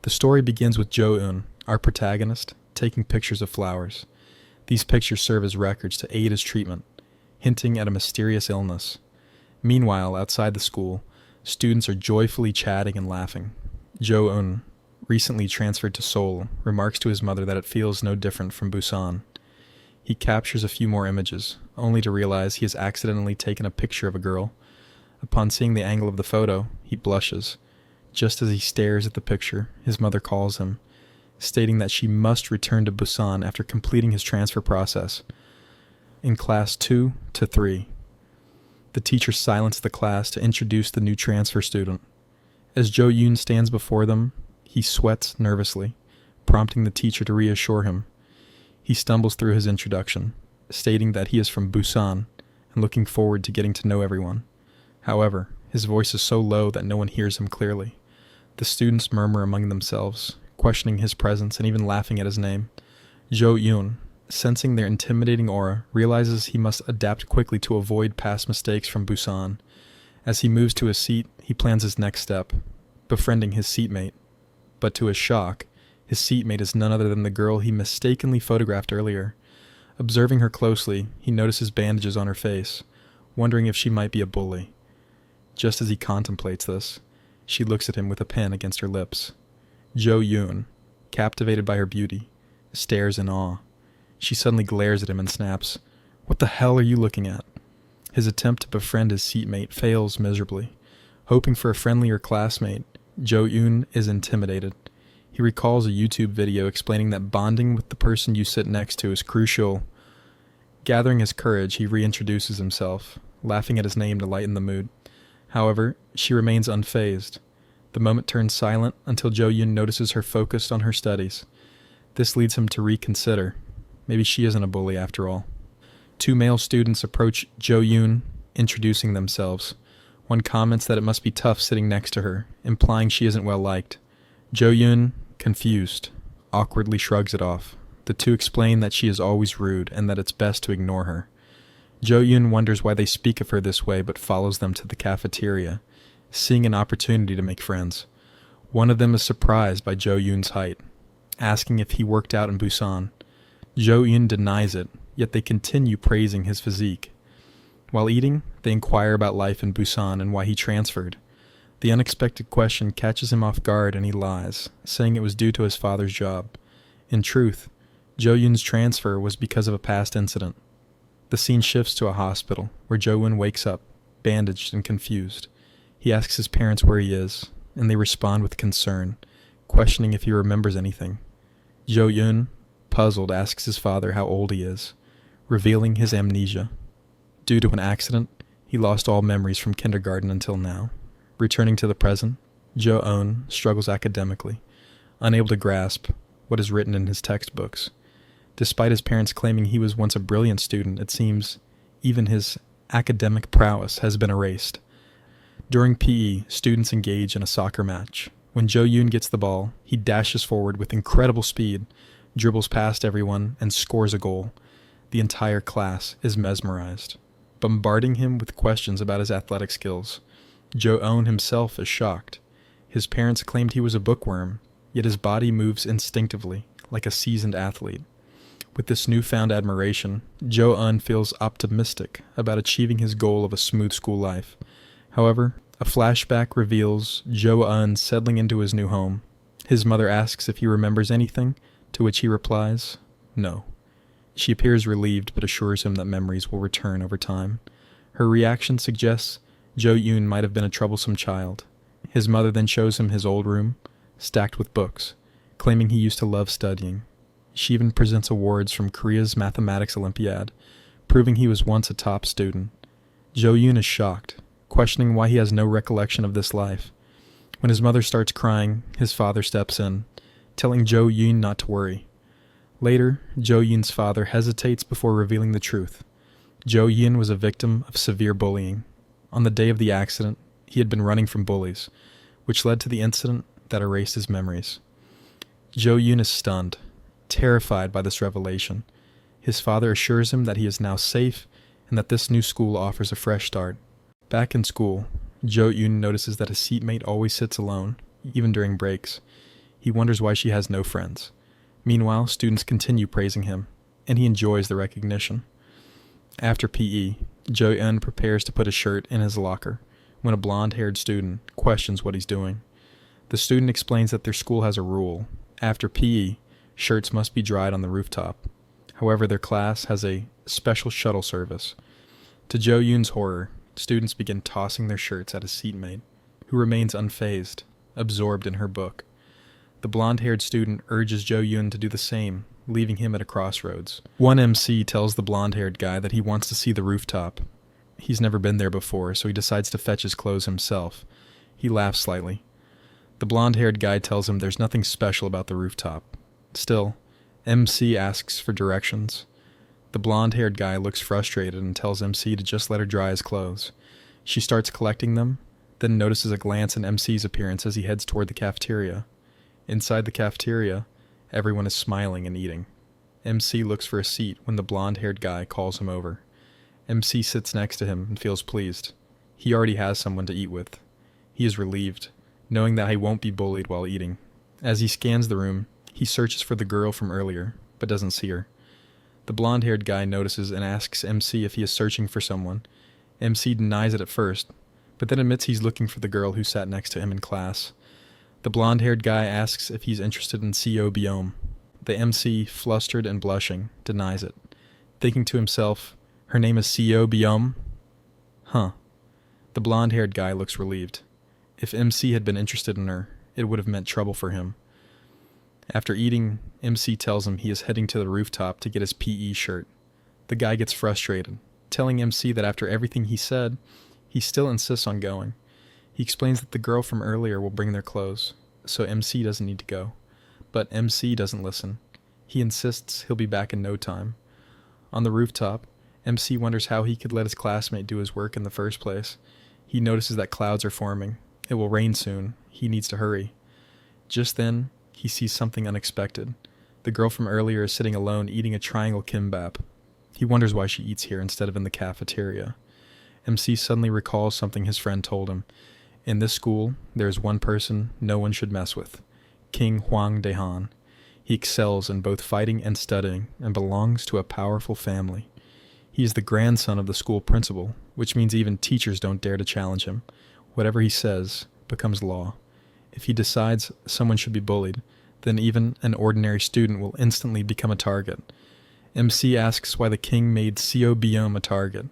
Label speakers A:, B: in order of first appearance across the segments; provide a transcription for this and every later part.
A: The story begins with Jo-eun, our protagonist, taking pictures of flowers. These pictures serve as records to aid his treatment, hinting at a mysterious illness. Meanwhile, outside the school, students are joyfully chatting and laughing. Jo-eun, recently transferred to Seoul, remarks to his mother that it feels no different from Busan. He captures a few more images, only to realize he has accidentally taken a picture of a girl. Upon seeing the angle of the photo, he blushes. Just as he stares at the picture, his mother calls him, stating that she must return to Busan after completing his transfer process. In class 2 to 3, the teacher silenced the class to introduce the new transfer student. As Jo-eun stands before them, he sweats nervously, prompting the teacher to reassure him. He stumbles through his introduction, stating that he is from Busan and looking forward to getting to know everyone. However, his voice is so low that no one hears him clearly. The students murmur among themselves, questioning his presence and even laughing at his name. Jo-eun, sensing their intimidating aura, realizes he must adapt quickly to avoid past mistakes from Busan. As he moves to his seat, he plans his next step, befriending his seatmate. But to his shock, his seatmate is none other than the girl he mistakenly photographed earlier. Observing her closely, he notices bandages on her face, wondering if she might be a bully. Just as he contemplates this, she looks at him with a pen against her lips. Jo-eun, captivated by her beauty, stares in awe. She suddenly glares at him and snaps, "What the hell are you looking at?" His attempt to befriend his seatmate fails miserably. Hoping for a friendlier classmate, Jo-eun is intimidated. He recalls a YouTube video explaining that bonding with the person you sit next to is crucial. Gathering his courage, he reintroduces himself, laughing at his name to lighten the mood. However, she remains unfazed. The moment turns silent until Jo-eun notices her focused on her studies. This leads him to reconsider. Maybe she isn't a bully after all. Two male students approach Jo-eun, introducing themselves. One comments that it must be tough sitting next to her, implying she isn't well liked. Jo-eun, confused, awkwardly shrugs it off. The two explain that she is always rude and that it's best to ignore her. Jo-eun wonders why they speak of her this way but follows them to the cafeteria, seeing an opportunity to make friends. One of them is surprised by Jo-eun's height, asking if he worked out in Busan. Jo-eun denies it, yet they continue praising his physique. While eating, they inquire about life in Busan and why he transferred. The unexpected question catches him off guard and he lies, saying it was due to his father's job. In truth, Jo-eun's transfer was because of a past incident. The scene shifts to a hospital, where Jo-eun wakes up, bandaged and confused. He asks his parents where he is, and they respond with concern, questioning if he remembers anything. Jo-eun, puzzled, asks his father how old he is, revealing his amnesia. Due to an accident, he lost all memories from kindergarten until now. Returning to the present, Jo-eun struggles academically, unable to grasp what is written in his textbooks. Despite his parents claiming he was once a brilliant student, it seems even his academic prowess has been erased. During PE, students engage in a soccer match. When Jo-eun gets the ball, he dashes forward with incredible speed, dribbles past everyone, and scores a goal. The entire class is mesmerized, bombarding him with questions about his athletic skills. Jo-eun himself is shocked. His parents claimed he was a bookworm, yet his body moves instinctively, like a seasoned athlete. With this newfound admiration, Jo-eun feels optimistic about achieving his goal of a smooth school life. However, a flashback reveals Jo-eun settling into his new home. His mother asks if he remembers anything, to which he replies, no. She appears relieved but assures him that memories will return over time. Her reaction suggests Jo-eun might have been a troublesome child. His mother then shows him his old room, stacked with books, claiming he used to love studying. She even presents awards from Korea's Mathematics Olympiad, proving he was once a top student. Jo-eun is shocked, questioning why he has no recollection of this life. When his mother starts crying, his father steps in, telling Jo-eun not to worry. Later, Jo-eun's father hesitates before revealing the truth. Jo-eun was a victim of severe bullying. On the day of the accident, he had been running from bullies, which led to the incident that erased his memories. Jo-eun is stunned, terrified by this revelation. His father assures him that he is now safe and that this new school offers a fresh start. Back in school, Jo-eun notices that his seatmate always sits alone, even during breaks. He wonders why she has no friends. Meanwhile, students continue praising him, and he enjoys the recognition. After PE, Jo-eun prepares to put a shirt in his locker when a blonde-haired student questions what he's doing. The student explains that their school has a rule. After PE, shirts must be dried on the rooftop. However, their class has a special shuttle service. To Jo-eun's horror, students begin tossing their shirts at his seatmate, who remains unfazed, absorbed in her book. The blonde-haired student urges Jo-eun to do the same, leaving him at a crossroads. One MC tells the blonde-haired guy that he wants to see the rooftop. He's never been there before, so he decides to fetch his clothes himself. He laughs slightly. The blonde-haired guy tells him there's nothing special about the rooftop. Still, MC asks for directions. The blonde-haired guy looks frustrated and tells MC to just let her dry his clothes. She starts collecting them, then notices a glance in MC's appearance as he heads toward the cafeteria. Inside the cafeteria, everyone is smiling and eating. MC looks for a seat when the blonde-haired guy calls him over. MC sits next to him and feels pleased. He already has someone to eat with. He is relieved, knowing that he won't be bullied while eating. As he scans the room, he searches for the girl from earlier, but doesn't see her. The blonde-haired guy notices and asks MC if he is searching for someone. MC denies it at first, but then admits he's looking for the girl who sat next to him in class. The blonde-haired guy asks if he's interested in CO Biome. The MC, flustered and blushing, denies it, thinking to himself, her name is CO Biome? Huh. The blonde-haired guy looks relieved. If MC had been interested in her, it would have meant trouble for him. After eating, MC tells him he is heading to the rooftop to get his PE shirt. The guy gets frustrated, telling MC that after everything he said, he still insists on going. He explains that the girl from earlier will bring their clothes, so MC doesn't need to go. But MC doesn't listen. He insists he'll be back in no time. On the rooftop, MC wonders how he could let his classmate do his work in the first place. He notices that clouds are forming. It will rain soon. He needs to hurry. Just then, he sees something unexpected. The girl from earlier is sitting alone eating a triangle kimbap. He wonders why she eats here instead of in the cafeteria. MC suddenly recalls something his friend told him. In this school, there is one person no one should mess with. King Hwang Daehan. He excels in both fighting and studying and belongs to a powerful family. He is the grandson of the school principal, which means even teachers don't dare to challenge him. Whatever he says becomes law. If he decides someone should be bullied, then even an ordinary student will instantly become a target. MC asks why the king made CO Biome a target.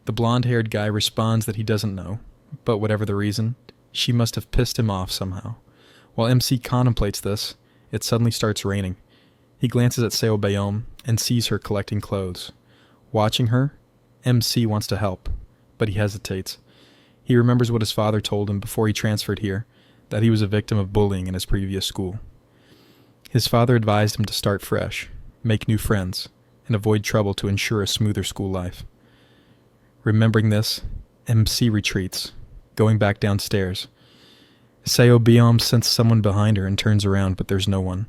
A: The blonde-haired guy responds that he doesn't know, but whatever the reason, she must have pissed him off somehow. While MC contemplates this, it suddenly starts raining. He glances at Seo Bayom and sees her collecting clothes. Watching her, MC wants to help, but he hesitates. He remembers what his father told him before he transferred here, that he was a victim of bullying in his previous school. His father advised him to start fresh, make new friends, and avoid trouble to ensure a smoother school life. Remembering this, MC retreats, going back downstairs. Seo Biom senses someone behind her and turns around, but there's no one.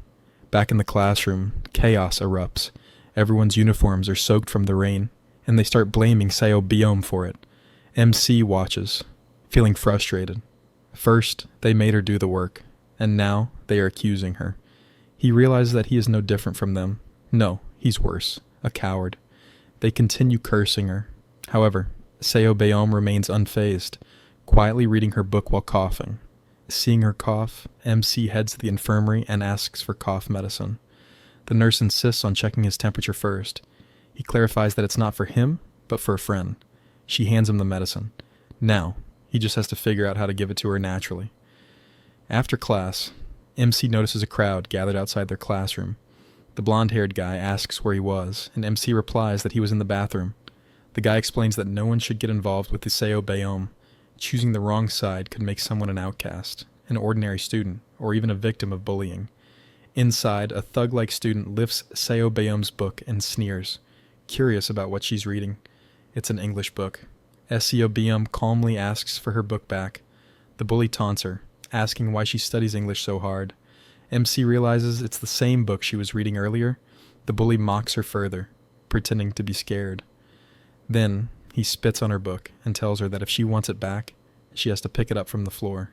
A: Back in the classroom, chaos erupts. Everyone's uniforms are soaked from the rain, and they start blaming Seo Biom for it. MC watches, feeling frustrated. First, they made her do the work, and now they are accusing her. He realizes that he is no different from them. No, he's worse, a coward. They continue cursing her. However, Seo Biom remains unfazed, quietly reading her book while coughing. Seeing her cough, MC heads to the infirmary and asks for cough medicine. The nurse insists on checking his temperature first. He clarifies that it's not for him, but for a friend. She hands him the medicine. Now, he just has to figure out how to give it to her naturally. After class, MC notices a crowd gathered outside their classroom. The blonde-haired guy asks where he was, and MC replies that he was in the bathroom. The guy explains that no one should get involved with the Seo Bayom. Choosing the wrong side could make someone an outcast, an ordinary student, or even a victim of bullying. Inside, a thug-like student lifts Seo Bayom's book and sneers, curious about what she's reading. It's an English book. Seo Bayom calmly asks for her book back. The bully taunts her, asking why she studies English so hard. MC realizes it's the same book she was reading earlier. The bully mocks her further, pretending to be scared. Then, he spits on her book and tells her that if she wants it back, she has to pick it up from the floor.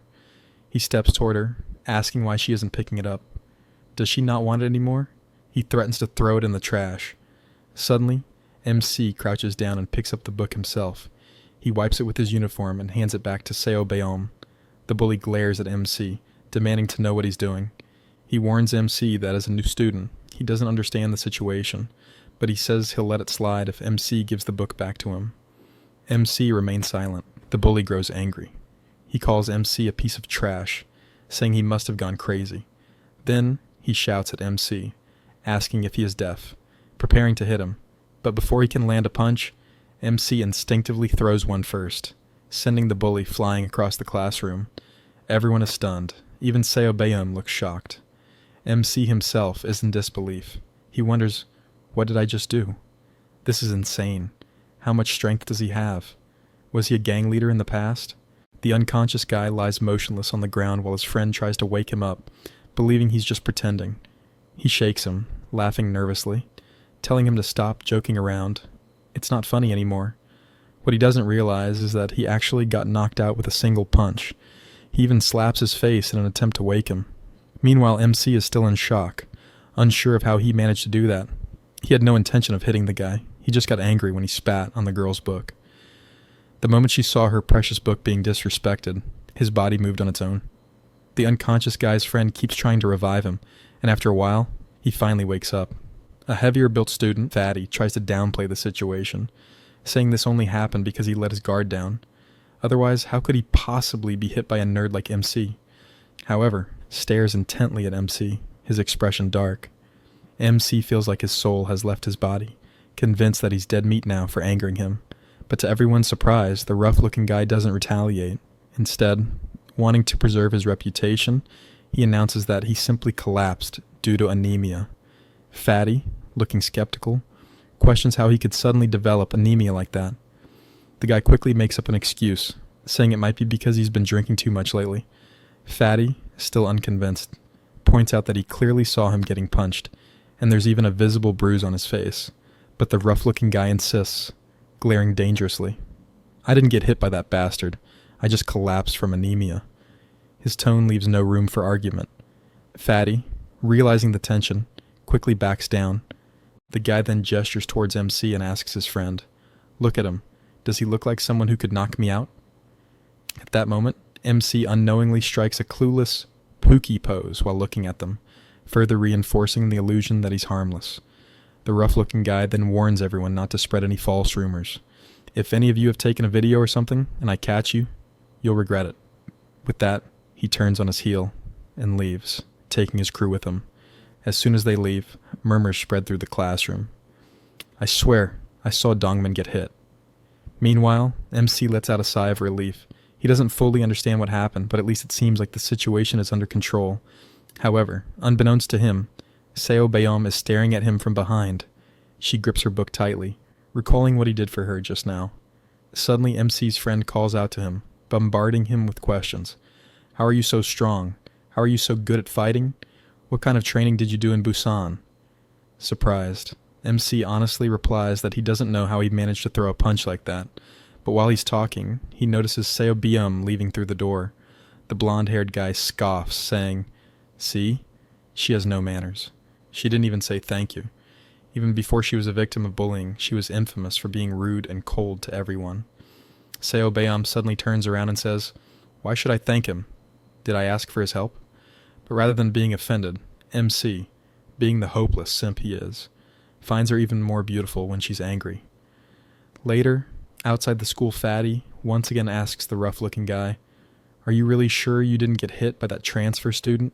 A: He steps toward her, asking why she isn't picking it up, Does she not want it anymore? He threatens to throw it in the trash. Suddenly, MC crouches down and picks up the book himself. He wipes it with his uniform and hands it back to Seo Beom. The bully glares at MC, demanding to know what he's doing. He warns MC that as a new student, he doesn't understand the situation, but he says he'll let it slide if MC gives the book back to him. MC remains silent. The bully grows angry. He calls MC a piece of trash, saying he must have gone crazy. Then he shouts at MC, asking if he is deaf, preparing to hit him. But before he can land a punch, MC instinctively throws one first, sending the bully flying across the classroom. Everyone is stunned. Even Seo Beom looks shocked. MC himself is in disbelief. He wonders, what did I just do? This is insane. How much strength does he have? Was he a gang leader in the past? The unconscious guy lies motionless on the ground while his friend tries to wake him up, believing he's just pretending. He shakes him, laughing nervously, telling him to stop joking around. It's not funny anymore. What he doesn't realize is that he actually got knocked out with a single punch. He even slaps his face in an attempt to wake him. Meanwhile, MC is still in shock, unsure of how he managed to do that. He had no intention of hitting the guy. He just got angry when he spat on the girl's book. The moment she saw her precious book being disrespected, his body moved on its own. The unconscious guy's friend keeps trying to revive him, and after a while, he finally wakes up. A heavier-built student, Fatty, tries to downplay the situation, saying this only happened because he let his guard down. Otherwise, how could he possibly be hit by a nerd like MC? However, stares intently at MC, his expression dark. MC feels like his soul has left his body, convinced that he's dead meat now for angering him. But to everyone's surprise, the rough-looking guy doesn't retaliate. Instead, wanting to preserve his reputation, he announces that he simply collapsed due to anemia. Fatty, looking skeptical, questions how he could suddenly develop anemia like that. The guy quickly makes up an excuse, saying it might be because he's been drinking too much lately. Fatty, still unconvinced, points out that he clearly saw him getting punched, and there's even a visible bruise on his face. But the rough-looking guy insists, glaring dangerously. I didn't get hit by that bastard. I just collapsed from anemia. His tone leaves no room for argument. Fatty, realizing the tension, quickly backs down. The guy then gestures towards MC and asks his friend, "Look at him. Does he look like someone who could knock me out?" At that moment, MC unknowingly strikes a clueless Pookie pose while looking at them, further reinforcing the illusion that he's harmless. The rough-looking guy then warns everyone not to spread any false rumors. If any of you have taken a video or something, and I catch you, you'll regret it. With that, he turns on his heel and leaves, taking his crew with him. As soon as they leave, murmurs spread through the classroom. I swear, I saw Dongmin get hit. Meanwhile, MC lets out a sigh of relief. He doesn't fully understand what happened, but at least it seems like the situation is under control. However, unbeknownst to him, Seo Beom is staring at him from behind. She grips her book tightly, recalling what he did for her just now. Suddenly, MC's friend calls out to him, bombarding him with questions. How are you so strong? How are you so good at fighting? What kind of training did you do in Busan? Surprised, MC honestly replies that he doesn't know how he managed to throw a punch like that. But while he's talking, he notices Seo Beom leaving through the door. The blonde-haired guy scoffs, saying, "See? She has no manners. She didn't even say thank you. Even before she was a victim of bullying, she was infamous for being rude and cold to everyone." Seo Beom suddenly turns around and says, "Why should I thank him? Did I ask for his help?" But rather than being offended, MC, being the hopeless simp he is, finds her even more beautiful when she's angry. Later, outside the school, Fatty once again asks the rough-looking guy, "Are you really sure you didn't get hit by that transfer student?"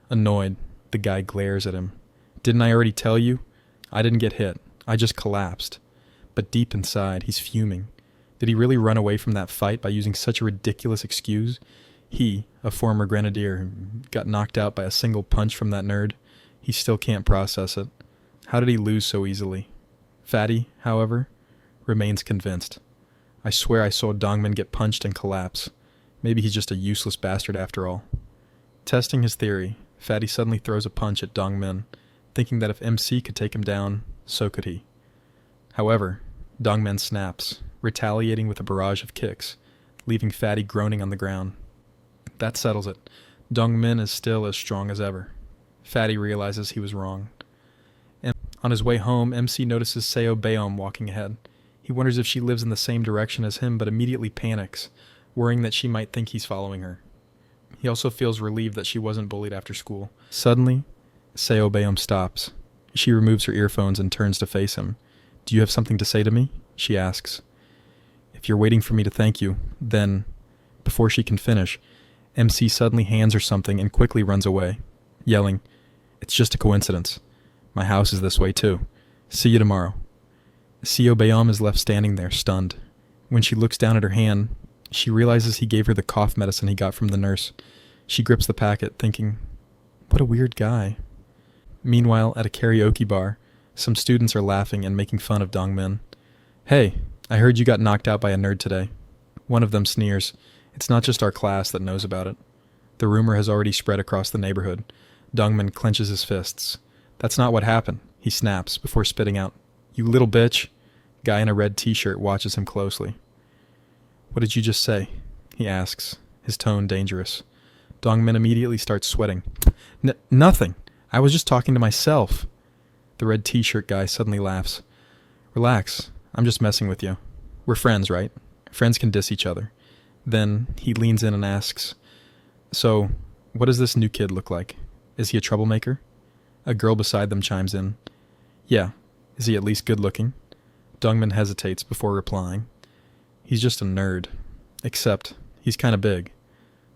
A: Annoyed, the guy glares at him. "Didn't I already tell you? I didn't get hit. I just collapsed." But deep inside, he's fuming. Did he really run away from that fight by using such a ridiculous excuse? He, a former grenadier, got knocked out by a single punch from that nerd. He still can't process it. How did he lose so easily? Fatty, however, remains convinced. "I swear I saw Dongmin get punched and collapse. Maybe he's just a useless bastard after all." Testing his theory, Fatty suddenly throws a punch at Dongmin, thinking that if MC could take him down, so could he. However, Dongmin snaps, retaliating with a barrage of kicks, leaving Fatty groaning on the ground. That settles it. Dongmin is still as strong as ever. Fatty realizes he was wrong. On his way home, MC notices Seo Baeom walking ahead. He wonders if she lives in the same direction as him, but immediately panics, worrying that she might think he's following her. He also feels relieved that she wasn't bullied after school. Suddenly, Seo Baeom stops. She removes her earphones and turns to face him. "Do you have something to say to me?" she asks. "If you're waiting for me to thank you, then..." Before she can finish, MC suddenly hands her something and quickly runs away, yelling, "It's just a coincidence. My house is this way too. See you tomorrow." Seo Baeom is left standing there, stunned. When she looks down at her hand, she realizes he gave her the cough medicine he got from the nurse. She grips the packet, thinking, what a weird guy. Meanwhile, at a karaoke bar, some students are laughing and making fun of Dongmin. "Hey, I heard you got knocked out by a nerd today." One of them sneers. "It's not just our class that knows about it." The rumor has already spread across the neighborhood. Dongmin clenches his fists. "That's not what happened," he snaps before spitting out, "You little bitch." Guy in a red t-shirt watches him closely. "What did you just say?" he asks, his tone dangerous. Dongmin immediately starts sweating. Nothing. I was just talking to myself." The red t-shirt guy suddenly laughs. "Relax. I'm just messing with you. We're friends, right? Friends can diss each other." Then he leans in and asks, "So, what does this new kid look like? Is he a troublemaker?" A girl beside them chimes in. "Yeah. Is he at least good looking?" Dongmin hesitates before replying. "He's just a nerd. Except, he's kinda big."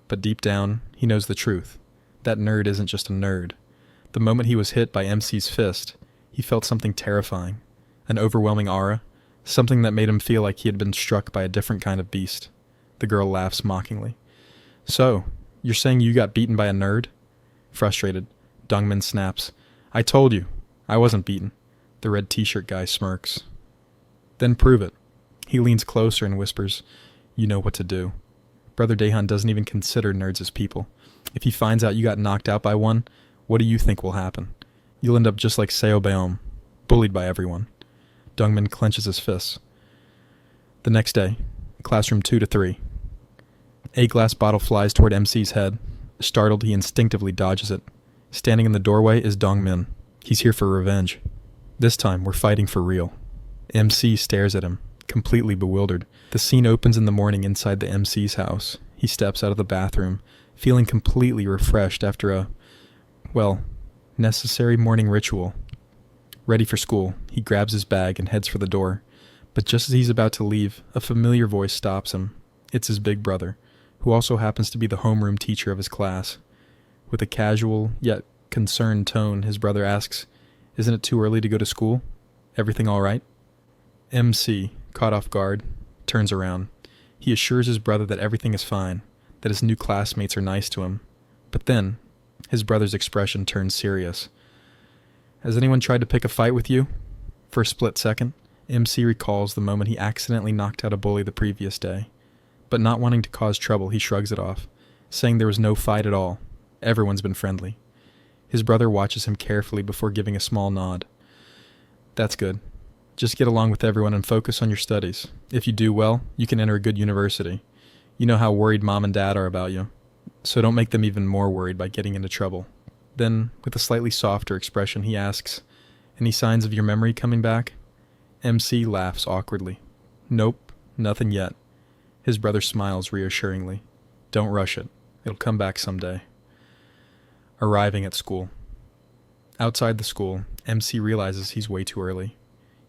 A: But deep down, he knows the truth. That nerd isn't just a nerd. The moment he was hit by MC's fist, he felt something terrifying. An overwhelming aura. Something that made him feel like he had been struck by a different kind of beast. The girl laughs mockingly. "So, you're saying you got beaten by a nerd?" Frustrated, Dongmin snaps. "I told you. I wasn't beaten." The red t-shirt guy smirks. "Then prove it." He leans closer and whispers, "You know what to do." Brother Daehan doesn't even consider nerds as people. If he finds out you got knocked out by one, what do you think will happen? You'll end up just like Seo Baeom, bullied by everyone. Dongmin clenches his fists. The next day, classroom 2 to 3. A glass bottle flies toward MC's head. Startled, he instinctively dodges it. Standing in the doorway is Dongmin. He's here for revenge. This time, we're fighting for real. MC stares at him, completely bewildered. The scene opens in the morning inside the MC's house. He steps out of the bathroom, feeling completely refreshed after a, necessary morning ritual. Ready for school, he grabs his bag and heads for the door. But just as he's about to leave, a familiar voice stops him. It's his big brother, who also happens to be the homeroom teacher of his class. With a casual, yet concerned tone, his brother asks, "Isn't it too early to go to school? Everything all right?" MC, caught off guard, turns around. He assures his brother that everything is fine, that his new classmates are nice to him. But then, his brother's expression turns serious. "Has anyone tried to pick a fight with you?" For a split second, MC recalls the moment he accidentally knocked out a bully the previous day. But not wanting to cause trouble, he shrugs it off, saying there was no fight at all. Everyone's been friendly. His brother watches him carefully before giving a small nod. "That's good. Just get along with everyone and focus on your studies. If you do well, you can enter a good university. You know how worried mom and dad are about you, so don't make them even more worried by getting into trouble." Then, with a slightly softer expression, he asks, "Any signs of your memory coming back?" MC laughs awkwardly. "Nope, nothing yet." His brother smiles reassuringly. "Don't rush it. It'll come back someday." Arriving at school. Outside the school, MC realizes he's way too early.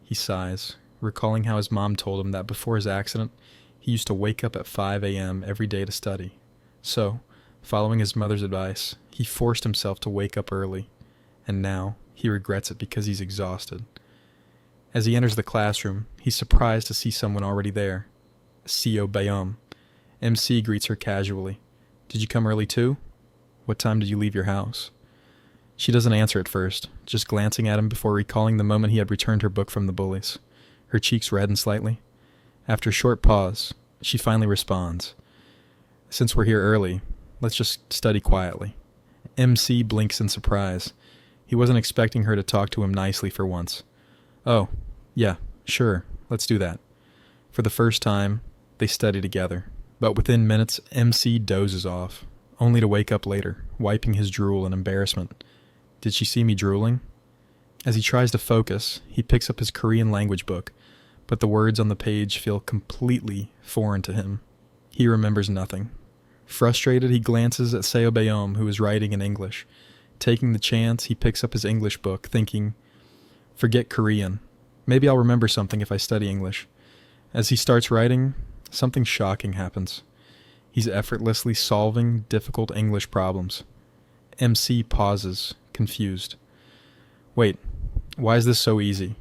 A: He sighs, recalling how his mom told him that before his accident, he used to wake up at 5 a.m. every day to study. So, following his mother's advice, he forced himself to wake up early, and now he regrets it because he's exhausted. As he enters the classroom, he's surprised to see someone already there. Seo Baeom. MC greets her casually. "Did you come early too? What time did you leave your house?" She doesn't answer at first, just glancing at him before recalling the moment he had returned her book from the bullies. Her cheeks redden slightly. After a short pause, she finally responds, "Since we're here early, let's just study quietly." MC blinks in surprise. He wasn't expecting her to talk to him nicely for once. "Oh, yeah, sure, let's do that." For the first time, they study together. But within minutes, MC dozes off, only to wake up later, wiping his drool in embarrassment. Did she see me drooling? As he tries to focus, he picks up his Korean language book, but the words on the page feel completely foreign to him. He remembers nothing. Frustrated, he glances at Seo Bayom, who is writing in English. Taking the chance, he picks up his English book, thinking, forget Korean. Maybe I'll remember something if I study English. As he starts writing, something shocking happens. He's effortlessly solving difficult English problems. MC pauses, confused. Wait, why is this so easy?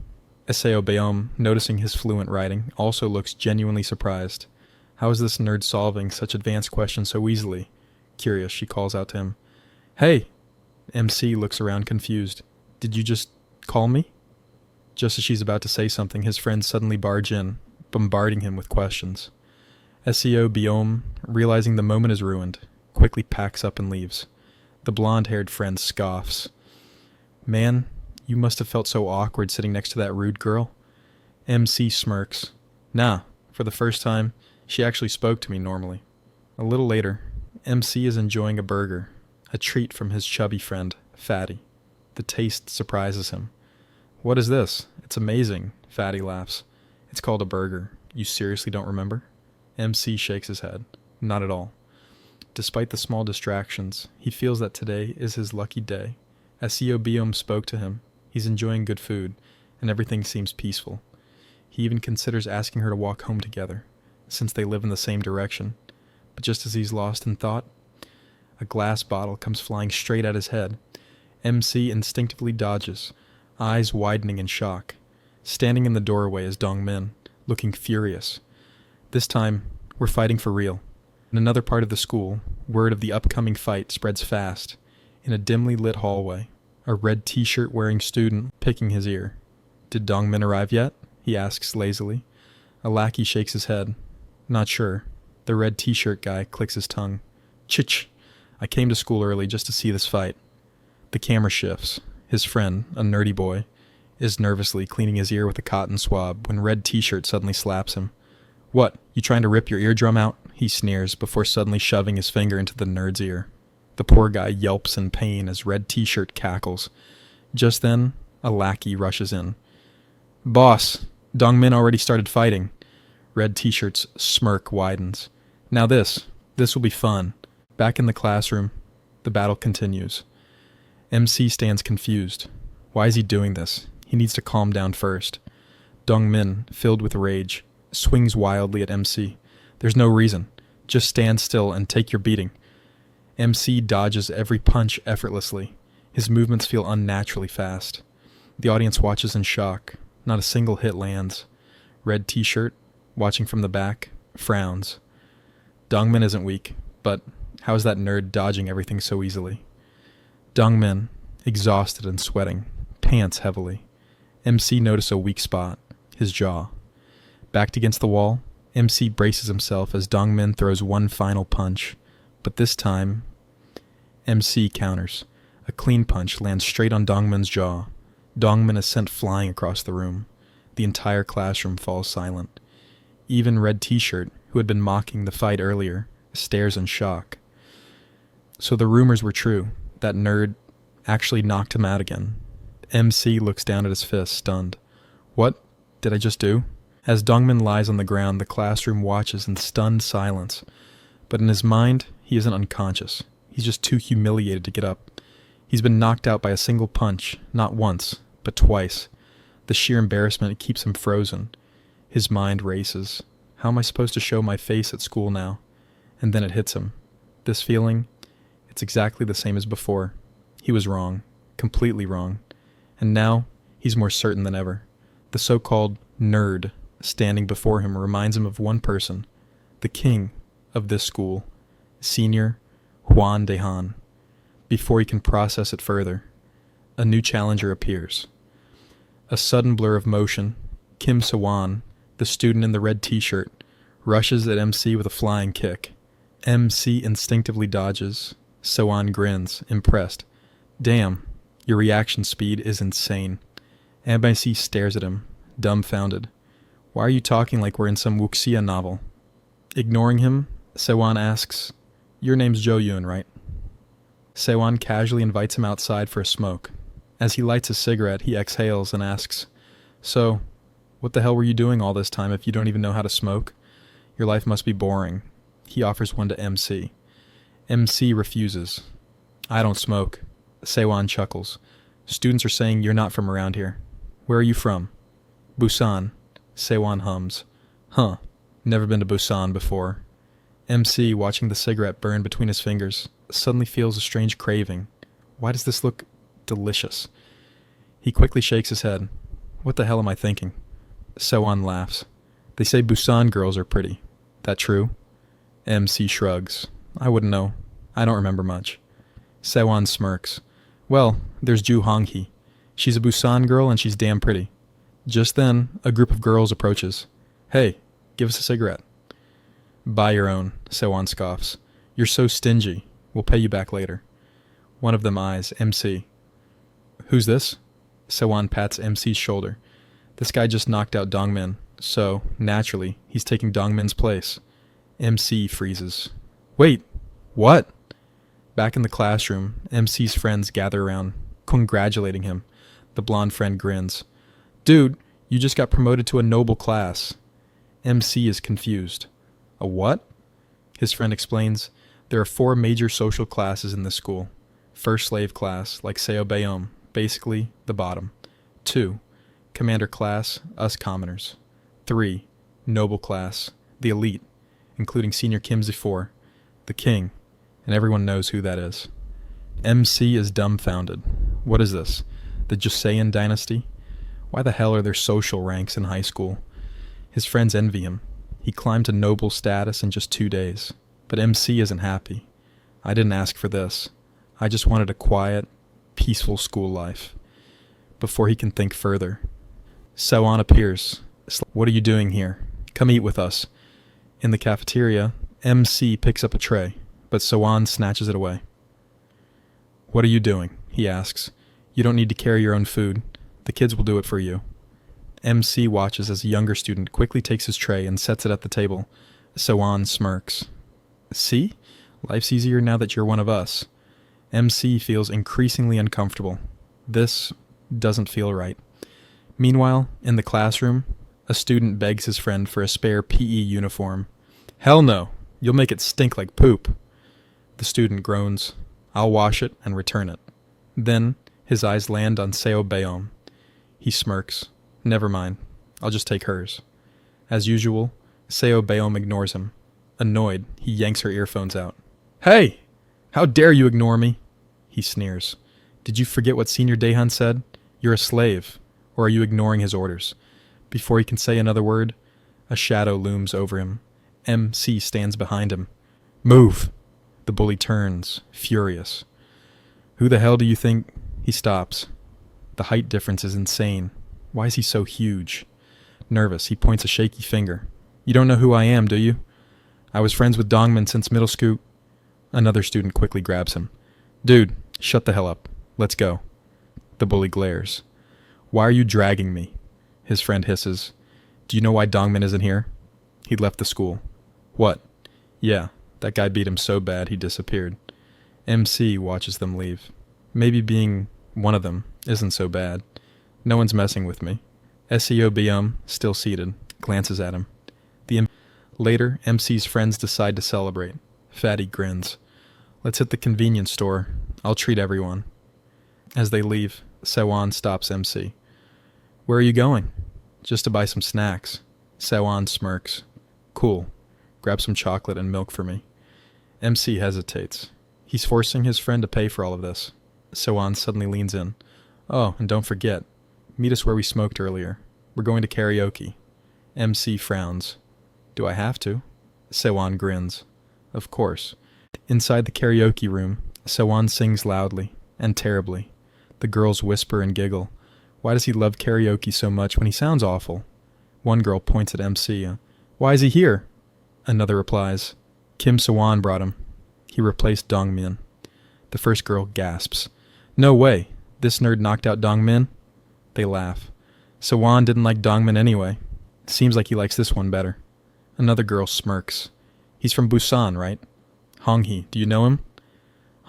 A: Seo Bayom, noticing his fluent writing, also looks genuinely surprised. How is this nerd solving such advanced questions so easily? Curious, she calls out to him. Hey! MC looks around confused. Did you just call me? Just as she's about to say something, his friends suddenly barge in, bombarding him with questions. Seo Bayom, realizing the moment is ruined, quickly packs up and leaves. The blonde-haired friend scoffs. Man, you must have felt so awkward sitting next to that rude girl. MC smirks. Nah, for the first time, she actually spoke to me normally. A little later, MC is enjoying a burger, a treat from his chubby friend, Fatty. The taste surprises him. What is this? It's amazing, Fatty laughs. It's called a burger. You seriously don't remember? MC shakes his head. Not at all. Despite the small distractions, he feels that today is his lucky day. As Seo Bayom spoke to him, he's enjoying good food, and everything seems peaceful. He even considers asking her to walk home together, since they live in the same direction. But just as he's lost in thought, a glass bottle comes flying straight at his head. MC instinctively dodges, eyes widening in shock. Standing in the doorway is Dongmin, looking furious. This time, we're fighting for real. In another part of the school, word of the upcoming fight spreads fast. In a dimly lit hallway, a red t-shirt wearing student picking his ear. Did Dongmin arrive yet? He asks lazily. A lackey shakes his head. Not sure. The red t-shirt guy clicks his tongue. Chich! I came to school early just to see this fight. The camera shifts. His friend, a nerdy boy, is nervously cleaning his ear with a cotton swab when red t-shirt suddenly slaps him. What, you trying to rip your eardrum out? He sneers before suddenly shoving his finger into the nerd's ear. The poor guy yelps in pain as red t-shirt cackles. Just then, a lackey rushes in. Boss, Dongmin already started fighting. Red t-shirt's smirk widens. Now this will be fun. Back in the classroom, the battle continues. MC stands confused. Why is he doing this? He needs to calm down first. Dongmin, filled with rage, swings wildly at MC. There's no reason. Just stand still and take your beating. MC dodges every punch effortlessly. His movements feel unnaturally fast. The audience watches in shock. Not a single hit lands. Red t-shirt, watching from the back, frowns. Dongmin isn't weak, but how is that nerd dodging everything so easily? Dongmin, exhausted and sweating, pants heavily. MC notices a weak spot, his jaw. Backed against the wall, MC braces himself as Dongmin throws one final punch. But this time, MC counters. A clean punch lands straight on Dongmin's jaw. Dongmin is sent flying across the room. The entire classroom falls silent. Even Red T-shirt, who had been mocking the fight earlier, stares in shock. So the rumors were true. That nerd actually knocked him out again. MC looks down at his fist, stunned. What did I just do? As Dongmin lies on the ground, the classroom watches in stunned silence. But in his mind, he isn't unconscious. He's just too humiliated to get up. He's been knocked out by a single punch, not once, but twice. The sheer embarrassment keeps him frozen. His mind races. How am I supposed to show my face at school now? And then it hits him. This feeling, it's exactly the same as before. He was wrong. Completely wrong. And now, he's more certain than ever. The so-called nerd standing before him reminds him of one person, the king of this school, Senior Juan Dehan. Before he can process it further, a new challenger appears. A sudden blur of motion, Kim Sawan, the student in the red t-shirt, rushes at MC with a flying kick. MC instinctively dodges. Sawan grins, impressed. Damn, your reaction speed is insane. MC stares at him, dumbfounded. Why are you talking like we're in some wuxia novel? Ignoring him, Sawan asks, Your name's Jo Yoon, right? Sewon casually invites him outside for a smoke. As he lights a cigarette, he exhales and asks, "So, what the hell were you doing all this time if you don't even know how to smoke? Your life must be boring." He offers one to MC. MC refuses. "I don't smoke." Sewon chuckles. "Students are saying you're not from around here. Where are you from?" "Busan." Sewon hums. "Huh. Never been to Busan before." MC, watching the cigarette burn between his fingers, suddenly feels a strange craving. Why does this look delicious? He quickly shakes his head. "What the hell am I thinking?" Sewon laughs. "They say Busan girls are pretty. That true?" MC shrugs. "I wouldn't know. I don't remember much." Sewon smirks. "Well, there's Ju Honghi. She's a Busan girl and she's damn pretty." Just then, a group of girls approaches. "Hey, give us a cigarette." "Buy your own," Sewon scoffs. "You're so stingy. We'll pay you back later." One of them eyes MC. "Who's this?" Sewon pats MC's shoulder. This guy just knocked out Dongmin, so, naturally, he's taking Dongmin's place. MC freezes. "Wait, what?" Back in the classroom, MC's friends gather around, congratulating him. The blonde friend grins. "Dude, you just got promoted to a noble class." MC is confused. "A what?" His friend explains, "There are 4 major social classes in this school. First slave class, like Seo Bayom, basically the bottom. 2, commander class, us commoners. 3, noble class, the elite, including Senior Kim Zifor, the king, and everyone knows who that is." MC is dumbfounded. What is this? The Joseon dynasty? Why the hell are there social ranks in high school? His friends envy him. He climbed to noble status in just 2 days. But MC isn't happy. "I didn't ask for this. I just wanted a quiet, peaceful school life." Before he can think further, Sewon appears. "What are you doing here? Come eat with us." In the cafeteria, MC picks up a tray, but Sewon snatches it away. "What are you doing?" he asks. "You don't need to carry your own food. The kids will do it for you." MC watches as a younger student quickly takes his tray and sets it at the table. Sewon smirks. "See? Life's easier now that you're one of us." MC feels increasingly uncomfortable. This doesn't feel right. Meanwhile, in the classroom, a student begs his friend for a spare PE uniform. "Hell no! You'll make it stink like poop." The student groans. "I'll wash it and return it." Then, his eyes land on Seo Bayom. He smirks. "Never mind. I'll just take hers." As usual, Seo Bayom ignores him. Annoyed, he yanks her earphones out. "Hey! How dare you ignore me?" He sneers. "Did you forget what Senior Daehan said? You're a slave. Or are you ignoring his orders?" Before he can say another word, a shadow looms over him. MC stands behind him. "Move!" The bully turns, furious. "Who the hell do you think—" He stops. The height difference is insane. Why is he so huge? Nervous, he points a shaky finger. "You don't know who I am, do you? I was friends with Dongmin since middle school." Another student quickly grabs him. "Dude, shut the hell up. Let's go." The bully glares. "Why are you dragging me?" His friend hisses. "Do you know why Dongmin isn't here?" "He left the school." "What?" "Yeah, that guy beat him so bad he disappeared." MC watches them leave. Maybe being one of them isn't so bad. No one's messing with me. SEO Byum, still seated, glances at him. Later, MC's friends decide to celebrate. Fatty grins. "Let's hit the convenience store. I'll treat everyone." As they leave, Sewon stops MC. "Where are you going?" "Just to buy some snacks." Sewon smirks. "Cool. Grab some chocolate and milk for me." MC hesitates. He's forcing his friend to pay for all of this. Sewon suddenly leans in. "Oh, and don't forget. Meet us where we smoked earlier. We're going to karaoke." MC frowns. "Do I have to?" Sewon grins. "Of course." Inside the karaoke room, Sewon sings loudly and terribly. The girls whisper and giggle. Why does he love karaoke so much when he sounds awful? One girl points at MC. "Why is he here?" Another replies, "Kim Sewon brought him. He replaced Dongmin." The first girl gasps. "No way. This nerd knocked out Dongmin?" They laugh. "Sewon didn't like Dongmin anyway. Seems like he likes this one better." Another girl smirks. "He's from Busan, right? Honghi, do you know him?"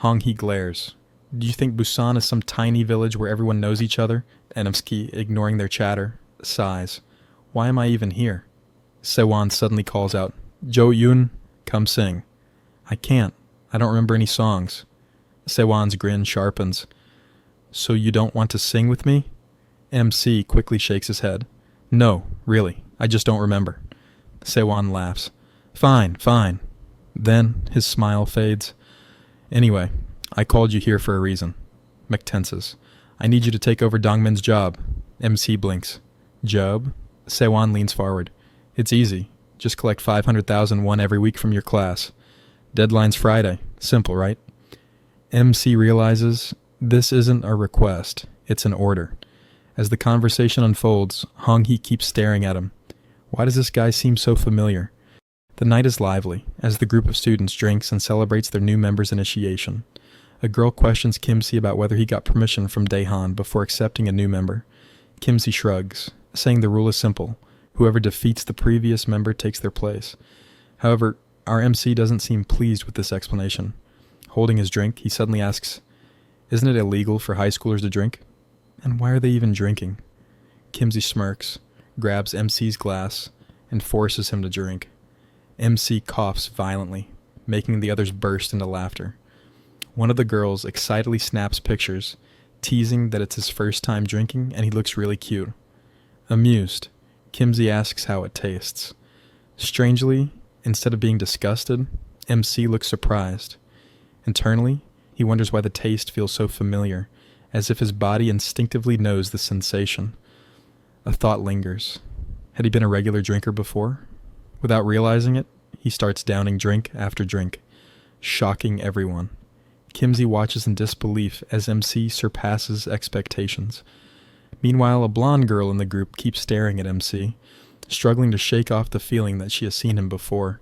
A: Hong-hee glares. Do you think Busan is some tiny village where everyone knows each other? Enumsky, ignoring their chatter, sighs. Why am I even here? Sewon suddenly calls out, Jo Yoon, come sing. I can't. I don't remember any songs. Sewon's grin sharpens. So you don't want to sing with me? MC quickly shakes his head. No, really. I just don't remember. Sewon laughs. Fine, fine. Then his smile fades. Anyway, I called you here for a reason. McTenses. I need you to take over Dongmin's job. MC blinks. Job? Sewon leans forward. It's easy. Just collect 500,000 won every week from your class. Deadline's Friday. Simple, right? MC realizes this isn't a request. It's an order. As the conversation unfolds, Hong-hee keeps staring at him. Why does this guy seem so familiar? The night is lively, as the group of students drinks and celebrates their new member's initiation. A girl questions Kimsey about whether he got permission from Daehan before accepting a new member. Kimsey shrugs, saying the rule is simple. Whoever defeats the previous member takes their place. However, our MC doesn't seem pleased with this explanation. Holding his drink, he suddenly asks, Isn't it illegal for high schoolers to drink? And why are they even drinking? Kimsey smirks, grabs MC's glass, and forces him to drink. MC coughs violently, making the others burst into laughter. One of the girls excitedly snaps pictures, teasing that it's his first time drinking and he looks really cute. Amused, Kimsey asks how it tastes. Strangely, instead of being disgusted, MC looks surprised. Internally, he wonders why the taste feels so familiar, as if his body instinctively knows the sensation. A thought lingers. Had he been a regular drinker before? Without realizing it, he starts downing drink after drink, shocking everyone. Kimsey watches in disbelief as MC surpasses expectations. Meanwhile, a blonde girl in the group keeps staring at MC, struggling to shake off the feeling that she has seen him before.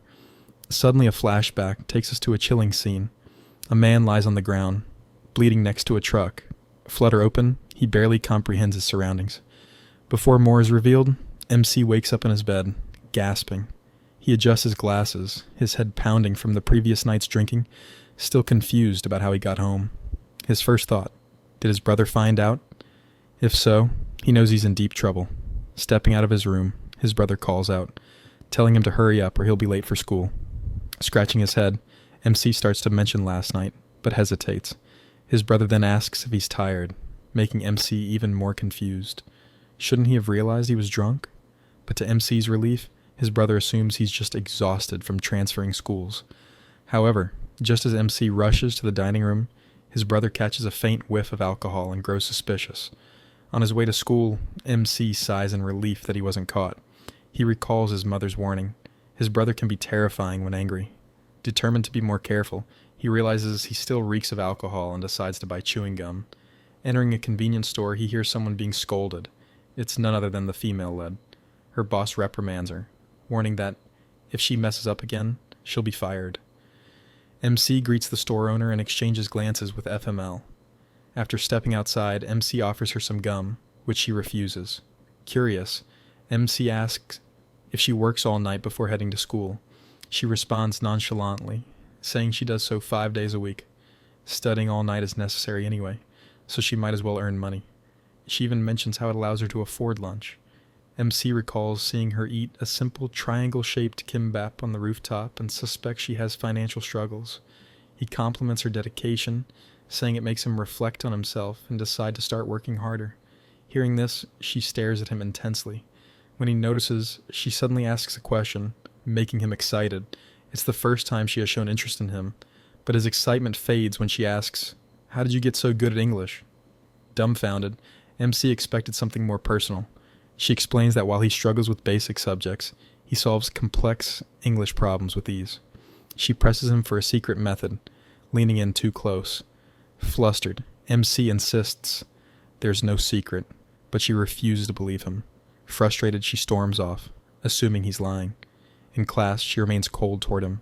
A: Suddenly a flashback takes us to a chilling scene. A man lies on the ground, bleeding next to a truck. Flutter open, he barely comprehends his surroundings. Before more is revealed, MC wakes up in his bed, gasping. He adjusts his glasses, his head pounding from the previous night's drinking, still confused about how he got home. His first thought, did his brother find out? If so, he knows he's in deep trouble. Stepping out of his room, his brother calls out, telling him to hurry up or he'll be late for school. Scratching his head, MC starts to mention last night, but hesitates. His brother then asks if he's tired, making MC even more confused. Shouldn't he have realized he was drunk? But to MC's relief, his brother assumes he's just exhausted from transferring schools. However, just as MC rushes to the dining room, his brother catches a faint whiff of alcohol and grows suspicious. On his way to school, MC sighs in relief that he wasn't caught. He recalls his mother's warning. His brother can be terrifying when angry. Determined to be more careful, he realizes he still reeks of alcohol and decides to buy chewing gum. Entering a convenience store, he hears someone being scolded. It's none other than the female lead. Her boss reprimands her, warning that if she messes up again, she'll be fired. MC greets the store owner and exchanges glances with FML. After stepping outside, MC offers her some gum, which she refuses. Curious, MC asks if she works all night before heading to school. She responds nonchalantly, saying she does so 5 days a week. Studying all night is necessary anyway, so she might as well earn money. She even mentions how it allows her to afford lunch. MC recalls seeing her eat a simple triangle-shaped kimbap on the rooftop and suspects she has financial struggles. He compliments her dedication, saying it makes him reflect on himself and decide to start working harder. Hearing this, she stares at him intensely. When he notices, she suddenly asks a question, making him excited. It's the first time she has shown interest in him, but his excitement fades when she asks, "How did you get so good at English?" Dumbfounded, MC expected something more personal. She explains that while he struggles with basic subjects, he solves complex English problems with ease. She presses him for a secret method, leaning in too close. Flustered, MC insists there's no secret, but she refuses to believe him. Frustrated, she storms off, assuming he's lying. In class, she remains cold toward him.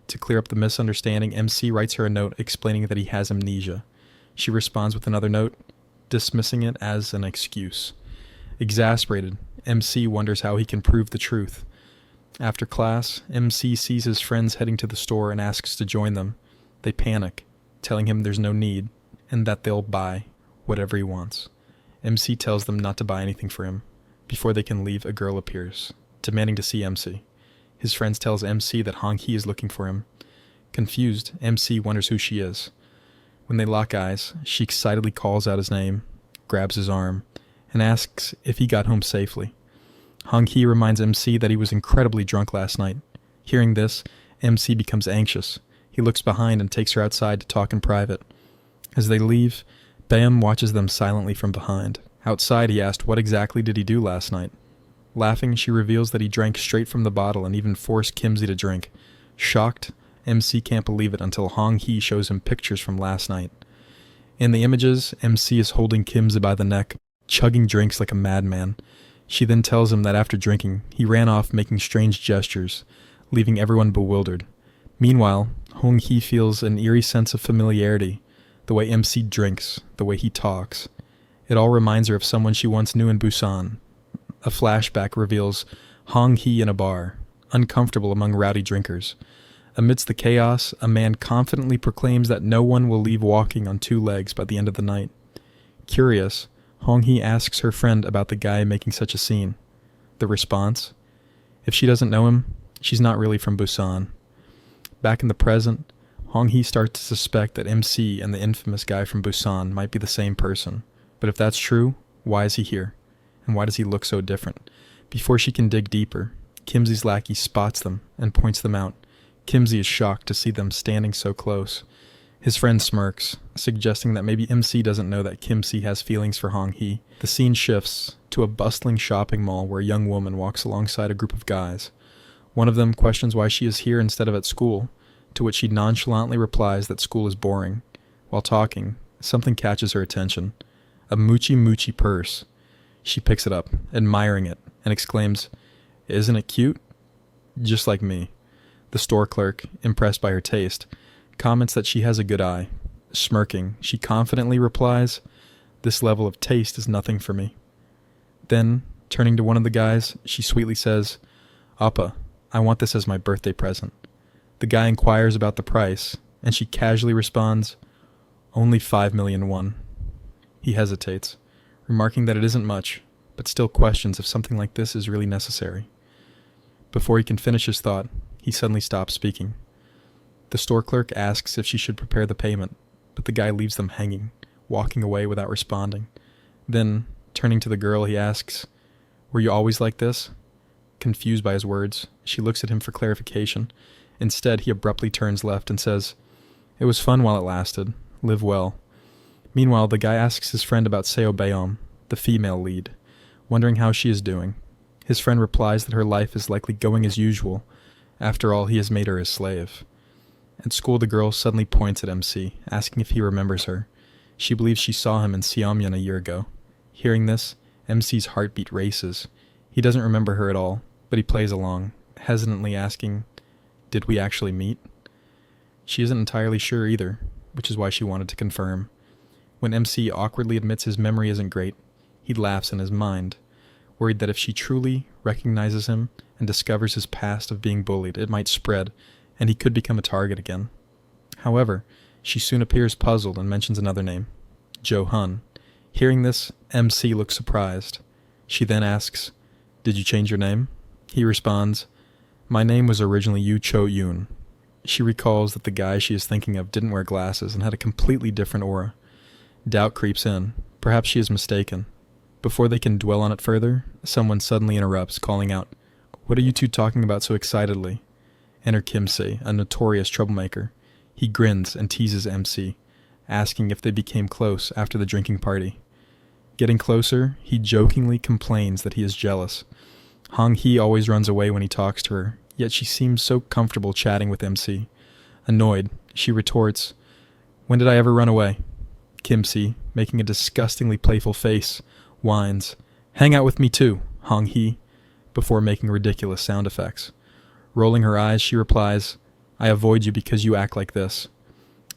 A: To clear up the misunderstanding, MC writes her a note explaining that he has amnesia. She responds with another note, dismissing it as an excuse. Exasperated, MC wonders how he can prove the truth. After class, MC sees his friends heading to the store and asks to join them. They panic. telling him there's no need and that they'll buy whatever he wants. MC tells them not to buy anything for him. Before they can leave, a girl appears, demanding to see MC. His friends tells MC that Hong Hee is looking for him. Confused, MC wonders who she is. When they lock eyes, she excitedly calls out his name, grabs his arm, and asks if he got home safely. Hong Hee reminds MC that he was incredibly drunk last night. Hearing this, MC becomes anxious. He looks behind and takes her outside to talk in private. As they leave, Bam watches them silently from behind. Outside, he asked what exactly did he do last night. Laughing, she reveals that he drank straight from the bottle and even forced Kimsey to drink. Shocked, MC can't believe it until Hong Hee shows him pictures from last night. In the images, MC is holding Kimsey by the neck, chugging drinks like a madman. She then tells him that after drinking, he ran off making strange gestures, leaving everyone bewildered. Meanwhile, Hong Hee feels an eerie sense of familiarity, the way MC drinks, the way he talks. It all reminds her of someone she once knew in Busan. A flashback reveals Hong Hee in a bar, uncomfortable among rowdy drinkers. Amidst the chaos, a man confidently proclaims that no one will leave walking on two legs by the end of the night. Curious, Hong Hee asks her friend about the guy making such a scene. The response? If she doesn't know him, she's not really from Busan. Back in the present, Hong Hee starts to suspect that MC and the infamous guy from Busan might be the same person. But if that's true, why is he here? And why does he look so different? Before she can dig deeper, Kimsey's lackey spots them and points them out. Kimsey is shocked to see them standing so close. His friend smirks, suggesting that maybe MC doesn't know that Kimsey has feelings for Hong Hee. The scene shifts to a bustling shopping mall where a young woman walks alongside a group of guys. One of them questions why she is here instead of at school, to which she nonchalantly replies that school is boring. While talking, something catches her attention. A moochie purse. She picks it up, admiring it, and exclaims, "Isn't it cute?" Just like me. The store clerk, impressed by her taste, comments that she has a good eye. Smirking, she confidently replies, "This level of taste is nothing for me." Then, turning to one of the guys, she sweetly says, "Appa, I want this as my birthday present." The guy inquires about the price, and she casually responds, "Only 5 million won." He hesitates, remarking that it isn't much, but still questions if something like this is really necessary. Before he can finish his thought, he suddenly stops speaking. The store clerk asks if she should prepare the payment, but the guy leaves them hanging, walking away without responding. Then, turning to the girl, he asks, "Were you always like this?" Confused by his words, she looks at him for clarification. Instead, he abruptly turns left and says, "It was fun while it lasted. Live well." Meanwhile, the guy asks his friend about Seo Beom, the female lead, wondering how she is doing. His friend replies that her life is likely going as usual. After all, he has made her his slave. At school, the girl suddenly points at MC, asking if he remembers her. She believes she saw him in Seomyeon a year ago. Hearing this, MC's heartbeat races. He doesn't remember her at all, but he plays along, hesitantly asking, "Did we actually meet?" She isn't entirely sure either, which is why she wanted to confirm. When MC awkwardly admits his memory isn't great, he laughs in his mind, worried that if she truly recognizes him and discovers his past of being bullied, it might spread, and he could become a target again. However, she soon appears puzzled and mentions another name, Jo Hun. Hearing this, MC looks surprised. She then asks, "Did you change your name?" He responds, "My name was originally Yu Cho Yoon." She recalls that the guy she is thinking of didn't wear glasses and had a completely different aura. Doubt creeps in. Perhaps she is mistaken. Before they can dwell on it further, someone suddenly interrupts, calling out, "What are you two talking about so excitedly?" Enter Kimsey, a notorious troublemaker. He grins and teases MC, asking if they became close after the drinking party. Getting closer, he jokingly complains that he is jealous. Hong Hee always runs away when he talks to her, yet she seems so comfortable chatting with MC. Annoyed, she retorts, "When did I ever run away?" Kimsey, making a disgustingly playful face, whines, "Hang out with me too, Hong Hee," before making ridiculous sound effects. Rolling her eyes, she replies, "I avoid you because you act like this."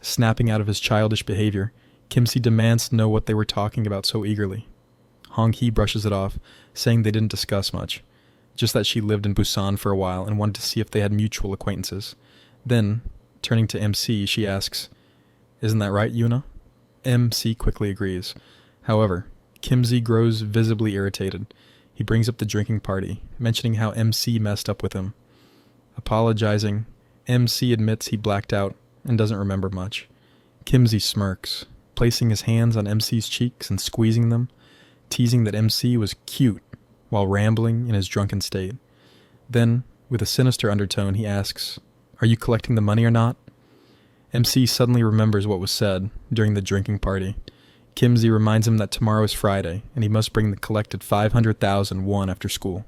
A: Snapping out of his childish behavior, Kimsey demands to know what they were talking about so eagerly. Hong Hee brushes it off, saying they didn't discuss much, just that she lived in Busan for a while and wanted to see if they had mutual acquaintances. Then, turning to MC, she asks, Isn't that right, Yuna? MC quickly agrees. However, Kimsey grows visibly irritated. He brings up the drinking party, mentioning how MC messed up with him. Apologizing, MC admits he blacked out and doesn't remember much. Kimsey smirks, placing his hands on MC's cheeks and squeezing them, teasing that MC was cute while rambling in his drunken state. Then, with a sinister undertone, he asks, "Are you collecting the money or not?" MC suddenly remembers what was said during the drinking party. Kimsey reminds him that tomorrow is Friday, and he must bring the collected 500,000 won after school.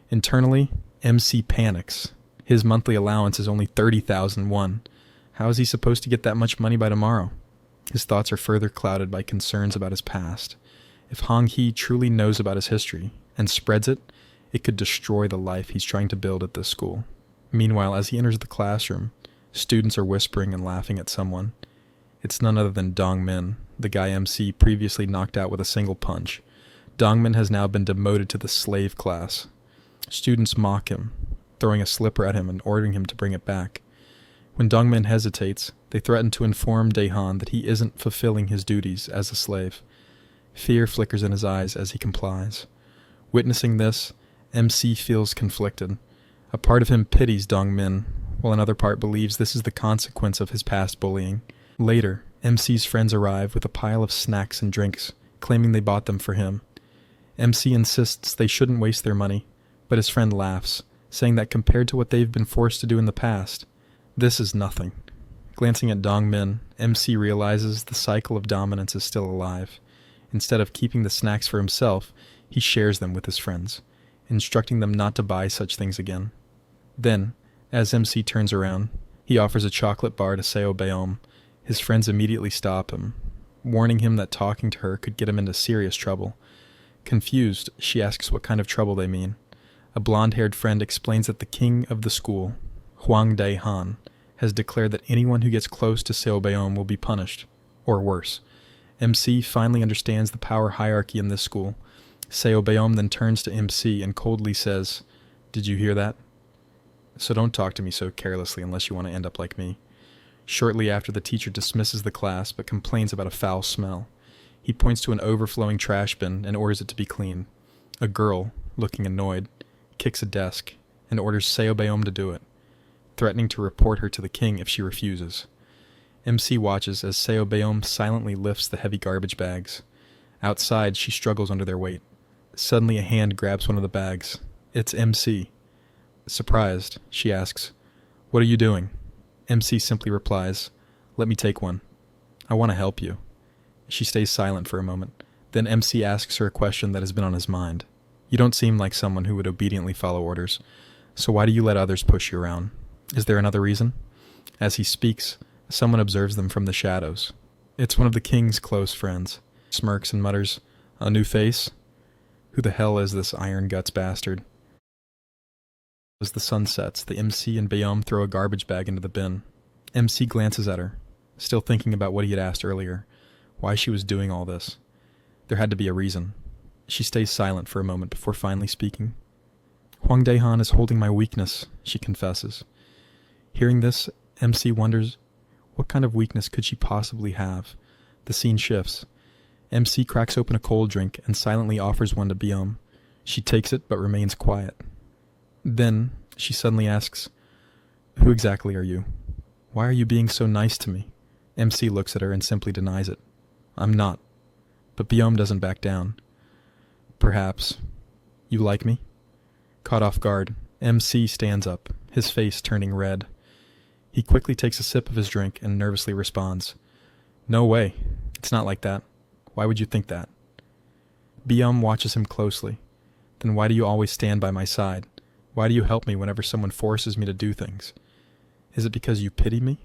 A: Internally, MC panics. His monthly allowance is only 30,000 won. How is he supposed to get that much money by tomorrow? His thoughts are further clouded by concerns about his past. If Hong Hee truly knows about his history and spreads it, it could destroy the life he's trying to build at this school. Meanwhile, as he enters the classroom, students are whispering and laughing at someone. It's none other than Dongmin, the guy MC previously knocked out with a single punch. Dongmin has now been demoted to the slave class. Students mock him, throwing a slipper at him and ordering him to bring it back. When Dongmin hesitates, they threaten to inform Daehan that he isn't fulfilling his duties as a slave. Fear flickers in his eyes as he complies. Witnessing this, MC feels conflicted. A part of him pities Dongmin, while another part believes this is the consequence of his past bullying. Later, MC's friends arrive with a pile of snacks and drinks, claiming they bought them for him. MC insists they shouldn't waste their money, but his friend laughs, saying that compared to what they've been forced to do in the past, this is nothing. Glancing at Dongmin, MC realizes the cycle of dominance is still alive. Instead of keeping the snacks for himself, he shares them with his friends, instructing them not to buy such things again. Then, as MC turns around, he offers a chocolate bar to Seo Beom. His friends immediately stop him, warning him that talking to her could get him into serious trouble. Confused, she asks what kind of trouble they mean. A blonde-haired friend explains that the king of the school, Huang Daehan, has declared that anyone who gets close to Seo Beom will be punished, or worse. MC finally understands the power hierarchy in this school. Seo Beom then turns to MC and coldly says, "Did you hear that? So don't talk to me so carelessly unless you want to end up like me." Shortly after, the teacher dismisses the class but complains about a foul smell. He points to an overflowing trash bin and orders it to be cleaned. A girl, looking annoyed, kicks a desk and orders Seo Beom to do it, threatening to report her to the king if she refuses. MC watches as Seo Beom silently lifts the heavy garbage bags. Outside, she struggles under their weight. Suddenly, a hand grabs one of the bags. It's MC. Surprised, she asks, "What are you doing?" MC simply replies, "Let me take one. I want to help you." She stays silent for a moment. Then MC asks her a question that has been on his mind. "You don't seem like someone who would obediently follow orders, so why do you let others push you around? Is there another reason?" As he speaks, someone observes them from the shadows. It's one of the king's close friends. Smirks and mutters, "A new face? Who the hell is this iron guts bastard?" As the sun sets, the MC and Beom throw a garbage bag into the bin. MC glances at her, still thinking about what he had asked earlier, why she was doing all this. There had to be a reason. She stays silent for a moment before finally speaking. "Huang Daehan is holding my weakness," she confesses. Hearing this, MC wonders, what kind of weakness could she possibly have? The scene shifts. MC cracks open a cold drink and silently offers one to Beom. She takes it but remains quiet. Then, she suddenly asks, "Who exactly are you? Why are you being so nice to me?" MC looks at her and simply denies it. "I'm not." But Beom doesn't back down. "Perhaps. You like me?" Caught off guard, MC stands up, his face turning red. He quickly takes a sip of his drink and nervously responds, "No way. It's not like that. Why would you think that?" Beom watches him closely. "Then why do you always stand by my side? Why do you help me whenever someone forces me to do things? Is it because you pity me?"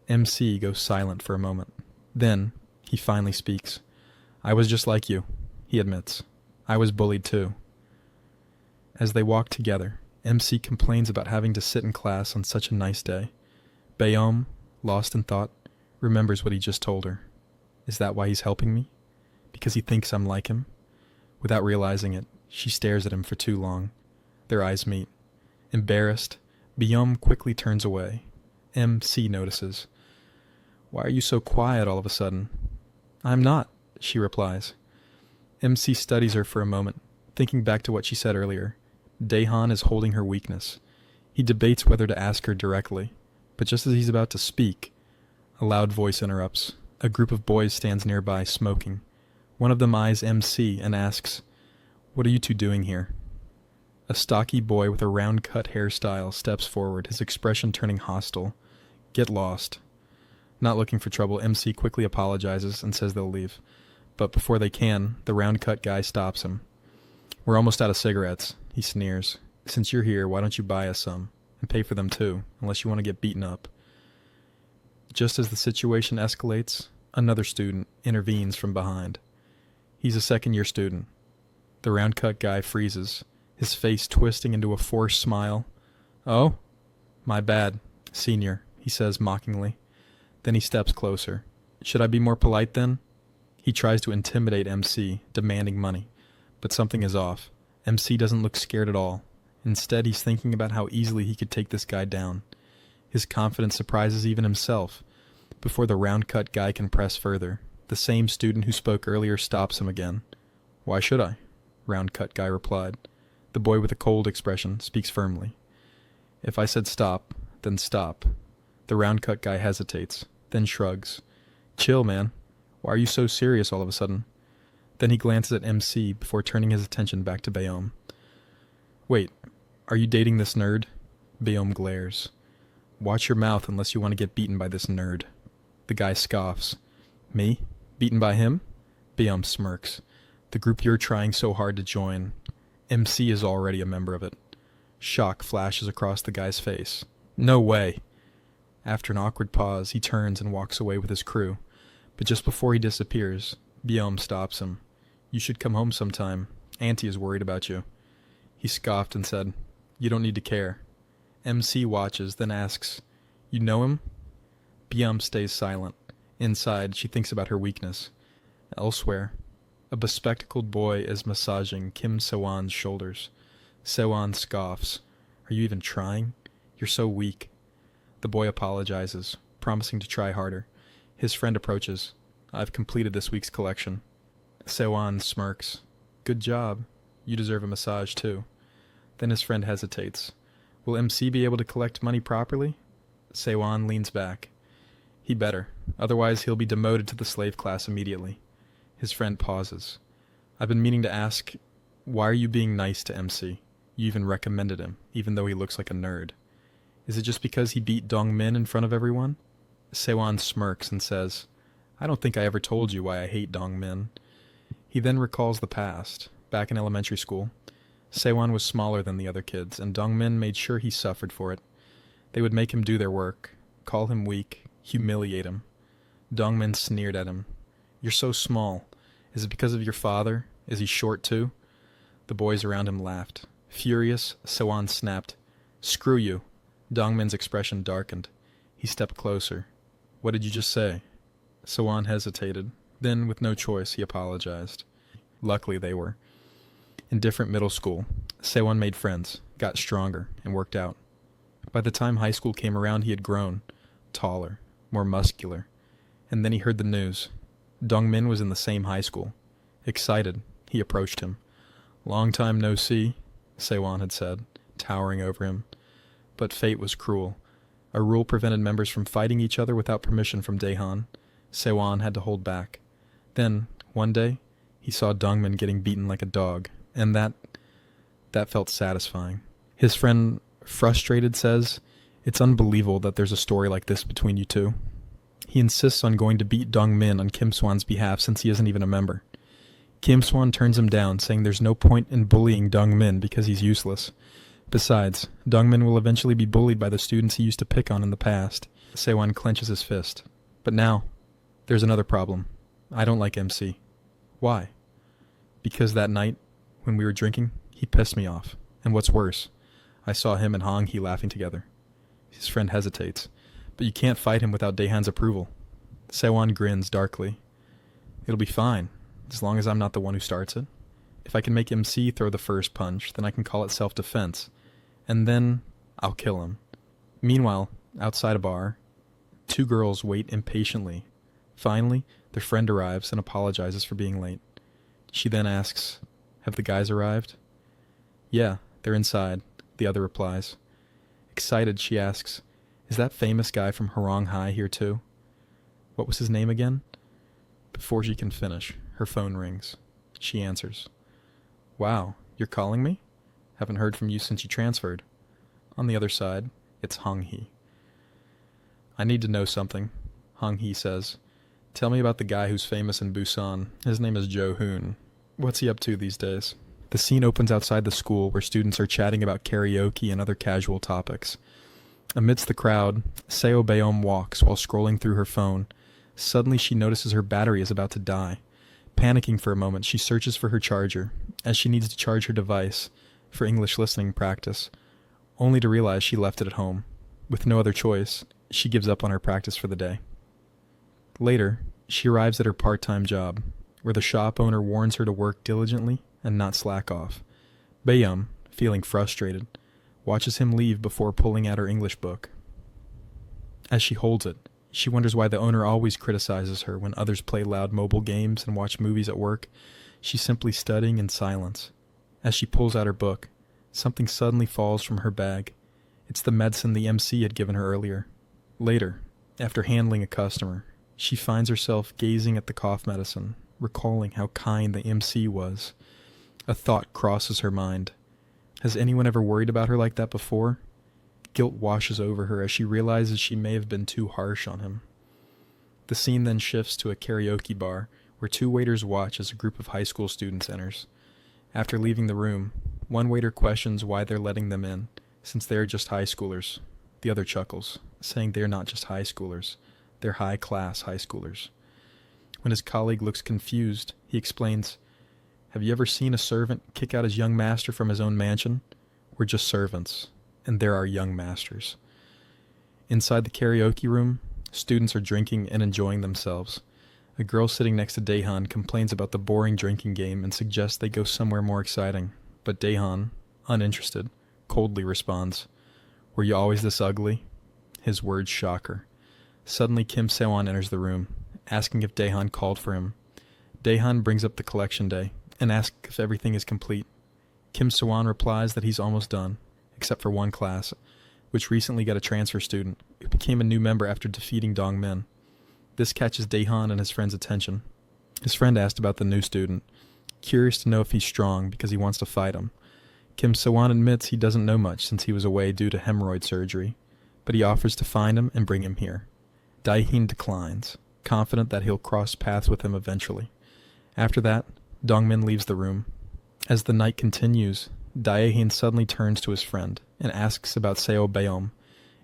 A: MC goes silent for a moment. Then, he finally speaks. "I was just like you," he admits. "I was bullied too." As they walk together, MC complains about having to sit in class on such a nice day. Beom, lost in thought, remembers what he just told her. Is that why he's helping me? Because he thinks I'm like him? Without realizing it, she stares at him for too long. Their eyes meet. Embarrassed, Beom quickly turns away. MC notices. Why are you so quiet all of a sudden? I'm not, she replies. MC studies her for a moment, thinking back to what she said earlier. Daehan is holding her weakness. He debates whether to ask her directly, but just as he's about to speak, a loud voice interrupts. A group of boys stands nearby, smoking. One of them eyes MC and asks, "What are you two doing here?" A stocky boy with a round-cut hairstyle steps forward, his expression turning hostile. "Get lost." Not looking for trouble, MC quickly apologizes and says they'll leave. But before they can, the round-cut guy stops him. "We're almost out of cigarettes," he sneers. "Since you're here, why don't you buy us some? And pay for them too, unless you want to get beaten up." Just as the situation escalates, another student intervenes from behind. He's a second-year student. The round-cut guy freezes, his face twisting into a forced smile. "Oh? My bad, senior," he says mockingly. Then he steps closer. "Should I be more polite then?" He tries to intimidate MC, demanding money. But something is off. MC doesn't look scared at all. Instead, he's thinking about how easily he could take this guy down. His confidence surprises even himself. Before the round-cut guy can press further, the same student who spoke earlier stops him again. "Why should I?" Round-cut guy replied. The boy with a cold expression speaks firmly. "If I said stop, then stop." The round-cut guy hesitates, then shrugs. "Chill, man. Why are you so serious all of a sudden?" Then he glances at MC before turning his attention back to Bayom. "Wait, are you dating this nerd?" Bayom glares. "Watch your mouth unless you want to get beaten by this nerd." The guy scoffs. "Me? Beaten by him?" Bayom smirks. "The group you're trying so hard to join. MC is already a member of it." Shock flashes across the guy's face. "No way!" After an awkward pause, he turns and walks away with his crew. But just before he disappears, Bayom stops him. "You should come home sometime. Auntie is worried about you." He scoffed and said, "You don't need to care." MC watches, then asks, "You know him?" Bayom stays silent. Inside, she thinks about her weakness. Elsewhere, a bespectacled boy is massaging Kim Sewon's shoulders. Sewon scoffs. "Are you even trying? You're so weak." The boy apologizes, promising to try harder. His friend approaches. "I've completed this week's collection." Sewon smirks. "Good job. You deserve a massage too." Then his friend hesitates. "Will MC be able to collect money properly?" Sewon leans back. "He better. Otherwise he'll be demoted to the slave class immediately." His friend pauses. "I've been meaning to ask, why are you being nice to MC? You even recommended him, even though he looks like a nerd. Is it just because he beat Dongmin in front of everyone?" Sewon smirks and says, "I don't think I ever told you why I hate Dongmin." He then recalls the past. Back in elementary school, Sewon was smaller than the other kids, and Dongmin made sure he suffered for it. They would make him do their work, call him weak, humiliate him. Dongmin sneered at him. "You're so small. Is it because of your father? Is he short too?" The boys around him laughed. Furious, Sewon snapped, "Screw you." Dongmin's expression darkened. He stepped closer. "What did you just say?" Sewon hesitated. Then, with no choice, he apologized. Luckily, they were. In different middle school, Sewon made friends, got stronger, and worked out. By the time high school came around, he had grown, taller, more muscular. And then he heard the news. Dongmin was in the same high school. Excited, he approached him. "Long time no see," Sewon had said, towering over him. But fate was cruel. A rule prevented members from fighting each other without permission from Daehan. Sewon had to hold back. Then, one day, he saw Dongmin getting beaten like a dog, and that felt satisfying. His friend, frustrated, says, "It's unbelievable that there's a story like this between you two." He insists on going to beat Dongmin on Kim Swan's behalf since he isn't even a member. Kim Swan turns him down, saying there's no point in bullying Dongmin because he's useless. Besides, Dongmin will eventually be bullied by the students he used to pick on in the past. Sewon clenches his fist. "But now, there's another problem. I don't like MC. "Why?" "Because that night, when we were drinking, he pissed me off. And what's worse, I saw him and Hong Hee laughing together." His friend hesitates. "But you can't fight him without Daehan's approval." Sewon grins darkly. "It'll be fine, as long as I'm not the one who starts it. If I can make MC throw the first punch, then I can call it self-defense. And then I'll kill him." Meanwhile, outside a bar, Two girls wait impatiently. Finally, their friend arrives and apologizes for being late. She then asks, "Have the guys arrived?" "Yeah, they're inside," the other replies. Excited, she asks, "Is that famous guy from Harong High here too?" "What was his name again?" Before she can finish, her phone rings. She answers. "Wow, you're calling me? Haven't heard from you since you transferred." On the other side, it's Hong Hee. "I need to know something," Hong Hee says. "Tell me about the guy who's famous in Busan. His name is Jo Hoon. What's he up to these days?" The scene opens outside the school where students are chatting about karaoke and other casual topics. Amidst the crowd, Seo Beom walks while scrolling through her phone. Suddenly she notices her battery is about to die. Panicking for a moment, she searches for her charger, as she needs to charge her device for English listening practice, only to realize she left it at home. With no other choice, she gives up on her practice for the day. Later, she arrives at her part-time job, where the shop owner warns her to work diligently and not slack off. Beom, feeling frustrated, watches him leave before pulling out her English book. As she holds it, she wonders why the owner always criticizes her when others play loud mobile games and watch movies at work. She's simply studying in silence. As she pulls out her book, something suddenly falls from her bag. It's the medicine the MC had given her earlier. Later, after handling a customer, she finds herself gazing at the cough medicine, recalling how kind the MC was. A thought crosses her mind. Has anyone ever worried about her like that before? Guilt washes over her as she realizes she may have been too harsh on him. The scene then shifts to a karaoke bar where two waiters watch as a group of high school students enters. After leaving the room, one waiter questions why they're letting them in, since they are just high schoolers. The other chuckles, saying they're not just high schoolers, they're high-class high schoolers. When his colleague looks confused, he explains, "Have you ever seen a servant kick out his young master from his own mansion? We're just servants, and they're our young masters." Inside the karaoke room, students are drinking and enjoying themselves. A girl sitting next to Daehan complains about the boring drinking game and suggests they go somewhere more exciting. But Daehan, uninterested, coldly responds, "Were you always this ugly?" His words shock her. Suddenly Kim Sewon enters the room, asking if Daehan called for him. Daehan brings up the collection day and asks if everything is complete. Kim Sewon replies that he's almost done, except for one class, which recently got a transfer student who became a new member after defeating Dong Min. This catches Daehan and his friend's attention. His friend asked about the new student, curious to know if he's strong because he wants to fight him. Kim Sewon admits he doesn't know much since he was away due to hemorrhoid surgery, but he offers to find him and bring him here. Daehan declines, confident that he'll cross paths with him eventually. After that, Dongmin leaves the room. As the night continues, Daehan suddenly turns to his friend and asks about Seo Beom,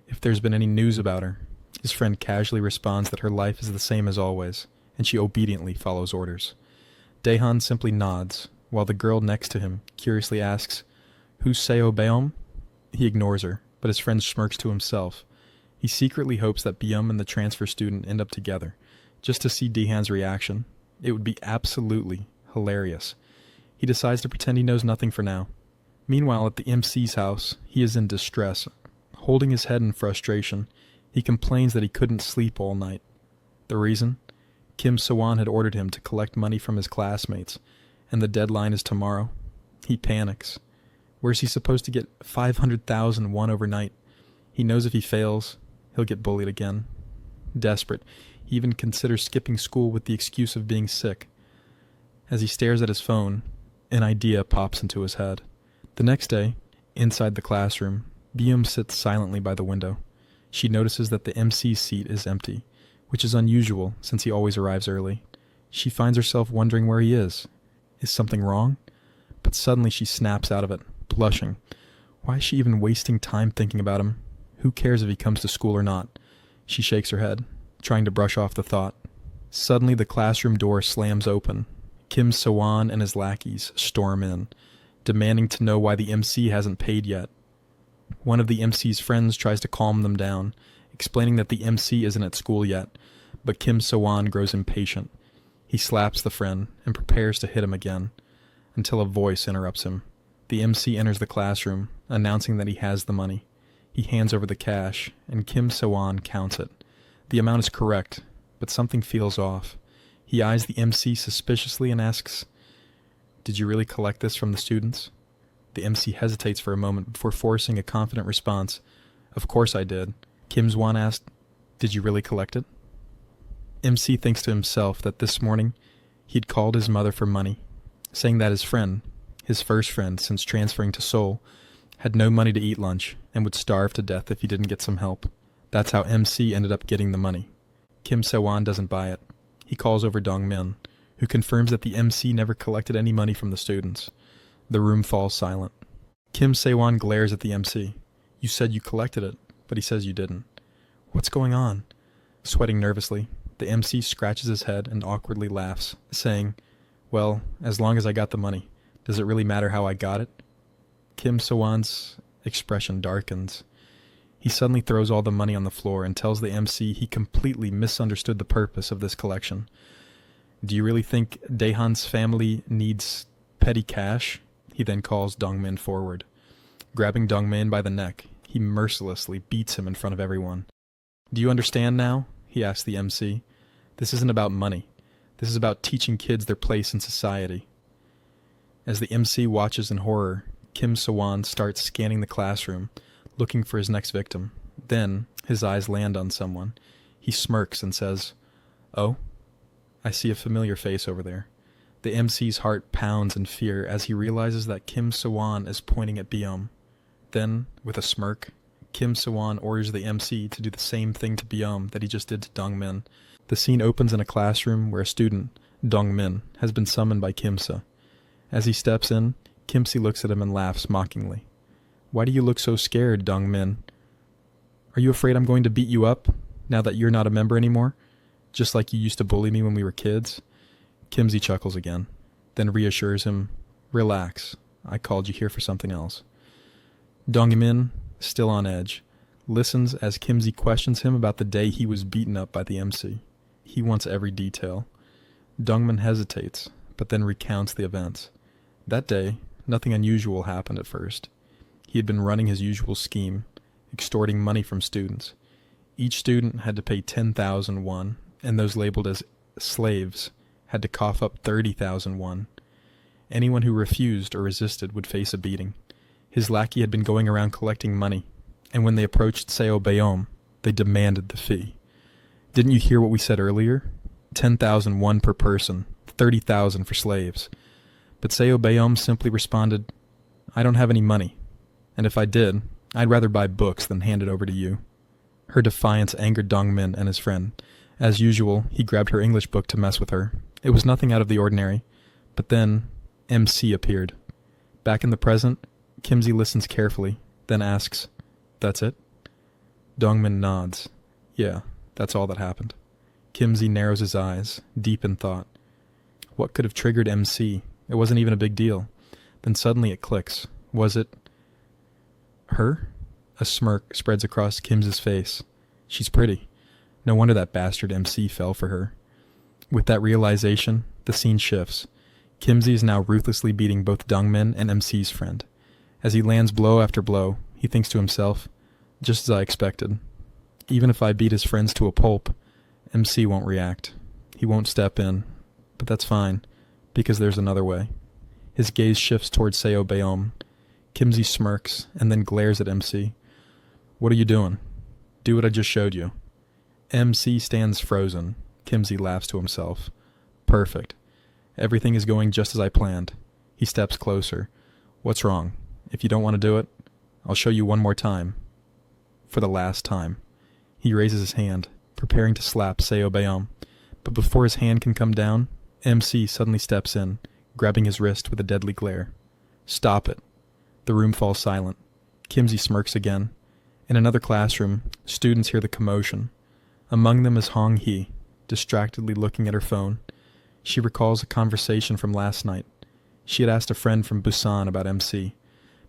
A: if there's been any news about her. His friend casually responds that her life is the same as always, and she obediently follows orders. Daehan simply nods, while the girl next to him curiously asks, "Who's Seo Beom?" He ignores her, but his friend smirks to himself. He secretly hopes that Beom and the transfer student end up together, just to see Daehan's reaction. It would be absolutely hilarious. He decides to pretend he knows nothing for now. Meanwhile, at the MC's house, he is in distress. Holding his head in frustration, he complains that he couldn't sleep all night. The reason? Kim Sewon had ordered him to collect money from his classmates, and the deadline is tomorrow. He panics. Where's he supposed to get 500,000 won overnight? He knows if he fails, he'll get bullied again. Desperate, he even considers skipping school with the excuse of being sick. As he stares at his phone, an idea pops into his head. The next day, inside the classroom, Beom sits silently by the window. She notices that the MC's seat is empty, which is unusual since he always arrives early. She finds herself wondering where he is. Is something wrong? But suddenly she snaps out of it, blushing. Why is she even wasting time thinking about him? Who cares if he comes to school or not? She shakes her head, trying to brush off the thought. Suddenly the classroom door slams open. Kim Sewon and his lackeys storm in, demanding to know why the MC hasn't paid yet. One of the MC's friends tries to calm them down, explaining that the MC isn't at school yet, but Kim Sewon grows impatient. He slaps the friend and prepares to hit him again, until a voice interrupts him. The MC enters the classroom, announcing that he has the money. He hands over the cash, and Kim Sewon counts it. The amount is correct, but something feels off. He eyes the MC suspiciously and asks, "Did you really collect this from the students?" The MC hesitates for a moment before forcing a confident response. "Of course I did." Kim Swan asked, "Did you really collect it?" MC thinks to himself that this morning he'd called his mother for money, saying that his friend, his first friend since transferring to Seoul, had no money to eat lunch and would starve to death if he didn't get some help. That's how MC ended up getting the money. Kim Se-won doesn't buy it. He calls over Dong-min, who confirms that the MC never collected any money from the students. The room falls silent. Kim Se-won glares at the MC. "You said you collected it, but he says you didn't. What's going on?" Sweating nervously, the MC scratches his head and awkwardly laughs, saying, "Well, as long as I got the money, does it really matter how I got it?" Kim Se-won's expression darkens. He suddenly throws all the money on the floor and tells the MC he completely misunderstood the purpose of this collection. "Do you really think Daehan's family needs petty cash?" He then calls Dong-min forward. Grabbing Dong-min by the neck, he mercilessly beats him in front of everyone. "Do you understand now?" he asks the MC. "This isn't about money. This is about teaching kids their place in society." As the MC watches in horror, Kim Se-won starts scanning the classroom, looking for his next victim. Then, his eyes land on someone. He smirks and says, "Oh, I see a familiar face over there." The MC's heart pounds in fear as he realizes that Kim Se-won is pointing at Byum. Then, with a smirk, Kim Se-won orders the MC to do the same thing to Byum that he just did to Dong-min. The scene opens in a classroom where a student, Dong-min, has been summoned by Kim-se. As he steps in, Kim-se looks at him and laughs mockingly. "Why do you look so scared, Dong-min? Are you afraid I'm going to beat you up, now that you're not a member anymore? Just like you used to bully me when we were kids?" Kim-se chuckles again, then reassures him, "Relax, I called you here for something else." Dong-min, still on edge, listens as Kim-se questions him about the day he was beaten up by the MC. He wants every detail. Dong-min hesitates, but then recounts the events. That day, nothing unusual happened at first. He had been running his usual scheme, extorting money from students. Each student had to pay 10,000 won, and those labeled as slaves had to cough up 30,000 won. Anyone who refused or resisted would face a beating. His lackey had been going around collecting money, and when they approached Seo Bayom, they demanded the fee. "Didn't you hear what we said earlier? 10,000 won per person, 30,000 for slaves." But Seo Bayom simply responded, "I don't have any money, and if I did, I'd rather buy books than hand it over to you." Her defiance angered Dong-min and his friend. As usual, he grabbed her English book to mess with her. It was nothing out of the ordinary, but then MC appeared. Back in the present, Kim-se listens carefully, then asks, "That's it?" Dong-min nods. "Yeah, that's all that happened." Kim-se narrows his eyes, deep in thought. What could have triggered MC? It wasn't even a big deal. Then suddenly it clicks. Was it her? A smirk spreads across Kim's face. She's pretty. No wonder that bastard MC fell for her. With that realization, the scene shifts. Kimsey is now ruthlessly beating both Dongmin and MC's friend. As he lands blow after blow, he thinks to himself, just as I expected. Even if I beat his friends to a pulp, MC won't react. He won't step in. But that's fine, because there's another way. His gaze shifts towards Seo Bayom. Kimsey smirks, and then glares at MC. What are you doing? Do what I just showed you. MC stands frozen. Kimsey laughs to himself. Perfect. Everything is going just as I planned. He steps closer. What's wrong? If you don't want to do it, I'll show you one more time. For the last time. He raises his hand, preparing to slap Seo Bayom. But before his hand can come down, MC suddenly steps in, grabbing his wrist with a deadly glare. Stop it. The room falls silent. Kimsey smirks again. In another classroom, students hear the commotion. Among them is Hong Hee, distractedly looking at her phone. She recalls a conversation from last night. She had asked a friend from Busan about MC.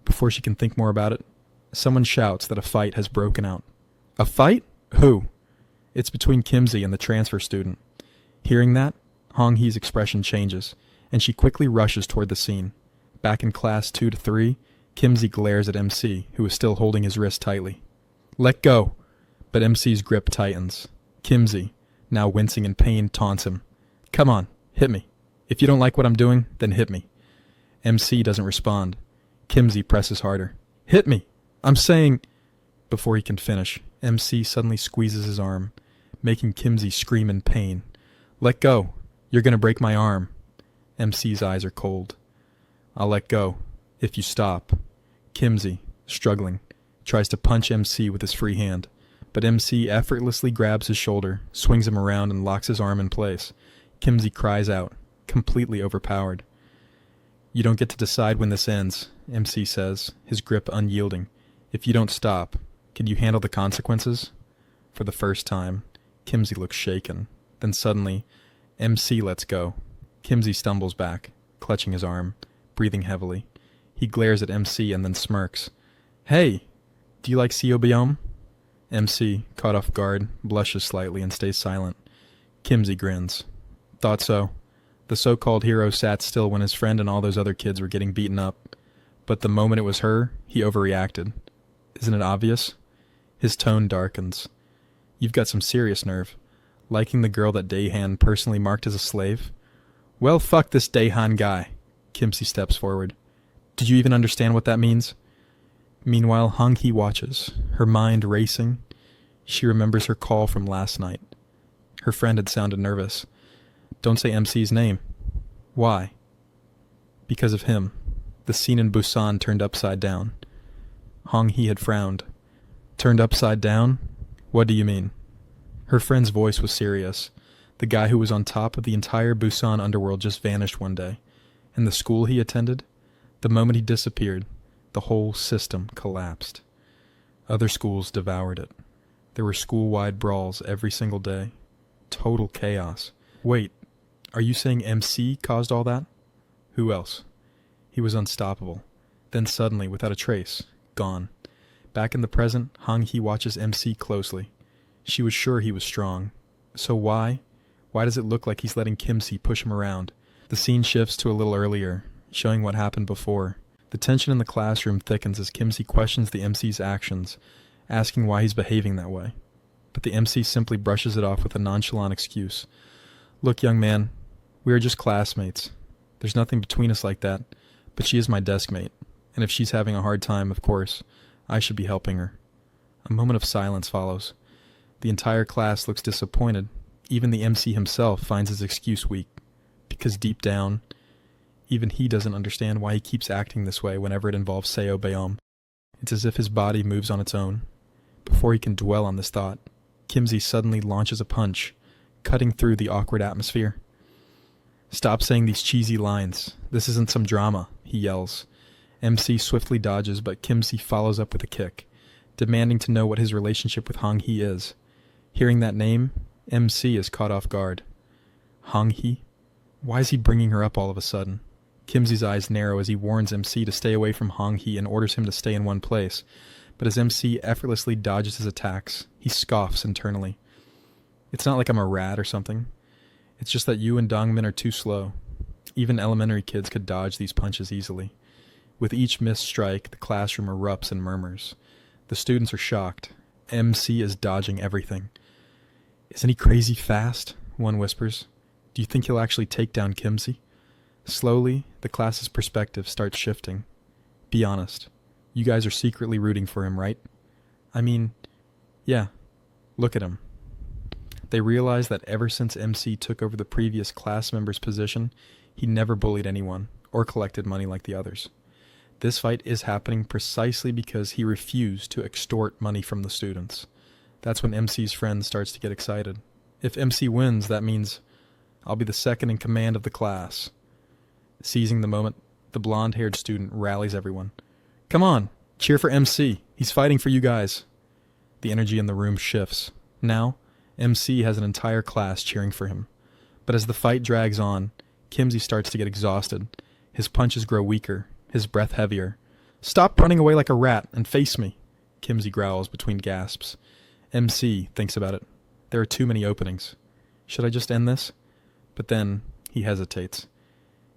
A: Before she can think more about it, someone shouts that a fight has broken out. A fight? Who? It's between Kimsey and the transfer student. Hearing that, Hong Hee's expression changes, and she quickly rushes toward the scene. Back in class 2 to 3, Kimsey glares at MC, who is still holding his wrist tightly. Let go! But MC's grip tightens. Kimsey, now wincing in pain, taunts him. Come on, hit me. If you don't like what I'm doing, then hit me. MC doesn't respond. Kimsey presses harder. Hit me! I'm saying... Before he can finish, MC suddenly squeezes his arm, making Kimsey scream in pain. Let go! You're gonna break my arm. MC's eyes are cold. I'll let go, if you stop. Kimsey, struggling, tries to punch MC with his free hand, but MC effortlessly grabs his shoulder, swings him around, and locks his arm in place. Kimsey cries out, completely overpowered. You don't get to decide when this ends, MC says, his grip unyielding. If you don't stop, can you handle the consequences? For the first time, Kimsey looks shaken. Then suddenly, MC lets go. Kimsey stumbles back, clutching his arm, breathing heavily. He glares at MC and then smirks. Hey, do you like Seobiome? MC, caught off guard, blushes slightly and stays silent. Kimsey grins. Thought so. The so-called hero sat still when his friend and all those other kids were getting beaten up. But the moment it was her, he overreacted. Isn't it obvious? His tone darkens. You've got some serious nerve. Liking the girl that Daehan personally marked as a slave? Well, fuck this Daehan guy. Kimsey steps forward. Do you even understand what that means? Meanwhile, Hong-hee watches, her mind racing. She remembers her call from last night. Her friend had sounded nervous. Don't say MC's name. Why? Because of him. The scene in Busan turned upside down. Hong-hee had frowned. Turned upside down? What do you mean? Her friend's voice was serious. The guy who was on top of the entire Busan underworld just vanished one day. And the school he attended? The moment he disappeared, the whole system collapsed. Other schools devoured it. There were school-wide brawls every single day. Total chaos. Wait, are you saying MC caused all that? Who else? He was unstoppable. Then suddenly, without a trace, gone. Back in the present, Hong-hee watches MC closely. She was sure he was strong. So why? Why does it look like he's letting Kimsey push him around? The scene shifts to a little earlier, showing what happened before. The tension in the classroom thickens as Kimsey questions the MC's actions, asking why he's behaving that way. But the MC simply brushes it off with a nonchalant excuse. Look, young man, we are just classmates. There's nothing between us like that, but she is my desk mate, and if she's having a hard time, of course, I should be helping her. A moment of silence follows. The entire class looks disappointed. Even the MC himself finds his excuse weak, because deep down, even he doesn't understand why he keeps acting this way whenever it involves Seobiome. It's as if his body moves on its own. Before he can dwell on this thought, Kimsey suddenly launches a punch, cutting through the awkward atmosphere. Stop saying these cheesy lines. This isn't some drama, he yells. MC swiftly dodges, but Kimsey follows up with a kick, demanding to know what his relationship with Hong-hee is. Hearing that name, MC is caught off guard. Hong-hee? Why is he bringing her up all of a sudden? Kimsey's eyes narrow as he warns MC to stay away from Hong-hee and orders him to stay in one place. But as MC effortlessly dodges his attacks, he scoffs internally. It's not like I'm a rat or something. It's just that you and Dongmin are too slow. Even elementary kids could dodge these punches easily. With each missed strike, the classroom erupts in murmurs. The students are shocked. MC is dodging everything. Isn't he crazy fast? One whispers. Do you think he'll actually take down Kimsey? Slowly, the class's perspective starts shifting. Be honest. You guys are secretly rooting for him, right? I mean, yeah. Look at him. They realize that ever since MC took over the previous class member's position, he never bullied anyone or collected money like the others. This fight is happening precisely because he refused to extort money from the students. That's when MC's friend starts to get excited. If MC wins, that means I'll be the second in command of the class. Seizing the moment, the blonde-haired student rallies everyone. Come on, cheer for MC. He's fighting for you guys. The energy in the room shifts. Now, MC has an entire class cheering for him. But as the fight drags on, Kimsey starts to get exhausted. His punches grow weaker, his breath heavier. Stop running away like a rat and face me, Kimsey growls between gasps. MC thinks about it. There are too many openings. Should I just end this? But then he hesitates.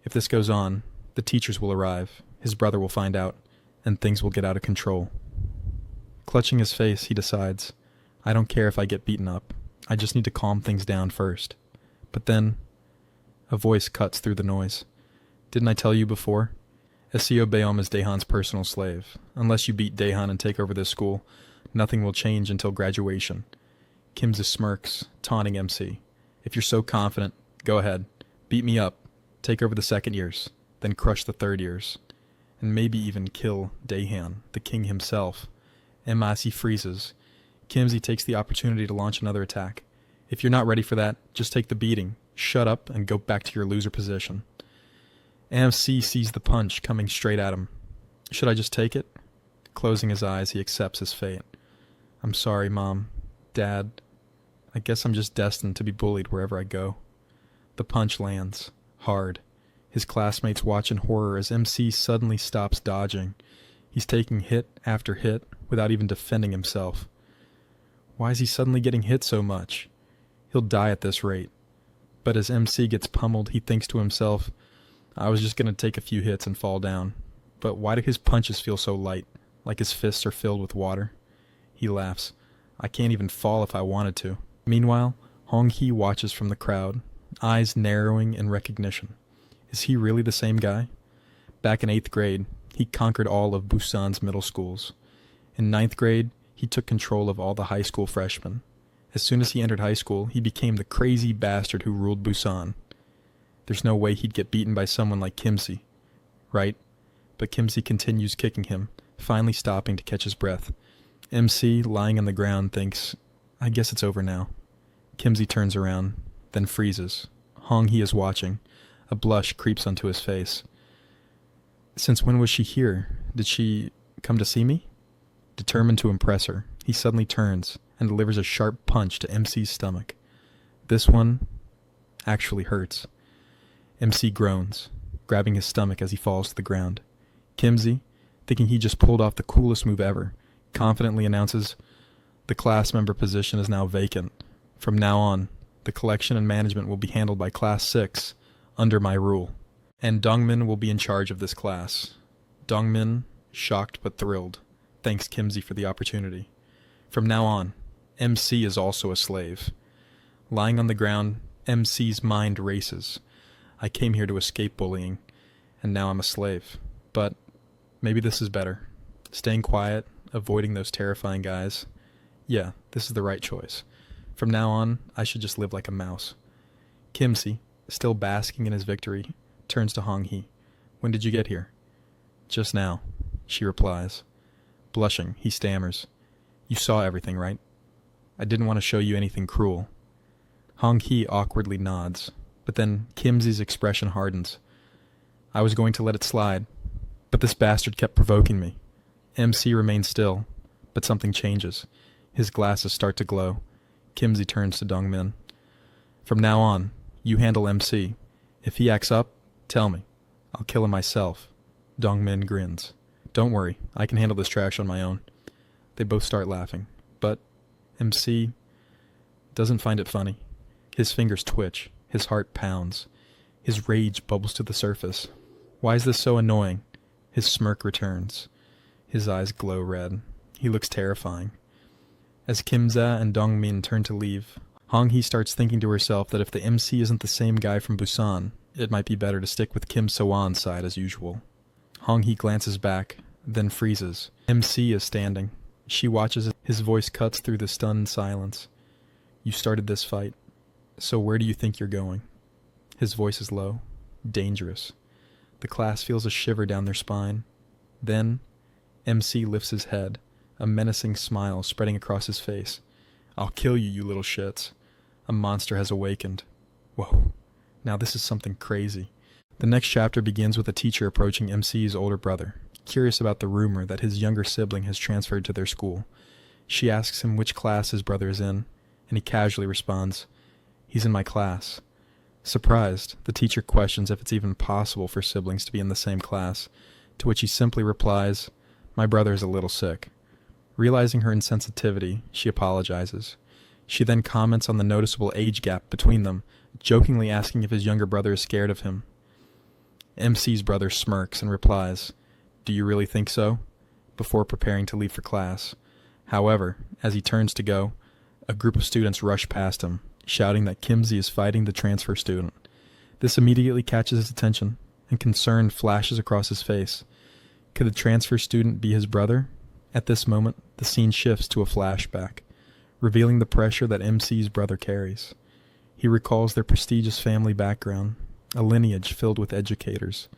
A: If this goes on, the teachers will arrive, his brother will find out, and things will get out of control. Clutching his face, he decides, I don't care if I get beaten up. I just need to calm things down first. But then, a voice cuts through the noise. Didn't I tell you before? Esio Beom is Daehan's personal slave. Unless you beat Daehan and take over this school, nothing will change until graduation. Kimza smirks, taunting MC. If you're so confident, go ahead. Beat me up. Take over the second years. Then crush the third years. And maybe even kill Daehan, the king himself. Emasi freezes. Kimzy takes the opportunity to launch another attack. If you're not ready for that, just take the beating. Shut up and go back to your loser position. MC sees the punch coming straight at him. Should I just take it? Closing his eyes, he accepts his fate. I'm sorry, Mom. Dad. I guess I'm just destined to be bullied wherever I go. The punch lands. Hard. His classmates watch in horror as MC suddenly stops dodging. He's taking hit after hit without even defending himself. Why is he suddenly getting hit so much? He'll die at this rate. But as MC gets pummeled, he thinks to himself, I was just going to take a few hits and fall down. But why do his punches feel so light, like his fists are filled with water? He laughs. I can't even fall if I wanted to. Meanwhile, Hong-hee watches from the crowd, eyes narrowing in recognition. Is he really the same guy? Back in 8th grade, he conquered all of Busan's middle schools. In 9th grade, he took control of all the high school freshmen. As soon as he entered high school, he became the crazy bastard who ruled Busan. There's no way he'd get beaten by someone like Kimsey, right? But Kimsey continues kicking him, finally stopping to catch his breath. MC, lying on the ground, thinks, I guess it's over now. Kimsey turns around, then freezes. Hong-hee is watching. A blush creeps onto his face. Since when was she here? Did she come to see me? Determined to impress her, he suddenly turns and delivers a sharp punch to MC's stomach. This one actually hurts. MC groans, grabbing his stomach as he falls to the ground. Kimsey, thinking he just pulled off the coolest move ever, confidently announces, the class member position is now vacant. From now on, the collection and management will be handled by Class 6, under my rule. And Dongmin will be in charge of this class. Dongmin, shocked but thrilled, thanks Kimsey for the opportunity. From now on, MC is also a slave. Lying on the ground, MC's mind races. I came here to escape bullying, and now I'm a slave. But maybe this is better. Staying quiet, avoiding those terrifying guys. Yeah, this is the right choice. From now on, I should just live like a mouse. Kimsey, still basking in his victory, turns to Hong-hee. When did you get here? Just now, she replies. Blushing, he stammers. You saw everything, right? I didn't want to show you anything cruel. Hong-hee awkwardly nods, but then Kimsey's expression hardens. I was going to let it slide, but this bastard kept provoking me. MC remains still, but something changes. His glasses start to glow. Kimsey turns to Dongmin. From now on, you handle MC. If he acts up, tell me. I'll kill him myself. Dongmin grins. Don't worry, I can handle this trash on my own. They both start laughing, but MC doesn't find it funny. His fingers twitch, his heart pounds. His rage bubbles to the surface. Why is this so annoying? His smirk returns. His eyes glow red. He looks terrifying. As Kimza and Dongmin turn to leave, Hong-hee starts thinking to herself that if the MC isn't the same guy from Busan, it might be better to stick with Kim So-won's side as usual. Hong-hee glances back, then freezes. MC is standing. She watches as his voice cuts through the stunned silence. You started this fight, so where do you think you're going? His voice is low, dangerous. The class feels a shiver down their spine. Then, MC lifts his head, a menacing smile spreading across his face. I'll kill you, you little shits. A monster has awakened. Whoa, now this is something crazy. The next chapter begins with a teacher approaching MC's older brother, curious about the rumor that his younger sibling has transferred to their school. She asks him which class his brother is in, and he casually responds, He's in my class. Surprised, the teacher questions if it's even possible for siblings to be in the same class, to which he simply replies, My brother is a little sick. Realizing her insensitivity, she apologizes. She then comments on the noticeable age gap between them, jokingly asking if his younger brother is scared of him. MC's brother smirks and replies, Do you really think so? Before preparing to leave for class. However, as he turns to go, a group of students rush past him, shouting that Kimsey is fighting the transfer student. This immediately catches his attention, and concern flashes across his face. Could the transfer student be his brother? At this moment, the scene shifts to a flashback, revealing the pressure that MC's brother carries. He recalls their prestigious family background, a lineage filled with educators.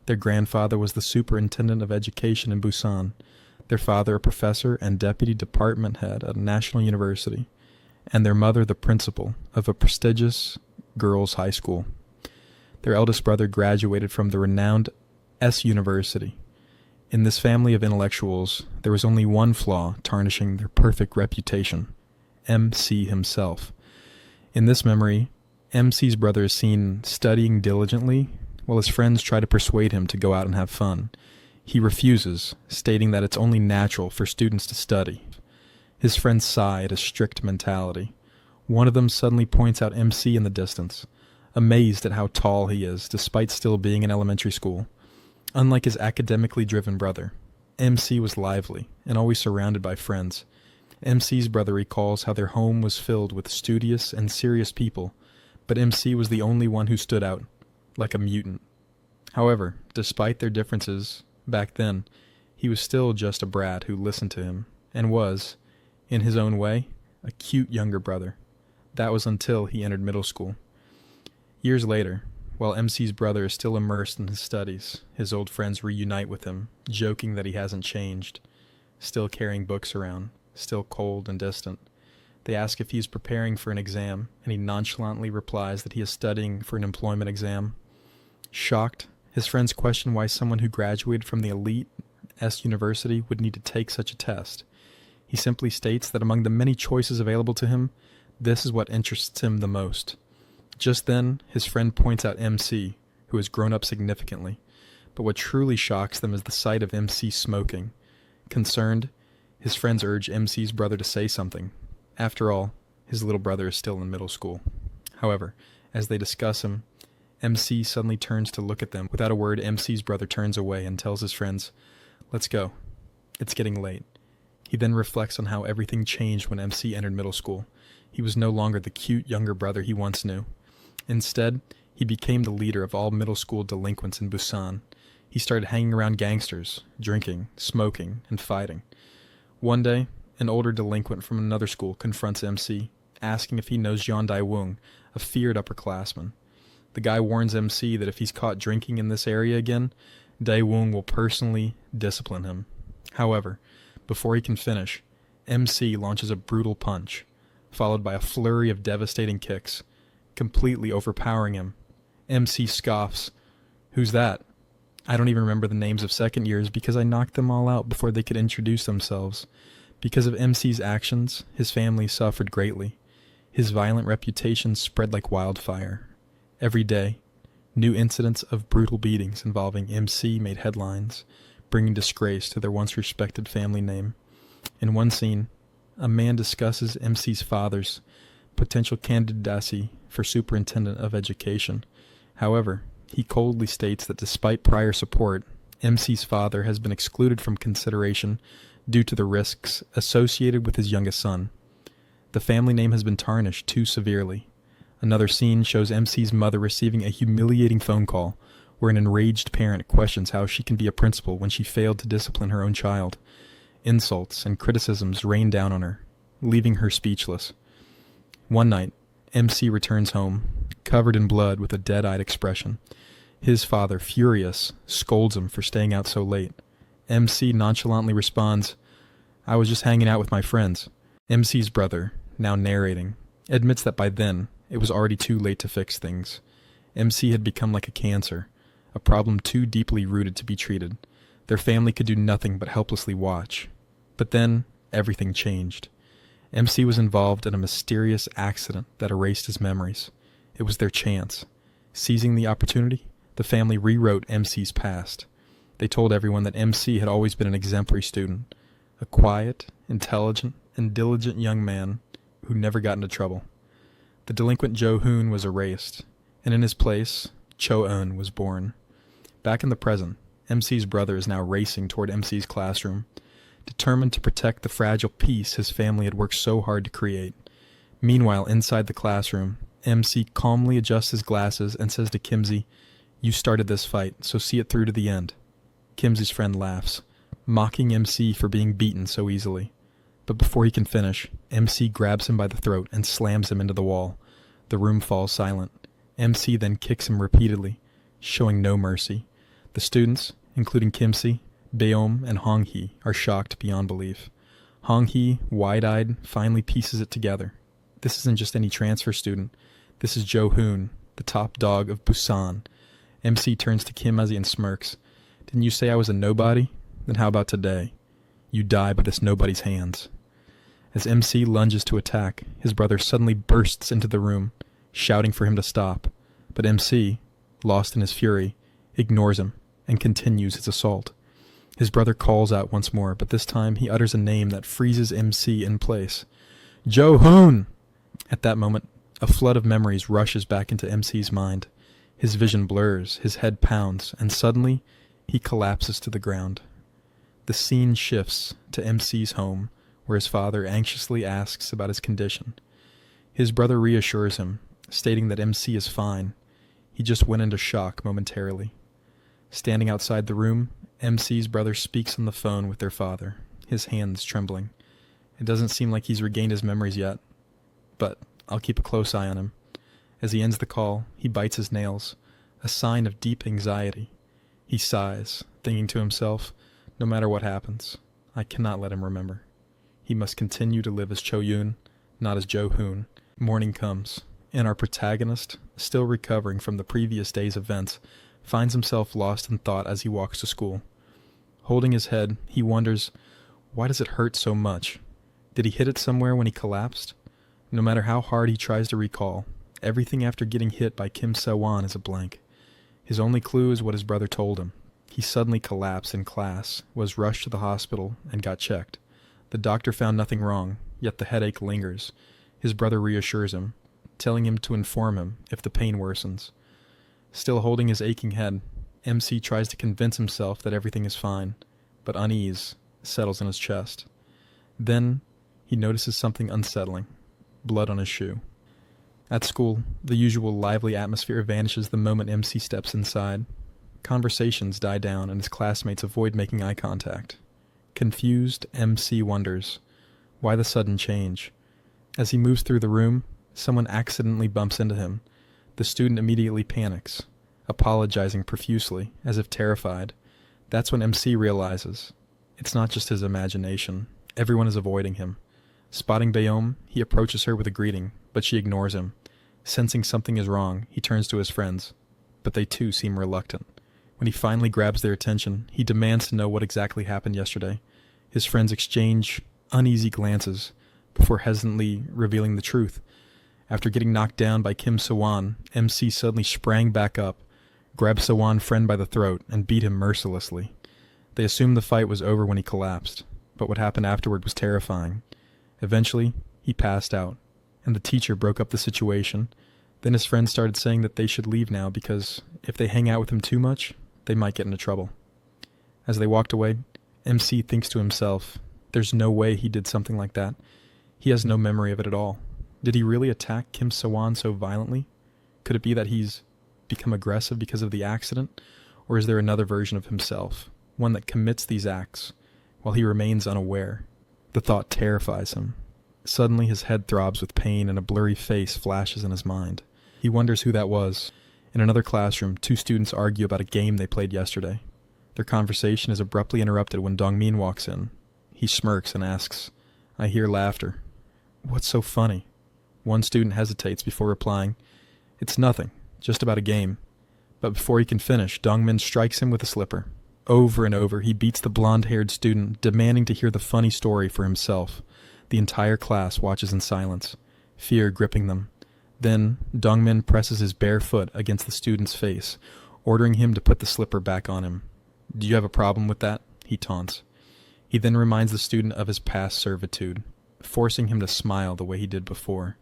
A: Their grandfather was the superintendent of education in Busan, their father a professor and deputy department head at a national university, and their mother the principal of a prestigious girls' high school. Their eldest brother graduated from the renowned S University. In this family of intellectuals, there was only one flaw tarnishing their perfect reputation: MC himself. In this memory, MC's brother is seen studying diligently, while his friends try to persuade him to go out and have fun. He refuses, stating that it's only natural for students to study. His friends sigh at his strict mentality. One of them suddenly points out MC in the distance, amazed at how tall he is, despite still being in elementary school. Unlike his academically driven brother, MC was lively and always surrounded by friends. MC's brother recalls how their home was filled with studious and serious people, but MC was the only one who stood out, like a mutant. However, despite their differences, back then, he was still just a brat who listened to him, and was, in his own way, a cute younger brother. That was until he entered middle school. Years later, while MC's brother is still immersed in his studies, his old friends reunite with him, joking that he hasn't changed, still carrying books around, still cold and distant. They ask if he is preparing for an exam, and he nonchalantly replies that he is studying for an employment exam. Shocked, his friends question why someone who graduated from the elite S University would need to take such a test. He simply states that among the many choices available to him, this is what interests him the most. Just then, his friend points out MC, who has grown up significantly, but what truly shocks them is the sight of MC smoking. Concerned, his friends urge MC's brother to say something. After all, his little brother is still in middle school. However, as they discuss him, MC suddenly turns to look at them. Without a word, MC's brother turns away and tells his friends, "Let's go. It's getting late." He then reflects on how everything changed when MC entered middle school. He was no longer the cute younger brother he once knew. Instead, he became the leader of all middle school delinquents in Busan. He started hanging around gangsters, drinking, smoking, and fighting. One day, an older delinquent from another school confronts MC, asking if he knows Jean Daewung, a feared upperclassman. The guy warns MC that if he's caught drinking in this area again, Daewung will personally discipline him. However, before he can finish, MC launches a brutal punch, followed by a flurry of devastating kicks, completely overpowering him. MC scoffs. "Who's that?" I don't even remember the names of second years because I knocked them all out before they could introduce themselves. Because of MC's actions, his family suffered greatly. His violent reputation spread like wildfire. Every day, new incidents of brutal beatings involving MC made headlines, bringing disgrace to their once respected family name. In one scene, a man discusses MC's father's potential candidacy for superintendent of education. However, he coldly states that despite prior support, MC's father has been excluded from consideration due to the risks associated with his youngest son. The family name has been tarnished too severely. Another scene shows MC's mother receiving a humiliating phone call where an enraged parent questions how she can be a principal when she failed to discipline her own child. Insults and criticisms rain down on her, leaving her speechless. One night, MC returns home, covered in blood with a dead-eyed expression. His father, furious, scolds him for staying out so late. MC nonchalantly responds, "I was just hanging out with my friends." MC's brother, now narrating, admits that by then, it was already too late to fix things. MC had become like a cancer, a problem too deeply rooted to be treated. Their family could do nothing but helplessly watch. But then, everything changed. MC was involved in a mysterious accident that erased his memories. It was their chance. Seizing the opportunity, the family rewrote MC's past. They told everyone that MC had always been an exemplary student, a quiet, intelligent, and diligent young man who never got into trouble. The delinquent Jo-hoon was erased, and in his place, Cho-eun was born. Back in the present, MC's brother is now racing toward MC's classroom, determined to protect the fragile peace his family had worked so hard to create. Meanwhile, inside the classroom, MC calmly adjusts his glasses and says to Kimsey, "You started this fight, so see it through to the end." Kimsey's friend laughs, mocking MC for being beaten so easily. But before he can finish, MC grabs him by the throat and slams him into the wall. The room falls silent. MC then kicks him repeatedly, showing no mercy. The students, including Kimsey, Beom, and Hong-hee, are shocked beyond belief. Hong-hee, wide-eyed, finally pieces it together. This isn't just any transfer student. This is Jo-hoon, the top dog of Busan. MC turns to Kim as he and smirks. "Didn't you say I was a nobody? Then how about today? You die by this nobody's hands." As MC lunges to attack, his brother suddenly bursts into the room, shouting for him to stop. But MC, lost in his fury, ignores him and continues his assault. His brother calls out once more, but this time he utters a name that freezes MC in place. "Jo-hoon!" At that moment, a flood of memories rushes back into MC's mind. His vision blurs, his head pounds, and suddenly he collapses to the ground. The scene shifts to MC's home, where his father anxiously asks about his condition. His brother reassures him, stating that MC is fine. He just went into shock momentarily. Standing outside the room, MC's brother speaks on the phone with their father, his hands trembling. It doesn't seem like he's regained his memories yet, but I'll keep a close eye on him. As he ends the call, he bites his nails, a sign of deep anxiety. He sighs, thinking to himself, no matter what happens, I cannot let him remember. He must continue to live as Cho-yoon, not as Jo-hoon. Morning comes, and our protagonist, still recovering from the previous day's events, finds himself lost in thought as he walks to school. Holding his head, he wonders, why does it hurt so much? Did he hit it somewhere when he collapsed? No matter how hard he tries to recall, everything after getting hit by Kim Se-won is a blank. His only clue is what his brother told him. He suddenly collapsed in class, was rushed to the hospital, and got checked. The doctor found nothing wrong, yet the headache lingers. His brother reassures him, telling him to inform him if the pain worsens. Still holding his aching head, MC tries to convince himself that everything is fine, but unease settles in his chest. Then he notices something unsettling, blood on his shoe. At school, the usual lively atmosphere vanishes the moment MC steps inside. Conversations die down and his classmates avoid making eye contact. Confused, MC wonders, why the sudden change? As he moves through the room, someone accidentally bumps into him. The student immediately panics, apologizing profusely, as if terrified. That's when MC realizes it's not just his imagination. Everyone is avoiding him. Spotting Beom, he approaches her with a greeting, but she ignores him. Sensing something is wrong, he turns to his friends, but they too seem reluctant. When he finally grabs their attention, he demands to know what exactly happened yesterday. His friends exchange uneasy glances before hesitantly revealing the truth. After getting knocked down by Kim Se-won, MC suddenly sprang back up, grabbed Se-won's friend by the throat, and beat him mercilessly. They assumed the fight was over when he collapsed, but what happened afterward was terrifying. Eventually, he passed out, and the teacher broke up the situation. Then his friends started saying that they should leave now because if they hang out with him too much, they might get into trouble. As they walked away, MC thinks to himself, there's no way he did something like that. He has no memory of it at all. Did he really attack Kim Se-won so violently? Could it be that he's become aggressive because of the accident? Or is there another version of himself, one that commits these acts while he remains unaware? The thought terrifies him. Suddenly his head throbs with pain and a blurry face flashes in his mind. He wonders who that was. In another classroom, two students argue about a game they played yesterday. Their conversation is abruptly interrupted when Dongmin walks in. He smirks and asks, "I hear laughter. What's so funny?" One student hesitates before replying, "It's nothing, just about a game." But before he can finish, Dongmin strikes him with a slipper. Over and over, he beats the blonde-haired student, demanding to hear the funny story for himself. The entire class watches in silence, fear gripping them. Then, Dongmin presses his bare foot against the student's face, ordering him to put the slipper back on him. "Do you have a problem with that?" he taunts. He then reminds the student of his past servitude, forcing him to smile the way he did before.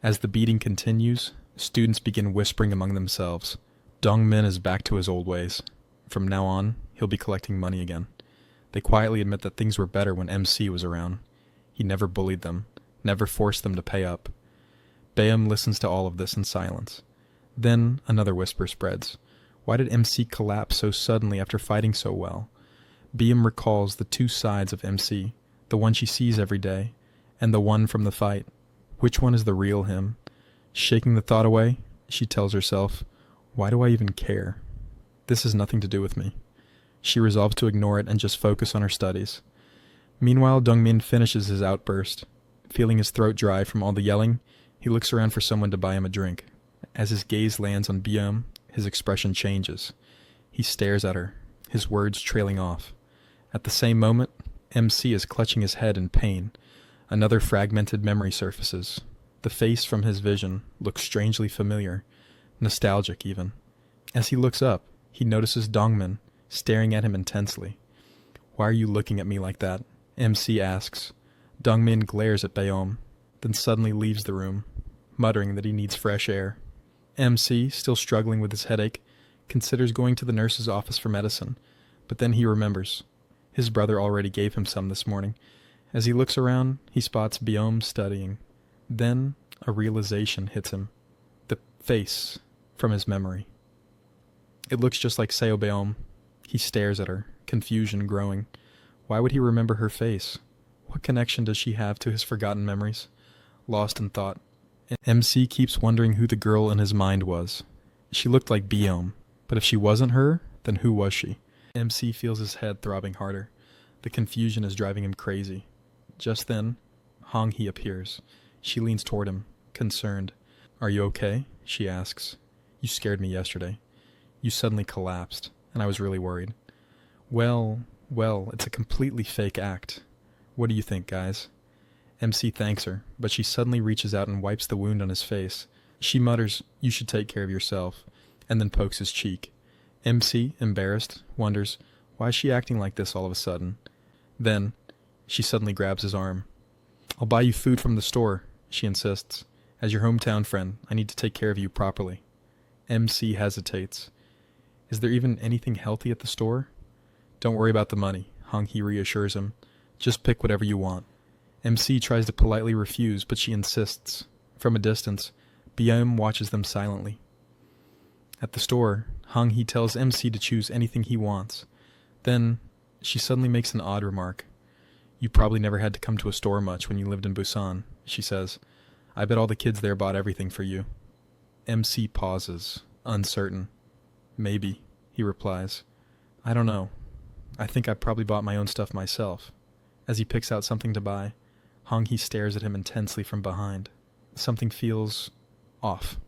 A: As the beating continues, students begin whispering among themselves. Dongmin is back to his old ways. From now on, he'll be collecting money again. They quietly admit that things were better when MC was around. He never bullied them, never forced them to pay up. Bayam listens to all of this in silence. Then another whisper spreads. Why did MC collapse so suddenly after fighting so well? Bayam recalls the two sides of MC, the one she sees every day, and the one from the fight. Which one is the real him? Shaking the thought away, she tells herself, why do I even care? This has nothing to do with me. She resolves to ignore it and just focus on her studies. Meanwhile, Dongmin finishes his outburst. Feeling his throat dry from all the yelling, he looks around for someone to buy him a drink. As his gaze lands on Byum, his expression changes. He stares at her, his words trailing off. At the same moment, MC is clutching his head in pain. Another fragmented memory surfaces. The face from his vision looks strangely familiar, nostalgic even. As he looks up, he notices Dongmin staring at him intensely. Why are you looking at me like that? MC asks. Dongmin glares at Bayom, then suddenly leaves the room, muttering that he needs fresh air. MC, still struggling with his headache, considers going to the nurse's office for medicine, but then he remembers. His brother already gave him some this morning. As he looks around, he spots Byom studying. Then a realization hits him. The face from his memory. It looks just like Seo Byom. He stares at her, confusion growing. Why would he remember her face? What connection does she have to his forgotten memories? Lost in thought, MC keeps wondering who the girl in his mind was. She looked like Byom, but if she wasn't her, then who was she? MC feels his head throbbing harder. The confusion is driving him crazy. Just then, Hong Hee appears. She leans toward him, concerned. Are you okay? She asks. You scared me yesterday. You suddenly collapsed, and I was really worried. Well, it's a completely fake act. What do you think, guys? MC thanks her, but she suddenly reaches out and wipes the wound on his face. She mutters, you should take care of yourself, and then pokes his cheek. MC, embarrassed, wonders, why is she acting like this all of a sudden? Then, she suddenly grabs his arm. I'll buy you food from the store, she insists. As your hometown friend, I need to take care of you properly. MC hesitates. Is there even anything healthy at the store? Don't worry about the money, Hong Hee reassures him. Just pick whatever you want. MC tries to politely refuse, but she insists. From a distance, Byum watches them silently. At the store, Hong Hee tells MC to choose anything he wants. Then, she suddenly makes an odd remark. You probably never had to come to a store much when you lived in Busan, she says. I bet all the kids there bought everything for you. MC pauses, uncertain. Maybe, he replies. I don't know. I think I probably bought my own stuff myself. As he picks out something to buy, Hong Hee stares at him intensely from behind. Something feels off.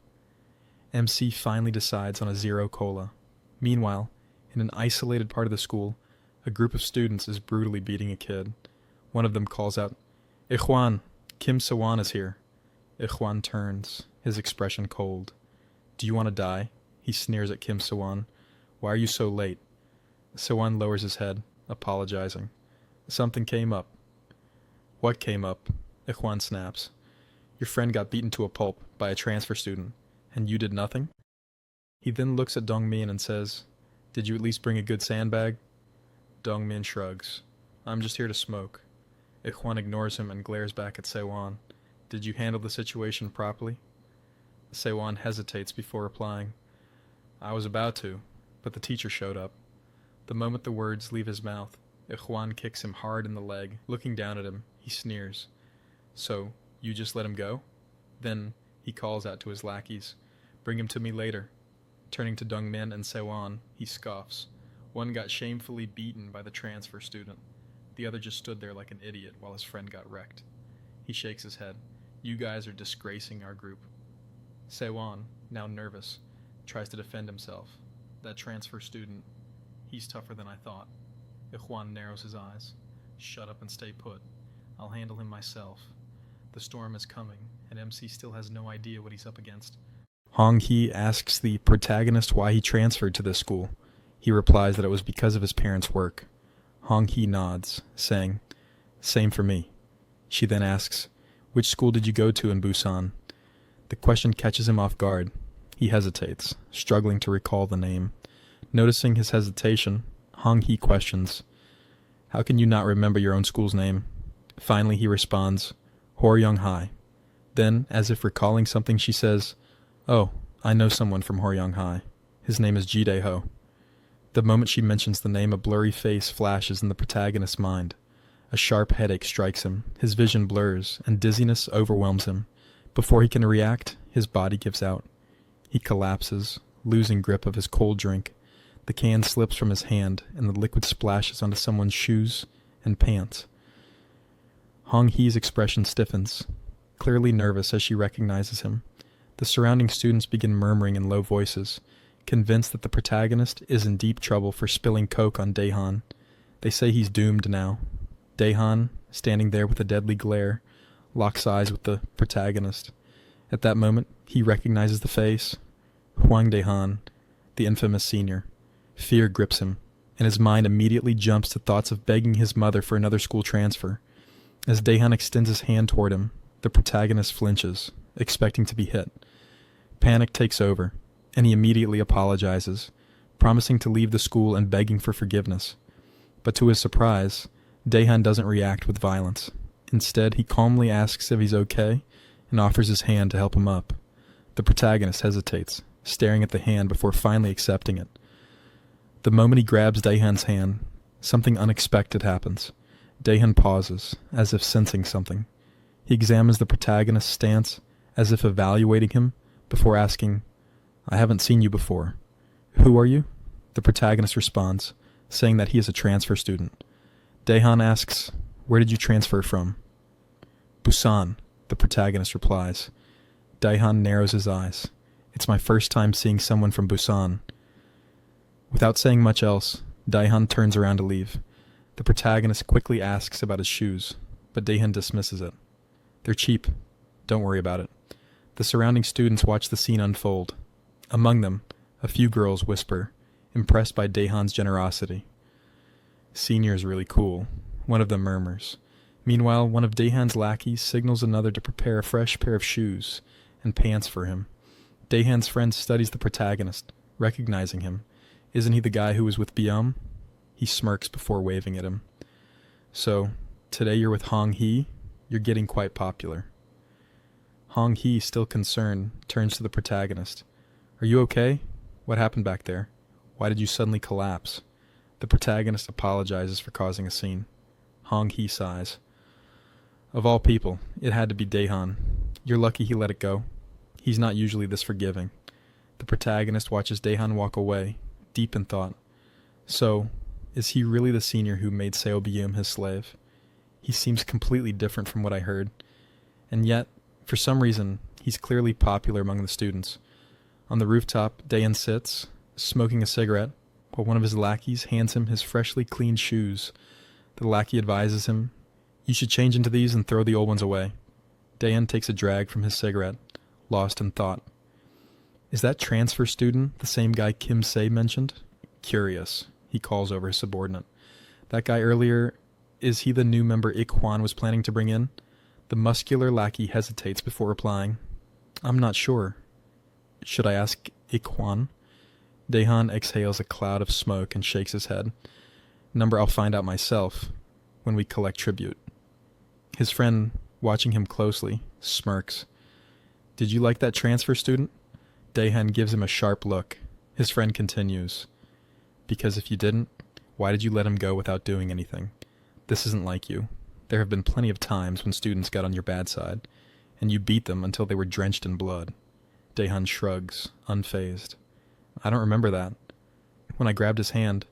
A: MC finally decides on a zero cola. Meanwhile, in an isolated part of the school, a group of students is brutally beating a kid. One of them calls out, Ikhwan, Kim Sawan is here. Ikhwan turns, his expression cold. Do you want to die? He sneers at Kim Sawan. Why are you so late? Sawan lowers his head, apologizing. Something came up. What came up? Ikhwan snaps. Your friend got beaten to a pulp by a transfer student, and you did nothing? He then looks at Dongmin and says, Did you at least bring a good sandbag? Dongmin shrugs. I'm just here to smoke. Ikhwan ignores him and glares back at Sewan. Did you handle the situation properly? Sewan hesitates before replying. I was about to, but the teacher showed up. The moment the words leave his mouth, Ikhwan kicks him hard in the leg. Looking down at him, he sneers. So, you just let him go? Then, he calls out to his lackeys. Bring him to me later. Turning to Dongmin and Sewan, he scoffs. One got shamefully beaten by the transfer student. The other just stood there like an idiot while his friend got wrecked. He shakes his head. You guys are disgracing our group. Sewan, now nervous, tries to defend himself. That transfer student, he's tougher than I thought. Ikhwan narrows his eyes. Shut up and stay put. I'll handle him myself. The storm is coming, and MC still has no idea what he's up against. Hong Hee asks the protagonist why he transferred to this school. He replies that it was because of his parents' work. Hong Hee nods, saying, Same for me. She then asks, Which school did you go to in Busan? The question catches him off guard. He hesitates, struggling to recall the name. Noticing his hesitation, Hong Hee questions, How can you not remember your own school's name? Finally he responds, Horyung High. Then, as if recalling something, she says, "Oh, I know someone from Horyang High. His name is Jide-ho." The moment she mentions the name, a blurry face flashes in the protagonist's mind. A sharp headache strikes him, his vision blurs, and dizziness overwhelms him. Before he can react, his body gives out. He collapses, losing grip of his cold drink. The can slips from his hand, and the liquid splashes onto someone's shoes and pants. Hong Hee's expression stiffens, clearly nervous as she recognizes him. The surrounding students begin murmuring in low voices, convinced that the protagonist is in deep trouble for spilling coke on Daehan. They say he's doomed now. Daehan, standing there with a deadly glare, locks eyes with the protagonist. At that moment, he recognizes the face. Hwang Daehan, the infamous senior. Fear grips him, and his mind immediately jumps to thoughts of begging his mother for another school transfer. As Daehan extends his hand toward him, the protagonist flinches, expecting to be hit. Panic takes over, and he immediately apologizes, promising to leave the school and begging for forgiveness. But to his surprise, Daehan doesn't react with violence. Instead, he calmly asks if he's okay and offers his hand to help him up. The protagonist hesitates, staring at the hand before finally accepting it. The moment he grabs Daehan's hand, something unexpected happens. Daehan pauses, as if sensing something. He examines the protagonist's stance, as if evaluating him, before asking, "I haven't seen you before. Who are you?" The protagonist responds, saying that he is a transfer student. Daehan asks, "Where did you transfer from?" "Busan," the protagonist replies. Daehan narrows his eyes. "It's my first time seeing someone from Busan." Without saying much else, Daehan turns around to leave. The protagonist quickly asks about his shoes, but Daehan dismisses it. "They're cheap. Don't worry about it." The surrounding students watch the scene unfold. Among them, a few girls whisper, impressed by Daehan's generosity. "Senior's really cool," one of them murmurs. Meanwhile, one of Daehan's lackeys signals another to prepare a fresh pair of shoes and pants for him. Daehan's friend studies the protagonist, recognizing him. "Isn't he the guy who was with Byum?" He smirks before waving at him. "So, today you're with Hong Hee? You're getting quite popular." Hong Hee, still concerned, turns to the protagonist. "Are you okay? What happened back there? Why did you suddenly collapse?" The protagonist apologizes for causing a scene. Hong Hee sighs. "Of all people, it had to be Daehan. You're lucky he let it go. He's not usually this forgiving." The protagonist watches Daehan walk away, deep in thought. So, is he really the senior who made Seo Byum his slave? He seems completely different from what I heard. And yet, for some reason, he's clearly popular among the students. On the rooftop, Daehan sits, smoking a cigarette, while one of his lackeys hands him his freshly cleaned shoes. The lackey advises him, "You should change into these and throw the old ones away." Daehan takes a drag from his cigarette, lost in thought. "Is that transfer student the same guy Kim Se mentioned?" "Curious," he calls over his subordinate. "That guy earlier, is he the new member Ik Hwan was planning to bring in?" The muscular lackey hesitates before replying, "I'm not sure. Should I ask Ik Hwan?" Daehan exhales a cloud of smoke and shakes his head. "Number I'll find out myself when we collect tribute." His friend, watching him closely, smirks. "Did you like that transfer student?" Daehan gives him a sharp look. His friend continues, "Because if you didn't, why did you let him go without doing anything? This isn't like you. There have been plenty of times when students got on your bad side, and you beat them until they were drenched in blood." Daehan shrugs, unfazed. "I don't remember that. When I grabbed his hand,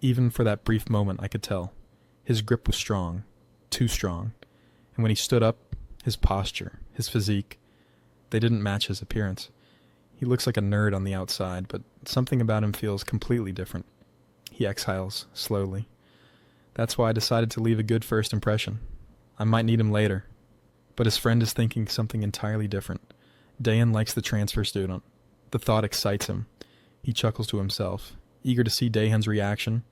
A: even for that brief moment I could tell. His grip was strong, too strong, and when he stood up, his posture, his physique, they didn't match his appearance. He looks like a nerd on the outside, but something about him feels completely different." He exhales, slowly. "That's why I decided to leave a good first impression. I might need him later." But his friend is thinking something entirely different. Daehan likes the transfer student. The thought excites him. He chuckles to himself, eager to see Daehan's reaction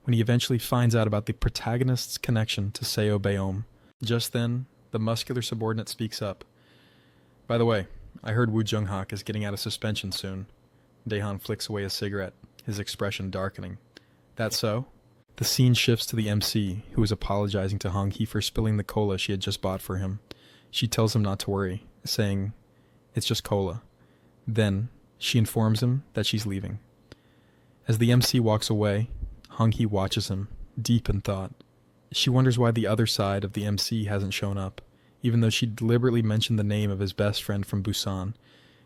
A: when he eventually finds out about the protagonist's connection to Seo Byum. Just then, the muscular subordinate speaks up. "By the way, I heard Woo Jung-hak is getting out of suspension soon." Daehan flicks away a cigarette, his expression darkening. "That so?" The scene shifts to the MC, who is apologizing to Hong Hee for spilling the cola she had just bought for him. She tells him not to worry, saying, "It's just cola." Then, she informs him that she's leaving. As the MC walks away, Hong-hee watches him, deep in thought. She wonders why the other side of the MC hasn't shown up, even though she deliberately mentioned the name of his best friend from Busan.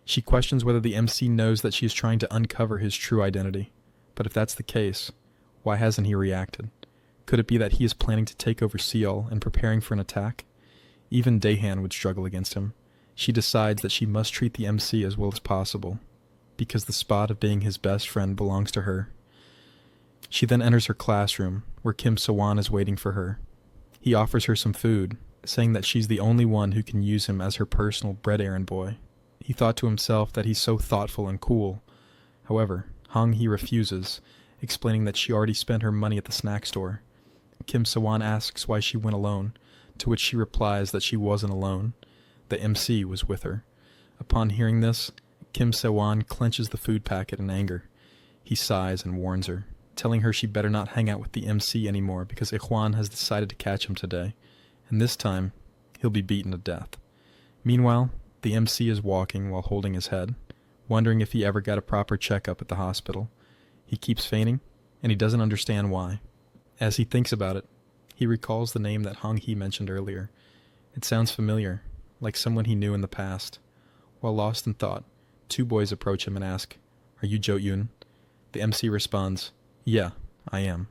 A: She questions whether the MC knows that she is trying to uncover his true identity. But if that's the case, why hasn't he reacted? Could it be that he is planning to take over Seoul and preparing for an attack? Even Daehan would struggle against him. She decides that she must treat the MC as well as possible, because the spot of being his best friend belongs to her. She then enters her classroom, where Kim So-won is waiting for her. He offers her some food, saying that she's the only one who can use him as her personal bread errand boy. He thought to himself that he's so thoughtful and cool. However, Hong-hee refuses, explaining that she already spent her money at the snack store. Kim So-won asks why she went alone, to which she replies that she wasn't alone. The MC was with her. Upon hearing this, Kim So-won clenches the food packet in anger. He sighs and warns her, telling her she better not hang out with the MC anymore because Ikhwan has decided to catch him today, and this time, he'll be beaten to death. Meanwhile, the MC is walking while holding his head, wondering if he ever got a proper checkup at the hospital. He keeps fainting, and he doesn't understand why. As he thinks about it, he recalls the name that Hong-hee mentioned earlier. It sounds familiar, like someone he knew in the past. While lost in thought, two boys approach him and ask, "Are you Jo-yoon?" The MC responds, "Yeah, I am."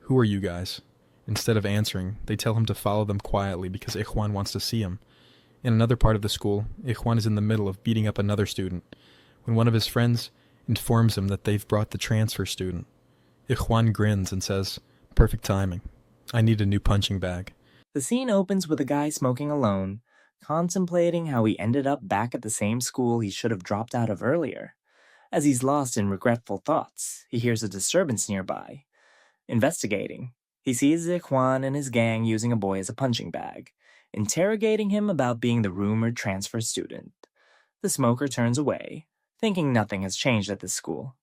A: "Who are you guys?" Instead of answering, they tell him to follow them quietly because Ikhwan wants to see him. In another part of the school, Ikhwan is in the middle of beating up another student, when one of his friends informs him that they've brought the transfer student. Ikhwan grins and says, "Perfect timing. I need a new punching bag."
B: The scene opens with a guy smoking alone, contemplating how he ended up back at the same school he should have dropped out of earlier. As he's lost in regretful thoughts, he hears a disturbance nearby. Investigating, he sees Ikhwan and his gang using a boy as a punching bag, interrogating him about being the rumored transfer student. The smoker turns away, thinking nothing has changed at this school.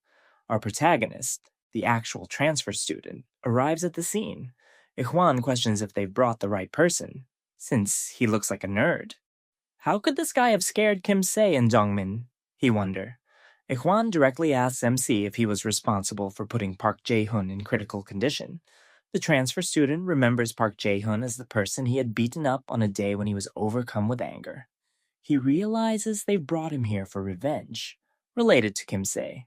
B: Our protagonist, the actual transfer student, arrives at the scene. Ikhwan questions if they've brought the right person, since he looks like a nerd. How could this guy have scared Kim Se and Jongmin? He wonder. Ikhwan directly asks MC if he was responsible for putting Park Jae-hoon in critical condition. The transfer student remembers Park Jae-hoon as the person he had beaten up on a day when he was overcome with anger. He realizes they've brought him here for revenge, related to Kim Se.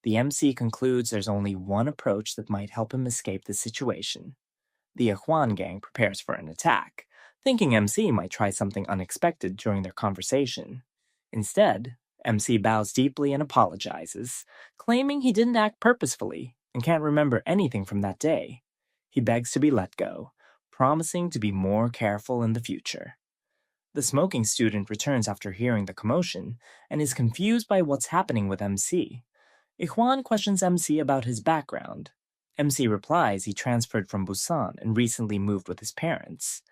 B: The MC concludes there's only one approach that might help him escape the situation. The Ikhwan gang prepares for an attack, thinking MC might try something unexpected during their conversation. Instead, MC bows deeply and apologizes, claiming he didn't act purposefully and can't remember anything from that day. He begs to be let go, promising to be more careful in the future. The smoking student returns after hearing the commotion and is confused by what's happening with MC. Ikhwan questions MC about his background. MC replies he transferred from Busan and recently moved with his parents.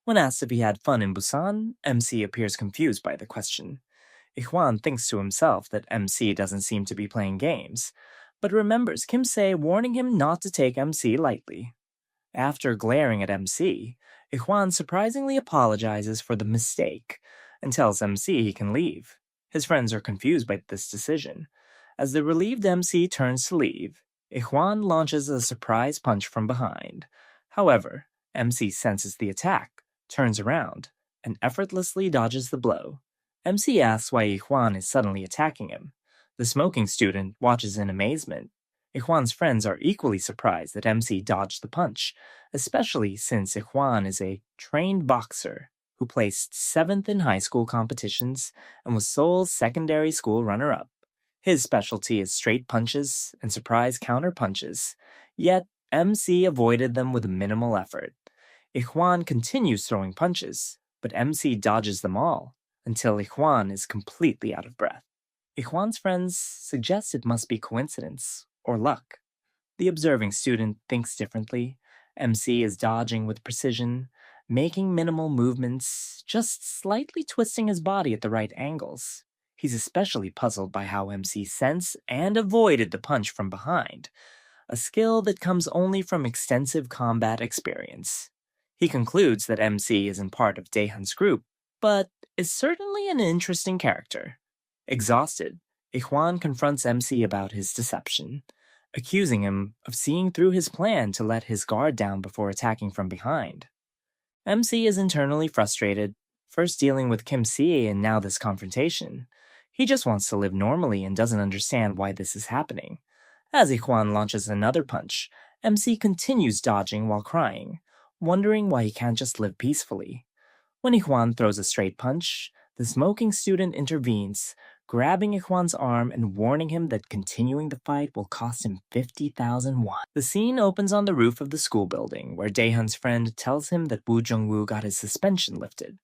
B: When asked if he had fun in Busan, MC appears confused by the question. Ikhwan thinks to himself that MC doesn't seem to be playing games, but remembers Kim Se warning him not to take MC lightly. After glaring at MC, Ikhwan surprisingly apologizes for the mistake and tells MC he can leave. His friends are confused by this decision. As the relieved MC turns to leave, Ikhwan launches a surprise punch from behind. However, MC senses the attack, turns around, and effortlessly dodges the blow. MC asks why Ikhwan is suddenly attacking him. The smoking student watches in amazement. Ikhwan's friends are equally surprised that MC dodged the punch, especially since Ikhwan is a trained boxer who placed 7th in high school competitions and was Seoul's secondary school runner-up. His specialty is straight punches and surprise counter punches, yet MC avoided them with minimal effort. Ikhwan continues throwing punches, but MC dodges them all, until Ikhwan is completely out of breath. Ikhwan's friends suggest it must be coincidence or luck. The observing student thinks differently. MC is dodging with precision, making minimal movements, just slightly twisting his body at the right angles. He's especially puzzled by how MC sensed and avoided the punch from behind, a skill that comes only from extensive combat experience. He concludes that MC isn't part of Daehan's group, but is certainly an interesting character. Exhausted, Ijuan confronts MC about his deception, accusing him of seeing through his plan to let his guard down before attacking from behind. MC is internally frustrated, first dealing with Kim Sie and now this confrontation. He just wants to live normally and doesn't understand why this is happening. As Ijuan launches another punch, MC continues dodging while crying, wondering why he can't just live peacefully. When Ijuan throws a straight punch, the smoking student intervenes, grabbing Ijuan's arm and warning him that continuing the fight will cost him 50,000 won. The scene opens on the roof of the school building, where Daehan's friend tells him that Woo Jung-woo got his suspension lifted,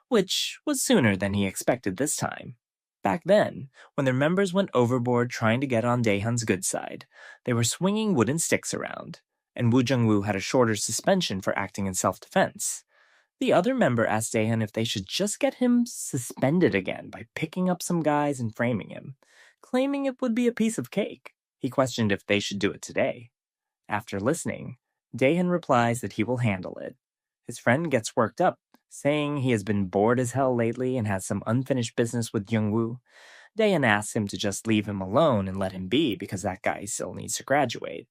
B: which was sooner than he expected this time. Back then, when their members went overboard trying to get on Daehan's good side, they were swinging wooden sticks around, and Woo Jung-woo had a shorter suspension for acting in self-defense. The other member asked Daehan if they should just get him suspended again by picking up some guys and framing him, claiming it would be a piece of cake. He questioned if they should do it today. After listening, Daehan replies that he will handle it. His friend gets worked up, saying he has been bored as hell lately and has some unfinished business with Jung-woo. Daehan asks him to just leave him alone and let him be because that guy still needs to graduate.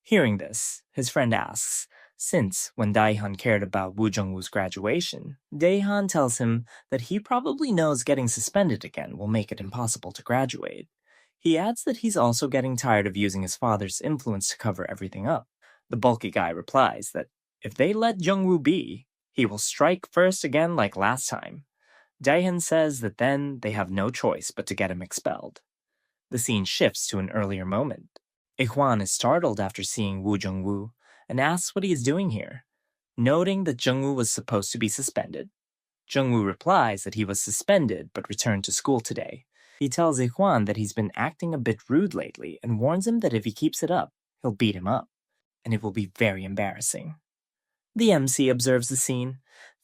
B: Hearing this, his friend asks, since when Daehan cared about Woo Jung-woo's graduation, Daehan tells him that he probably knows getting suspended again will make it impossible to graduate. He adds that he's also getting tired of using his father's influence to cover everything up. The bulky guy replies that if they let Jung-woo be, he will strike first again like last time. Daehan says that then they have no choice but to get him expelled. The scene shifts to an earlier moment. Ijuan is startled after seeing Woo Jung-woo and asks what he is doing here, noting that Jung-woo was supposed to be suspended. Jung-woo replies that he was suspended but returned to school today. He tells Ijuan that he's been acting a bit rude lately and warns him that if he keeps it up, he'll beat him up, and it will be very embarrassing. The MC observes the scene,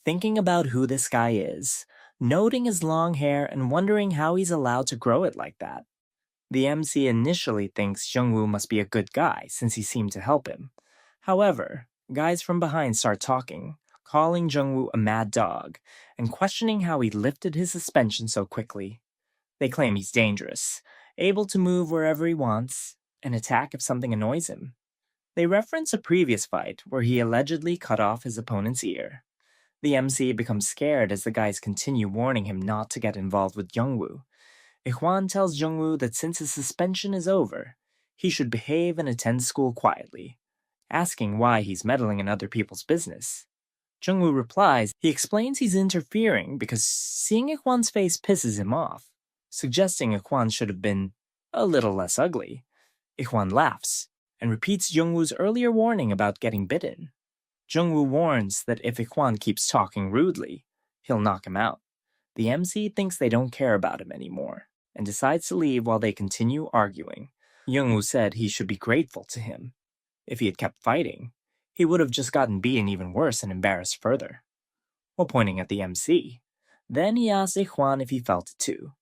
B: thinking about who this guy is, noting his long hair and wondering how he's allowed to grow it like that. The MC initially thinks Jung-woo must be a good guy since he seemed to help him. However, guys from behind start talking, calling Jung-woo a mad dog, and questioning how he lifted his suspension so quickly. They claim he's dangerous, able to move wherever he wants, and attack if something annoys him. They reference a previous fight where he allegedly cut off his opponent's ear. The MC becomes scared as the guys continue warning him not to get involved with Jung-woo. Ijuan tells Jung-woo that since his suspension is over, he should behave and attend school quietly, asking why he's meddling in other people's business. Jung-woo replies he explains he's interfering because seeing Ijuan's face pisses him off, suggesting Ijuan should have been a little less ugly. Ijuan laughs and repeats Jung-woo's earlier warning about getting bitten. Jung-woo warns that if Ijuan keeps talking rudely, he'll knock him out. The MC thinks they don't care about him anymore and decides to leave while they continue arguing. Jung-woo said he should be grateful to him. If he had kept fighting, he would have just gotten beaten even worse and embarrassed further. While pointing at the MC, then he asked Ijuan if he felt it too,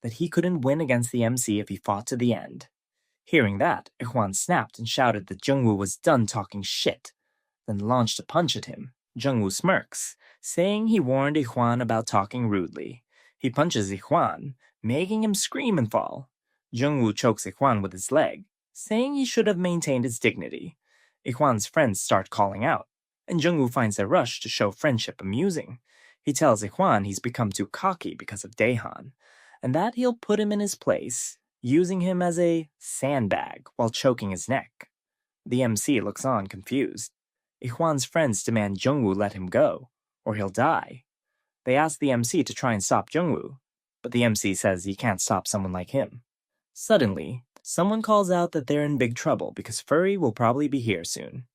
B: that he couldn't win against the MC if he fought to the end. Hearing that, Ijuan snapped and shouted that Jung-woo was done talking shit, then launched a punch at him. Jung-woo smirks, saying he warned Ijuan about talking rudely. He punches Ijuan, making him scream and fall. Jung-woo chokes Ijuan with his leg, saying he should have maintained his dignity. Ijuan's friends start calling out, and Jung-woo finds their rush to show friendship amusing. He tells Ijuan he's become too cocky because of Daehan, and that he'll put him in his place, using him as a sandbag while choking his neck. The MC looks on confused. Ijuan's friends demand Jung-woo let him go, or he'll die. They ask the MC to try and stop Jung-woo, but the MC says he can't stop someone like him. Suddenly, someone calls out that they're in big trouble because Furry will probably be here soon.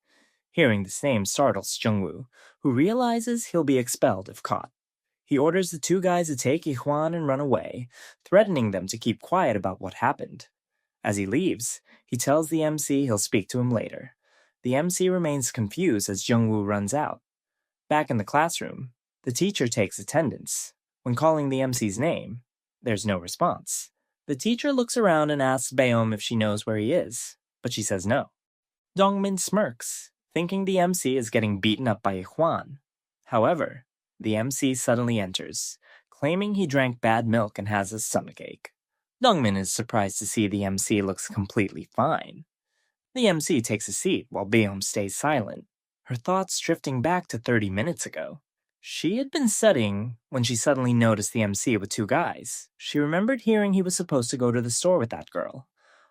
B: Hearing this name startles Jung-woo, who realizes he'll be expelled if caught. He orders the two guys to take Ijuan and run away, threatening them to keep quiet about what happened. As he leaves, he tells the MC he'll speak to him later. The MC remains confused as Jung-woo runs out. Back in the classroom, the teacher takes attendance. When calling the MC's name, there's no response. The teacher looks around and asks Baeom if she knows where he is, but she says no. Dongmin smirks, thinking the MC is getting beaten up by Ijuan. However, The MC suddenly enters, claiming he drank bad milk and has a stomachache. Dongmin is surprised to see the MC looks completely fine. The MC takes a seat while Beom stays silent, her thoughts drifting back to 30 minutes ago. She had been studying when she suddenly noticed the MC with two guys. She remembered hearing he was supposed to go to the store with that girl.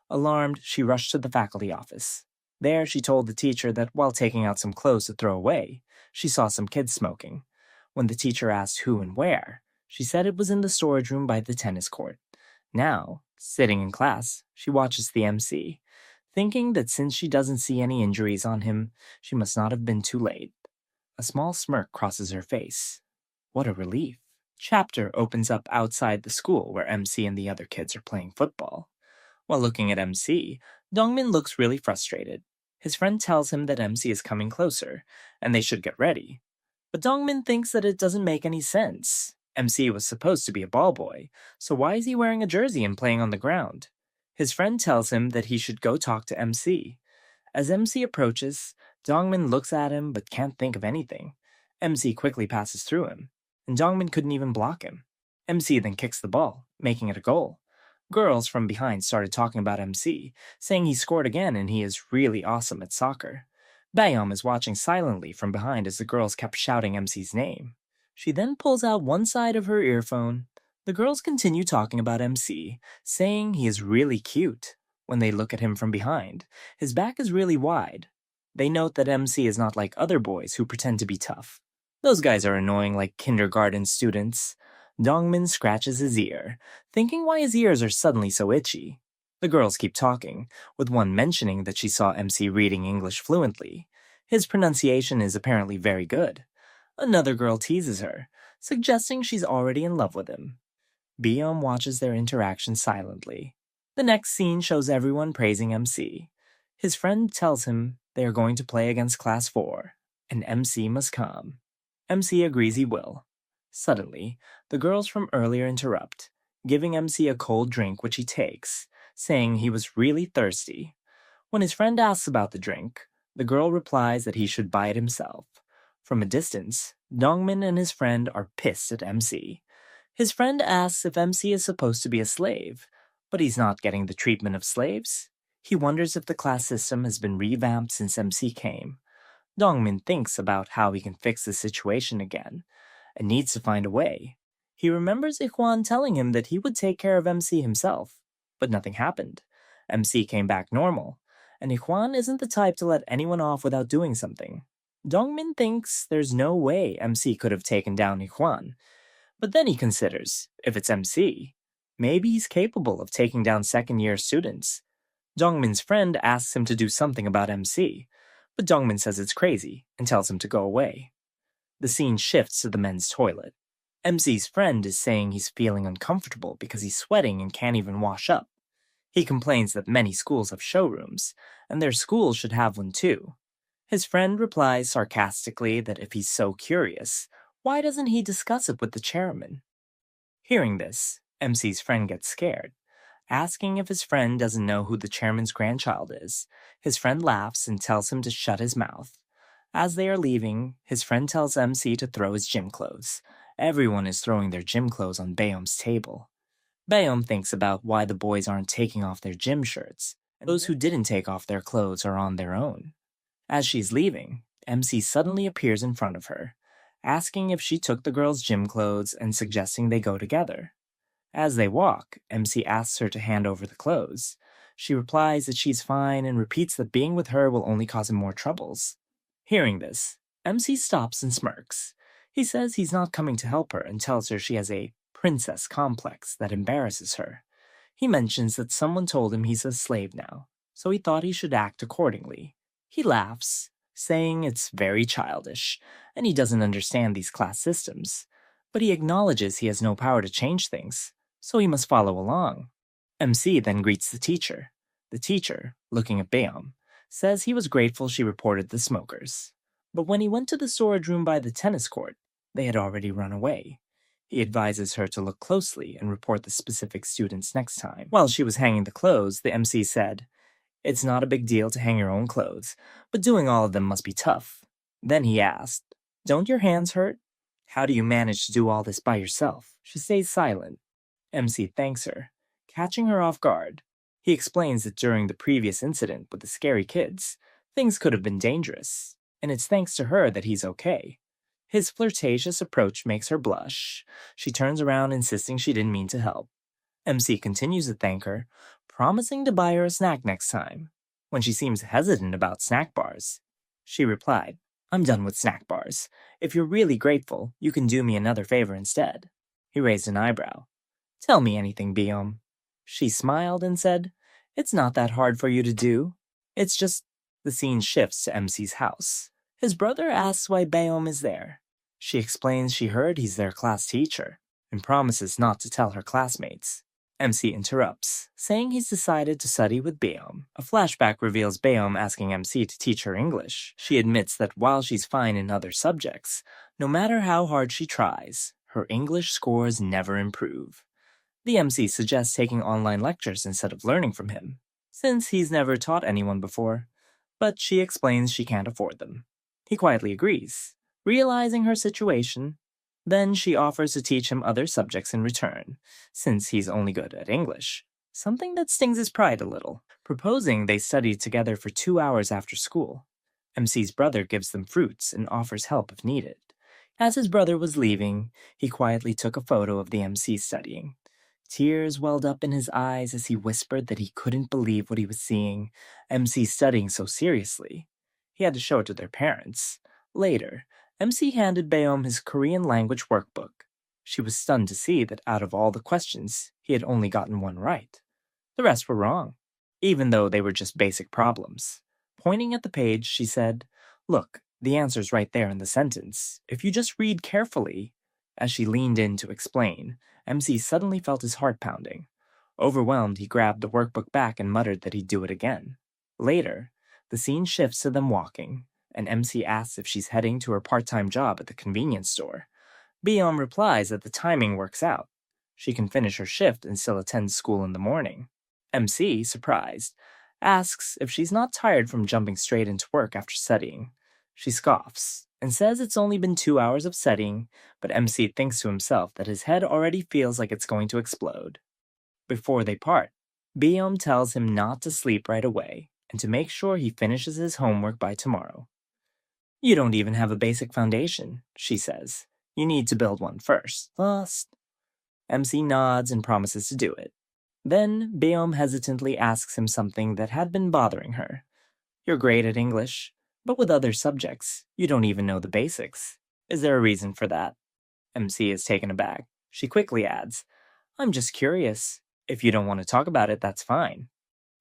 B: Alarmed, she rushed to the faculty office. There, she told the teacher that while taking out some clothes to throw away, she saw some kids smoking. When the teacher asked who and where, she said it was in the storage room by the tennis court. Now, sitting in class, she watches the MC, thinking that since she doesn't see any injuries on him, she must not have been too late. A small smirk crosses her face. What a relief. Chapter opens up outside the school where MC and the other kids are playing football. While looking at MC, Dongmin looks really frustrated. His friend tells him that MC is coming closer, and they should get ready. But Dongmin thinks that it doesn't make any sense. MC was supposed to be a ball boy, so why is he wearing a jersey and playing on the ground? His friend tells him that he should go talk to MC. As MC approaches, Dongmin looks at him but can't think of anything. MC quickly passes through him, and Dongmin couldn't even block him. MC then kicks the ball, making it a goal. Girls from behind started talking about MC, saying he scored again and he is really awesome at soccer. Bayom is watching silently from behind as the girls kept shouting MC's name. She then pulls out one side of her earphone. The girls continue talking about MC, saying he is really cute. When they look at him from behind, his back is really wide. They note that MC is not like other boys who pretend to be tough. Those guys are annoying like kindergarten students. Dongmin scratches his ear, thinking why his ears are suddenly so itchy. The girls keep talking, with one mentioning that she saw MC reading English fluently. His pronunciation is apparently very good. Another girl teases her, suggesting she's already in love with him. Beom watches their interaction silently. The next scene shows everyone praising MC. His friend tells him they are going to play against Class 4, and MC must come. MC agrees he will. Suddenly, the girls from earlier interrupt, giving MC a cold drink which he takes, saying he was really thirsty. When his friend asks about the drink, the girl replies that he should buy it himself. From a distance, Dongmin and his friend are pissed at MC. His friend asks if MC is supposed to be a slave, but he's not getting the treatment of slaves. He wonders if the class system has been revamped since MC came. Dongmin thinks about how he can fix the situation again, and needs to find a way. He remembers Ikhwan telling him that he would take care of MC himself, but nothing happened. MC came back normal, and Ikhwan isn't the type to let anyone off without doing something. Dongmin thinks there's no way MC could have taken down Ikhwan, but then he considers, if it's MC, maybe he's capable of taking down second-year students. Dongmin's friend asks him to do something about MC, but Dongmin says it's crazy and tells him to go away. The scene shifts to the men's toilet. MC's friend is saying he's feeling uncomfortable because he's sweating and can't even wash up. He complains that many schools have showrooms, and their schools should have one too. His friend replies sarcastically that if he's so curious, why doesn't he discuss it with the chairman? Hearing this, MC's friend gets scared, asking if his friend doesn't know who the chairman's grandchild is. His friend laughs and tells him to shut his mouth. As they are leaving, his friend tells MC to throw his gym clothes. Everyone is throwing their gym clothes on Bayom's table. Bayom thinks about why the boys aren't taking off their gym shirts, and those who didn't take off their clothes are on their own. As she's leaving, MC suddenly appears in front of her, asking if she took the girls' gym clothes and suggesting they go together. As they walk, MC asks her to hand over the clothes. She replies that she's fine and repeats that being with her will only cause him more troubles. Hearing this, MC stops and smirks. He says he's not coming to help her and tells her she has a princess complex that embarrasses her. He mentions that someone told him he's a slave now, so he thought he should act accordingly. He laughs, saying it's very childish, and he doesn't understand these class systems. But he acknowledges he has no power to change things, so he must follow along. MC then greets the teacher. The teacher, looking at Bayom, says he was grateful she reported the smokers. But when he went to the storage room by the tennis court, they had already run away. He advises her to look closely and report the specific students next time. While she was hanging the clothes, the MC said, "It's not a big deal to hang your own clothes, but doing all of them must be tough." Then he asked, "Don't your hands hurt?" How do you manage to do all this by yourself? She stays silent. MC thanks her, catching her off guard. He explains that during the previous incident with the scary kids, things could have been dangerous, and it's thanks to her that he's okay. His flirtatious approach makes her blush. She turns around, insisting she didn't mean to help. MC continues to thank her, promising to buy her a snack next time. When she seems hesitant about snack bars, she replied, "I'm done with snack bars. If you're really grateful, you can do me another favor instead." He raised an eyebrow. "Tell me anything, Biom." She smiled and said, "It's not that hard for you to do. It's just..." The scene shifts to MC's house. His brother asks why Biom is there. She explains she heard he's their class teacher and promises not to tell her classmates. MC interrupts, saying he's decided to study with Biom. A flashback reveals Biom asking MC to teach her English. She admits that while she's fine in other subjects, no matter how hard she tries, her English scores never improve. The MC suggests taking online lectures instead of learning from him, since he's never taught anyone before, but she explains she can't afford them. He quietly agrees, realizing her situation. Then she offers to teach him other subjects in return, since he's only good at English, something that stings his pride a little. Proposing they study together for 2 hours after school. MC's brother gives them fruits and offers help if needed. As his brother was leaving, he quietly took a photo of the MC studying. Tears welled up in his eyes as he whispered that he couldn't believe what he was seeing, MC studying so seriously. He had to show it to their parents. Later, MC handed Beom his Korean language workbook. She was stunned to see that out of all the questions, he had only gotten one right. The rest were wrong, even though they were just basic problems. Pointing at the page, she said, "Look, the answer's right there in the sentence. If you just read carefully." As she leaned in to explain, MC suddenly felt his heart pounding. Overwhelmed, he grabbed the workbook back and muttered that he'd do it again. Later, the scene shifts to them walking, and MC asks if she's heading to her part-time job at the convenience store. Beom replies that the timing works out. She can finish her shift and still attend school in the morning. MC, surprised, asks if she's not tired from jumping straight into work after studying. She scoffs and says it's only been 2 hours of studying, but MC thinks to himself that his head already feels like it's going to explode. Before they part, Beom tells him not to sleep right away and to make sure he finishes his homework by tomorrow. "You don't even have a basic foundation," she says. "You need to build one first." MC nods and promises to do it. Then Beom hesitantly asks him something that had been bothering her. "You're great at English, but with other subjects, you don't even know the basics. Is there a reason for that?" MC is taken aback. She quickly adds, "I'm just curious. If you don't want to talk about it, that's fine."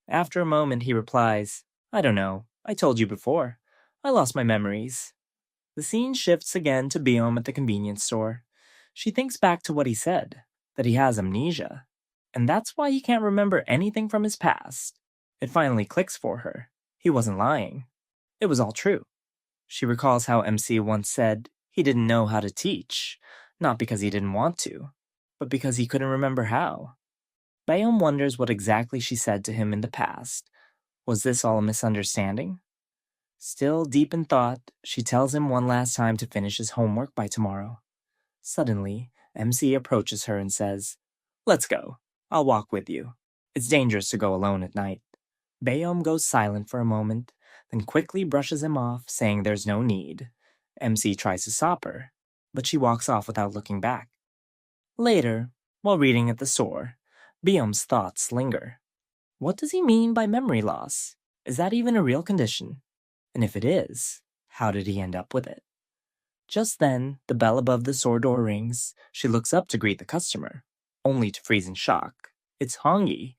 B: After a moment, he replies, "I don't know. I told you before. I lost my memories." The scene shifts again to Beom at the convenience store. She thinks back to what he said, that he has amnesia, and that's why he can't remember anything from his past. It finally clicks for her. He wasn't lying. It was all true. She recalls how MC once said he didn't know how to teach, not because he didn't want to, but because he couldn't remember how. Beom wonders what exactly she said to him in the past. Was this all a misunderstanding? Still deep in thought, she tells him one last time to finish his homework by tomorrow. Suddenly, MC approaches her and says, "Let's go. I'll walk with you. It's dangerous to go alone at night." Beom goes silent for a moment, then quickly brushes him off, saying there's no need. MC tries to stop her, but she walks off without looking back. Later, while reading at the store, Beom's thoughts linger. What does he mean by memory loss? Is that even a real condition? And if it is, how did he end up with it? Just then, the bell above the store door rings. She looks up to greet the customer, only to freeze in shock. It's Hongyi.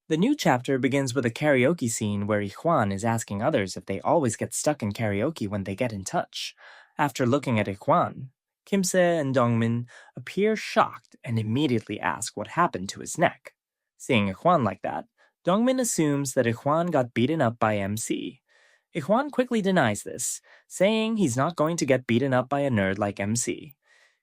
B: The new chapter begins with a karaoke scene where Ijuan is asking others if they always get stuck in karaoke when they get in touch. After looking at Ijuan, Kimse and Dongmin appear shocked and immediately ask what happened to his neck. Seeing Ijuan like that, Dongmin assumes that Ijuan got beaten up by MC. Ijuan quickly denies this, saying he's not going to get beaten up by a nerd like MC.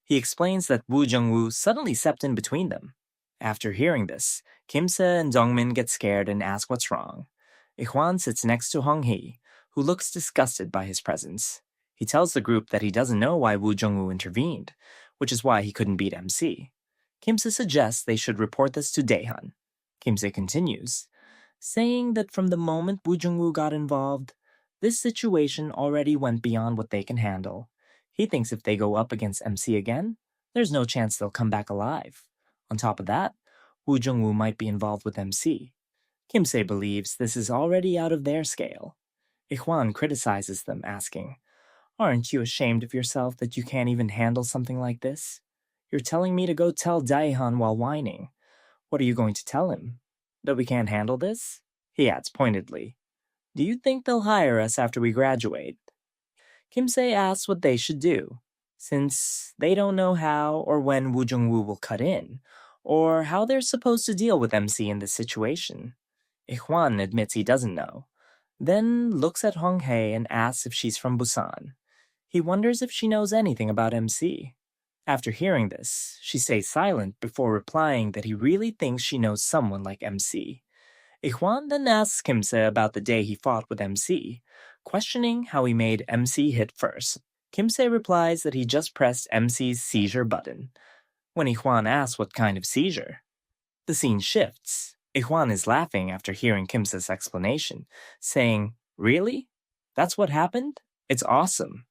B: He explains that Woo Jung-woo suddenly stepped in between them. After hearing this, Kimse and Dongmin get scared and ask what's wrong. Ijuan sits next to Hong-hee, who looks disgusted by his presence. He tells the group that he doesn't know why Woo Jung-woo intervened, which is why he couldn't beat MC. Kimse suggests they should report this to Daehan. Kimse continues, saying that from the moment Woo Jung-woo got involved, this situation already went beyond what they can handle. He thinks if they go up against MC again, there's no chance they'll come back alive. On top of that, Woo Jung-woo might be involved with MC. Kimse believes this is already out of their scale. Ikhwan criticizes them, asking, "Aren't you ashamed of yourself that you can't even handle something like this? You're telling me to go tell Daehan while whining. What are you going to tell him? That we can't handle this?" He adds pointedly, "Do you think they'll hire us after we graduate?" Kimse asks what they should do, since they don't know how or when Woo Jung-woo will cut in, or how they're supposed to deal with MC in this situation. Ikhwan admits he doesn't know, then looks at Hong Hae and asks if she's from Busan. He wonders if she knows anything about MC. After hearing this, she stays silent before replying that he really thinks she knows someone like MC. Ikhwan then asks Kimse about the day he fought with MC, questioning how he made MC hit first. Kimse replies that he just pressed MC's seizure button. When Ikhwan asks what kind of seizure, the scene shifts. Ikhwan is laughing after hearing Kimse's explanation, saying, "Really? That's what happened? It's awesome."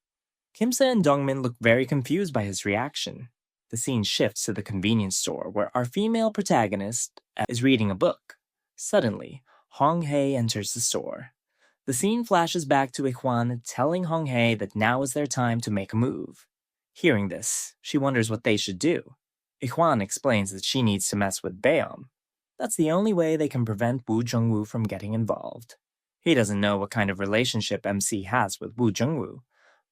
B: Kimse and Dongmin look very confused by his reaction. The scene shifts to the convenience store where our female protagonist is reading a book. Suddenly, Hong Hae enters the store. The scene flashes back to Ikhwan telling Hong Hae that now is their time to make a move. Hearing this, she wonders what they should do. Ikhwan explains that she needs to mess with Baeom. That's the only way they can prevent Woo Jung-woo from getting involved. He doesn't know what kind of relationship MC has with Woo Jung-woo,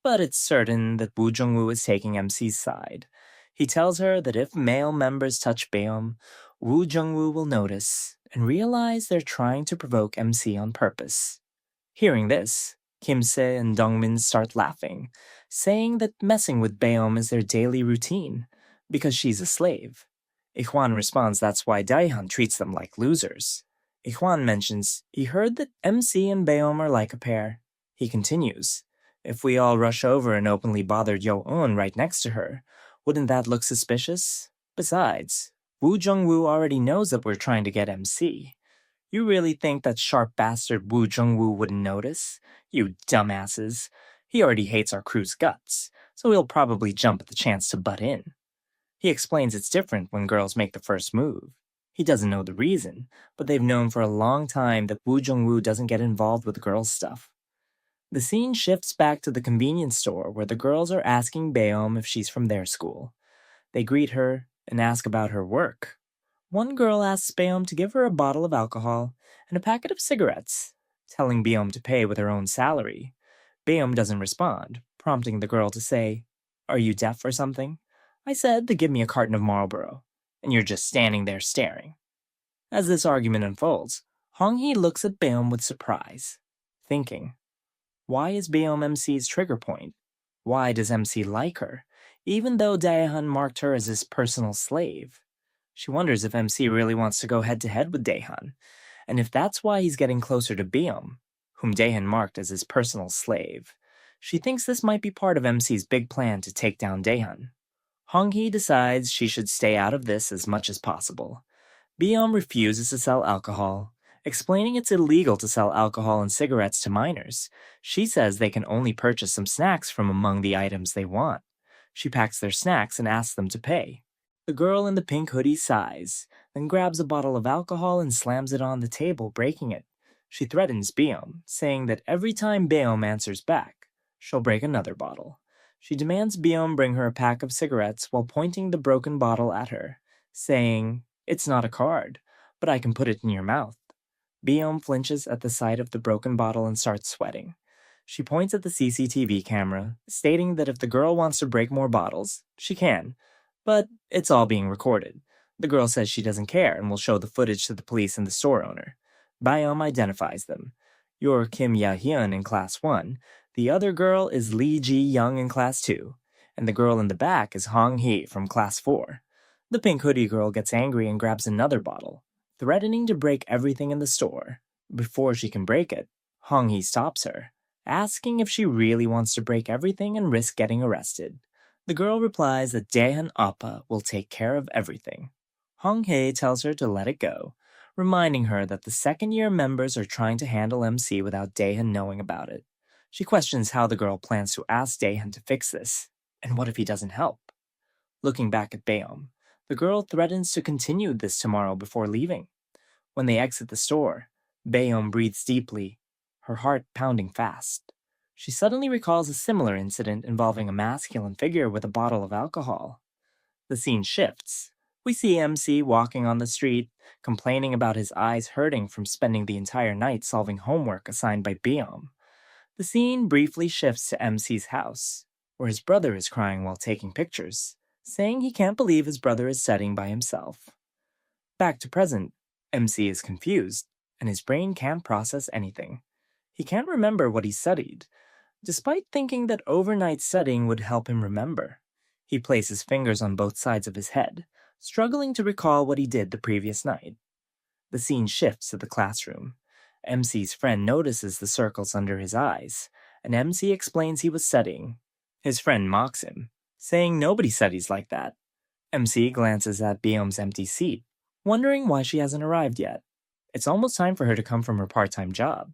B: but it's certain that Woo Jung-woo is taking MC's side. He tells her that if male members touch Baeom, Woo Jung-woo will notice and realize they're trying to provoke MC on purpose. Hearing this, Kimse and Dongmin start laughing, saying that messing with Baeom is their daily routine, because she's a slave. Ikhwan responds that's why Daehan treats them like losers. Ikhwan mentions he heard that MC and Baeom are like a pair. He continues, "If we all rush over and openly bother Yo-eun right next to her, wouldn't that look suspicious? Besides, Woo Jung-woo already knows that we're trying to get MC. You really think that sharp bastard Woo Jung-woo wouldn't notice? You dumbasses. He already hates our crew's guts, so he'll probably jump at the chance to butt in." He explains it's different when girls make the first move. He doesn't know the reason, but they've known for a long time that Woo Jung-woo doesn't get involved with girls' stuff. The scene shifts back to the convenience store where the girls are asking Baeom if she's from their school. They greet her and ask about her work. One girl asks Baeom to give her a bottle of alcohol and a packet of cigarettes, telling Baeom to pay with her own salary. Baeom doesn't respond, prompting the girl to say, "Are you deaf or something? I said to give me a carton of Marlboro, and you're just standing there staring." As this argument unfolds, Hong Hee looks at Baeom with surprise, thinking, why is Baeom MC's trigger point? Why does MC like her, even though Daehan marked her as his personal slave? She wonders if MC really wants to go head-to-head with Daehan, and if that's why he's getting closer to Baeom, whom Daehan marked as his personal slave. She thinks this might be part of MC's big plan to take down Daehan. Hong Hee decides she should stay out of this as much as possible. Baeom refuses to sell alcohol, explaining it's illegal to sell alcohol and cigarettes to minors. She says they can only purchase some snacks from among the items they want. She packs their snacks and asks them to pay. The girl in the pink hoodie sighs, then grabs a bottle of alcohol and slams it on the table, breaking it. She threatens Baeom, saying that every time Baeom answers back, she'll break another bottle. She demands Baeom bring her a pack of cigarettes while pointing the broken bottle at her, saying, "It's not a card, but I can put it in your mouth." Baeom flinches at the sight of the broken bottle and starts sweating. She points at the CCTV camera, stating that if the girl wants to break more bottles, she can, but it's all being recorded. The girl says she doesn't care and will show the footage to the police and the store owner. Baeom identifies them. You're Kim Ya-hyun in Class 1, the other girl is Lee Ji-young in Class 2, and the girl in the back is Hong Hee from Class 4. The pink hoodie girl gets angry and grabs another bottle, threatening to break everything in the store. Before she can break it, Hong Hee stops her, asking if she really wants to break everything and risk getting arrested. The girl replies that Daehan Appa will take care of everything. Hong Hae tells her to let it go, reminding her that the second-year members are trying to handle MC without Daehan knowing about it. She questions how the girl plans to ask Daehan to fix this, and what if he doesn't help? Looking back at Baeom, the girl threatens to continue this tomorrow before leaving. When they exit the store, Baeom breathes deeply, her heart pounding fast. She suddenly recalls a similar incident involving a masculine figure with a bottle of alcohol. The scene shifts. We see MC walking on the street, complaining about his eyes hurting from spending the entire night solving homework assigned by Baeom. The scene briefly shifts to MC's house, where his brother is crying while taking pictures, saying he can't believe his brother is studying by himself. Back to present, MC is confused, and his brain can't process anything. He can't remember what he studied, despite thinking that overnight studying would help him remember. He places fingers on both sides of his head, struggling to recall what he did the previous night. The scene shifts to the classroom. MC's friend notices the circles under his eyes, and MC explains he was studying. His friend mocks him, saying nobody studies like that. MC glances at Baeom's empty seat, wondering why she hasn't arrived yet. It's almost time for her to come from her part-time job,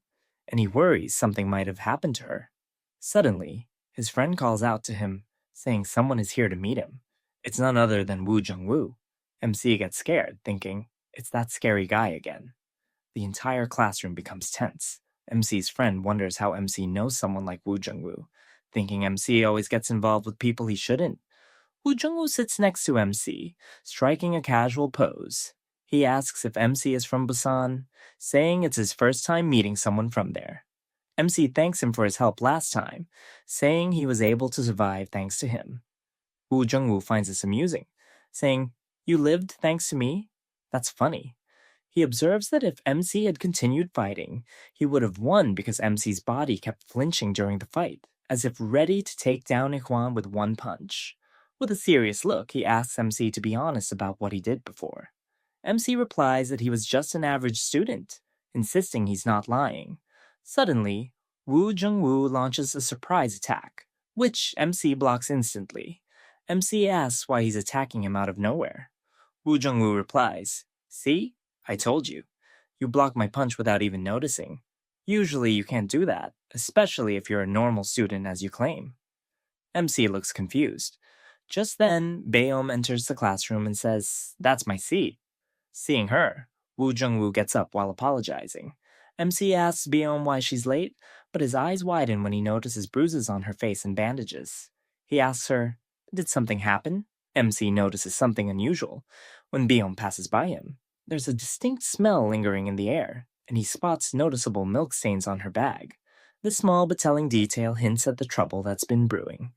B: and he worries something might have happened to her. Suddenly, his friend calls out to him, saying someone is here to meet him. It's none other than Woo Jung-woo. MC gets scared, thinking, it's that scary guy again. The entire classroom becomes tense. MC's friend wonders how MC knows someone like Woo Jung-woo, thinking MC always gets involved with people he shouldn't. Woo Jung-woo sits next to MC, striking a casual pose. He asks if MC is from Busan, saying it's his first time meeting someone from there. MC thanks him for his help last time, saying he was able to survive thanks to him. Woo Jung-woo finds this amusing, saying, "You lived thanks to me? That's funny." He observes that if MC had continued fighting, he would have won because MC's body kept flinching during the fight, as if ready to take down Ikhwan with one punch. With a serious look, he asks MC to be honest about what he did before. MC replies that he was just an average student, insisting he's not lying. Suddenly, Woo Jung-woo launches a surprise attack, which MC blocks instantly. MC asks why he's attacking him out of nowhere. Woo Jung-woo replies, "See? I told you. You blocked my punch without even noticing. Usually you can't do that, especially if you're a normal student as you claim." MC looks confused. Just then, Baeom enters the classroom and says, "That's my seat." Seeing her, Woo Jung-woo gets up while apologizing. MC asks Baeom why she's late, but his eyes widen when he notices bruises on her face and bandages. He asks her, "Did something happen?" MC notices something unusual when Baeom passes by him. There's a distinct smell lingering in the air, and he spots noticeable milk stains on her bag. This small but telling detail hints at the trouble that's been brewing.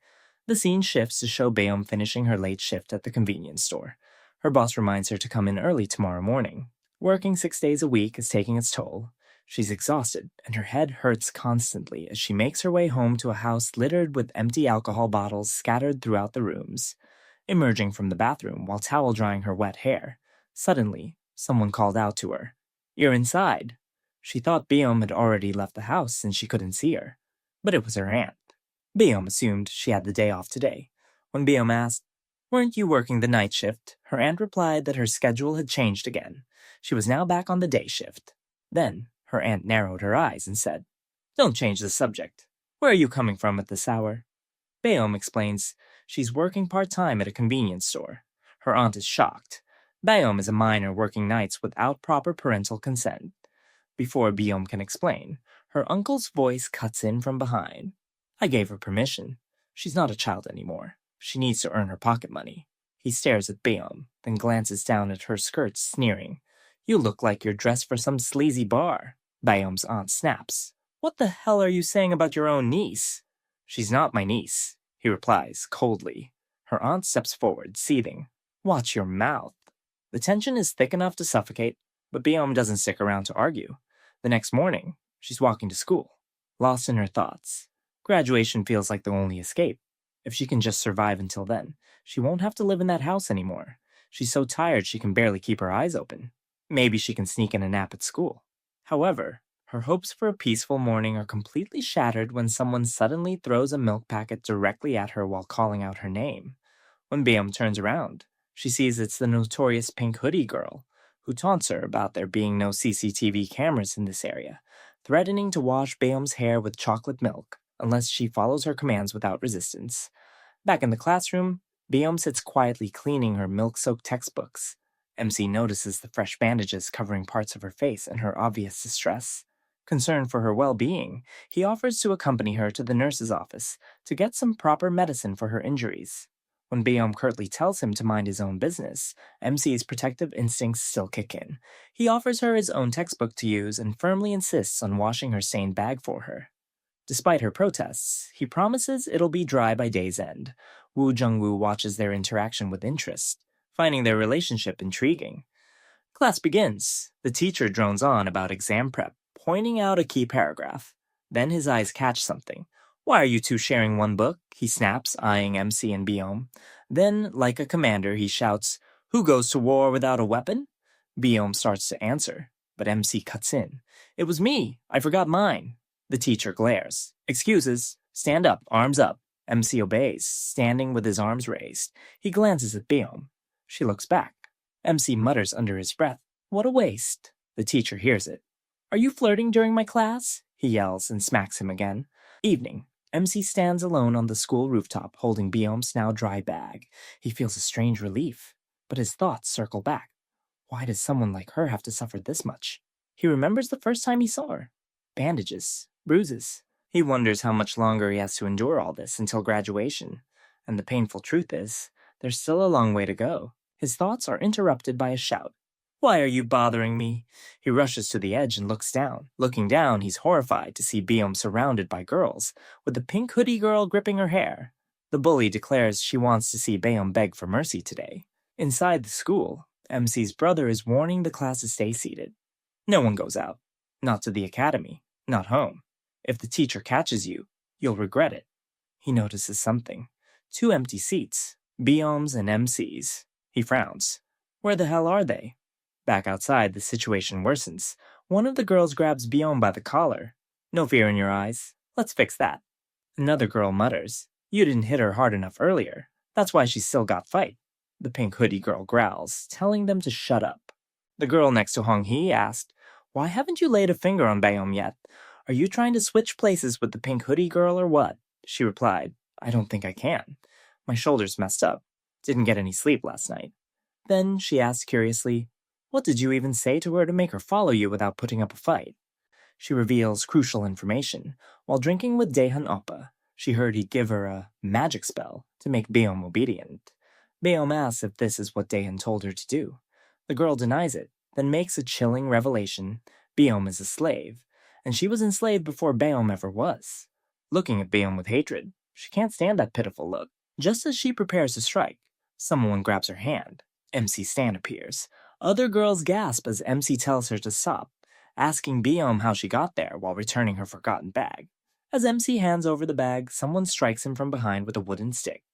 B: The scene shifts to show Baeom finishing her late shift at the convenience store. Her boss reminds her to come in early tomorrow morning. Working 6 days a week is taking its toll. She's exhausted, and her head hurts constantly as she makes her way home to a house littered with empty alcohol bottles scattered throughout the rooms. Emerging from the bathroom while towel drying her wet hair, suddenly, someone called out to her, "You're inside." She thought Baeom had already left the house since she couldn't see her, but it was her aunt. Baeom assumed she had the day off today. When Baeom asked, "Weren't you working the night shift?" her aunt replied that her schedule had changed again. She was now back on the day shift. Then, her aunt narrowed her eyes and said, "Don't change the subject. Where are you coming from at this hour?" Baeom explains she's working part-time at a convenience store. Her aunt is shocked. Baeom is a minor working nights without proper parental consent. Before Baeom can explain, her uncle's voice cuts in from behind. "I gave her permission. She's not a child anymore. She needs to earn her pocket money." He stares at Baeom, then glances down at her skirts, sneering. "You look like you're dressed for some sleazy bar." Baeom's aunt snaps. "What the hell are you saying about your own niece?" "She's not my niece," he replies, coldly. Her aunt steps forward, seething. "Watch your mouth." The tension is thick enough to suffocate, but Baeom doesn't stick around to argue. The next morning, she's walking to school, lost in her thoughts. Graduation feels like the only escape. If she can just survive until then, she won't have to live in that house anymore. She's so tired she can barely keep her eyes open. Maybe she can sneak in a nap at school. However, Her hopes for a peaceful morning are completely shattered when someone suddenly throws a milk packet directly at her while calling out her name. When Bayom turns around, she sees it's the notorious pink hoodie girl, who taunts her about there being no CCTV cameras in this area, threatening to wash Bayom's hair with chocolate milk unless she follows her commands without resistance. Back in the classroom, Bayom sits quietly cleaning her milk-soaked textbooks. MC notices the fresh bandages covering parts of her face and her obvious distress. Concerned for her well-being, he offers to accompany her to the nurse's office to get some proper medicine for her injuries. When Bayom curtly tells him to mind his own business, MC's protective instincts still kick in. He offers her his own textbook to use and firmly insists on washing her stained bag for her. Despite her protests, he promises it'll be dry by day's end. Woo Jung-woo watches their interaction with interest, finding their relationship intriguing. Class begins. The teacher drones on about exam prep, pointing out a key paragraph. Then his eyes catch something. "Why are you two sharing one book?" he snaps, eyeing MC and Biom. Then, like a commander, he shouts, "Who goes to war without a weapon?" Biom starts to answer, but MC cuts in. "It was me. I forgot mine." The teacher glares. "Excuses. Stand up, arms up." MC obeys, standing with his arms raised. He glances at Biom. She looks back. MC mutters under his breath, "What a waste." The teacher hears it. "Are you flirting during my class?" he yells and smacks him again. Evening. MC stands alone on the school rooftop holding Biom's now dry bag. He feels a strange relief, but his thoughts circle back. Why does someone like her have to suffer this much? He remembers the first time he saw her. Bandages, bruises. He wonders how much longer he has to endure all this until graduation. And the painful truth is, there's still a long way to go. His thoughts are interrupted by a shout. "Why are you bothering me?" He rushes to the edge and looks down. Looking down, he's horrified to see Biom surrounded by girls, with the pink hoodie girl gripping her hair. The bully declares she wants to see Biom beg for mercy today. Inside the school, MC's brother is warning the class to stay seated. No one goes out. Not to the academy. Not home. If the teacher catches you, you'll regret it. He notices something. 2 empty seats. Biom's and MC's. He frowns. Where the hell are they? Back outside, the situation worsens. One of the girls grabs Biom by the collar. "No fear in your eyes. Let's fix that." Another girl mutters, "You didn't hit her hard enough earlier. That's why she's still got fight." The pink hoodie girl growls, telling them to shut up. The girl next to Hong Hee asked, "Why haven't you laid a finger on Biom yet? Are you trying to switch places with the pink hoodie girl or what?" She replied, "I don't think I can. My shoulder's messed up. Didn't get any sleep last night." Then she asked curiously, "What did you even say to her to make her follow you without putting up a fight?" She reveals crucial information. While drinking with Daehan Oppa, she heard he'd give her a magic spell to make Biom obedient. Biom asks if this is what Daehan told her to do. The girl denies it, then makes a chilling revelation. Biom is a slave, and she was enslaved before Biom ever was. Looking at Biom with hatred, she can't stand that pitiful look. Just as she prepares to strike, someone grabs her hand. MC Stan appears. Other girls gasp as MC tells her to stop, asking Biom how she got there while returning her forgotten bag. As MC hands over the bag, someone strikes him from behind with a wooden stick.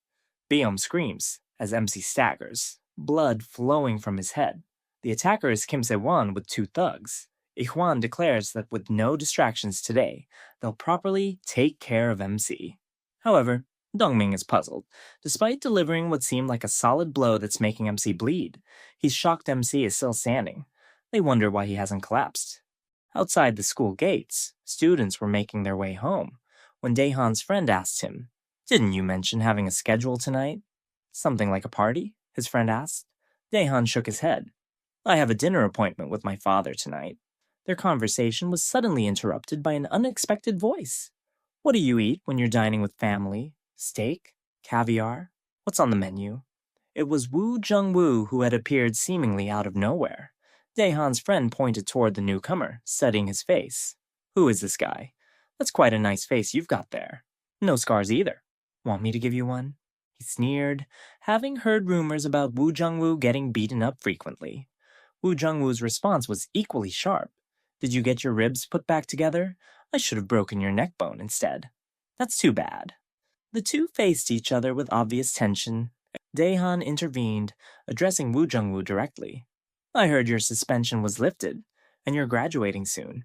B: Biom screams as MC staggers, blood flowing from his head. The attacker is Kim Se-won with 2 thugs. Ihwan declares that with no distractions today, they'll properly take care of MC. However, Dongming is puzzled. Despite delivering what seemed like a solid blow that's making MC bleed, he's shocked MC is still standing. They wonder why he hasn't collapsed. Outside the school gates, students were making their way home when Daehan's friend asked him, "Didn't you mention having a schedule tonight?" "Something like a party?" his friend asked. Daehan shook his head. "I have a dinner appointment with my father tonight." Their conversation was suddenly interrupted by an unexpected voice. "What do you eat when you're dining with family? Steak? Caviar? What's on the menu?" It was Woo Jung-woo who had appeared seemingly out of nowhere. Daehan's friend pointed toward the newcomer, studying his face. "Who is this guy? That's quite a nice face you've got there. No scars either. Want me to give you one?" He sneered, having heard rumors about Woo Jung-woo getting beaten up frequently. Woo Jung-woo's response was equally sharp. "Did you get your ribs put back together? I should have broken your neck bone instead." "That's too bad." The two faced each other with obvious tension. Daehan intervened, addressing Woo Jung-woo directly. "I heard your suspension was lifted, and you're graduating soon.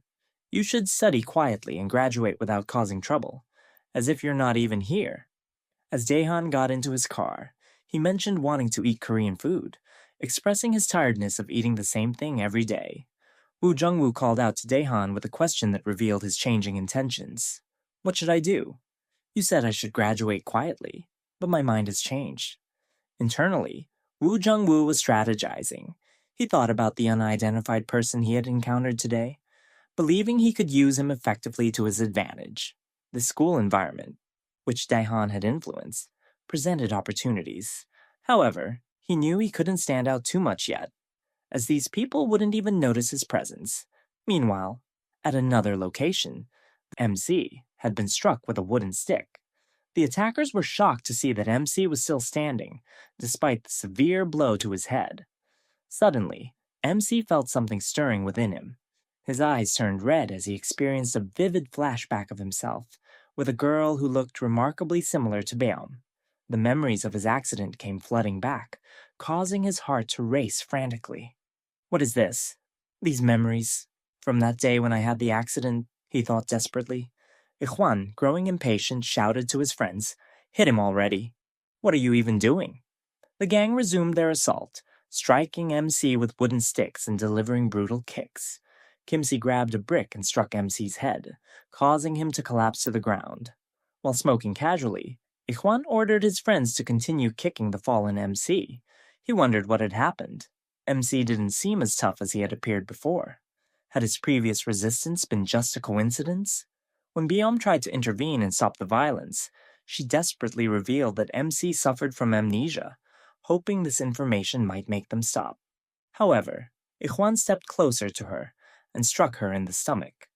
B: You should study quietly and graduate without causing trouble, as if you're not even here. As Daehan got into his car, he mentioned wanting to eat Korean food, expressing his tiredness of eating the same thing every day. Woo Jung-woo called out to Daehan with a question that revealed his changing intentions. What should I do? You said I should graduate quietly, but my mind has changed. Internally, Woo Jung-woo was strategizing. He thought about the unidentified person he had encountered today, believing he could use him effectively to his advantage. The school environment, which Daehan had influenced, presented opportunities. However, he knew he couldn't stand out too much yet, as these people wouldn't even notice his presence. Meanwhile, at another location, MC had been struck with a wooden stick. The attackers were shocked to see that MC was still standing, despite the severe blow to his head. Suddenly, MC felt something stirring within him. His eyes turned red as he experienced a vivid flashback of himself with a girl who looked remarkably similar to Beom. The memories of his accident came flooding back, causing his heart to race frantically. What is this? These memories? From that day when I had the accident, he thought desperately. Ikhwan, growing impatient, shouted to his friends, "Hit him already! What are you even doing?" The gang resumed their assault, striking MC with wooden sticks and delivering brutal kicks. Kimsey grabbed a brick and struck MC's head, causing him to collapse to the ground. While smoking casually, Ikhwan ordered his friends to continue kicking the fallen MC. He wondered what had happened. MC didn't seem as tough as he had appeared before. Had his previous resistance been just a coincidence? When Beom tried to intervene and stop the violence, she desperately revealed that MC suffered from amnesia, hoping this information might make them stop. However, Ikhwan stepped closer to her and struck her in the stomach.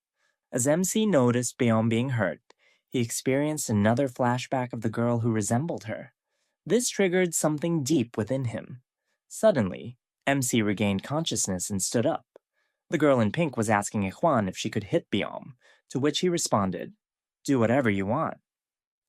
B: As MC noticed Beom being hurt, he experienced another flashback of the girl who resembled her. This triggered something deep within him. Suddenly, MC regained consciousness and stood up. The girl in pink was asking Ikhwan if she could hit Beom, to which he responded, "Do whatever you want."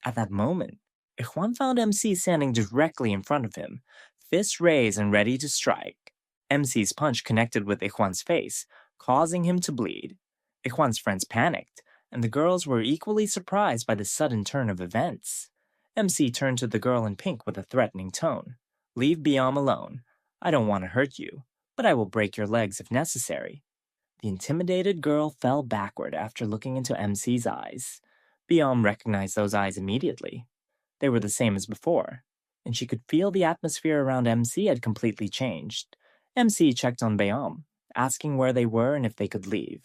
B: At that moment, Ikhwan found MC standing directly in front of him, fists raised and ready to strike. MC's punch connected with Ikhwan's face, causing him to bleed. Ikhwan's friends panicked, and the girls were equally surprised by the sudden turn of events. MC turned to the girl in pink with a threatening tone. "Leave Beom alone. I don't want to hurt you, but I will break your legs if necessary." The intimidated girl fell backward after looking into MC's eyes. Beom recognized those eyes immediately. They were the same as before, and she could feel the atmosphere around MC had completely changed. MC checked on Beom, asking where they were and if they could leave.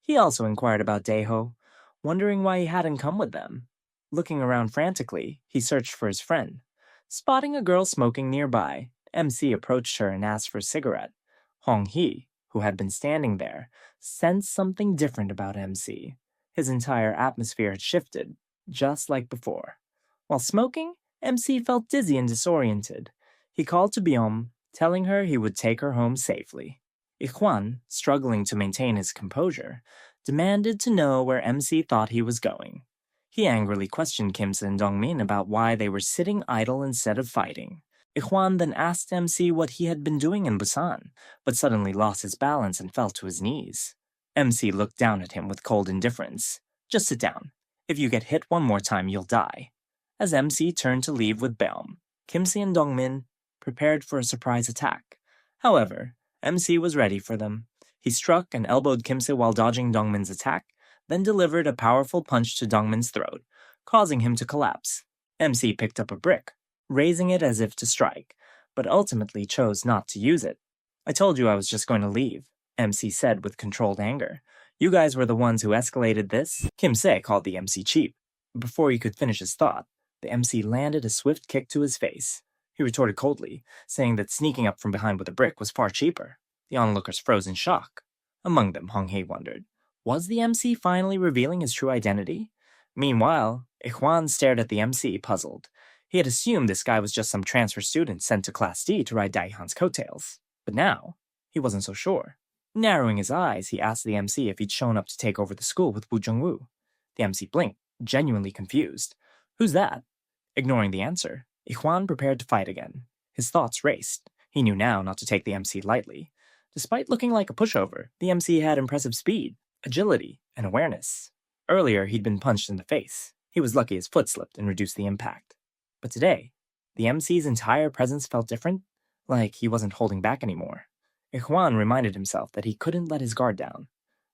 B: He also inquired about Daeho, wondering why he hadn't come with them. Looking around frantically, he searched for his friend. Spotting a girl smoking nearby, MC approached her and asked for a cigarette. Hong-hee, who had been standing there, sensed something different about MC. His entire atmosphere had shifted, just like before. While smoking, MC felt dizzy and disoriented. He called to Beom, telling her he would take her home safely. Ikhwan, struggling to maintain his composure, demanded to know where MC thought he was going. He angrily questioned Kimse and Dongmin about why they were sitting idle instead of fighting. Ikhwan then asked MC what he had been doing in Busan, but suddenly lost his balance and fell to his knees. MC looked down at him with cold indifference. "Just sit down. If you get hit one more time, you'll die." As MC turned to leave with Beom, Kimse and Dongmin prepared for a surprise attack. However, MC was ready for them. He struck and elbowed Kimse while dodging Dongmin's attack, then delivered a powerful punch to Dongmin's throat, causing him to collapse. MC picked up a brick, raising it as if to strike, but ultimately chose not to use it. "I told you I was just going to leave," MC said with controlled anger. "You guys were the ones who escalated this." Kimse called the MC cheap. Before he could finish his thought, the MC landed a swift kick to his face. He retorted coldly, saying that sneaking up from behind with a brick was far cheaper. The onlookers froze in shock. Among them, Hong-hee wondered, was the MC finally revealing his true identity? Meanwhile, Ikhwan stared at the MC, puzzled. He had assumed this guy was just some transfer student sent to Class D to ride Daehan's coattails. But now, he wasn't so sure. Narrowing his eyes, he asked the MC if he'd shown up to take over the school with Woo Jung-woo. The MC blinked, genuinely confused. "Who's that?" Ignoring the answer, Ikhwan prepared to fight again. His thoughts raced. He knew now not to take the MC lightly. Despite looking like a pushover, the MC had impressive speed. agility, and awareness. Earlier, he'd been punched in the face. He was lucky his foot slipped and reduced the impact. But today, the MC's entire presence felt different, like he wasn't holding back anymore. Ikhwan reminded himself that he couldn't let his guard down.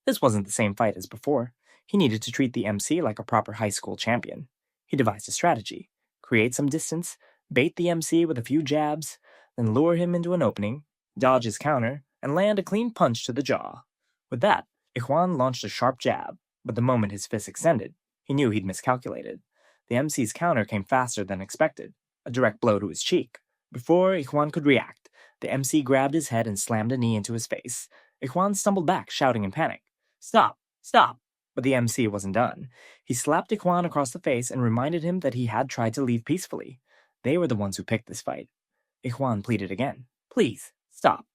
B: This wasn't the same fight as before. He needed to treat the MC like a proper high school champion. He devised a strategy: create some distance, bait the MC with a few jabs, then lure him into an opening, dodge his counter, and land a clean punch to the jaw. With that, Ikhwan launched a sharp jab, but the moment his fist extended, he knew he'd miscalculated. The MC's counter came faster than expected, a direct blow to his cheek. Before Ikhwan could react, the MC grabbed his head and slammed a knee into his face. Ikhwan stumbled back, shouting in panic, "Stop! Stop!" But the MC wasn't done. He slapped Ikhwan across the face and reminded him that he had tried to leave peacefully. They were the ones who picked this fight. Ikhwan pleaded again, "Please, stop."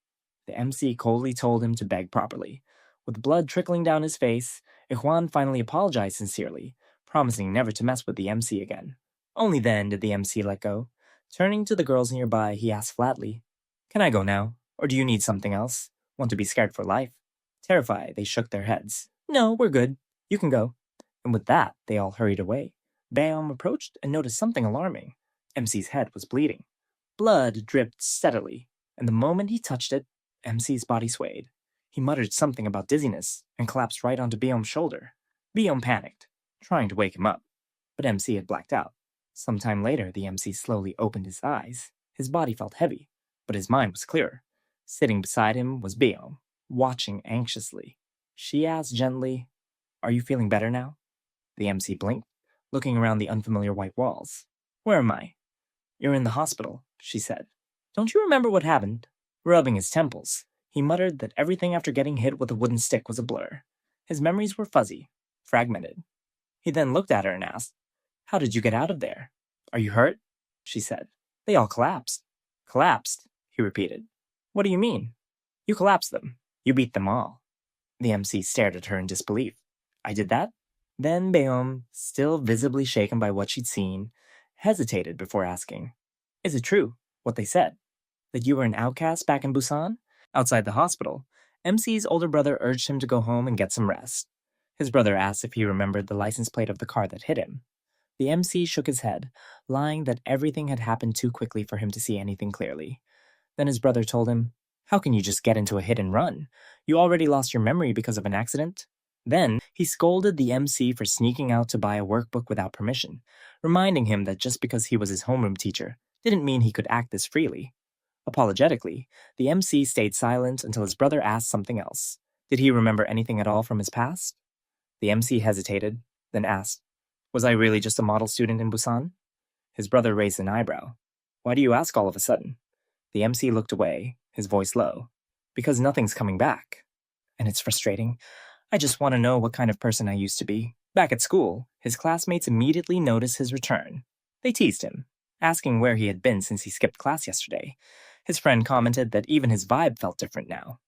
B: The MC coldly told him to beg properly. With blood trickling down his face, Ikhwan finally apologized sincerely, promising never to mess with the MC again. Only then did the MC let go. Turning to the girls nearby, he asked flatly, "Can I go now? Or do you need something else? Want to be scared for life?" Terrified, they shook their heads. "No, we're good. You can go." And with that, they all hurried away. Bayom approached and noticed something alarming. MC's head was bleeding. Blood dripped steadily, and the moment he touched it, MC's body swayed. He muttered something about dizziness and collapsed right onto Bayom's shoulder. Bayom panicked, trying to wake him up, but MC had blacked out. Sometime later, the MC slowly opened his eyes. His body felt heavy, but his mind was clearer. Sitting beside him was Bayom, watching anxiously. She asked gently, "Are you feeling better now?" The MC blinked, looking around the unfamiliar white walls. "Where am I?" "You're in the hospital," she said. "Don't you remember what happened?" Rubbing his temples, he muttered that everything after getting hit with a wooden stick was a blur. His memories were fuzzy, fragmented. He then looked at her and asked, "How did you get out of there?" "Are you hurt?" she said. "They all collapsed." "Collapsed?" he repeated. "What do you mean?" "You collapsed them. You beat them all." The MC stared at her in disbelief. "I did that?" Then Bayom, still visibly shaken by what she'd seen, hesitated before asking, "Is it true, what they said? That you were an outcast back in Busan?" Outside the hospital, MC's older brother urged him to go home and get some rest. His brother asked if he remembered the license plate of the car that hit him. The MC shook his head, lying that everything had happened too quickly for him to see anything clearly. Then his brother told him, "How can you just get into a hit and run? You already lost your memory because of an accident." Then he scolded the MC for sneaking out to buy a workbook without permission, reminding him that just because he was his homeroom teacher didn't mean he could act this freely. Apologetically, the MC stayed silent until his brother asked something else. Did he remember anything at all from his past? The MC hesitated, then asked, "Was I really just a model student in Busan?" His brother raised an eyebrow. "Why do you ask all of a sudden?" The MC looked away, his voice low. "Because nothing's coming back. And it's frustrating. I just want to know what kind of person I used to be." Back at school, his classmates immediately noticed his return. They teased him, asking where he had been since he skipped class yesterday. His friend commented that even his vibe felt different now.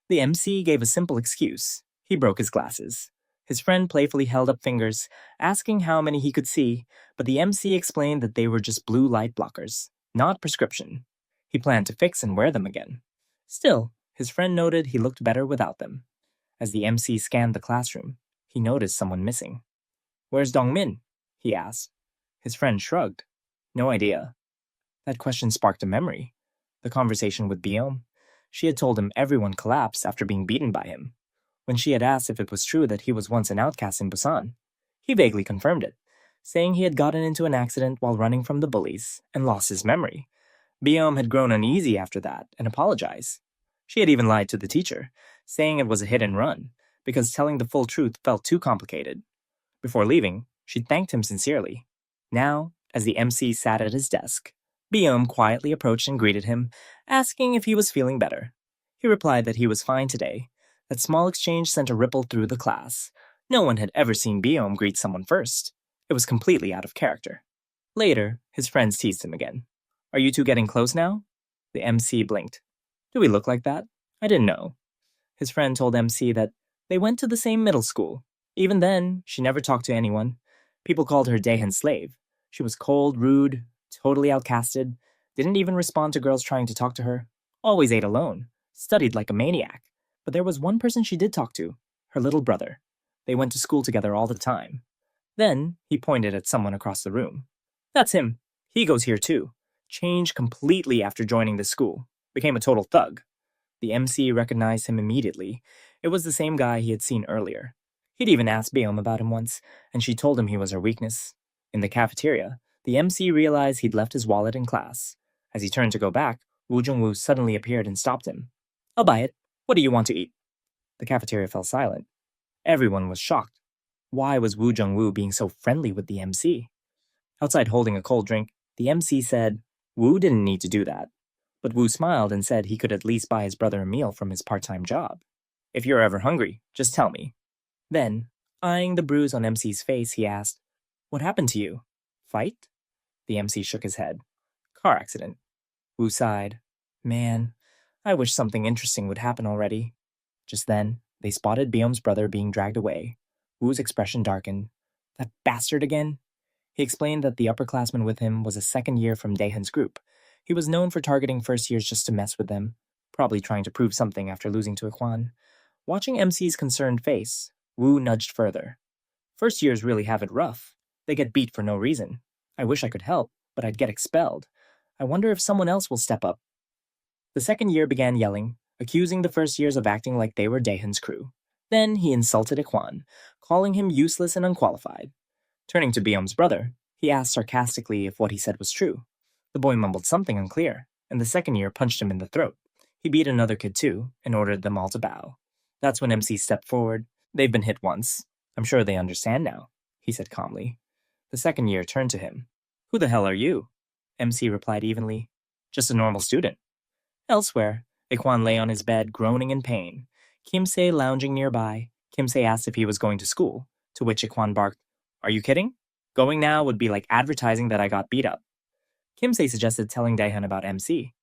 B: The MC gave a simple excuse. He broke his glasses. His friend playfully held up fingers, asking how many he could see, but the MC explained that they were just blue light blockers, not prescription. He planned to fix and wear them again. Still, his friend noted he looked better without them. As the MC scanned the classroom, he noticed someone missing. "Where's Dongmin?" he asked. His friend shrugged. "No idea." That question sparked a memory. The conversation with Biome. She had told him everyone collapsed after being beaten by him. When she had asked if it was true that he was once an outcast in Busan, he vaguely confirmed it, saying he had gotten into an accident while running from the bullies and lost his memory. Biome had grown uneasy after that and apologized. She had even lied to the teacher, saying it was a hit and run, because telling the full truth felt too complicated. Before leaving, she thanked him sincerely. Now, as the MC sat at his desk, Biome quietly approached and greeted him, asking if he was feeling better. He replied that he was fine today. That small exchange sent a ripple through the class. No one had ever seen Biome greet someone first. It was completely out of character. Later, his friends teased him again. "Are you two getting close now?" The MC blinked. "Do we look like that? I didn't know." His friend told MC that they went to the same middle school. Even then, she never talked to anyone. People called her Daehan slave. She was cold, rude, totally outcasted, didn't even respond to girls trying to talk to her, always ate alone, studied like a maniac. But there was one person she did talk to, her little brother. They went to school together all the time. Then he pointed at someone across the room. That's him. He goes here too. Changed completely after joining the school. Became a total thug. The MC recognized him immediately. It was the same guy he had seen earlier. He'd even asked Beom about him once, and she told him he was her weakness. In the cafeteria, the MC realized he'd left his wallet in class. As he turned to go back, Woo Jung-woo suddenly appeared and stopped him. I'll buy it. What do you want to eat? The cafeteria fell silent. Everyone was shocked. Why was Woo Jung-woo being so friendly with the MC? Outside holding a cold drink, the MC said Woo didn't need to do that. But Woo smiled and said he could at least buy his brother a meal from his part-time job. If you're ever hungry, just tell me. Then, eyeing the bruise on MC's face, he asked, What happened to you? Fight? The MC shook his head. Car accident. Woo sighed. Man, I wish something interesting would happen already. Just then, they spotted Beom's brother being dragged away. Woo's expression darkened. That bastard again? He explained that the upperclassman with him was a second year from Daehan's group. He was known for targeting first years just to mess with them, probably trying to prove something after losing to Ikhwan. Watching MC's concerned face, Woo nudged further. First years really have it rough. They get beat for no reason. I wish I could help, but I'd get expelled. I wonder if someone else will step up. The second year began yelling, accusing the first years of acting like they were Daehan's crew. Then he insulted Ikhwan, calling him useless and unqualified. Turning to Beom's brother, he asked sarcastically if what he said was true. The boy mumbled something unclear, and the second year punched him in the throat. He beat another kid too, and ordered them all to bow. That's when MC stepped forward. They've been hit once. I'm sure they understand now, he said calmly. The second year turned to him. Who the hell are you? MC replied evenly. Just a normal student. Elsewhere, Ikhwan lay on his bed, groaning in pain. Kimse lounging nearby. Kimse asked if he was going to school, to which Ikhwan barked, Are you kidding? Going now would be like advertising that I got beat up. Kimse suggested telling Daehan about MC,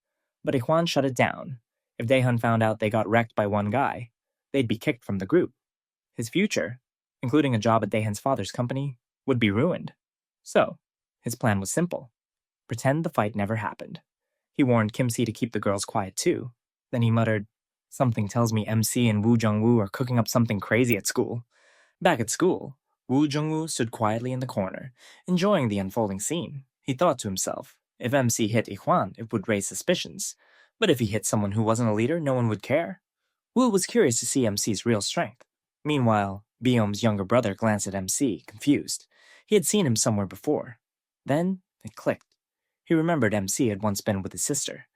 B: but Ikhwan shut it down. If Daehan found out they got wrecked by one guy, they'd be kicked from the group. His future, including a job at Daehan's father's company, would be ruined. So, his plan was simple. Pretend the fight never happened. He warned Kimse to keep the girls quiet too. Then he muttered, Something tells me MC and Woo Jung-woo are cooking up something crazy at school. Back at school, Woo Jung-woo stood quietly in the corner, enjoying the unfolding scene. He thought to himself, if MC hit Ikhwan, it would raise suspicions. But if he hit someone who wasn't a leader, no one would care. Woo was curious to see MC's real strength. Meanwhile, Beom's younger brother glanced at MC, confused. He had seen him somewhere before. Then, it clicked. He remembered MC had once been with his sister,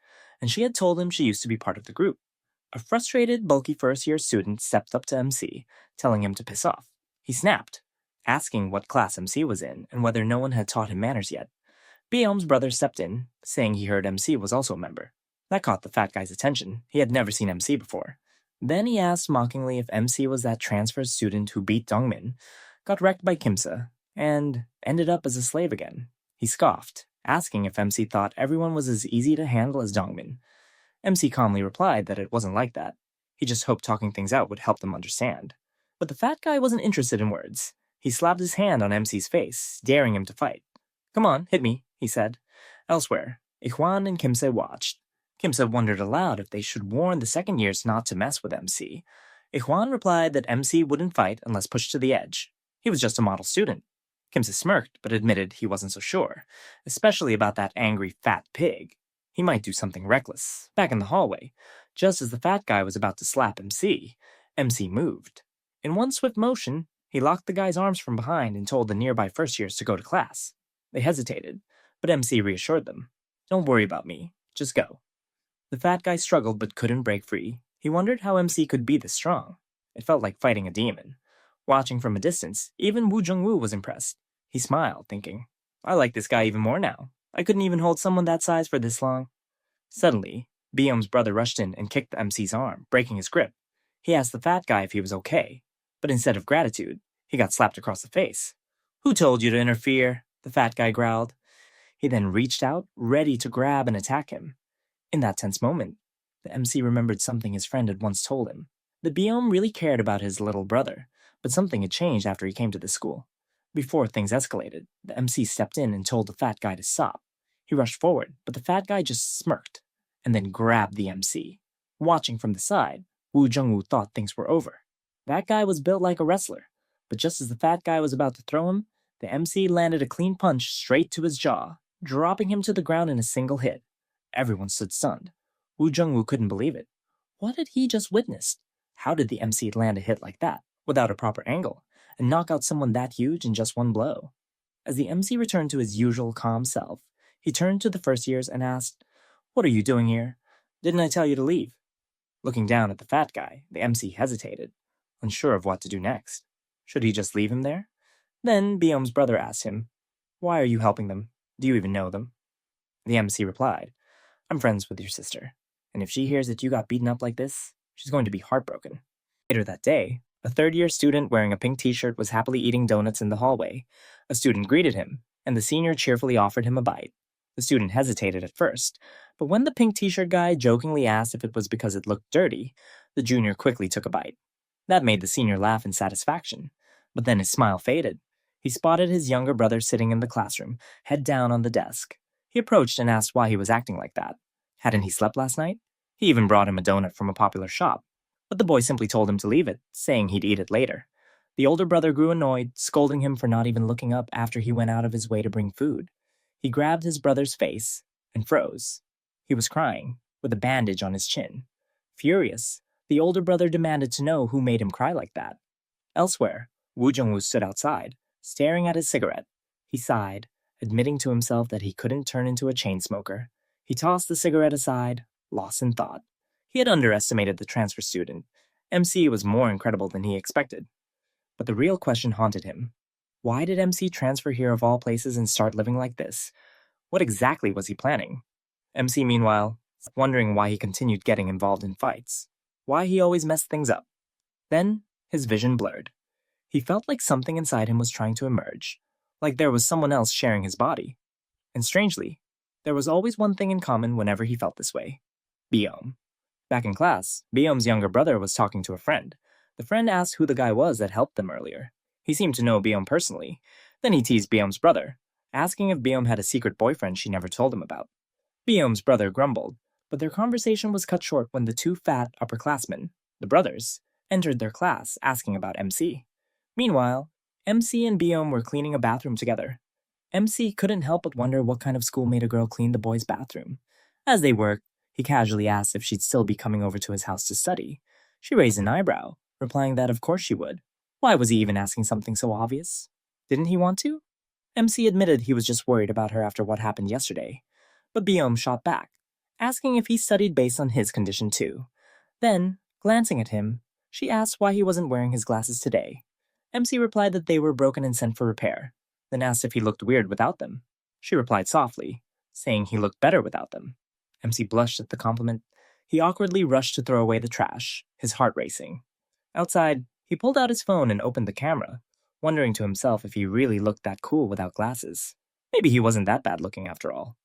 B: and she had told him she used to be part of the group. A frustrated, bulky first-year student stepped up to MC, telling him to piss off. He snapped, asking what class MC was in and whether no one had taught him manners yet. Beom's brother stepped in, saying he heard MC was also a member. That caught the fat guy's attention. He had never seen MC before. Then he asked mockingly if MC was that transfer student who beat Dongmin, got wrecked by Kimse, and ended up as a slave again. He scoffed, asking if MC thought everyone was as easy to handle as Dongmin. MC calmly replied that it wasn't like that. He just hoped talking things out would help them understand. But the fat guy wasn't interested in words. He slapped his hand on MC's face, daring him to fight. Come on, hit me, he said. Elsewhere, Ikhwan and Kimse watched. Kimse wondered aloud if they should warn the second years not to mess with MC. Ikhwan replied that MC wouldn't fight unless pushed to the edge. He was just a model student. Kimse smirked, but admitted he wasn't so sure, especially about that angry fat pig. He might do something reckless. Back in the hallway, just as the fat guy was about to slap MC, MC moved. In one swift motion, he locked the guy's arms from behind and told the nearby first years to go to class. They hesitated, but MC reassured them. Don't worry about me. Just go. The fat guy struggled but couldn't break free. He wondered how MC could be this strong. It felt like fighting a demon. Watching from a distance, even Woo Jung-woo was impressed. He smiled, thinking, I like this guy even more now. I couldn't even hold someone that size for this long. Suddenly, Beom's brother rushed in and kicked MC's arm, breaking his grip. He asked the fat guy if he was okay, but instead of gratitude, he got slapped across the face. Who told you to interfere? The fat guy growled. He then reached out, ready to grab and attack him. In that tense moment, the MC remembered something his friend had once told him. The Beom really cared about his little brother, but something had changed after he came to the school. Before things escalated, the MC stepped in and told the fat guy to stop. He rushed forward, but the fat guy just smirked, and then grabbed the MC. Watching from the side, Woo Jung-woo thought things were over. That guy was built like a wrestler, but just as the fat guy was about to throw him, the MC landed a clean punch straight to his jaw, dropping him to the ground in a single hit. Everyone stood stunned. Wu Jungwoo couldn't believe it. What had he just witnessed? How did the MC land a hit like that, without a proper angle, and knock out someone that huge in just one blow? As the MC returned to his usual calm self, he turned to the first years and asked, "What are you doing here? Didn't I tell you to leave?" Looking down at the fat guy, the MC hesitated, unsure of what to do next. Should he just leave him there? Then Biom's brother asked him, "Why are you helping them? Do you even know them?" The MC replied, "I'm friends with your sister, and if she hears that you got beaten up like this, she's going to be heartbroken." Later that day, a third-year student wearing a pink t-shirt was happily eating donuts in the hallway. A student greeted him, and the senior cheerfully offered him a bite. The student hesitated at first, but when the pink t-shirt guy jokingly asked if it was because it looked dirty, the junior quickly took a bite. That made the senior laugh in satisfaction, but then his smile faded. He spotted his younger brother sitting in the classroom, head down on the desk. He approached and asked why he was acting like that. Hadn't he slept last night? He even brought him a donut from a popular shop, but the boy simply told him to leave it, saying he'd eat it later. The older brother grew annoyed, scolding him for not even looking up after he went out of his way to bring food. He grabbed his brother's face and froze. He was crying, with a bandage on his chin. Furious, the older brother demanded to know who made him cry like that. Elsewhere, Woo Jung-woo stood outside, staring at his cigarette. He sighed, admitting to himself that he couldn't turn into a chain smoker. He tossed the cigarette aside, lost in thought. He had underestimated the transfer student. MC was more incredible than he expected. But the real question haunted him. Why did MC transfer here of all places and start living like this? What exactly was he planning? MC, meanwhile, wondering why he continued getting involved in fights. Why he always messed things up. Then, his vision blurred. He felt like something inside him was trying to emerge, like there was someone else sharing his body. And strangely, there was always one thing in common whenever he felt this way. Biom. Back in class, Biom's younger brother was talking to a friend. The friend asked who the guy was that helped them earlier. He seemed to know Biom personally. Then he teased Biom's brother, asking if Biom had a secret boyfriend she never told him about. Biom's brother grumbled, but their conversation was cut short when the two fat upperclassmen, the brothers, entered their class asking about MC. Meanwhile, MC and Biom were cleaning a bathroom together. MC couldn't help but wonder what kind of school made a girl clean the boys' bathroom. As they worked, he casually asked if she'd still be coming over to his house to study. She raised an eyebrow, replying that of course she would. Why was he even asking something so obvious? Didn't he want to? MC admitted he was just worried about her after what happened yesterday. But Biom shot back, asking if he studied based on his condition too. Then, glancing at him, she asked why he wasn't wearing his glasses today. MC replied that they were broken and sent for repair, then asked if he looked weird without them. She replied softly, saying he looked better without them. MC blushed at the compliment. He awkwardly rushed to throw away the trash, his heart racing. Outside, he pulled out his phone and opened the camera, wondering to himself if he really looked that cool without glasses. Maybe he wasn't that bad looking after all.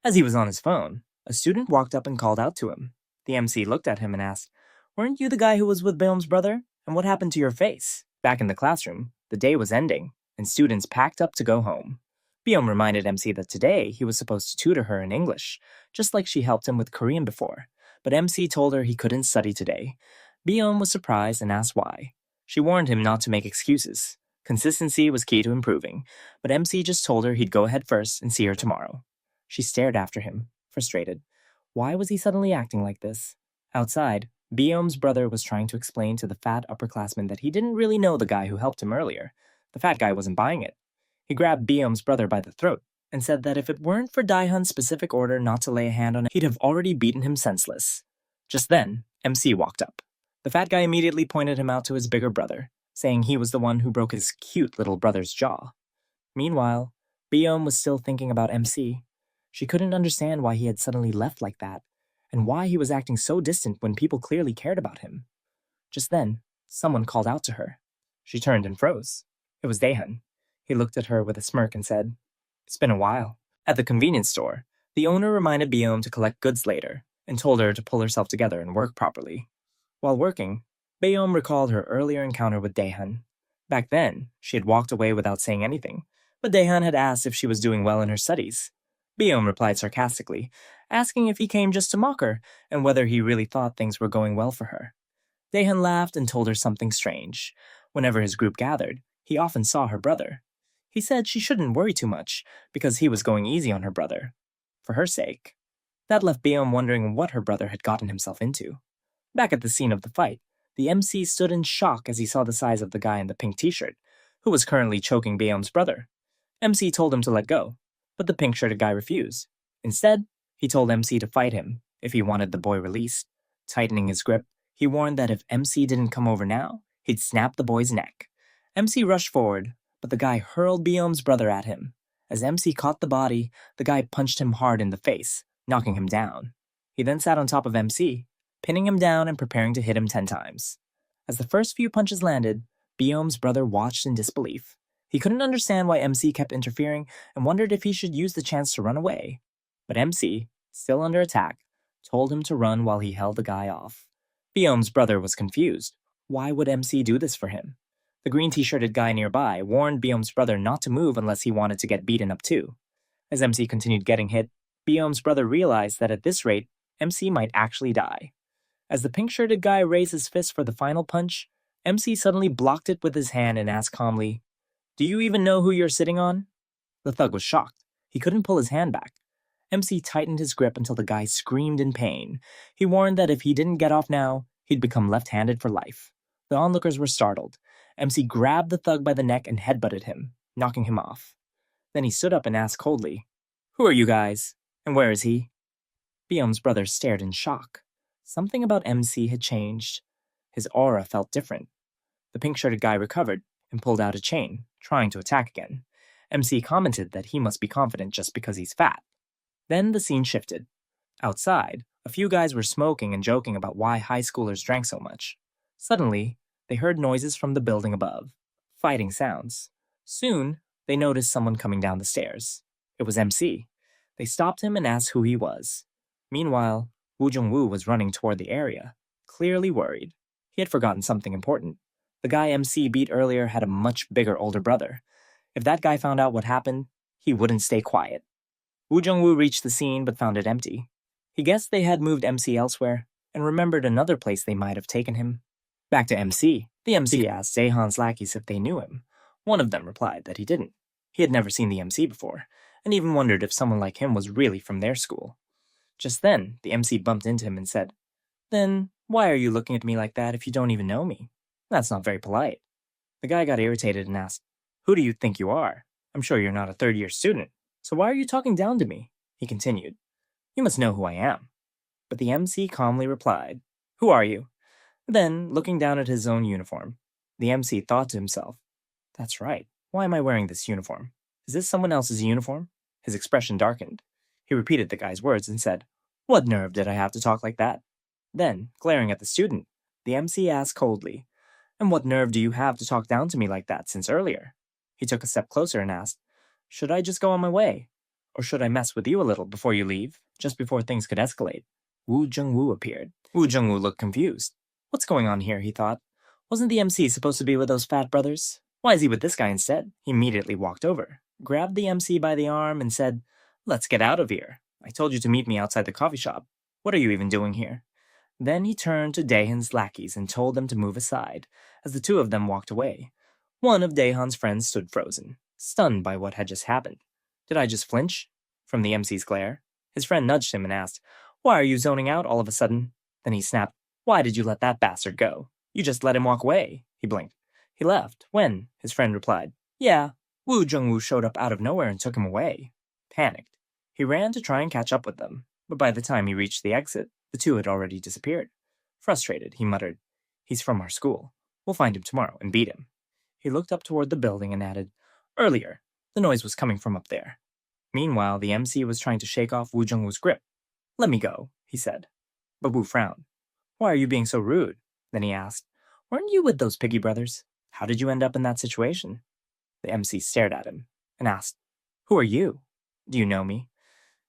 B: As he was on his phone, a student walked up and called out to him. The MC looked at him and asked, "Weren't you the guy who was with Biom's brother? And what happened to your face?" Back in the classroom, the day was ending, and students packed up to go home. Biom reminded MC that today he was supposed to tutor her in English, just like she helped him with Korean before, but MC told her he couldn't study today. Biom was surprised and asked why. She warned him not to make excuses. Consistency was key to improving, but MC just told her he'd go ahead first and see her tomorrow. She stared after him, frustrated. Why was he suddenly acting like this? Outside, Biom's brother was trying to explain to the fat upperclassman that he didn't really know the guy who helped him earlier. The fat guy wasn't buying it. He grabbed Biom's brother by the throat and said that if it weren't for Daehan's specific order not to lay a hand on him, he'd have already beaten him senseless. Just then, MC walked up. The fat guy immediately pointed him out to his bigger brother, saying he was the one who broke his cute little brother's jaw. Meanwhile, Biom was still thinking about MC. She couldn't understand why he had suddenly left like that, and why he was acting so distant when people clearly cared about him. Just then, someone called out to her. She turned and froze. It was Daehan. He looked at her with a smirk and said, "It's been a while." At the convenience store, the owner reminded Biom to collect goods later, and told her to pull herself together and work properly. While working, Biom recalled her earlier encounter with Daehan. Back then, she had walked away without saying anything, but Daehan had asked if she was doing well in her studies. Biom replied sarcastically, asking if he came just to mock her, and whether he really thought things were going well for her. Daehan laughed and told her something strange. Whenever his group gathered, he often saw her brother. He said she shouldn't worry too much, because he was going easy on her brother. For her sake. That left Beom wondering what her brother had gotten himself into. Back at the scene of the fight, the MC stood in shock as he saw the size of the guy in the pink t-shirt, who was currently choking Beom's brother. MC told him to let go, but the pink-shirted guy refused. Instead, he told MC to fight him if he wanted the boy released. Tightening his grip, he warned that if MC didn't come over now, he'd snap the boy's neck. MC rushed forward, but the guy hurled Beom's brother at him. As MC caught the body, the guy punched him hard in the face, knocking him down. He then sat on top of MC, pinning him down and preparing to hit him 10 times. As the first few punches landed, Beom's brother watched in disbelief. He couldn't understand why MC kept interfering and wondered if he should use the chance to run away. But MC, still under attack, told him to run while he held the guy off. Beom's brother was confused. Why would MC do this for him? The green t-shirted guy nearby warned Beom's brother not to move unless he wanted to get beaten up too. As MC continued getting hit, Beom's brother realized that at this rate, MC might actually die. As the pink-shirted guy raised his fist for the final punch, MC suddenly blocked it with his hand and asked calmly, "Do you even know who you're sitting on?" The thug was shocked. He couldn't pull his hand back. MC tightened his grip until the guy screamed in pain. He warned that if he didn't get off now, he'd become left-handed for life. The onlookers were startled. MC grabbed the thug by the neck and headbutted him, knocking him off. Then he stood up and asked coldly, "Who are you guys? And where is he?" Beom's brother stared in shock. Something about MC had changed. His aura felt different. The pink-shirted guy recovered and pulled out a chain, trying to attack again. MC commented that he must be confident just because he's fat. Then the scene shifted. Outside, a few guys were smoking and joking about why high schoolers drank so much. Suddenly, they heard noises from the building above. Fighting sounds. Soon, they noticed someone coming down the stairs. It was MC. They stopped him and asked who he was. Meanwhile, Woo Jung-woo was running toward the area, clearly worried. He had forgotten something important. The guy MC beat earlier had a much bigger older brother. If that guy found out what happened, he wouldn't stay quiet. Woo Jung-woo reached the scene but found it empty. He guessed they had moved MC elsewhere, and remembered another place they might have taken him. Back to MC, the MC asked Daehan's lackeys if they knew him. One of them replied that he didn't. He had never seen the MC before, and even wondered if someone like him was really from their school. Just then, the MC bumped into him and said, "Then, why are you looking at me like that if you don't even know me? That's not very polite." The guy got irritated and asked, "Who do you think you are? I'm sure you're not a third-year student, so why are you talking down to me?" He continued, "You must know who I am." But the MC calmly replied, "Who are you?" Then, looking down at his own uniform, the MC thought to himself, "That's right, why am I wearing this uniform? Is this someone else's uniform?" His expression darkened. He repeated the guy's words and said, "What nerve did I have to talk like that?" Then, glaring at the student, the MC asked coldly, "And what nerve do you have to talk down to me like that since earlier?" He took a step closer and asked, "Should I just go on my way? Or should I mess with you a little before you leave, just before things could escalate?" Woo Jung-woo appeared. Woo Jung-woo looked confused. What's going on here, he thought. Wasn't the MC supposed to be with those fat brothers? Why is he with this guy instead? He immediately walked over, grabbed the MC by the arm, and said, "Let's get out of here. I told you to meet me outside the coffee shop. What are you even doing here?" Then he turned to Daehan's lackeys and told them to move aside, as the two of them walked away. One of Daehan's friends stood frozen, stunned by what had just happened. Did I just flinch? From the MC's glare. His friend nudged him and asked, "Why are you zoning out all of a sudden?" Then he snapped, "Why did you let that bastard go? You just let him walk away." He blinked. "He left. When?" His friend replied. "Yeah, Woo Jung-woo showed up out of nowhere and took him away." Panicked, he ran to try and catch up with them, but by the time he reached the exit, the two had already disappeared. Frustrated, he muttered, "He's from our school. We'll find him tomorrow and beat him." He looked up toward the building and added, "Earlier, the noise was coming from up there." Meanwhile, the MC was trying to shake off Woo Jung-woo's grip. "Let me go," he said. But Woo frowned. "Why are you being so rude?" Then he asked, "Weren't you with those Piggy brothers? How did you end up in that situation?" The MC stared at him and asked, "Who are you? Do you know me?"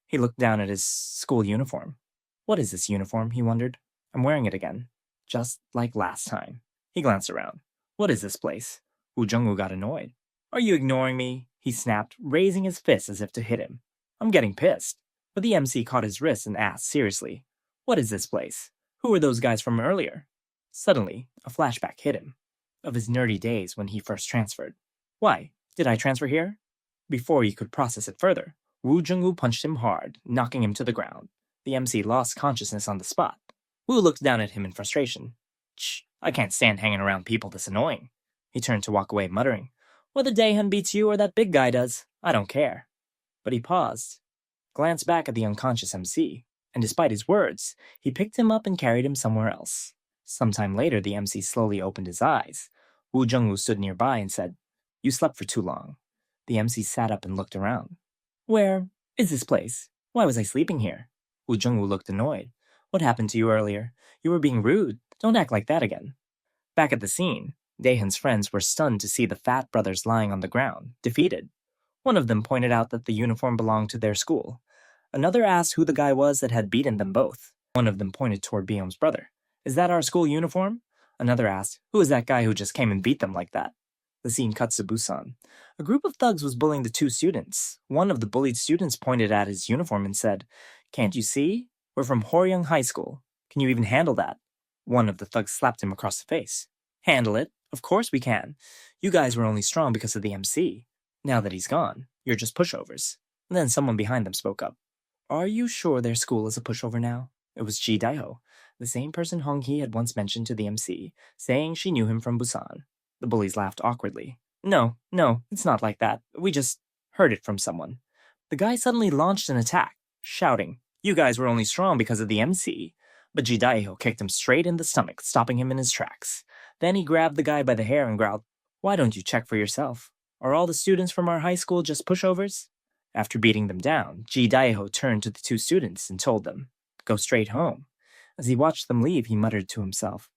B: He looked down at his school uniform. "What is this uniform?" he wondered. "I'm wearing it again, just like last time." He glanced around. "What is this place?" Woo Jung-woo got annoyed. "Are you ignoring me?" he snapped, raising his fist as if to hit him. "I'm getting pissed." But the MC caught his wrist and asked seriously, "What is this place? Who were those guys from earlier?" Suddenly, a flashback hit him, of his nerdy days when he first transferred. Why, did I transfer here? Before he could process it further, Wu Jungwoo punched him hard, knocking him to the ground. The MC lost consciousness on the spot. Wu looked down at him in frustration. Shh, I can't stand hanging around people this annoying. He turned to walk away, muttering, Whether Daehyun beats you or that big guy does, I don't care. But he paused, glanced back at the unconscious MC, and despite his words, he picked him up and carried him somewhere else. Sometime later, the MC slowly opened his eyes. Wu Jungwoo stood nearby and said, You slept for too long. The MC sat up and looked around. Where is this place? Why was I sleeping here? Wu Jungwoo looked annoyed. What happened to you earlier? You were being rude. Don't act like that again. Back at the scene, Daehyun's friends were stunned to see the fat brothers lying on the ground, defeated. One of them pointed out that the uniform belonged to their school. Another asked who the guy was that had beaten them both. One of them pointed toward Beom's brother. Is that our school uniform? Another asked, Who is that guy who just came and beat them like that? The scene cuts to Busan. A group of thugs was bullying the two students. One of the bullied students pointed at his uniform and said, Can't you see? We're from Horyung High School. Can you even handle that? One of the thugs slapped him across the face. Handle it? Of course we can. You guys were only strong because of the MC. Now that he's gone, you're just pushovers. And then someone behind them spoke up. Are you sure their school is a pushover now? It was Ji Daeho, the same person Hong Hee had once mentioned to the MC, saying she knew him from Busan. The bullies laughed awkwardly. No, it's not like that. We just heard it from someone. The guy suddenly launched an attack, shouting, You guys were only strong because of the MC. But Ji Daeho kicked him straight in the stomach, stopping him in his tracks. Then he grabbed the guy by the hair and growled, Why don't you check for yourself? Are all the students from our high school just pushovers? After beating them down, Ji Daeho turned to the two students and told them, Go straight home. As he watched them leave, he muttered to himself,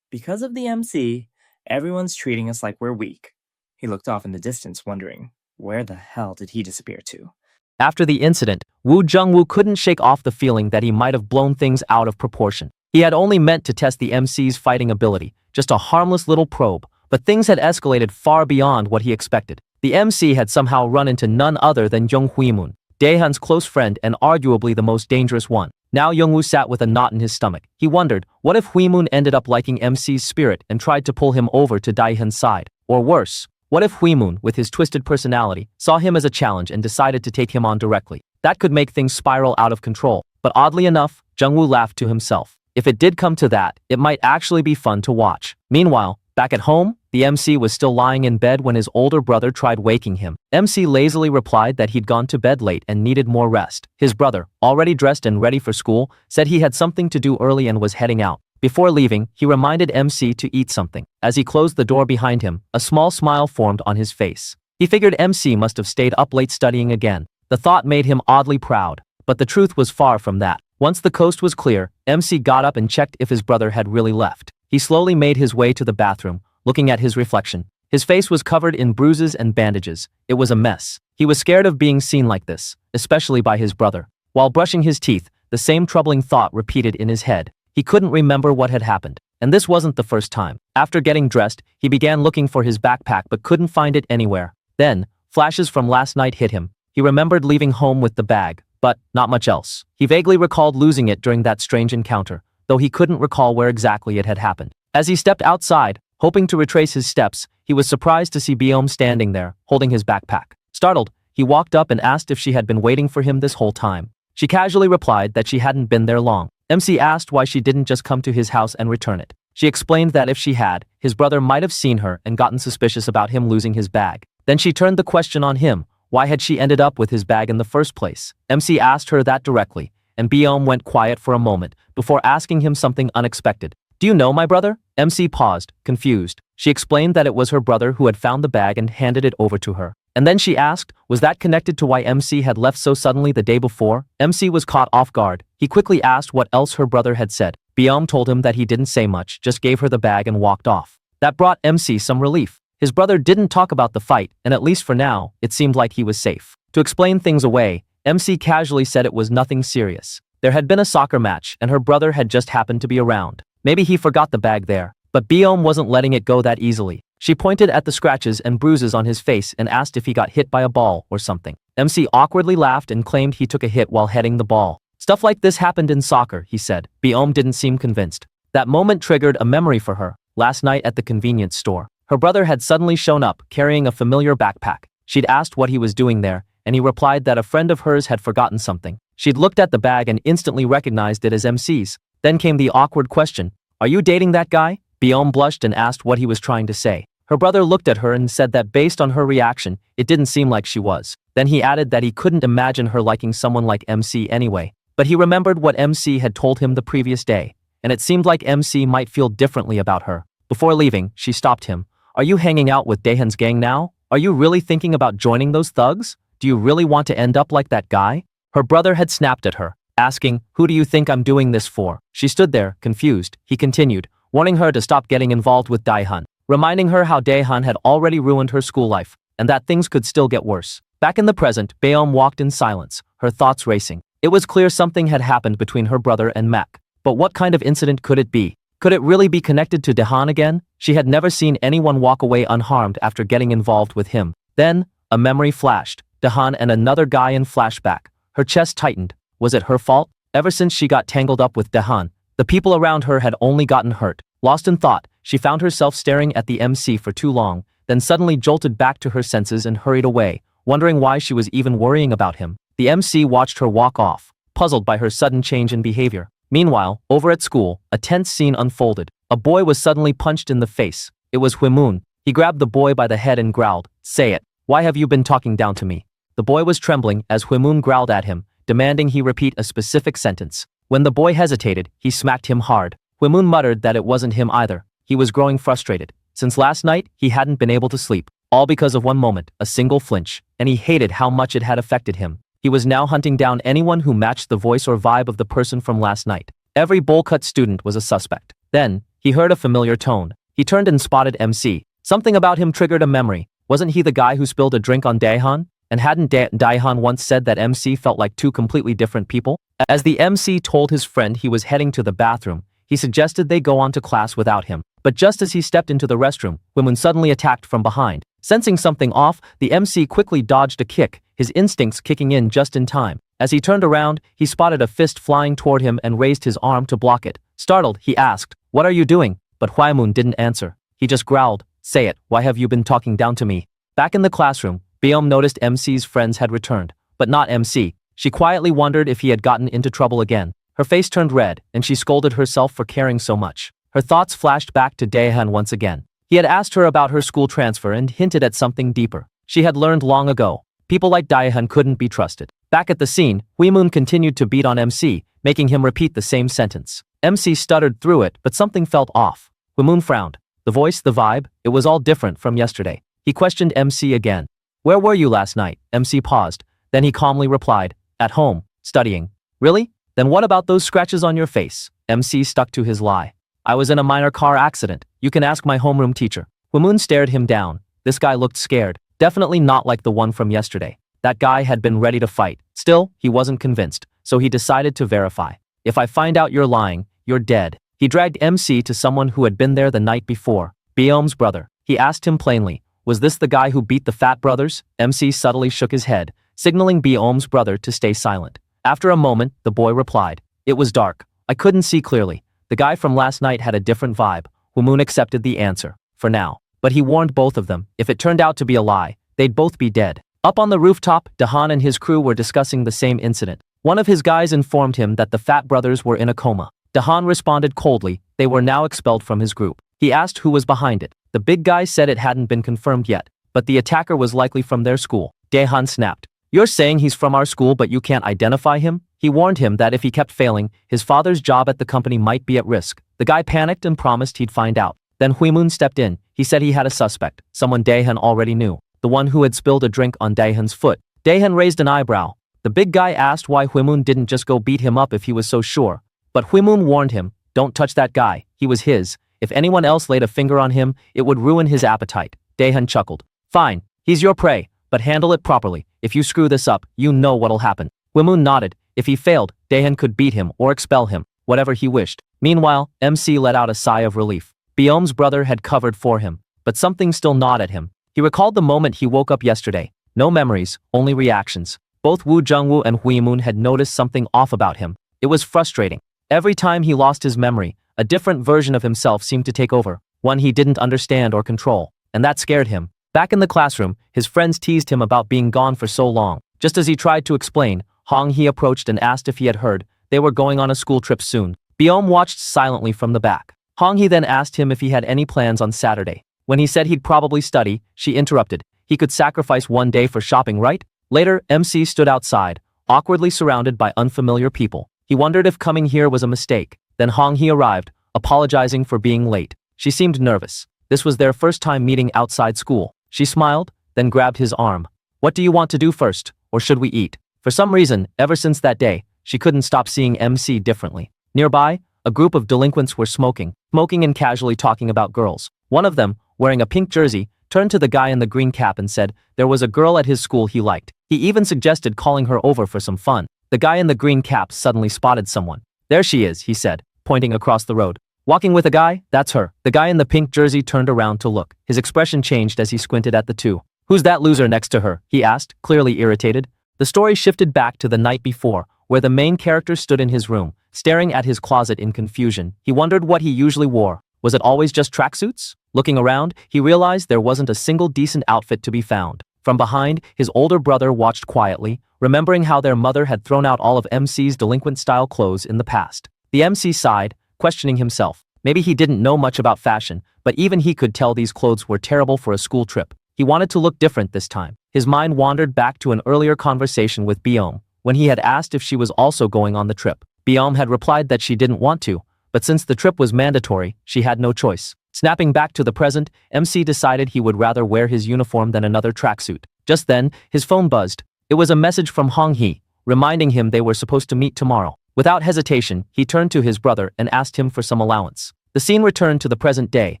B: Because of the MC, everyone's treating us like we're weak. He looked off in the distance, wondering, where the hell did he disappear to?
C: After the incident, Wu Jungwoo couldn't shake off the feeling that he might have blown things out of proportion. He had only meant to test the MC's fighting ability, just a harmless little probe, but things had escalated far beyond what he expected. The MC had somehow run into none other than Young Hui-moon, Daehyun's close friend and arguably the most dangerous one. Now Youngwoo sat with a knot in his stomach. He wondered, what if Hui-moon ended up liking MC's spirit and tried to pull him over to Daehyun's side? Or worse, what if Hui-moon, with his twisted personality, saw him as a challenge and decided to take him on directly? That could make things spiral out of control. But oddly enough, Jungwoo laughed to himself. If it did come to that, it might actually be fun to watch. Meanwhile, back at home, the MC was still lying in bed when his older brother tried waking him. MC lazily replied that he'd gone to bed late and needed more rest. His brother, already dressed and ready for school, said he had something to do early and was heading out. Before leaving, he reminded MC to eat something. As he closed the door behind him, a small smile formed on his face. He figured MC must have stayed up late studying again. The thought made him oddly proud, but the truth was far from that. Once the coast was clear, MC got up and checked if his brother had really left. He slowly made his way to the bathroom, looking at his reflection. His face was covered in bruises and bandages. It was a mess. He was scared of being seen like this, especially by his brother. While brushing his teeth, the same troubling thought repeated in his head. He couldn't remember what had happened. And this wasn't the first time. After getting dressed, he began looking for his backpack but couldn't find it anywhere. Then, flashes from last night hit him. He remembered leaving home with the bag, but not much else. He vaguely recalled losing it during that strange encounter, though he couldn't recall where exactly it had happened. As he stepped outside, hoping to retrace his steps, he was surprised to see Beom standing there, holding his backpack. Startled, he walked up and asked if she had been waiting for him this whole time. She casually replied that she hadn't been there long. MC asked why she didn't just come to his house and return it. She explained that if she had, his brother might have seen her and gotten suspicious about him losing his bag. Then she turned the question on him. Why had she ended up with his bag in the first place? MC asked her that directly, and Beom went quiet for a moment before asking him something unexpected. Do you know my brother? MC paused, confused. She explained that it was her brother who had found the bag and handed it over to her. And then she asked, was that connected to why MC had left so suddenly the day before? MC was caught off guard. He quickly asked what else her brother had said. Beom told him that he didn't say much, just gave her the bag and walked off. That brought MC some relief. His brother didn't talk about the fight, and at least for now, it seemed like he was safe. To explain things away, MC casually said it was nothing serious. There had been a soccer match, and her brother had just happened to be around. Maybe he forgot the bag there. But Beom wasn't letting it go that easily. She pointed at the scratches and bruises on his face and asked if he got hit by a ball or something. MC awkwardly laughed and claimed he took a hit while heading the ball. Stuff like this happened in soccer, he said. Beom didn't seem convinced. That moment triggered a memory for her. Last night at the convenience store, her brother had suddenly shown up, carrying a familiar backpack. She'd asked what he was doing there, and he replied that a friend of hers had forgotten something. She'd looked at the bag and instantly recognized it as MC's. Then came the awkward question, "Are you dating that guy?" Biome blushed and asked what he was trying to say. Her brother looked at her and said that based on her reaction, it didn't seem like she was. Then he added that he couldn't imagine her liking someone like MC anyway. But he remembered what MC had told him the previous day, and it seemed like MC might feel differently about her. Before leaving, she stopped him. "Are you hanging out with Daehan's gang now? Are you really thinking about joining those thugs? Do you really want to end up like that guy?" Her brother had snapped at her, asking, "Who do you think I'm doing this for?" She stood there, confused. He continued, warning her to stop getting involved with Daehan, reminding her how Daehan had already ruined her school life, and that things could still get worse. Back in the present, Baeom walked in silence, her thoughts racing. It was clear something had happened between her brother and Mac. But what kind of incident could it be? Could it really be connected to Daehan again? She had never seen anyone walk away unharmed after getting involved with him. Then, a memory flashed. Daehan and another guy in flashback. Her chest tightened. Was it her fault? Ever since she got tangled up with Daehan, the people around her had only gotten hurt. Lost in thought, she found herself staring at the MC for too long, then suddenly jolted back to her senses and hurried away, wondering why she was even worrying about him. The MC watched her walk off, puzzled by her sudden change in behavior. Meanwhile, over at school, a tense scene unfolded. A boy was suddenly punched in the face. It was Huimun. He grabbed the boy by the head and growled, "Say it. Why have you been talking down to me?" The boy was trembling as Huimun growled at him, demanding he repeat a specific sentence. When the boy hesitated, he smacked him hard. Huimun muttered that it wasn't him either. He was growing frustrated. Since last night, he hadn't been able to sleep. All because of one moment, a single flinch, and he hated how much it had affected him. He was now hunting down anyone who matched the voice or vibe of the person from last night. Every bowl-cut student was a suspect. Then, he heard a familiar tone. He turned and spotted MC. Something about him triggered a memory. Wasn't he the guy who spilled a drink on Daehan? And hadn't Daehan once said that MC felt like two completely different people? As the MC told his friend he was heading to the bathroom, he suggested they go on to class without him. But just as he stepped into the restroom, Huimun suddenly attacked from behind. Sensing something off, the MC quickly dodged a kick, his instincts kicking in just in time. As he turned around, he spotted a fist flying toward him and raised his arm to block it. Startled, he asked, "What are you doing?" But Huimun didn't answer. He just growled, "Say it, why have you been talking down to me?" Back in the classroom, Baeom noticed MC's friends had returned, but not MC. She quietly wondered if he had gotten into trouble again. Her face turned red, and she scolded herself for caring so much. Her thoughts flashed back to Daehan once again. He had asked her about her school transfer and hinted at something deeper. She had learned long ago. People like Daehan couldn't be trusted. Back at the scene, Huimun continued to beat on MC, making him repeat the same sentence. MC stuttered through it, but something felt off. Huimun frowned. The voice, the vibe, it was all different from yesterday. He questioned MC again. "Where were you last night?" MC paused. Then he calmly replied, "At home, studying." "Really? Then what about those scratches on your face?" MC stuck to his lie. "I was in a minor car accident. You can ask my homeroom teacher." Huimun stared him down. This guy looked scared. Definitely not like the one from yesterday. That guy had been ready to fight. Still, he wasn't convinced, so he decided to verify. "If I find out you're lying, you're dead." He dragged MC to someone who had been there the night before. Baeom's brother. He asked him plainly, "Was this the guy who beat the fat brothers?" MC subtly shook his head, signaling Baeom's brother to stay silent. After a moment, the boy replied, "It was dark. I couldn't see clearly. The guy from last night had a different vibe." Huimun accepted the answer, for now. But he warned both of them, if it turned out to be a lie, they'd both be dead. Up on the rooftop, Daehan and his crew were discussing the same incident. One of his guys informed him that the fat brothers were in a coma. Daehan responded coldly, they were now expelled from his group. He asked who was behind it. The big guy said it hadn't been confirmed yet, but the attacker was likely from their school. Daehan snapped. "You're saying he's from our school but you can't identify him?" He warned him that if he kept failing, his father's job at the company might be at risk. The guy panicked and promised he'd find out. Then Huimun stepped in. He said he had a suspect, someone Daehan already knew, the one who had spilled a drink on Daehan's foot. Daehan raised an eyebrow. The big guy asked why Huimun didn't just go beat him up if he was so sure. But Huimun warned him, "Don't touch that guy, he was his. If anyone else laid a finger on him, it would ruin his appetite." Daehan chuckled. "Fine, he's your prey, but handle it properly. If you screw this up, you know what'll happen." Huimun nodded. If he failed, Daehan could beat him or expel him, whatever he wished. Meanwhile, MC let out a sigh of relief. Baeom's brother had covered for him, but something still gnawed at him. He recalled the moment he woke up yesterday. No memories, only reactions. Both Woo Jungwoo and Huimun had noticed something off about him. It was frustrating. Every time he lost his memory, A different version of himself seemed to take over, one he didn't understand or control, and that scared him. Back in the classroom, his friends teased him about being gone for so long. Just as he tried to explain, Hong Hee approached and asked if he had heard they were going on a school trip soon. Byom watched silently from the back. Hong Hee then asked him if he had any plans on Saturday. When he said he'd probably study, she interrupted. He could sacrifice one day for shopping, right? Later, MC stood outside, awkwardly surrounded by unfamiliar people. He wondered if coming here was a mistake. Then Hong Hee arrived, apologizing for being late. She seemed nervous. This was their first time meeting outside school. She smiled, then grabbed his arm. What do you want to do first, or should we eat? For some reason, ever since that day, she couldn't stop seeing MC differently. Nearby, a group of delinquents were smoking and casually talking about girls. One of them, wearing a pink jersey, turned to the guy in the green cap and said there was a girl at his school he liked. He even suggested calling her over for some fun. The guy in the green cap suddenly spotted someone. There she is, he said, pointing across the road. Walking with a guy? That's her. The guy in the pink jersey turned around to look. His expression changed as he squinted at the two. Who's that loser next to her? He asked, clearly irritated. The story shifted back to the night before, where the main character stood in his room, staring at his closet in confusion. He wondered what he usually wore. Was it always just tracksuits? Looking around, he realized there wasn't a single decent outfit to be found. From behind, his older brother watched quietly, remembering how their mother had thrown out all of MC's delinquent-style clothes in the past. The MC sighed, questioning himself. Maybe he didn't know much about fashion, but even he could tell these clothes were terrible for a school trip. He wanted to look different this time. His mind wandered back to an earlier conversation with Byom, when he had asked if she was also going on the trip. Byom had replied that she didn't want to, but since the trip was mandatory, she had no choice. Snapping back to the present, MC decided he would rather wear his uniform than another tracksuit. Just then, his phone buzzed. It was a message from Hong Hee, reminding him they were supposed to meet tomorrow. Without hesitation, he turned to his brother and asked him for some allowance. The scene returned to the present day,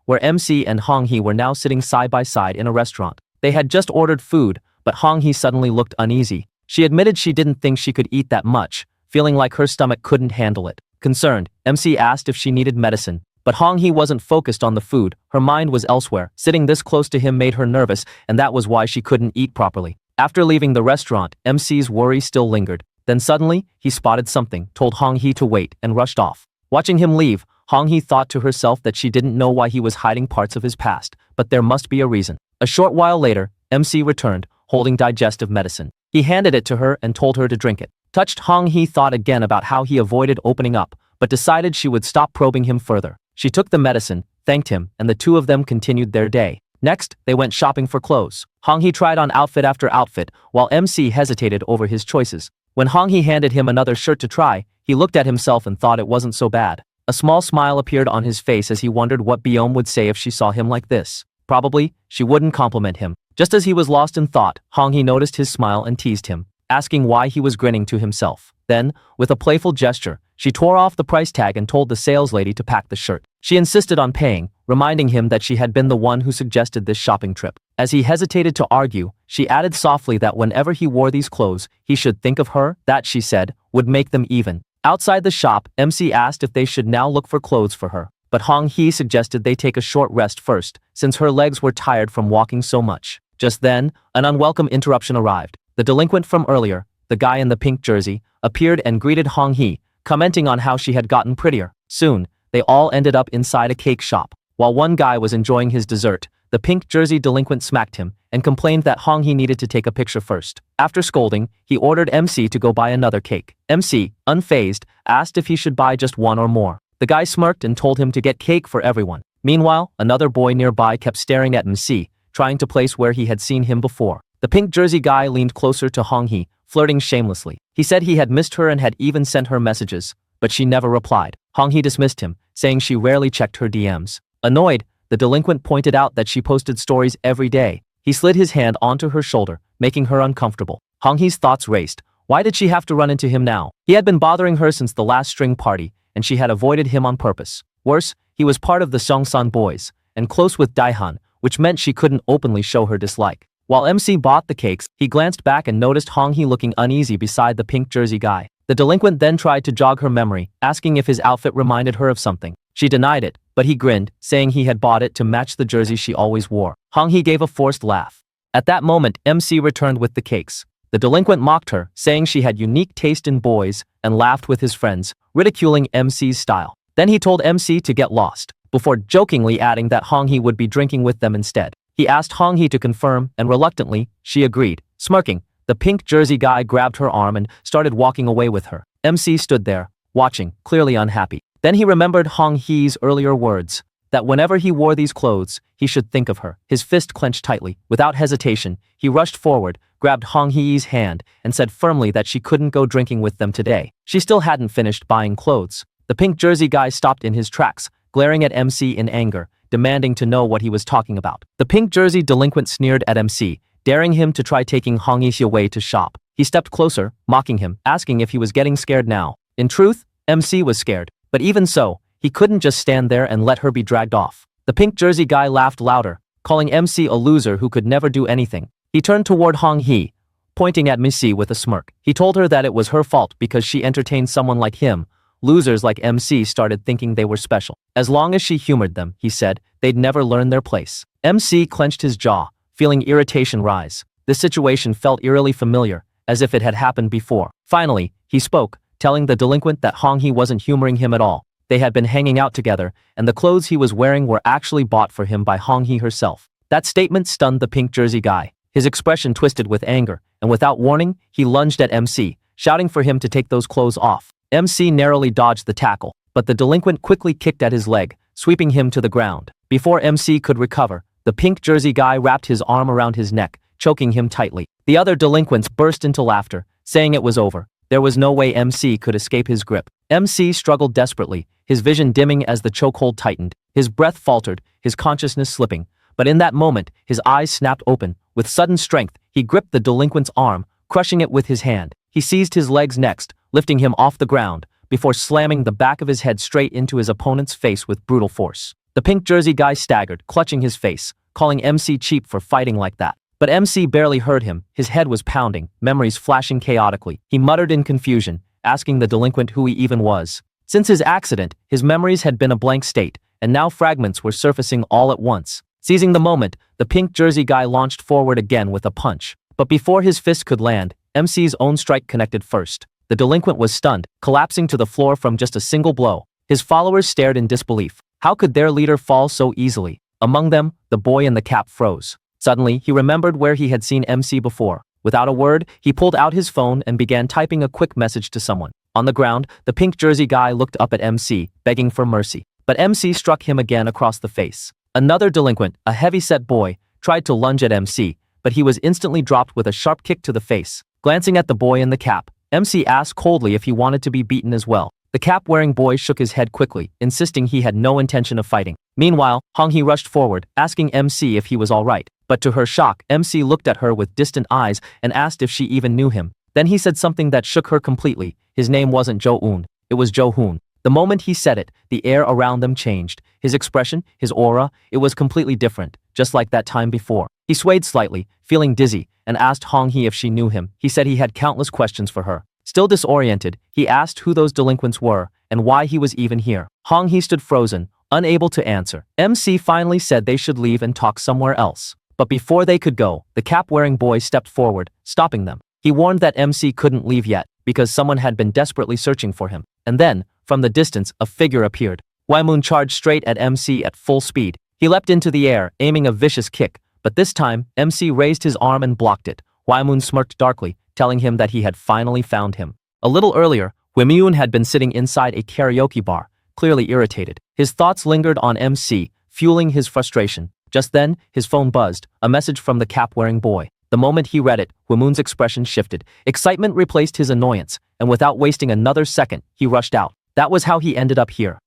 C: where MC and Hong Hee were now sitting side by side in a restaurant. They had just ordered food, but Hong Hee suddenly looked uneasy. She admitted she didn't think she could eat that much, feeling like her stomach couldn't handle it. Concerned, MC asked if she needed medicine, but Hong Hee wasn't focused on the food. Her mind was elsewhere. Sitting this close to him made her nervous, and that was why she couldn't eat properly. After leaving the restaurant, MC's worry still lingered. Then suddenly, he spotted something, told Hong Hee to wait, and rushed off. Watching him leave, Hong Hee thought to herself that she didn't know why he was hiding parts of his past, but there must be a reason. A short while later, MC returned, holding digestive medicine. He handed it to her and told her to drink it. Touched, Hong Hee thought again about how he avoided opening up, but decided she would stop probing him further. She took the medicine, thanked him, and the two of them continued their day. Next, they went shopping for clothes. Hong Hee tried on outfit after outfit, while MC hesitated over his choices. When Hong Hee handed him another shirt to try, he looked at himself and thought it wasn't so bad. A small smile appeared on his face as he wondered what Byom would say if she saw him like this. Probably, she wouldn't compliment him. Just as he was lost in thought, Hong Hee noticed his smile and teased him, asking why he was grinning to himself. Then, with a playful gesture, she tore off the price tag and told the saleslady to pack the shirt. She insisted on paying, reminding him that she had been the one who suggested this shopping trip. As he hesitated to argue, she added softly that whenever he wore these clothes, he should think of her. That, she said, would make them even. Outside the shop, MC asked if they should now look for clothes for her, but Hong Hee suggested they take a short rest first, since her legs were tired from walking so much. Just then, an unwelcome interruption arrived. The delinquent from earlier, the guy in the pink jersey, appeared and greeted Hong Hee, commenting on how she had gotten prettier. Soon, they all ended up inside a cake shop. While one guy was enjoying his dessert, the pink jersey delinquent smacked him and complained that Hong Hee needed to take a picture first. After scolding, he ordered MC to go buy another cake. MC, unfazed, asked if he should buy just one or more. The guy smirked and told him to get cake for everyone. Meanwhile, another boy nearby kept staring at MC, trying to place where he had seen him before. The pink jersey guy leaned closer to Hong Hee, flirting shamelessly. He said he had missed her and had even sent her messages, but she never replied. Hong Hee dismissed him, saying she rarely checked her DMs. Annoyed, the delinquent pointed out that she posted stories every day. He slid his hand onto her shoulder, making her uncomfortable. Hong Hee's thoughts raced. Why did she have to run into him now? He had been bothering her since the last string party, and she had avoided him on purpose. Worse, he was part of the Seongsan boys, and close with Daihan, which meant she couldn't openly show her dislike. While MC bought the cakes, he glanced back and noticed Hong Hee looking uneasy beside the pink jersey guy. The delinquent then tried to jog her memory, asking if his outfit reminded her of something. She denied it, but he grinned, saying he had bought it to match the jersey she always wore. Hong Hee gave a forced laugh. At that moment, MC returned with the cakes. The delinquent mocked her, saying she had unique taste in boys, and laughed with his friends, ridiculing MC's style. Then he told MC to get lost, before jokingly adding that Hong-hee would be drinking with them instead. He asked Hong-hee to confirm, and reluctantly, she agreed. Smirking, the pink jersey guy grabbed her arm and started walking away with her. MC stood there, watching, clearly unhappy. Then he remembered Hong-hee's earlier words, that whenever he wore these clothes, he should think of her. His fist clenched tightly. Without hesitation, he rushed forward, grabbed Hong-hee's hand, and said firmly that she couldn't go drinking with them today. She still hadn't finished buying clothes. The pink jersey guy stopped in his tracks, glaring at MC in anger, demanding to know what he was talking about. The pink jersey delinquent sneered at MC, daring him to try taking Hong-hee away to shop. He stepped closer, mocking him, asking if he was getting scared now. In truth, MC was scared, but even so, he couldn't just stand there and let her be dragged off. The pink jersey guy laughed louder, calling MC a loser who could never do anything. He turned toward Hong-hee, pointing at Missy with a smirk. He told her that it was her fault because she entertained someone like him. Losers like MC started thinking they were special. As long as she humored them, he said, they'd never learn their place. MC clenched his jaw, feeling irritation rise. This situation felt eerily familiar, as if it had happened before. Finally, he spoke, telling the delinquent that Hong-hee wasn't humoring him at all. They had been hanging out together, and the clothes he was wearing were actually bought for him by Hong-hee herself. That statement stunned the pink jersey guy. His expression twisted with anger, and without warning, he lunged at MC, shouting for him to take those clothes off. MC narrowly dodged the tackle, but the delinquent quickly kicked at his leg, sweeping him to the ground. Before MC could recover, the pink jersey guy wrapped his arm around his neck, choking him tightly. The other delinquents burst into laughter, saying it was over. There was no way MC could escape his grip. MC struggled desperately, his vision dimming as the chokehold tightened. His breath faltered, his consciousness slipping. But in that moment, his eyes snapped open. With sudden strength, he gripped the delinquent's arm, crushing it with his hand. He seized his legs next, lifting him off the ground, before slamming the back of his head straight into his opponent's face with brutal force. The pink jersey guy staggered, clutching his face, calling MC cheap for fighting like that. But MC barely heard him. His head was pounding, memories flashing chaotically. He muttered in confusion, asking the delinquent who he even was. Since his accident, his memories had been a blank state, and now fragments were surfacing all at once. Seizing the moment, the pink jersey guy launched forward again with a punch. But before his fist could land, MC's own strike connected first. The delinquent was stunned, collapsing to the floor from just a single blow. His followers stared in disbelief. How could their leader fall so easily? Among them, the boy in the cap froze. Suddenly, he remembered where he had seen MC before. Without a word, he pulled out his phone and began typing a quick message to someone. On the ground, the pink jersey guy looked up at MC, begging for mercy. But MC struck him again across the face. Another delinquent, a heavy-set boy, tried to lunge at MC, but he was instantly dropped with a sharp kick to the face. Glancing at the boy in the cap, MC asked coldly if he wanted to be beaten as well. The cap-wearing boy shook his head quickly, insisting he had no intention of fighting. Meanwhile, Hong-hee rushed forward, asking MC if he was all right. But to her shock, MC looked at her with distant eyes and asked if she even knew him. Then he said something that shook her completely. His name wasn't Jo-eun, it was Jo-hoon. The moment he said it, the air around them changed. His expression, his aura, it was completely different, just like that time before. He swayed slightly, feeling dizzy, and asked Hong-hee if she knew him. He said he had countless questions for her. Still disoriented, he asked who those delinquents were and why he was even here. Hong-hee stood frozen, unable to answer. MC finally said they should leave and talk somewhere else. But before they could go, the cap-wearing boy stepped forward, stopping them. He warned that MC couldn't leave yet, because someone had been desperately searching for him. And then, from the distance, a figure appeared. Waimon charged straight at MC at full speed. He leapt into the air, aiming a vicious kick, but this time, MC raised his arm and blocked it. Waimon smirked darkly, telling him that he had finally found him. A little earlier, Waimon had been sitting inside a karaoke bar, clearly irritated. His thoughts lingered on MC, fueling his frustration. Just then, his phone buzzed, a message from the cap-wearing boy. The moment he read it, Wamon's expression shifted. Excitement replaced his annoyance, and without wasting another second, he rushed out. That was how he ended up here.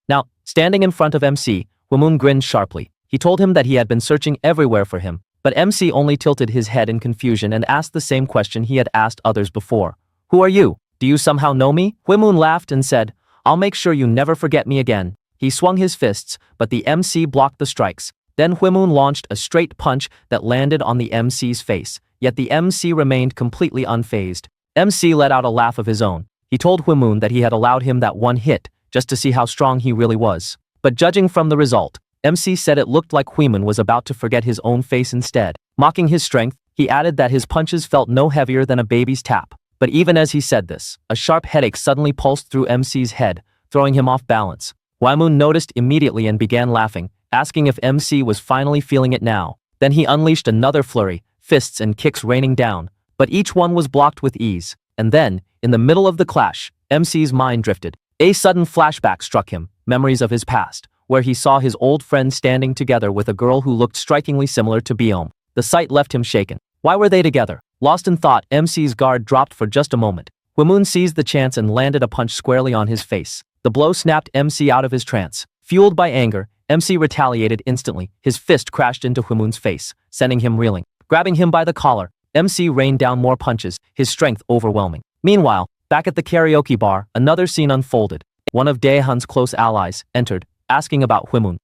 C: Now, standing in front of MC, Wamon grinned sharply. He told him that he had been searching everywhere for him, but MC only tilted his head in confusion and asked the same question he had asked others before. Who are you? Do you somehow know me? Wamon laughed and said, I'll make sure you never forget me again. He swung his fists, but the MC blocked the strikes. Then Huimun launched a straight punch that landed on the MC's face, yet the MC remained completely unfazed. MC let out a laugh of his own. He told Huimun that he had allowed him that one hit, just to see how strong he really was. But judging from the result, MC said it looked like Huimun was about to forget his own face instead. Mocking his strength, he added that his punches felt no heavier than a baby's tap. But even as he said this, a sharp headache suddenly pulsed through MC's head, throwing him off balance. Hwaemun noticed immediately and began laughing, asking if MC was finally feeling it now. Then he unleashed another flurry, fists and kicks raining down, but each one was blocked with ease. And then, in the middle of the clash, MC's mind drifted. A sudden flashback struck him, memories of his past, where he saw his old friend standing together with a girl who looked strikingly similar to Biome. The sight left him shaken. Why were they together? Lost in thought, MC's guard dropped for just a moment. Hwaemun seized the chance and landed a punch squarely on his face. The blow snapped MC out of his trance. Fueled by anger, MC retaliated instantly. His fist crashed into Hwaemun's face, sending him reeling. Grabbing him by the collar, MC rained down more punches, his strength overwhelming. Meanwhile, back at the karaoke bar, another scene unfolded. One of Daehan's close allies entered, asking about Hwaemun.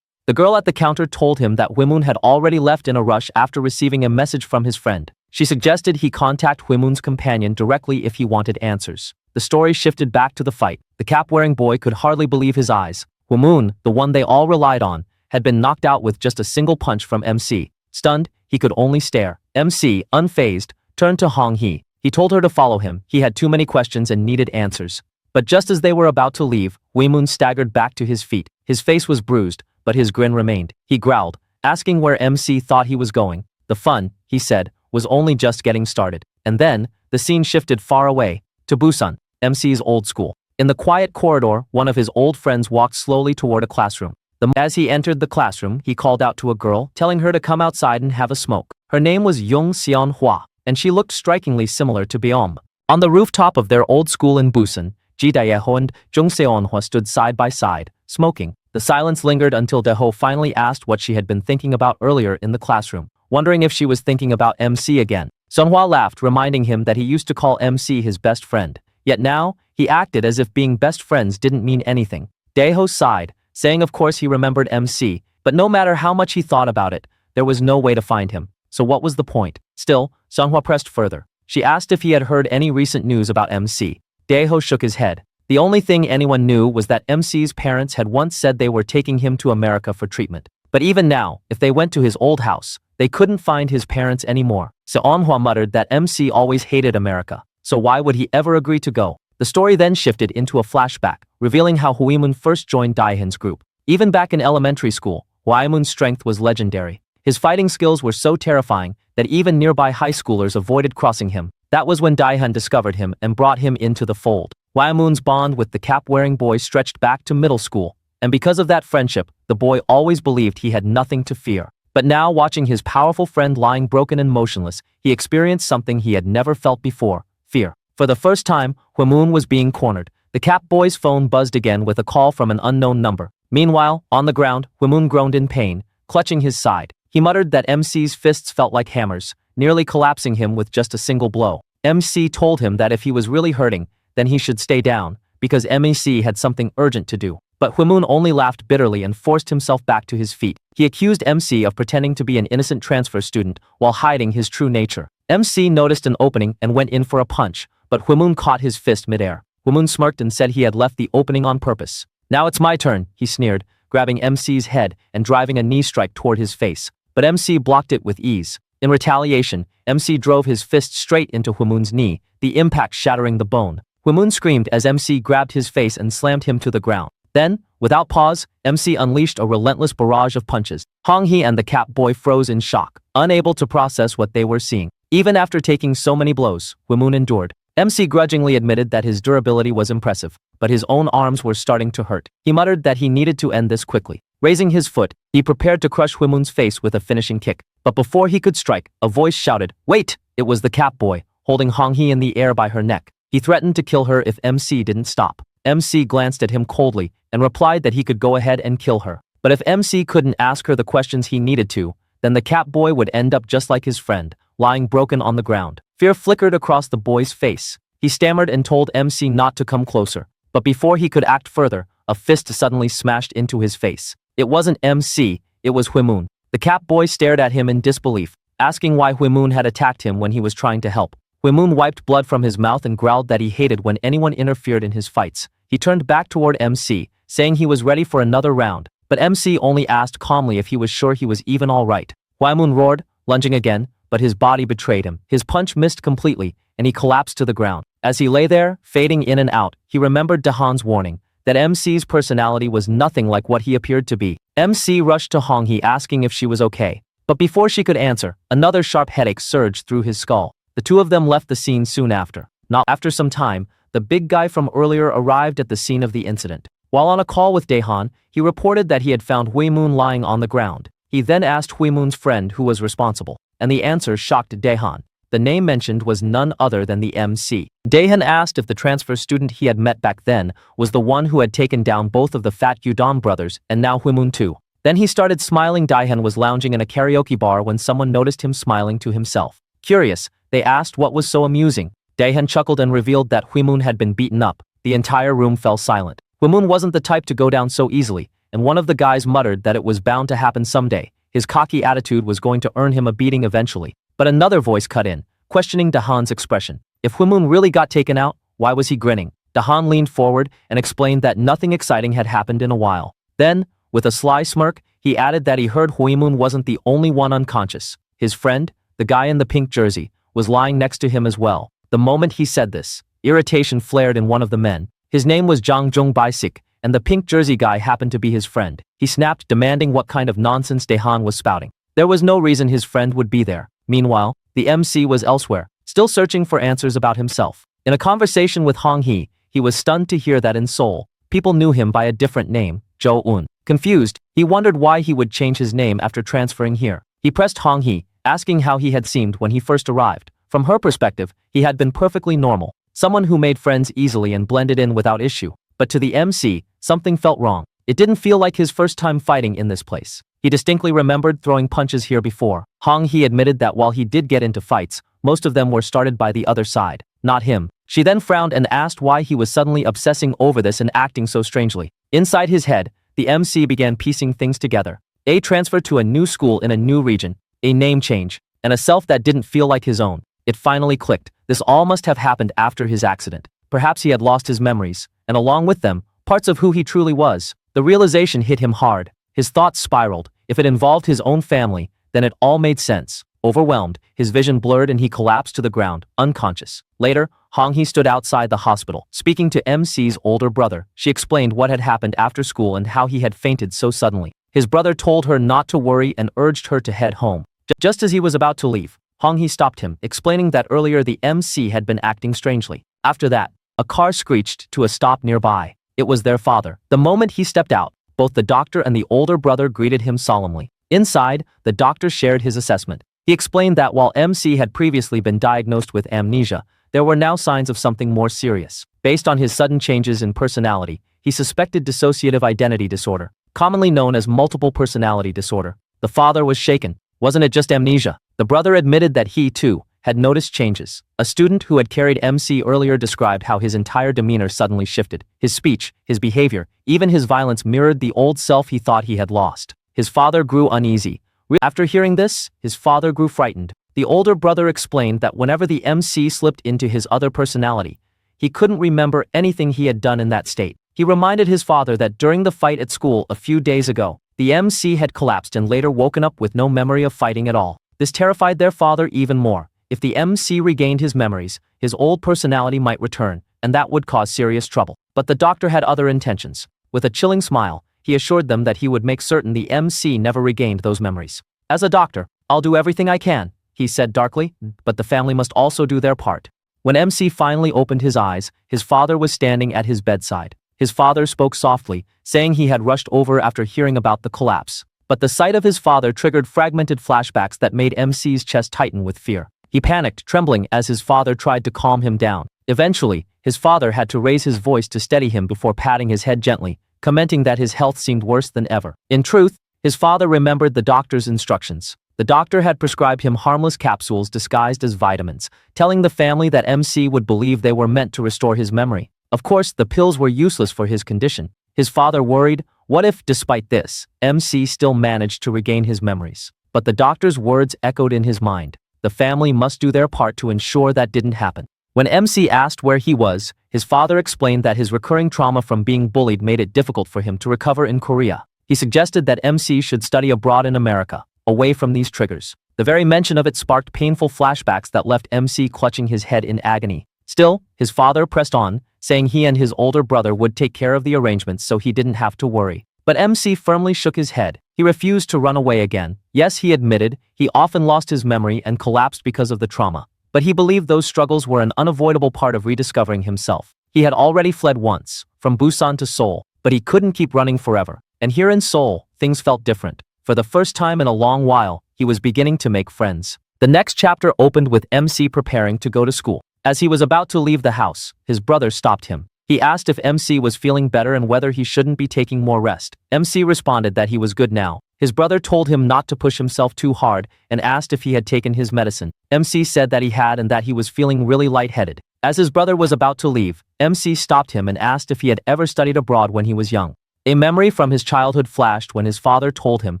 C: The girl at the counter told him that Hwaemun had already left in a rush after receiving a message from his friend. She suggested he contact Hwaemun's companion directly if he wanted answers. The story shifted back to the fight. The cap-wearing boy could hardly believe his eyes. Hwaemun, the one they all relied on, had been knocked out with just a single punch from MC. Stunned, he could only stare. MC, unfazed, turned to Hong Hee. He told her to follow him. He had too many questions and needed answers. But just as they were about to leave, Hwaemun staggered back to his feet. His face was bruised, but his grin remained. He growled, asking where MC thought he was going. The fun, he said, was only just getting started. And then, the scene shifted far away, to Busan, MC's old school. In the quiet corridor, one of his old friends walked slowly toward a classroom. As he entered the classroom, he called out to a girl, telling her to come outside and have a smoke. Her name was Young Seon Hwa, and she looked strikingly similar to Biom. On the rooftop of their old school in Busan, Ji Daeho and Jung Seon Hwa stood side by side, smoking. The silence lingered until Daeho finally asked what she had been thinking about earlier in the classroom, wondering if she was thinking about MC again. Seonhwa laughed, reminding him that he used to call MC his best friend. Yet now, he acted as if being best friends didn't mean anything. Daeho sighed, saying of course he remembered MC, but no matter how much he thought about it, there was no way to find him. So what was the point? Still, Seonhwa pressed further. She asked if he had heard any recent news about MC. Daeho shook his head. The only thing anyone knew was that MC's parents had once said they were taking him to America for treatment. But even now, if they went to his old house, they couldn't find his parents anymore. Seonhwa muttered that MC always hated America, so why would he ever agree to go? The story then shifted into a flashback, revealing how Hwaemun first joined Daehan's group. Even back in elementary school, Hwaemun's strength was legendary. His fighting skills were so terrifying that even nearby high schoolers avoided crossing him. That was when Daehan discovered him and brought him into the fold. Hwaemun's bond with the cap-wearing boy stretched back to middle school, and because of that friendship, the boy always believed he had nothing to fear. But now, watching his powerful friend lying broken and motionless, he experienced something he had never felt before: fear. For the first time, Hwaemun was being cornered. The cap boy's phone buzzed again with a call from an unknown number. Meanwhile, on the ground, Hwaemun groaned in pain, clutching his side. He muttered that MC's fists felt like hammers, nearly collapsing him with just a single blow. MC told him that if he was really hurting, then he should stay down, because MEC had something urgent to do. But Hwaemun only laughed bitterly and forced himself back to his feet. He accused MC of pretending to be an innocent transfer student while hiding his true nature. MC noticed an opening and went in for a punch, but Hwaemun caught his fist midair. Hwaemun smirked and said he had left the opening on purpose. "Now it's my turn," he sneered, grabbing MC's head and driving a knee strike toward his face. But MC blocked it with ease. In retaliation, MC drove his fist straight into Hwaemun's knee, the impact shattering the bone. Hwaemun screamed as MC grabbed his face and slammed him to the ground. Then, without pause, MC unleashed a relentless barrage of punches. Hong Hee and the cap boy froze in shock, unable to process what they were seeing. Even after taking so many blows, Hwaemun endured. MC grudgingly admitted that his durability was impressive, but his own arms were starting to hurt. He muttered that he needed to end this quickly. Raising his foot, he prepared to crush Hwaemun's face with a finishing kick. But before he could strike, a voice shouted, "Wait!" It was the cap boy, holding Hong Hee in the air by her neck. He threatened to kill her if MC didn't stop. MC glanced at him coldly and replied that he could go ahead and kill her. But if MC couldn't ask her the questions he needed to, then the cap boy would end up just like his friend, lying broken on the ground. Fear flickered across the boy's face. He stammered and told MC not to come closer. But before he could act further, a fist suddenly smashed into his face. It wasn't MC, it was Hwaemun. The cap boy stared at him in disbelief, asking why Hwaemun had attacked him when he was trying to help. Hwaemun wiped blood from his mouth and growled that he hated when anyone interfered in his fights. He turned back toward MC, saying he was ready for another round, but MC only asked calmly if he was sure he was even all right. Hwaemun roared, lunging again, but his body betrayed him. His punch missed completely, and he collapsed to the ground. As he lay there, fading in and out, he remembered Dahan's warning, that MC's personality was nothing like what he appeared to be. MC rushed to Hong-hee asking if she was okay. But before she could answer, another sharp headache surged through his skull. The two of them left the scene soon after. Not after some time, the big guy from earlier arrived at the scene of the incident. While on a call with Daehan, he reported that he had found Huimun lying on the ground. He then asked Huimun's friend who was responsible, and the answer shocked Daehan. The name mentioned was none other than the MC. Daehan asked if the transfer student he had met back then was the one who had taken down both of the fat Yudon brothers and now Huimun too. Then he started smiling. Daehan was lounging in a karaoke bar when someone noticed him smiling to himself. Curious, they asked what was so amusing. Daehan chuckled and revealed that Huimun had been beaten up. The entire room fell silent. Huimun wasn't the type to go down so easily, and one of the guys muttered that it was bound to happen someday. His cocky attitude was going to earn him a beating eventually. But another voice cut in, questioning Dahan's expression. If Huimun really got taken out, why was he grinning? Dahan leaned forward and explained that nothing exciting had happened in a while. Then, with a sly smirk, he added that he heard Huimun wasn't the only one unconscious. His friend, the guy in the pink jersey, was lying next to him as well. The moment he said this, irritation flared in one of the men. His name was Jang Jung Baisik, and the pink jersey guy happened to be his friend. He snapped, demanding what kind of nonsense Daehan was spouting. There was no reason his friend would be there. Meanwhile, the MC was elsewhere, still searching for answers about himself. In a conversation with Hong-hee, he was stunned to hear that in Seoul, people knew him by a different name, Jo-eun. Confused, he wondered why he would change his name after transferring here. He pressed Hong-hee, asking how he had seemed when he first arrived. From her perspective, he had been perfectly normal, someone who made friends easily and blended in without issue. But to the MC, something felt wrong. It didn't feel like his first time fighting in this place. He distinctly remembered throwing punches here before. Hong-hee admitted that while he did get into fights, most of them were started by the other side, not him. She then frowned and asked why he was suddenly obsessing over this and acting so strangely. Inside his head, the MC began piecing things together. A transfer to a new school in a new region, a name change, and a self that didn't feel like his own. It finally clicked. This all must have happened after his accident. Perhaps he had lost his memories, and along with them, parts of who he truly was. The realization hit him hard. His thoughts spiraled. If it involved his own family, then it all made sense. Overwhelmed, his vision blurred and he collapsed to the ground, unconscious. Later, Hong-hee stood outside the hospital, speaking to MC's older brother. She explained what had happened after school and how he had fainted so suddenly. His brother told her not to worry and urged her to head home. Just as he was about to leave, Hong-hee stopped him, explaining that earlier the MC had been acting strangely. After that, a car screeched to a stop nearby. It was their father. The moment he stepped out, both the doctor and the older brother greeted him solemnly. Inside, the doctor shared his assessment. He explained that while MC had previously been diagnosed with amnesia, there were now signs of something more serious. Based on his sudden changes in personality, he suspected dissociative identity disorder, commonly known as multiple personality disorder. The father was shaken. Wasn't it just amnesia? The brother admitted that he, too, had noticed changes. A student who had carried MC earlier described how his entire demeanor suddenly shifted. His speech, his behavior, even his violence mirrored the old self he thought he had lost. His father grew uneasy. After hearing this, his father grew frightened. The older brother explained that whenever the MC slipped into his other personality, he couldn't remember anything he had done in that state. He reminded his father that during the fight at school a few days ago, the MC had collapsed and later woken up with no memory of fighting at all. This terrified their father even more. If the MC regained his memories, his old personality might return, and that would cause serious trouble. But the doctor had other intentions. With a chilling smile, he assured them that he would make certain the MC never regained those memories. As a doctor, I'll do everything I can, he said darkly, but the family must also do their part. When MC finally opened his eyes, his father was standing at his bedside. His father spoke softly, saying he had rushed over after hearing about the collapse. But the sight of his father triggered fragmented flashbacks that made MC's chest tighten with fear. He panicked, trembling as his father tried to calm him down. Eventually, his father had to raise his voice to steady him before patting his head gently, commenting that his health seemed worse than ever. In truth, his father remembered the doctor's instructions. The doctor had prescribed him harmless capsules disguised as vitamins, telling the family that MC would believe they were meant to restore his memory. Of course, the pills were useless for his condition. His father worried, what if, despite this, MC still managed to regain his memories? But the doctor's words echoed in his mind. The family must do their part to ensure that didn't happen. When MC asked where he was, his father explained that his recurring trauma from being bullied made it difficult for him to recover in Korea. He suggested that MC should study abroad in America, away from these triggers. The very mention of it sparked painful flashbacks that left MC clutching his head in agony. Still, his father pressed on, saying he and his older brother would take care of the arrangements so he didn't have to worry. But MC firmly shook his head. He refused to run away again. Yes, he admitted, he often lost his memory and collapsed because of the trauma. But he believed those struggles were an unavoidable part of rediscovering himself. He had already fled once, from Busan to Seoul, but he couldn't keep running forever. And here in Seoul, things felt different. For the first time in a long while, he was beginning to make friends. The next chapter opened with MC preparing to go to school. As he was about to leave the house, his brother stopped him. He asked if MC was feeling better and whether he shouldn't be taking more rest. MC responded that he was good now. His brother told him not to push himself too hard and asked if he had taken his medicine. MC said that he had and that he was feeling really lightheaded. As his brother was about to leave, MC stopped him and asked if he had ever studied abroad when he was young. A memory from his childhood flashed when his father told him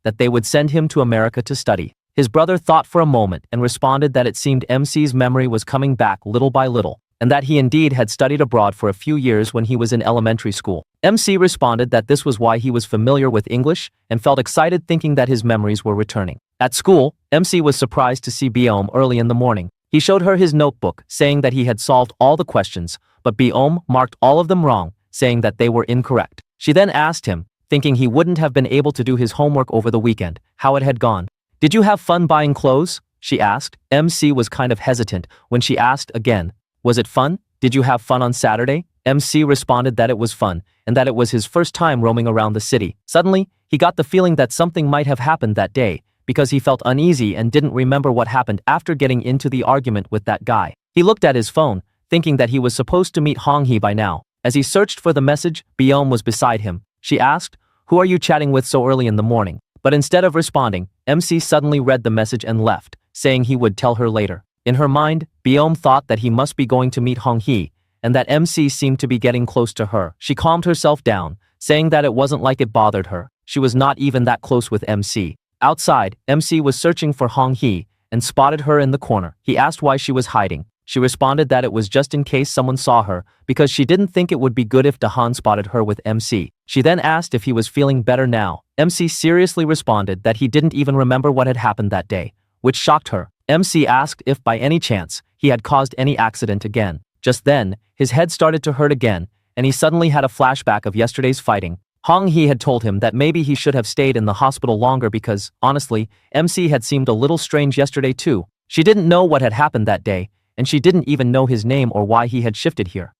C: that they would send him to America to study. His brother thought for a moment and responded that it seemed MC's memory was coming back little by little, and that he indeed had studied abroad for a few years when he was in elementary school. MC responded that this was why he was familiar with English and felt excited thinking that his memories were returning. At school, MC was surprised to see Biome early in the morning. He showed her his notebook, saying that he had solved all the questions, but Biome marked all of them wrong, saying that they were incorrect. She then asked him, thinking he wouldn't have been able to do his homework over the weekend, how it had gone. "Did you have fun buying clothes?" she asked. MC was kind of hesitant when she asked again, "Was it fun? Did you have fun on Saturday?" MC responded that it was fun, and that it was his first time roaming around the city. Suddenly, he got the feeling that something might have happened that day, because he felt uneasy and didn't remember what happened after getting into the argument with that guy. He looked at his phone, thinking that he was supposed to meet Hong-hee by now. As he searched for the message, Biome was beside him. She asked, "Who are you chatting with so early in the morning?" But instead of responding, MC suddenly read the message and left, saying he would tell her later. In her mind, Biome thought that he must be going to meet Hong-hee, and that MC seemed to be getting close to her. She calmed herself down, saying that it wasn't like it bothered her. She was not even that close with MC. Outside, MC was searching for Hong-hee and spotted her in the corner. He asked why she was hiding. She responded that it was just in case someone saw her, because she didn't think it would be good if Dahan spotted her with MC. She then asked if he was feeling better now. MC seriously responded that he didn't even remember what had happened that day, which shocked her. MC asked if by any chance he had caused any accident again. Just then, his head started to hurt again, and he suddenly had a flashback of yesterday's fighting. Hong-hee had told him that maybe he should have stayed in the hospital longer because, honestly, MC had seemed a little strange yesterday too. She didn't know what had happened that day, and she didn't even know his name or why he had shifted here.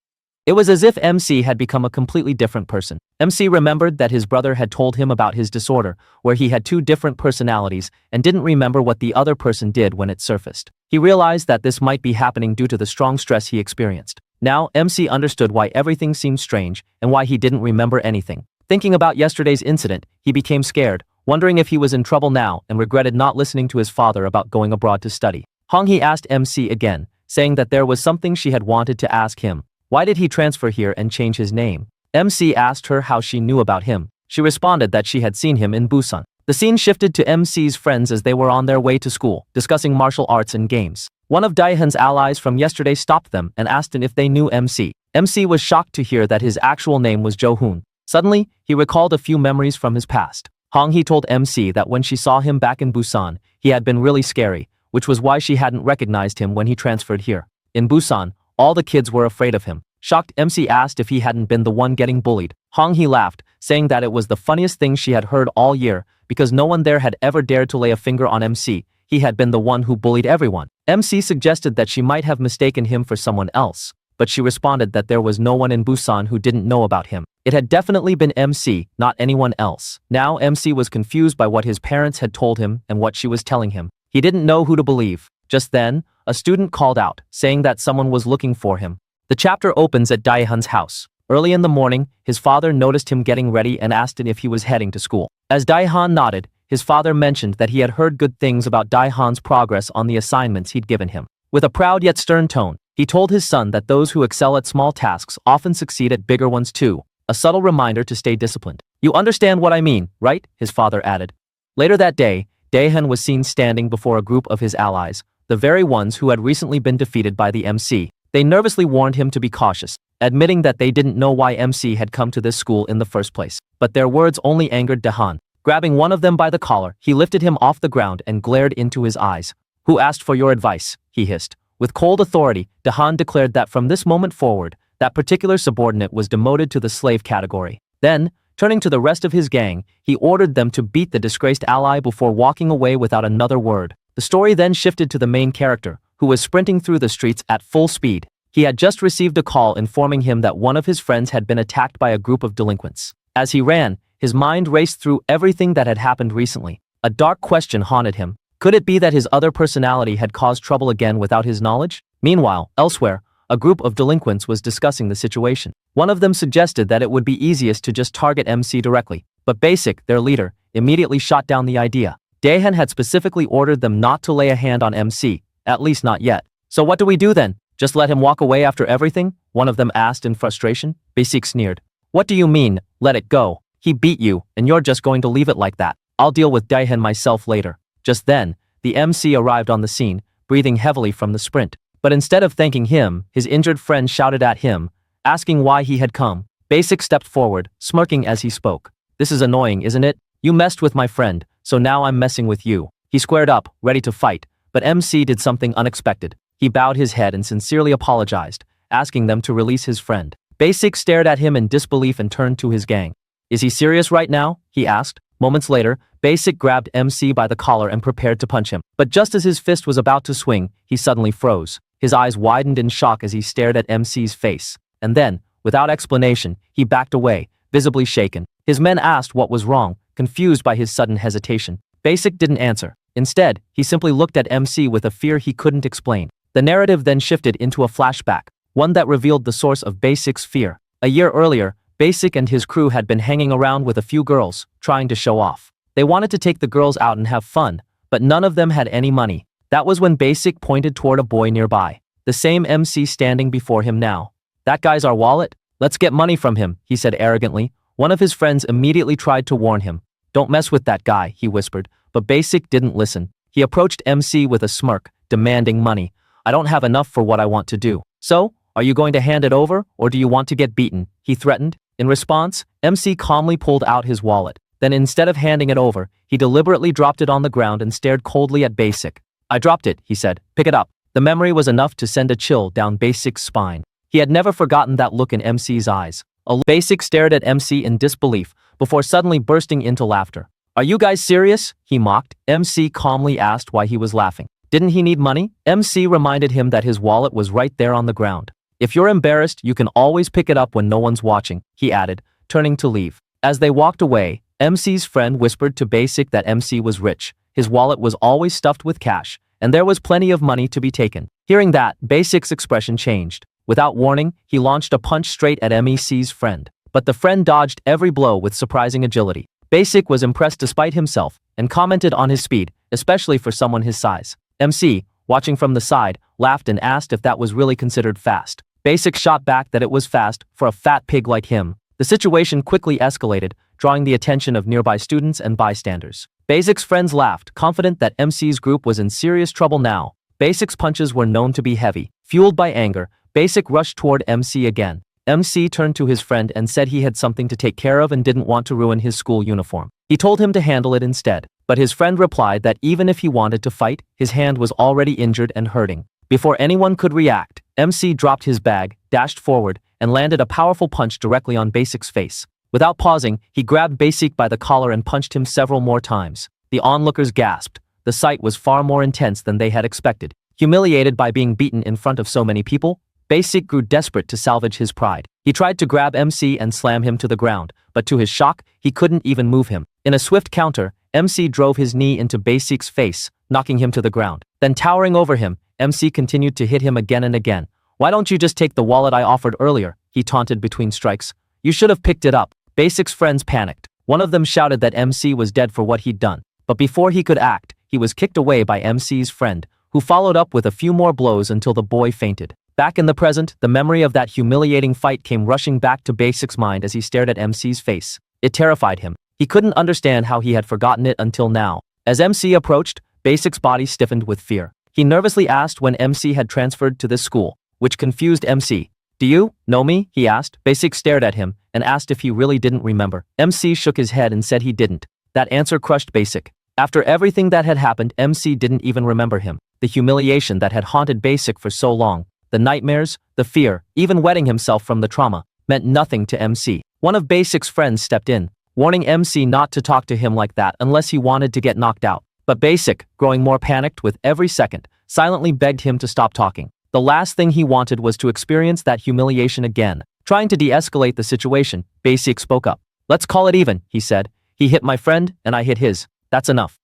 C: It was as if MC had become a completely different person. MC remembered that his brother had told him about his disorder, where he had two different personalities and didn't remember what the other person did when it surfaced. He realized that this might be happening due to the strong stress he experienced. Now, MC understood why everything seemed strange and why he didn't remember anything. Thinking about yesterday's incident, he became scared, wondering if he was in trouble now and regretted not listening to his father about going abroad to study. Hong-hee asked MC again, saying that there was something she had wanted to ask him. Why did he transfer here and change his name? MC asked her how she knew about him. She responded that she had seen him in Busan. The scene shifted to MC's friends as they were on their way to school, discussing martial arts and games. One of Daehan's allies from yesterday stopped them and asked if they knew MC. MC was shocked to hear that his actual name was Jo-hoon. Suddenly, he recalled a few memories from his past. Hong-hee told MC that when she saw him back in Busan, he had been really scary, which was why she hadn't recognized him when he transferred here. In Busan, all the kids were afraid of him. Shocked, MC asked if he hadn't been the one getting bullied. Hong-hee laughed, saying that it was the funniest thing she had heard all year, because no one there had ever dared to lay a finger on MC. He had been the one who bullied everyone. MC suggested that she might have mistaken him for someone else, but she responded that there was no one in Busan who didn't know about him. It had definitely been MC, not anyone else. Now MC was confused by what his parents had told him and what she was telling him. He didn't know who to believe. Just then, a student called out, saying that someone was looking for him. The chapter opens at Daehan's house. Early in the morning, his father noticed him getting ready and asked him if he was heading to school. As Daehan nodded, his father mentioned that he had heard good things about Daehan's progress on the assignments he'd given him. With a proud yet stern tone, he told his son that those who excel at small tasks often succeed at bigger ones too, a subtle reminder to stay disciplined. "You understand what I mean, right?" his father added. Later that day, Daehan was seen standing before a group of his allies, the very ones who had recently been defeated by the MC. They nervously warned him to be cautious, admitting that they didn't know why MC had come to this school in the first place. But their words only angered Daehan. Grabbing one of them by the collar, he lifted him off the ground and glared into his eyes. "Who asked for your advice?" he hissed. With cold authority, Daehan declared that from this moment forward, That particular subordinate was demoted to the slave category. Then, turning to the rest of his gang, he ordered them to beat the disgraced ally before walking away without another word. The story then shifted to the main character, who was sprinting through the streets at full speed. He had just received a call informing him that one of his friends had been attacked by a group of delinquents. As he ran, his mind raced through everything that had happened recently. A dark question haunted him. Could it be that his other personality had caused trouble again without his knowledge? Meanwhile, elsewhere, a group of delinquents was discussing the situation. One of them suggested that it would be easiest to just target MC directly, but Basic, their leader, immediately shot down the idea. Daehan had specifically ordered them not to lay a hand on MC, at least not yet. So what do we do then? Just let him walk away after everything? One of them asked in frustration. Basic sneered. What do you mean, let it go? He beat you, and you're just going to leave it like that. I'll deal with Daehan myself later. Just then, the MC arrived on the scene, breathing heavily from the sprint. But instead of thanking him, his injured friend shouted at him, asking why he had come. Basic stepped forward, smirking as he spoke. This is annoying, isn't it? You messed with my friend, so now I'm messing with you. He squared up, ready to fight, but MC did something unexpected. He bowed his head and sincerely apologized, asking them to release his friend. Basic stared at him in disbelief and turned to his gang. Is he serious right now? He asked. Moments later, Basic grabbed MC by the collar and prepared to punch him. But just as his fist was about to swing, he suddenly froze. His eyes widened in shock as he stared at MC's face. And then, without explanation, he backed away, visibly shaken. His men asked what was wrong, confused by his sudden hesitation. Basic didn't answer. Instead, he simply looked at MC with a fear he couldn't explain. The narrative then shifted into a flashback, one that revealed the source of Basic's fear. A year earlier, Basic and his crew had been hanging around with a few girls, trying to show off. They wanted to take the girls out and have fun, but none of them had any money. That was when Basic pointed toward a boy nearby. The same MC standing before him now. That guy's our wallet? Let's get money from him, he said arrogantly. One of his friends immediately tried to warn him. Don't mess with that guy, he whispered, but Basic didn't listen. He approached MC with a smirk, demanding money. I don't have enough for what I want to do. So, are you going to hand it over, or do you want to get beaten? He threatened. In response, MC calmly pulled out his wallet. Then instead of handing it over, he deliberately dropped it on the ground and stared coldly at Basic. I dropped it, he said. Pick it up. The memory was enough to send a chill down Basic's spine. He had never forgotten that look in MC's eyes. Basic stared at MC in disbelief, before suddenly bursting into laughter. Are you guys serious? He mocked. MC calmly asked why he was laughing. Didn't he need money? MC reminded him that his wallet was right there on the ground. If you're embarrassed, you can always pick it up when no one's watching, he added, turning to leave. As they walked away, MC's friend whispered to Basic that MC was rich. His wallet was always stuffed with cash, and there was plenty of money to be taken. Hearing that, Basic's expression changed. Without warning, he launched a punch straight at MEC's friend. But the friend dodged every blow with surprising agility. Basic was impressed despite himself, and commented on his speed, especially for someone his size. MC, watching from the side, laughed and asked if that was really considered fast. Basic shot back that it was fast for a fat pig like him. The situation quickly escalated, drawing the attention of nearby students and bystanders. Basic's friends laughed, confident that MC's group was in serious trouble now. Basic's punches were known to be heavy. Fueled by anger, Basic rushed toward MC again. MC turned to his friend and said he had something to take care of and didn't want to ruin his school uniform. He told him to handle it instead, but his friend replied that even if he wanted to fight, his hand was already injured and hurting. Before anyone could react, MC dropped his bag, dashed forward, and landed a powerful punch directly on Basic's face. Without pausing, he grabbed Basic by the collar and punched him several more times. The onlookers gasped. The sight was far more intense than they had expected. Humiliated by being beaten in front of so many people, Basic grew desperate to salvage his pride. He tried to grab MC and slam him to the ground, but to his shock, he couldn't even move him. In a swift counter, MC drove his knee into Basic's face, knocking him to the ground. Then towering over him, MC continued to hit him again and again. Why don't you just take the wallet I offered earlier? He taunted between strikes. You should have picked it up. Basic's friends panicked. One of them shouted that MC was dead for what he'd done. But before he could act, he was kicked away by MC's friend, who followed up with a few more blows until the boy fainted. Back in the present, the memory of that humiliating fight came rushing back to Basic's mind as he stared at MC's face. It terrified him. He couldn't understand how he had forgotten it until now. As MC approached, Basic's body stiffened with fear. He nervously asked when MC had transferred to this school, which confused MC. Do you know me? He asked. Basic stared at him and asked if he really didn't remember. MC shook his head and said he didn't. That answer crushed Basic. After everything that had happened, MC didn't even remember him. The humiliation that had haunted Basic for so long. The nightmares, the fear, even wetting himself from the trauma, meant nothing to MC. One of Basic's friends stepped in, warning MC not to talk to him like that unless he wanted to get knocked out. But Basic, growing more panicked with every second, silently begged him to stop talking. The last thing he wanted was to experience that humiliation again. Trying to de-escalate the situation, Basic spoke up. "Let's call it even," he said. "He hit my friend, and I hit his. That's enough."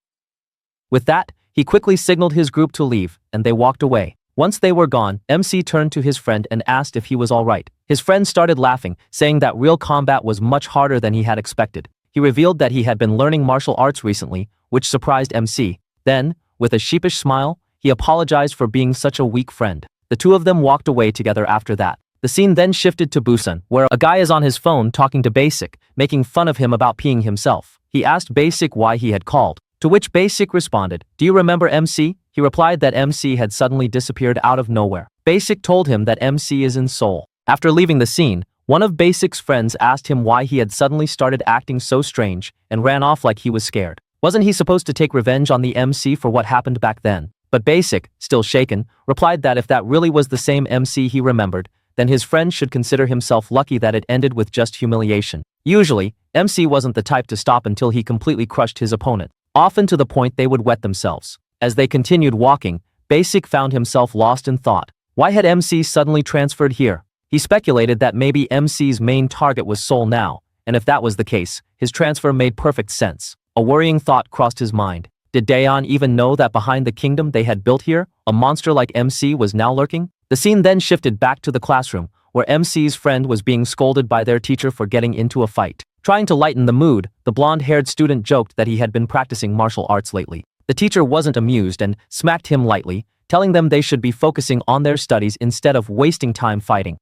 C: With that, he quickly signaled his group to leave, and they walked away. Once they were gone, MC turned to his friend and asked if he was all right. His friend started laughing, saying that real combat was much harder than he had expected. He revealed that he had been learning martial arts recently, which surprised MC. Then, with a sheepish smile, he apologized for being such a weak friend. The two of them walked away together after that. The scene then shifted to Busan, where a guy is on his phone talking to Basic, making fun of him about peeing himself. He asked Basic why he had called, to which Basic responded, "Do you remember MC?" He replied that MC had suddenly disappeared out of nowhere. Basic told him that MC is in Seoul. After leaving the scene, one of Basic's friends asked him why he had suddenly started acting so strange and ran off like he was scared. Wasn't he supposed to take revenge on the MC for what happened back then? But Basic, still shaken, replied that if that really was the same MC he remembered, then his friend should consider himself lucky that it ended with just humiliation. Usually, MC wasn't the type to stop until he completely crushed his opponent, often to the point they would wet themselves. As they continued walking, Basic found himself lost in thought. Why had MC suddenly transferred here? He speculated that maybe MC's main target was Seoul now, and if that was the case, his transfer made perfect sense. A worrying thought crossed his mind. Did Daeon even know that behind the kingdom they had built here, a monster like MC was now lurking? The scene then shifted back to the classroom, where MC's friend was being scolded by their teacher for getting into a fight. Trying to lighten the mood, the blonde-haired student joked that he had been practicing martial arts lately. The teacher wasn't amused and smacked him lightly, telling them they should be focusing on their studies instead of wasting time fighting.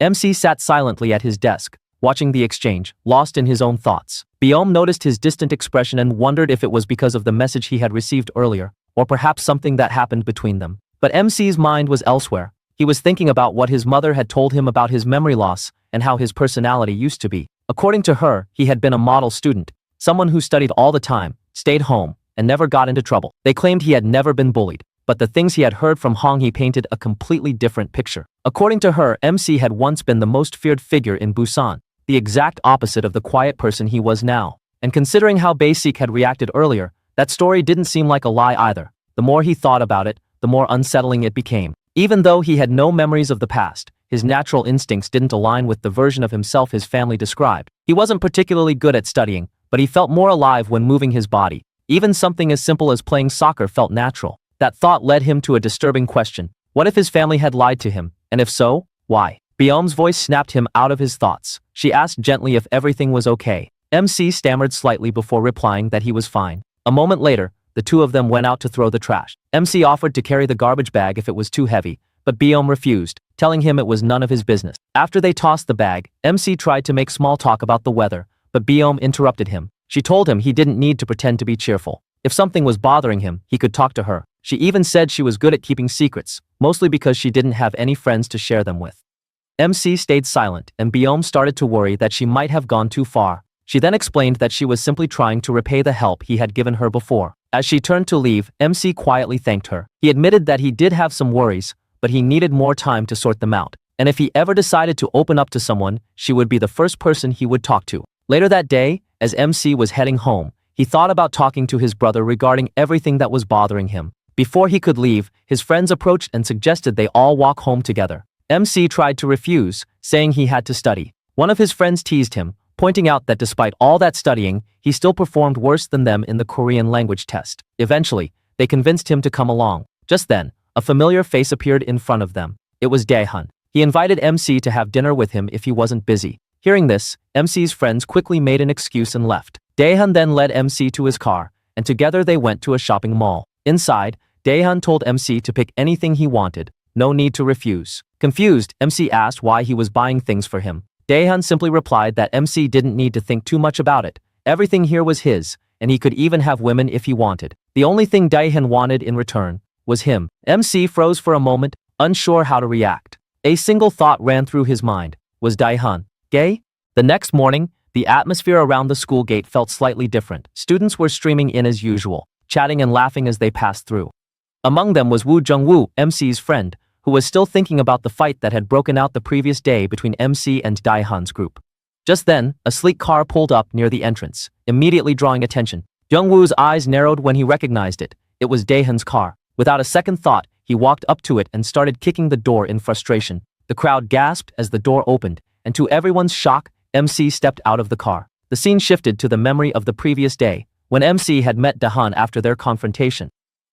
C: MC sat silently at his desk, watching the exchange, lost in his own thoughts. Biome noticed his distant expression and wondered if it was because of the message he had received earlier, or perhaps something that happened between them. But MC's mind was elsewhere. He was thinking about what his mother had told him about his memory loss and how his personality used to be. According to her, he had been a model student, someone who studied all the time, stayed home, and never got into trouble. They claimed he had never been bullied, but the things he had heard from Hong-hee painted a completely different picture. According to her, MC had once been the most feared figure in Busan, the exact opposite of the quiet person he was now. And considering how Basic had reacted earlier, that story didn't seem like a lie either. The more he thought about it, the more unsettling it became. Even though he had no memories of the past, his natural instincts didn't align with the version of himself his family described. He wasn't particularly good at studying, but he felt more alive when moving his body. Even something as simple as playing soccer felt natural. That thought led him to a disturbing question. What if his family had lied to him? And if so, why? Biome's voice snapped him out of his thoughts. She asked gently if everything was okay. MC stammered slightly before replying that he was fine. A moment later, the two of them went out to throw the trash. MC offered to carry the garbage bag if it was too heavy, but Biome refused, telling him it was none of his business. After they tossed the bag, MC tried to make small talk about the weather, but Biome interrupted him. She told him he didn't need to pretend to be cheerful. If something was bothering him, he could talk to her. She even said she was good at keeping secrets, mostly because she didn't have any friends to share them with. MC stayed silent, and Biome started to worry that she might have gone too far. She then explained that she was simply trying to repay the help he had given her before. As she turned to leave, MC quietly thanked her. He admitted that he did have some worries, but he needed more time to sort them out. And if he ever decided to open up to someone, she would be the first person he would talk to. Later that day, as MC was heading home, he thought about talking to his brother regarding everything that was bothering him. Before he could leave, his friends approached and suggested they all walk home together. MC tried to refuse, saying he had to study. One of his friends teased him, pointing out that despite all that studying, he still performed worse than them in the Korean language test. Eventually, they convinced him to come along. Just then, a familiar face appeared in front of them. It was Daehan. He invited MC to have dinner with him if he wasn't busy. Hearing this, MC's friends quickly made an excuse and left. Daehan then led MC to his car, and together they went to a shopping mall. Inside, Daehan told MC to pick anything he wanted. No need to refuse. Confused, MC asked why he was buying things for him. Daehan simply replied that MC didn't need to think too much about it. Everything here was his, and he could even have women if he wanted. The only thing Daehan wanted in return was him. MC froze for a moment, unsure how to react. A single thought ran through his mind. Was Daehan gay? The next morning, the atmosphere around the school gate felt slightly different. Students were streaming in as usual, chatting and laughing as they passed through. Among them was Woo Jung-woo, MC's friend, who was still thinking about the fight that had broken out the previous day between MC and Daehan's group. Just then, a sleek car pulled up near the entrance, immediately drawing attention. Jungwoo's eyes narrowed when he recognized it. It was Daehan's car. Without a second thought, he walked up to it and started kicking the door in frustration. The crowd gasped as the door opened, and to everyone's shock, MC stepped out of the car. The scene shifted to the memory of the previous day, when MC had met Daehan after their confrontation.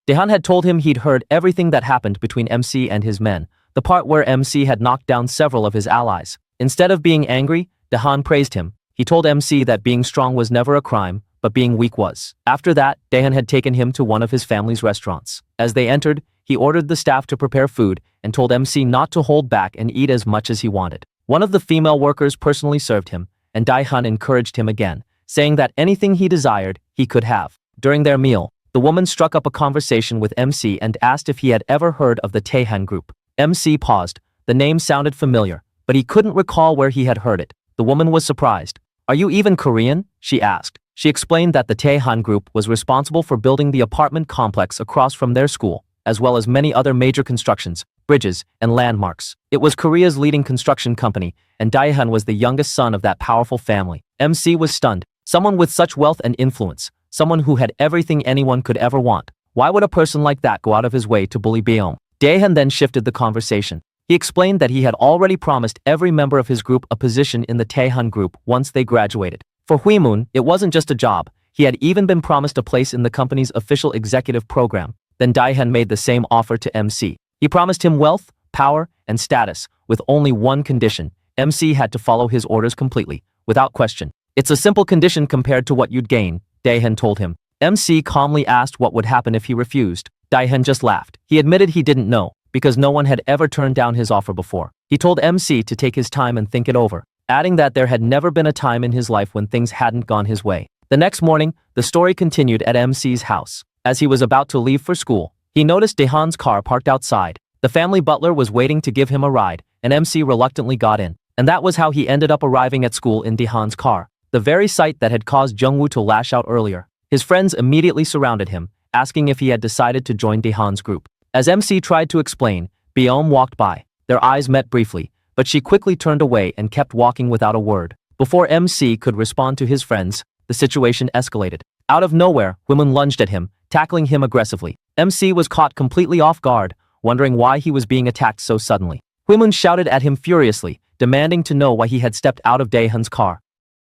C: Daehan had told him he'd heard everything that happened between MC and his men, the part where MC had knocked down several of his allies. Instead of being angry, Daehan praised him. He told MC that being strong was never a crime, but being weak was. After that, Daehan had taken him to one of his family's restaurants. As they entered, he ordered the staff to prepare food and told MC not to hold back and eat as much as he wanted. One of the female workers personally served him, and Daehan encouraged him again, saying that anything he desired, he could have. During their meal, the woman struck up a conversation with MC and asked if he had ever heard of the Daehan group. MC paused. The name sounded familiar, but he couldn't recall where he had heard it. The woman was surprised. "Are you even Korean?" she asked. She explained that the Daehan group was responsible for building the apartment complex across from their school, as well as many other major constructions, bridges, and landmarks. It was Korea's leading construction company, and Daehan was the youngest son of that powerful family. MC was stunned. Someone with such wealth and influence, someone who had everything anyone could ever want. Why would a person like that go out of his way to bully Beom? Daehan then shifted the conversation. He explained that he had already promised every member of his group a position in the Daehan group once they graduated. For Huimun, it wasn't just a job. He had even been promised a place in the company's official executive program. Then Daehan made the same offer to MC. He promised him wealth, power, and status, with only one condition. MC had to follow his orders completely, without question. "It's a simple condition compared to what you'd gain," Daehan told him. MC calmly asked what would happen if he refused. Daehan just laughed. He admitted he didn't know, because no one had ever turned down his offer before. He told MC to take his time and think it over, adding that there had never been a time in his life when things hadn't gone his way. The next morning, the story continued at MC's house. As he was about to leave for school, he noticed Daehan's car parked outside. The family butler was waiting to give him a ride, and MC reluctantly got in. And that was how he ended up arriving at school in Daehan's car, the very sight that had caused Jungwoo to lash out earlier. His friends immediately surrounded him, asking if he had decided to join Daehan's group. As MC tried to explain, Beom walked by. Their eyes met briefly, but she quickly turned away and kept walking without a word. Before MC could respond to his friends, the situation escalated. Out of nowhere, Huimun lunged at him, tackling him aggressively. MC was caught completely off guard, wondering why he was being attacked so suddenly. Huimun shouted at him furiously, demanding to know why he had stepped out of Daehan's car.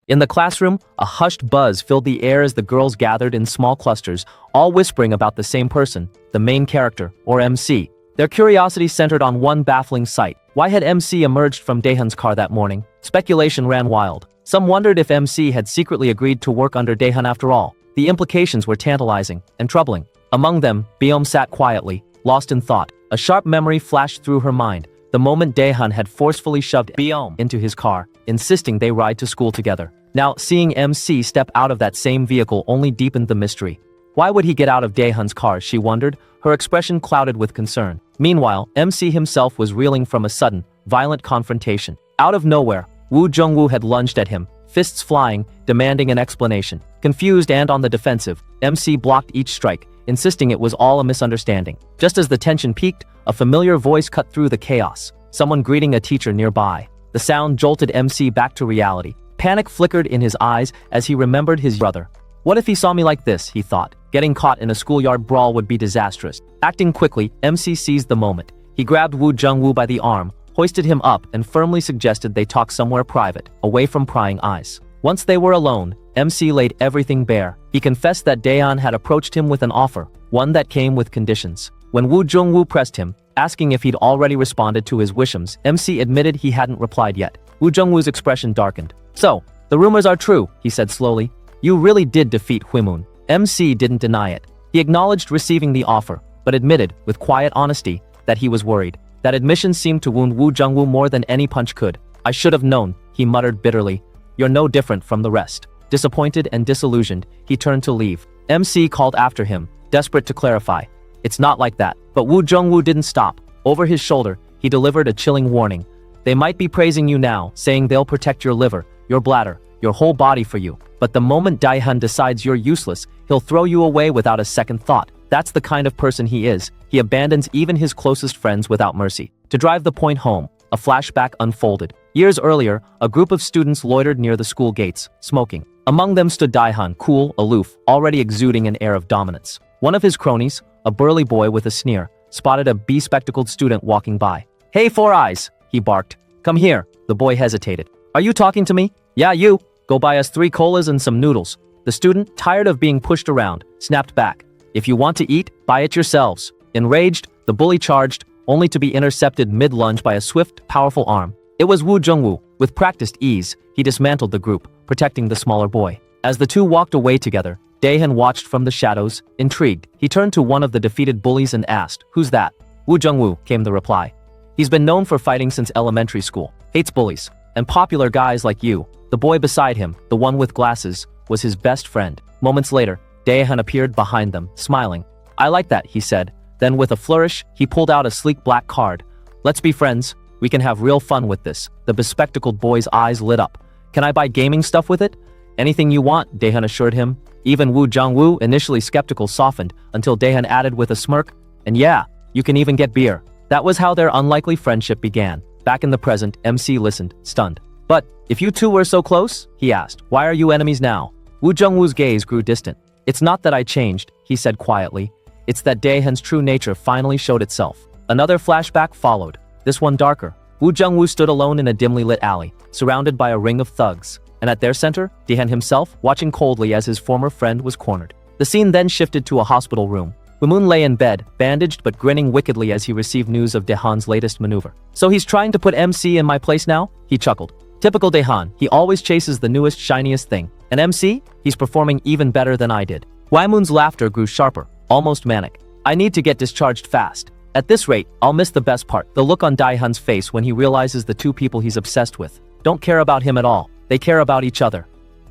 C: In the classroom, a hushed buzz filled the air as the girls gathered in small clusters, all whispering about the same person, the main character, or MC. Their curiosity centered on one baffling sight. Why had MC emerged from Daehan's car that morning? Speculation ran wild. Some wondered if MC had secretly agreed to work under Daehan after all. The implications were tantalizing and troubling. Among them, Beom sat quietly, lost in thought. A sharp memory flashed through her mind, the moment Daehan had forcefully shoved Beom into his car, insisting they ride to school together. Now, seeing MC step out of that same vehicle only deepened the mystery. Why would he get out of Daehan's car, she wondered, her expression clouded with concern. Meanwhile, MC himself was reeling from a sudden, violent confrontation. Out of nowhere, Woo Jungwoo had lunged at him, fists flying, demanding an explanation. Confused and on the defensive, MC blocked each strike, insisting it was all a misunderstanding. Just as the tension peaked, a familiar voice cut through the chaos, someone greeting a teacher nearby. The sound jolted MC back to reality. Panic flickered in his eyes as he remembered his brother. What if he saw me like this, he thought. Getting caught in a schoolyard brawl would be disastrous. Acting quickly, MC seized the moment. He grabbed Woo Jungwoo by the arm, hoisted him up, and firmly suggested they talk somewhere private, away from prying eyes. Once they were alone, MC laid everything bare. He confessed that Daehan had approached him with an offer, one that came with conditions. When Woo Jungwoo pressed him, asking if he'd already responded to his wishes, MC admitted he hadn't replied yet. Woo Jungwoo's expression darkened. "So, the rumors are true," he said slowly. "You really did defeat Huimun." MC didn't deny it. He acknowledged receiving the offer, but admitted, with quiet honesty, that he was worried. That admission seemed to wound Woo Jungwoo more than any punch could. "I should have known," he muttered bitterly. "You're no different from the rest." Disappointed and disillusioned, he turned to leave. MC called after him, desperate to clarify. "It's not like that." But Woo Jungwoo didn't stop. Over his shoulder, he delivered a chilling warning. "They might be praising you now, saying they'll protect your liver, your bladder, your whole body for you. But the moment Daehan decides you're useless, he'll throw you away without a second thought." That's the kind of person he is. He abandons even his closest friends without mercy. To drive the point home, a flashback unfolded. Years earlier, a group of students loitered near the school gates, smoking. Among them stood Daihan, cool, aloof, already exuding an air of dominance. One of his cronies, a burly boy with a sneer, spotted a bespectacled student walking by. "Hey, Four Eyes," he barked. "Come here." The boy hesitated. "Are you talking to me?" "Yeah, you. Go buy us 3 colas and some noodles." The student, tired of being pushed around, snapped back. "If you want to eat, buy it yourselves." Enraged, the bully charged, only to be intercepted mid-lunge by a swift, powerful arm. It was Wu Jungwoo. With practiced ease, he dismantled the group, protecting the smaller boy. As the two walked away together, Daehan watched from the shadows, intrigued. He turned to one of the defeated bullies and asked, "Who's that?" "Wu Jungwoo," came the reply. "He's been known for fighting since elementary school, hates bullies, and popular guys like you." The boy beside him, the one with glasses, was his best friend. Moments later, Daehan appeared behind them, smiling. "I like that," he said. Then with a flourish, he pulled out a sleek black card. "Let's be friends. We can have real fun with this." The bespectacled boy's eyes lit up. "Can I buy gaming stuff with it?" "Anything you want," Daehan assured him. Even Wu Jungwoo, initially skeptical, softened, until Daehan added with a smirk, "And yeah, you can even get beer." That was how their unlikely friendship began. Back in the present, MC listened, stunned. "But, if you two were so close," he asked, "why are you enemies now?" Wu Jungwoo's gaze grew distant. "It's not that I changed," he said quietly. "It's that Daehan's true nature finally showed itself." Another flashback followed, this one darker. Wu Jungwoo stood alone in a dimly lit alley, surrounded by a ring of thugs. And at their center, Daehan himself, watching coldly as his former friend was cornered. The scene then shifted to a hospital room. Woo-moon lay in bed, bandaged but grinning wickedly as he received news of Daehan's latest maneuver. "So he's trying to put MC in my place now?" He chuckled. Typical Daehan, he always chases the newest, shiniest thing. And MC? He's performing even better than I did. Woo-moon's laughter grew sharper, almost manic. "I need to get discharged fast. At this rate, I'll miss the best part, the look on Daehan's face when he realizes the two people he's obsessed with don't care about him at all. They care about each other."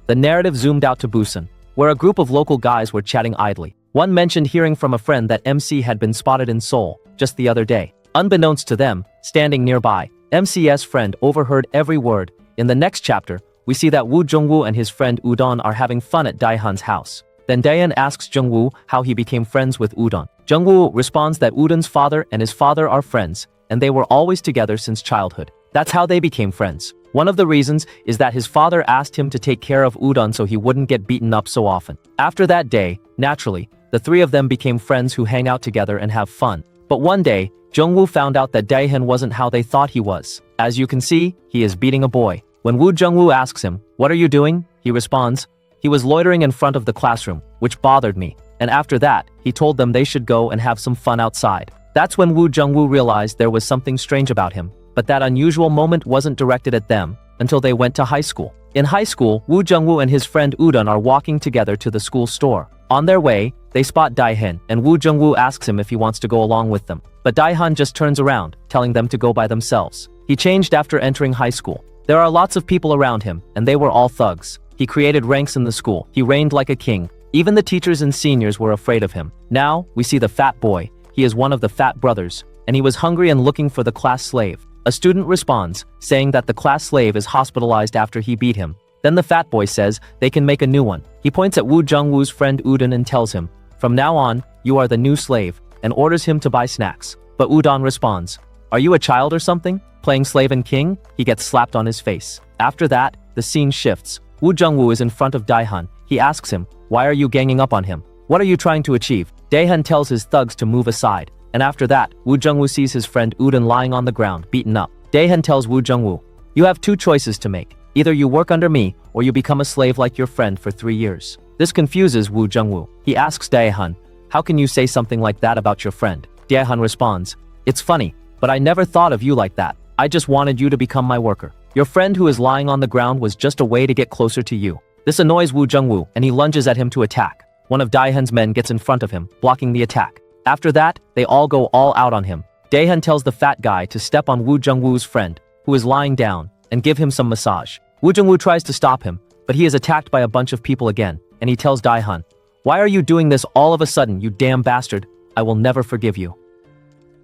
C: The narrative zoomed out to Busan, where a group of local guys were chatting idly. One mentioned hearing from a friend that MC had been spotted in Seoul just the other day. Unbeknownst to them, standing nearby, MC's friend overheard every word. In the next chapter, we see that Wu Jungwoo and his friend Udon are having fun at Daehan's house. Then Daehan asks Jungwoo how he became friends with Udon. Jungwoo responds that Udon's father and his father are friends, and they were always together since childhood. That's how they became friends. One of the reasons is that his father asked him to take care of Udon so he wouldn't get beaten up so often. After that day, naturally, the three of them became friends who hang out together and have fun. But one day, Jungwoo found out that Daehan wasn't how they thought he was. As you can see, he is beating a boy. When Wu Jungwoo asks him, "What are you doing?" he responds, "He was loitering in front of the classroom, which bothered me." And after that, he told them they should go and have some fun outside. That's when Wu Jungwoo realized there was something strange about him. But that unusual moment wasn't directed at them until they went to high school. In high school, Wu Jungwoo and his friend Udon are walking together to the school store. On their way, they spot Daehan, and Wu Jungwoo asks him if he wants to go along with them. But Daehan just turns around, telling them to go by themselves. He changed after entering high school. There are lots of people around him, and they were all thugs. He created ranks in the school. He reigned like a king. Even the teachers and seniors were afraid of him. Now, we see the fat boy. He is one of the fat brothers, and he was hungry and looking for the class slave. A student responds, saying that the class slave is hospitalized after he beat him. Then the fat boy says they can make a new one. He points at Wu Jungwoo's friend Udon and tells him, "From now on, you are the new slave," and orders him to buy snacks. But Udon responds, "Are you a child or something? Playing slave and king?" He gets slapped on his face. After that, the scene shifts. Wu Jungwoo is in front of Daehan. He asks him, "Why are you ganging up on him? What are you trying to achieve?" Daehan tells his thugs to move aside. And after that, Wu Jungwoo sees his friend Udon lying on the ground, beaten up. Daehan tells Wu Jungwoo, "You have 2 choices to make. Either you work under me, or you become a slave like your friend for 3 years. This confuses Wu Jungwoo. He asks Daehan, "How can you say something like that about your friend?" Daehan responds, "It's funny, but I never thought of you like that. I just wanted you to become my worker. Your friend who is lying on the ground was just a way to get closer to you." This annoys Wu Jungwoo, and he lunges at him to attack. One of Daehan's men gets in front of him, blocking the attack. After that, they all go all out on him. Daehan tells the fat guy to step on Wu Jungwoo's friend, who is lying down, and give him some massage. Wu Jungwoo tries to stop him, but he is attacked by a bunch of people again, and he tells Daehan, "Why are you doing this all of a sudden, you damn bastard? I will never forgive you."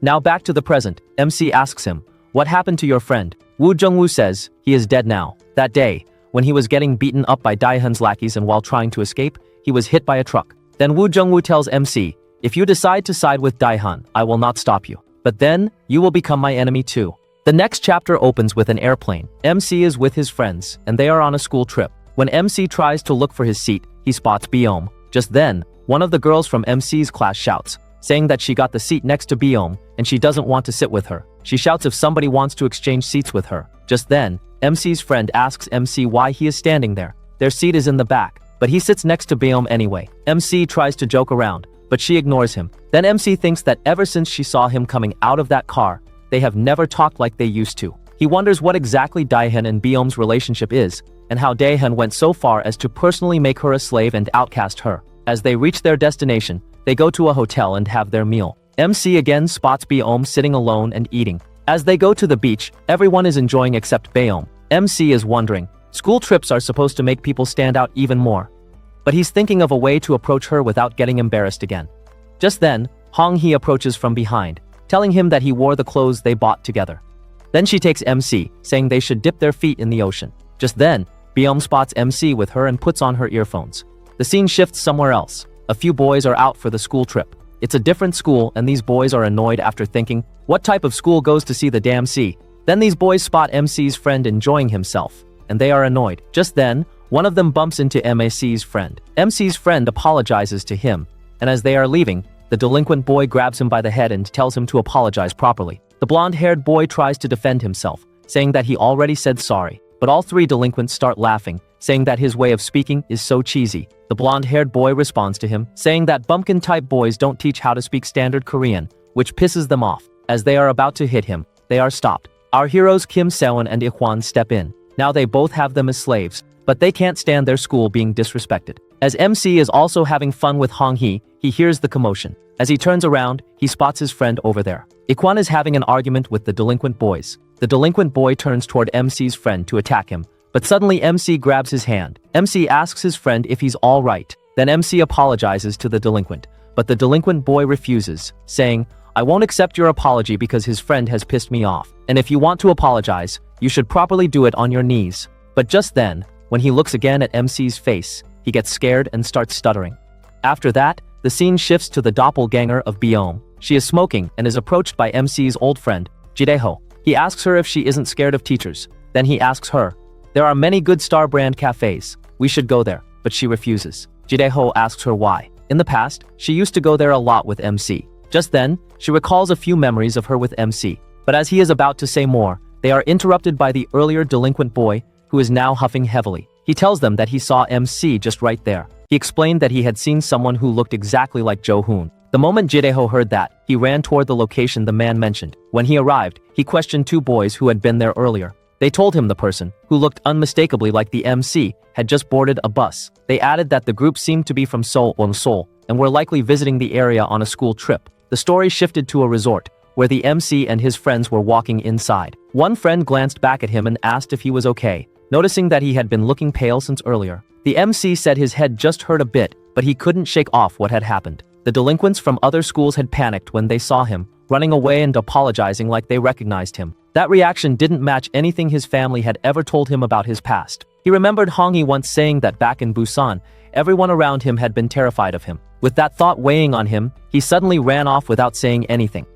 C: Now back to the present, MC asks him, "What happened to your friend?" Wu Jungwoo says, he is dead now. That day, when he was getting beaten up by Daehan's lackeys and while trying to escape, he was hit by a truck. Then Wu Jungwoo tells MC, If you decide to side with Daehan, I will not stop you. But then, you will become my enemy too. The next chapter opens with an airplane. MC is with his friends, and they are on a school trip. When MC tries to look for his seat, he spots Biome. Just then, one of the girls from MC's class shouts, saying that she got the seat next to Biome, and she doesn't want to sit with her. She shouts if somebody wants to exchange seats with her. Just then, MC's friend asks MC why he is standing there. Their seat is in the back, but he sits next to Biome anyway. MC tries to joke around, but she ignores him. Then MC thinks that ever since she saw him coming out of that car, they have never talked like they used to. He wonders what exactly Daehan and Biome's relationship is, and how Daehan went so far as to personally make her a slave and outcast her. As they reach their destination, they go to a hotel and have their meal. MC again spots Biome sitting alone and eating. As they go to the beach, everyone is enjoying except Biome. MC is wondering, school trips are supposed to make people stand out even more. But he's thinking of a way to approach her without getting embarrassed again. Just then, Hong Hee approaches from behind, telling him that he wore the clothes they bought together. Then she takes MC, saying they should dip their feet in the ocean. Just then, Biome spots MC with her and puts on her earphones. The scene shifts somewhere else. A few boys are out for the school trip. It's a different school, and these boys are annoyed after thinking, what type of school goes to see the damn sea? Then these boys spot MC's friend enjoying himself, and they are annoyed. Just then, one of them bumps into MC's friend. MC's friend apologizes to him, and as they are leaving, the delinquent boy grabs him by the head and tells him to apologize properly. The blonde-haired boy tries to defend himself, saying that he already said sorry, but all three delinquents start laughing, saying that his way of speaking is so cheesy. The blonde-haired boy responds to him, saying that bumpkin-type boys don't teach how to speak standard Korean, which pisses them off. As they are about to hit him, they are stopped. Our heroes Kim Sewon and Ikwon step in. Now they both have them as slaves, but they can't stand their school being disrespected. As MC is also having fun with Hong Hee, he hears the commotion. As he turns around, he spots his friend over there. Ikwon is having an argument with the delinquent boys. The delinquent boy turns toward MC's friend to attack him, but suddenly MC grabs his hand. MC asks his friend if he's all right. Then MC apologizes to the delinquent, but the delinquent boy refuses, saying, I won't accept your apology because his friend has pissed me off. And if you want to apologize, you should properly do it on your knees. But just then, when he looks again at MC's face, he gets scared and starts stuttering. After that, the scene shifts to the doppelganger of Biome. She is smoking and is approached by MC's old friend, Jidaeho. He asks her if she isn't scared of teachers. Then he asks her, there are many good Star brand cafes. We should go there, but she refuses. Jidaeho asks her why. In the past, she used to go there a lot with MC. Just then, she recalls a few memories of her with MC. But as he is about to say more, they are interrupted by the earlier delinquent boy, who is now huffing heavily. He tells them that he saw MC just right there. He explained that he had seen someone who looked exactly like Jo-hoon. The moment Jidaeho heard that, he ran toward the location the man mentioned. When he arrived, he questioned two boys who had been there earlier. They told him the person, who looked unmistakably like the MC, had just boarded a bus. They added that the group seemed to be from Seoul and were likely visiting the area on a school trip. The story shifted to a resort, where the MC and his friends were walking inside. One friend glanced back at him and asked if he was okay, noticing that he had been looking pale since earlier. The MC said his head just hurt a bit, but he couldn't shake off what had happened. The delinquents from other schools had panicked when they saw him, running away and apologizing like they recognized him. That reaction didn't match anything his family had ever told him about his past. He remembered Hong Hee once saying that back in Busan, everyone around him had been terrified of him. With that thought weighing on him, he suddenly ran off without saying anything.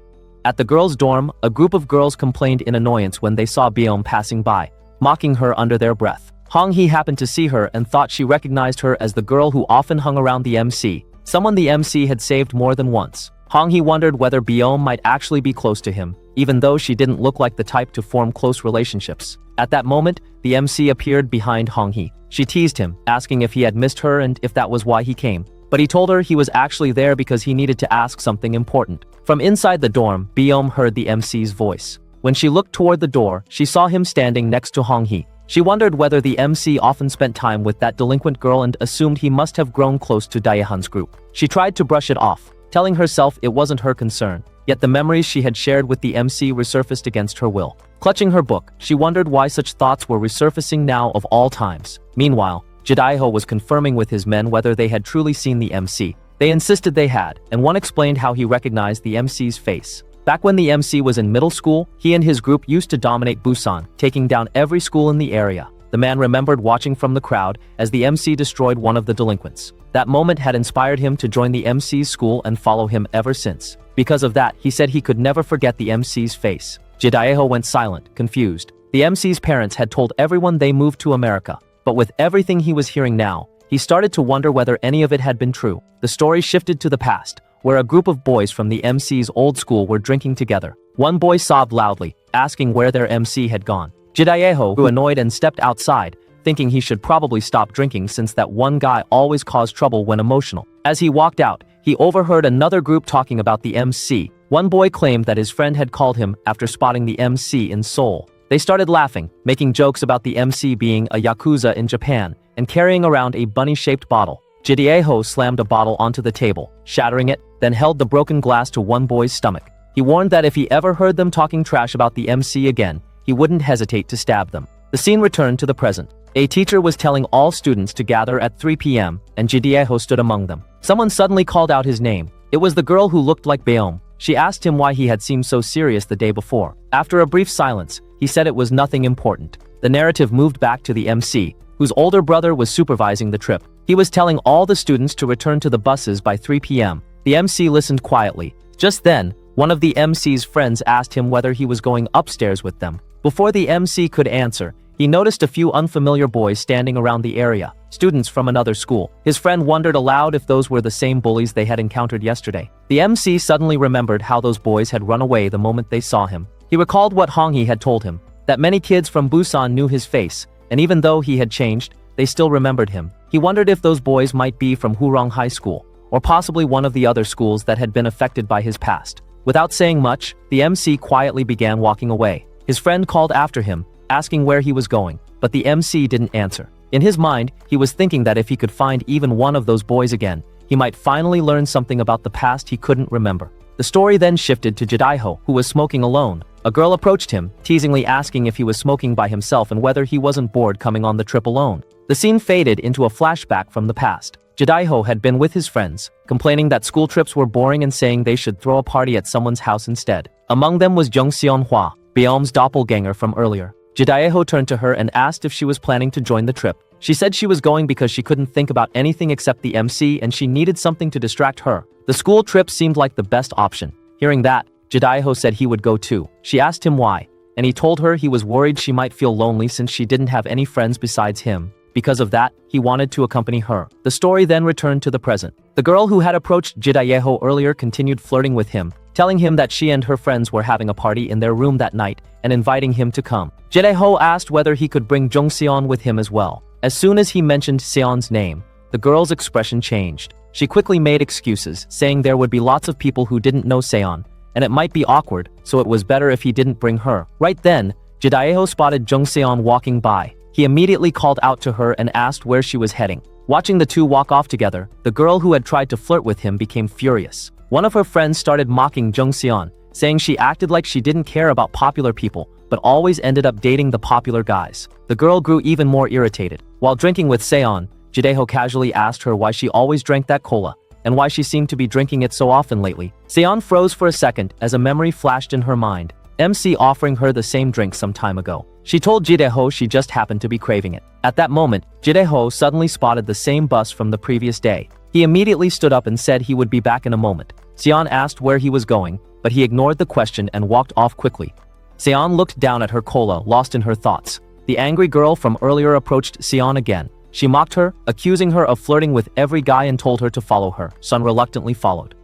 C: At the girls' dorm, a group of girls complained in annoyance when they saw Biome passing by, mocking her under their breath. Hong Hee happened to see her and thought she recognized her as the girl who often hung around the MC, someone the MC had saved more than once. Hong Hee wondered whether Biome might actually be close to him, even though she didn't look like the type to form close relationships. At that moment, the MC appeared behind Hong Hee. She teased him, asking if he had missed her and if that was why he came. But he told her he was actually there because he needed to ask something important. From inside the dorm, Biome heard the MC's voice. When she looked toward the door, she saw him standing next to Hong Hee. She wondered whether the MC often spent time with that delinquent girl and assumed he must have grown close to Daehan's group. She tried to brush it off, telling herself it wasn't her concern. Yet the memories she had shared with the MC resurfaced against her will. Clutching her book, she wondered why such thoughts were resurfacing now of all times. Meanwhile, Jidaeho was confirming with his men whether they had truly seen the MC. They insisted they had, and one explained how he recognized the MC's face. Back when the MC was in middle school, he and his group used to dominate Busan, taking down every school in the area. The man remembered watching from the crowd as the MC destroyed one of the delinquents. That moment had inspired him to join the MC's school and follow him ever since. Because of that, he said he could never forget the MC's face. Jidaiho went silent, confused. The MC's parents had told everyone they moved to America. But with everything he was hearing now, he started to wonder whether any of it had been true. The story shifted to the past, where a group of boys from the MC's old school were drinking together. One boy sobbed loudly, asking where their MC had gone. Jidaiho grew annoyed and stepped outside, thinking he should probably stop drinking since that one guy always caused trouble when emotional. As he walked out, he overheard another group talking about the MC. One boy claimed that his friend had called him after spotting the MC in Seoul. They started laughing, making jokes about the MC being a yakuza in Japan and carrying around a bunny-shaped bottle. Jidaiho slammed a bottle onto the table, shattering it, then held the broken glass to one boy's stomach. He warned that if he ever heard them talking trash about the MC again, he wouldn't hesitate to stab them. The scene returned to the present. A teacher was telling all students to gather at 3 p.m., and Jidaiho stood among them. Someone suddenly called out his name. It was the girl who looked like Baeom. She asked him why he had seemed so serious the day before. After a brief silence, he said it was nothing important. The narrative moved back to the MC, whose older brother was supervising the trip. He was telling all the students to return to the buses by 3 p.m. The MC listened quietly. Just then, one of the MC's friends asked him whether he was going upstairs with them. Before the MC could answer, he noticed a few unfamiliar boys standing around the area, students from another school. His friend wondered aloud if those were the same bullies they had encountered yesterday. The MC suddenly remembered how those boys had run away the moment they saw him. He recalled what Hongyi had told him, that many kids from Busan knew his face, and even though he had changed, they still remembered him. He wondered if those boys might be from Hurong High School, or possibly one of the other schools that had been affected by his past. Without saying much, the MC quietly began walking away. His friend called after him, asking where he was going, but the MC didn't answer. In his mind, he was thinking that if he could find even one of those boys again, he might finally learn something about the past he couldn't remember. The story then shifted to Jidaiho, who was smoking alone. A girl approached him, teasingly asking if he was smoking by himself and whether he wasn't bored coming on the trip alone. The scene faded into a flashback from the past. Jidaiho had been with his friends, complaining that school trips were boring and saying they should throw a party at someone's house instead. Among them was Jung Seon-hwa, Baeom's doppelganger from earlier. Jidaiho turned to her and asked if she was planning to join the trip. She said she was going because she couldn't think about anything except the MC and she needed something to distract her. The school trip seemed like the best option. Hearing that, Jidaiho said he would go too. She asked him why, and he told her he was worried she might feel lonely since she didn't have any friends besides him. Because of that, he wanted to accompany her. The story then returned to the present. The girl who had approached Jidaiho earlier continued flirting with him, telling him that she and her friends were having a party in their room that night and inviting him to come. Jidaiho asked whether he could bring Jongseon with him as well. As soon as he mentioned Seon's name, the girl's expression changed. She quickly made excuses, saying there would be lots of people who didn't know Seon, and it might be awkward, so it was better if he didn't bring her. Right then, Jidaiho spotted Jongseon walking by. He immediately called out to her and asked where she was heading. Watching the two walk off together, the girl who had tried to flirt with him became furious. One of her friends started mocking Jongseon, saying she acted like she didn't care about popular people, but always ended up dating the popular guys. The girl grew even more irritated. While drinking with Seon, Jidaiho casually asked her why she always drank that cola, and why she seemed to be drinking it so often lately. Seon froze for a second as a memory flashed in her mind, MC offering her the same drink some time ago. She told Jidaiho she just happened to be craving it. At that moment, Jidaiho suddenly spotted the same bus from the previous day. He immediately stood up and said he would be back in a moment. Seon asked where he was going, but he ignored the question and walked off quickly. Seon looked down at her cola, lost in her thoughts. The angry girl from earlier approached Seon again. She mocked her, accusing her of flirting with every guy and told her to follow her. Sun reluctantly followed.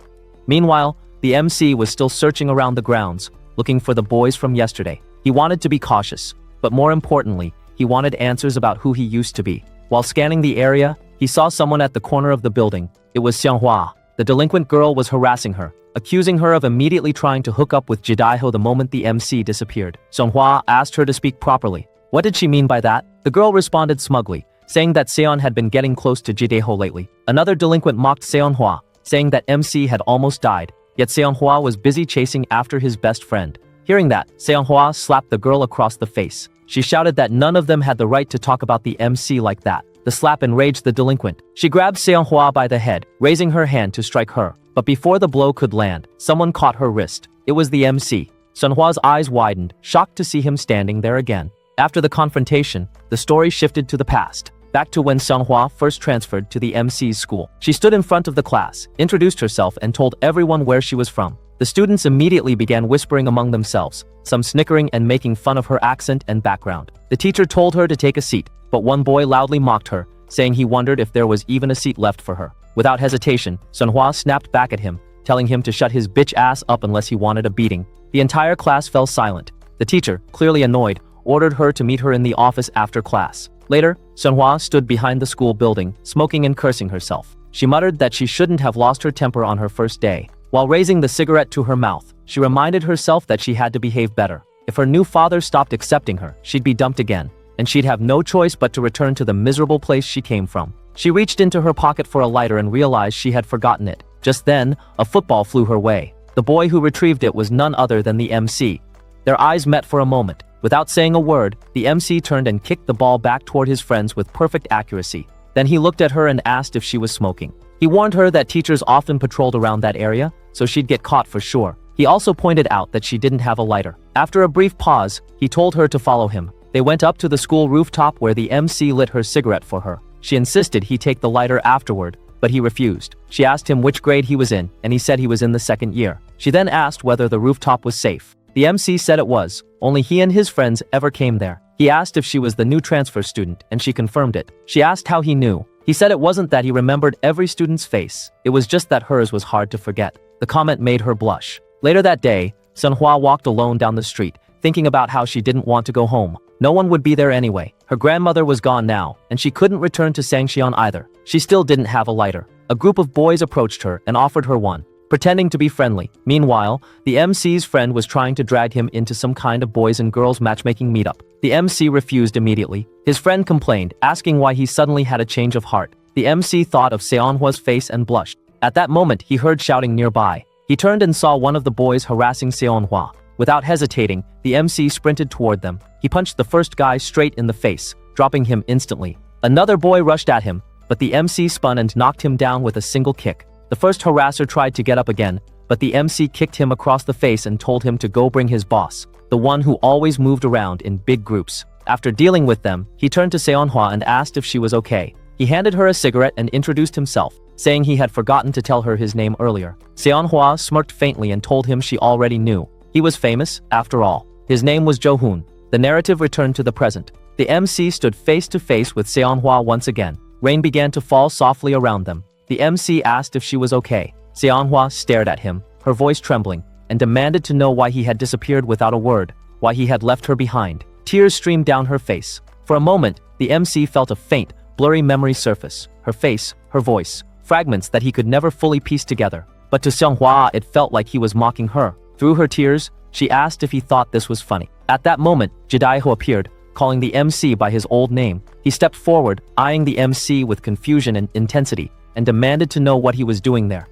C: Meanwhile, the MC was still searching around the grounds, looking for the boys from yesterday. He wanted to be cautious, but more importantly, he wanted answers about who he used to be. While scanning the area, he saw someone at the corner of the building. It was Seonghwa. The delinquent girl was harassing her, accusing her of immediately trying to hook up with Jidaiho the moment the MC disappeared. Seonghwa asked her to speak properly. What did she mean by that? The girl responded smugly, saying that Seon had been getting close to Jidaiho lately. Another delinquent mocked Seonghwa, saying that MC had almost died, yet Seonghwa was busy chasing after his best friend. Hearing that, Seonghwa slapped the girl across the face. She shouted that none of them had the right to talk about the MC like that. The slap enraged the delinquent. She grabbed Seonghwa by the head, raising her hand to strike her. But before the blow could land, someone caught her wrist. It was the MC. Seonghwa's eyes widened, shocked to see him standing there again. After the confrontation, the story shifted to the past, back to when Seonhwa first transferred to the MC's school. She stood in front of the class, introduced herself, and told everyone where she was from. The students immediately began whispering among themselves, some snickering and making fun of her accent and background. The teacher told her to take a seat, but one boy loudly mocked her, saying he wondered if there was even a seat left for her. Without hesitation, Seonhwa snapped back at him, telling him to shut his bitch ass up unless he wanted a beating. The entire class fell silent. The teacher, clearly annoyed, ordered her to meet her in the office after class. Later, Seonhwa stood behind the school building, smoking and cursing herself. She muttered that she shouldn't have lost her temper on her first day. While raising the cigarette to her mouth, she reminded herself that she had to behave better. If her new father stopped accepting her, she'd be dumped again, and she'd have no choice but to return to the miserable place she came from. She reached into her pocket for a lighter and realized she had forgotten it. Just then, a football flew her way. The boy who retrieved it was none other than the MC. Their eyes met for a moment. Without saying a word, the MC turned and kicked the ball back toward his friends with perfect accuracy. Then he looked at her and asked if she was smoking. He warned her that teachers often patrolled around that area, so she'd get caught for sure. He also pointed out that she didn't have a lighter. After a brief pause, he told her to follow him. They went up to the school rooftop where the MC lit her cigarette for her. She insisted he take the lighter afterward, but he refused. She asked him which grade he was in, and he said he was in the second year. She then asked whether the rooftop was safe. The MC said it was. Only he and his friends ever came there. He asked if she was the new transfer student, and she confirmed it. She asked how he knew. He said it wasn't that he remembered every student's face. It was just that hers was hard to forget. The comment made her blush. Later that day, Seonhwa walked alone down the street, thinking about how she didn't want to go home. No one would be there anyway. Her grandmother was gone now, and she couldn't return to Sangcheon either. She still didn't have a lighter. A group of boys approached her and offered her one, pretending to be friendly. Meanwhile, the MC's friend was trying to drag him into some kind of boys and girls matchmaking meetup. The MC refused immediately. His friend complained, asking why he suddenly had a change of heart. The MC thought of Seonhwa's face and blushed. At that moment, he heard shouting nearby. He turned and saw one of the boys harassing Seonhwa. Without hesitating, the MC sprinted toward them. He punched the first guy straight in the face, dropping him instantly. Another boy rushed at him, but the MC spun and knocked him down with a single kick. The first harasser tried to get up again, but the MC kicked him across the face and told him to go bring his boss, the one who always moved around in big groups. After dealing with them, he turned to Seonhwa and asked if she was okay. He handed her a cigarette and introduced himself, saying he had forgotten to tell her his name earlier. Seonhwa smirked faintly and told him she already knew. He was famous, after all. His name was Jo-hoon. The narrative returned to the present. The MC stood face to face with Seonhwa once again. Rain began to fall softly around them. The MC asked if she was okay. Seonhwa stared at him, her voice trembling, and demanded to know why he had disappeared without a word, why he had left her behind. Tears streamed down her face. For a moment, the MC felt a faint, blurry memory surface. Her face, her voice, fragments that he could never fully piece together. But to Seonhwa, it felt like he was mocking her. Through her tears, she asked if he thought this was funny. At that moment, Jidaiho appeared, calling the MC by his old name. He stepped forward, eyeing the MC with confusion and intensity, and demanded to know what he was doing there.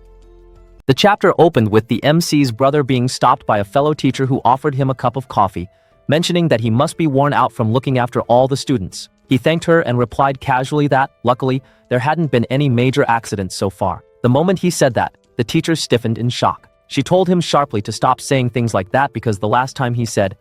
C: The chapter opened with the MC's brother being stopped by a fellow teacher who offered him a cup of coffee, mentioning that he must be worn out from looking after all the students. He thanked her and replied casually that, luckily, there hadn't been any major accidents so far. The moment he said that, the teacher stiffened in shock. She told him sharply to stop saying things like that because the last time he said,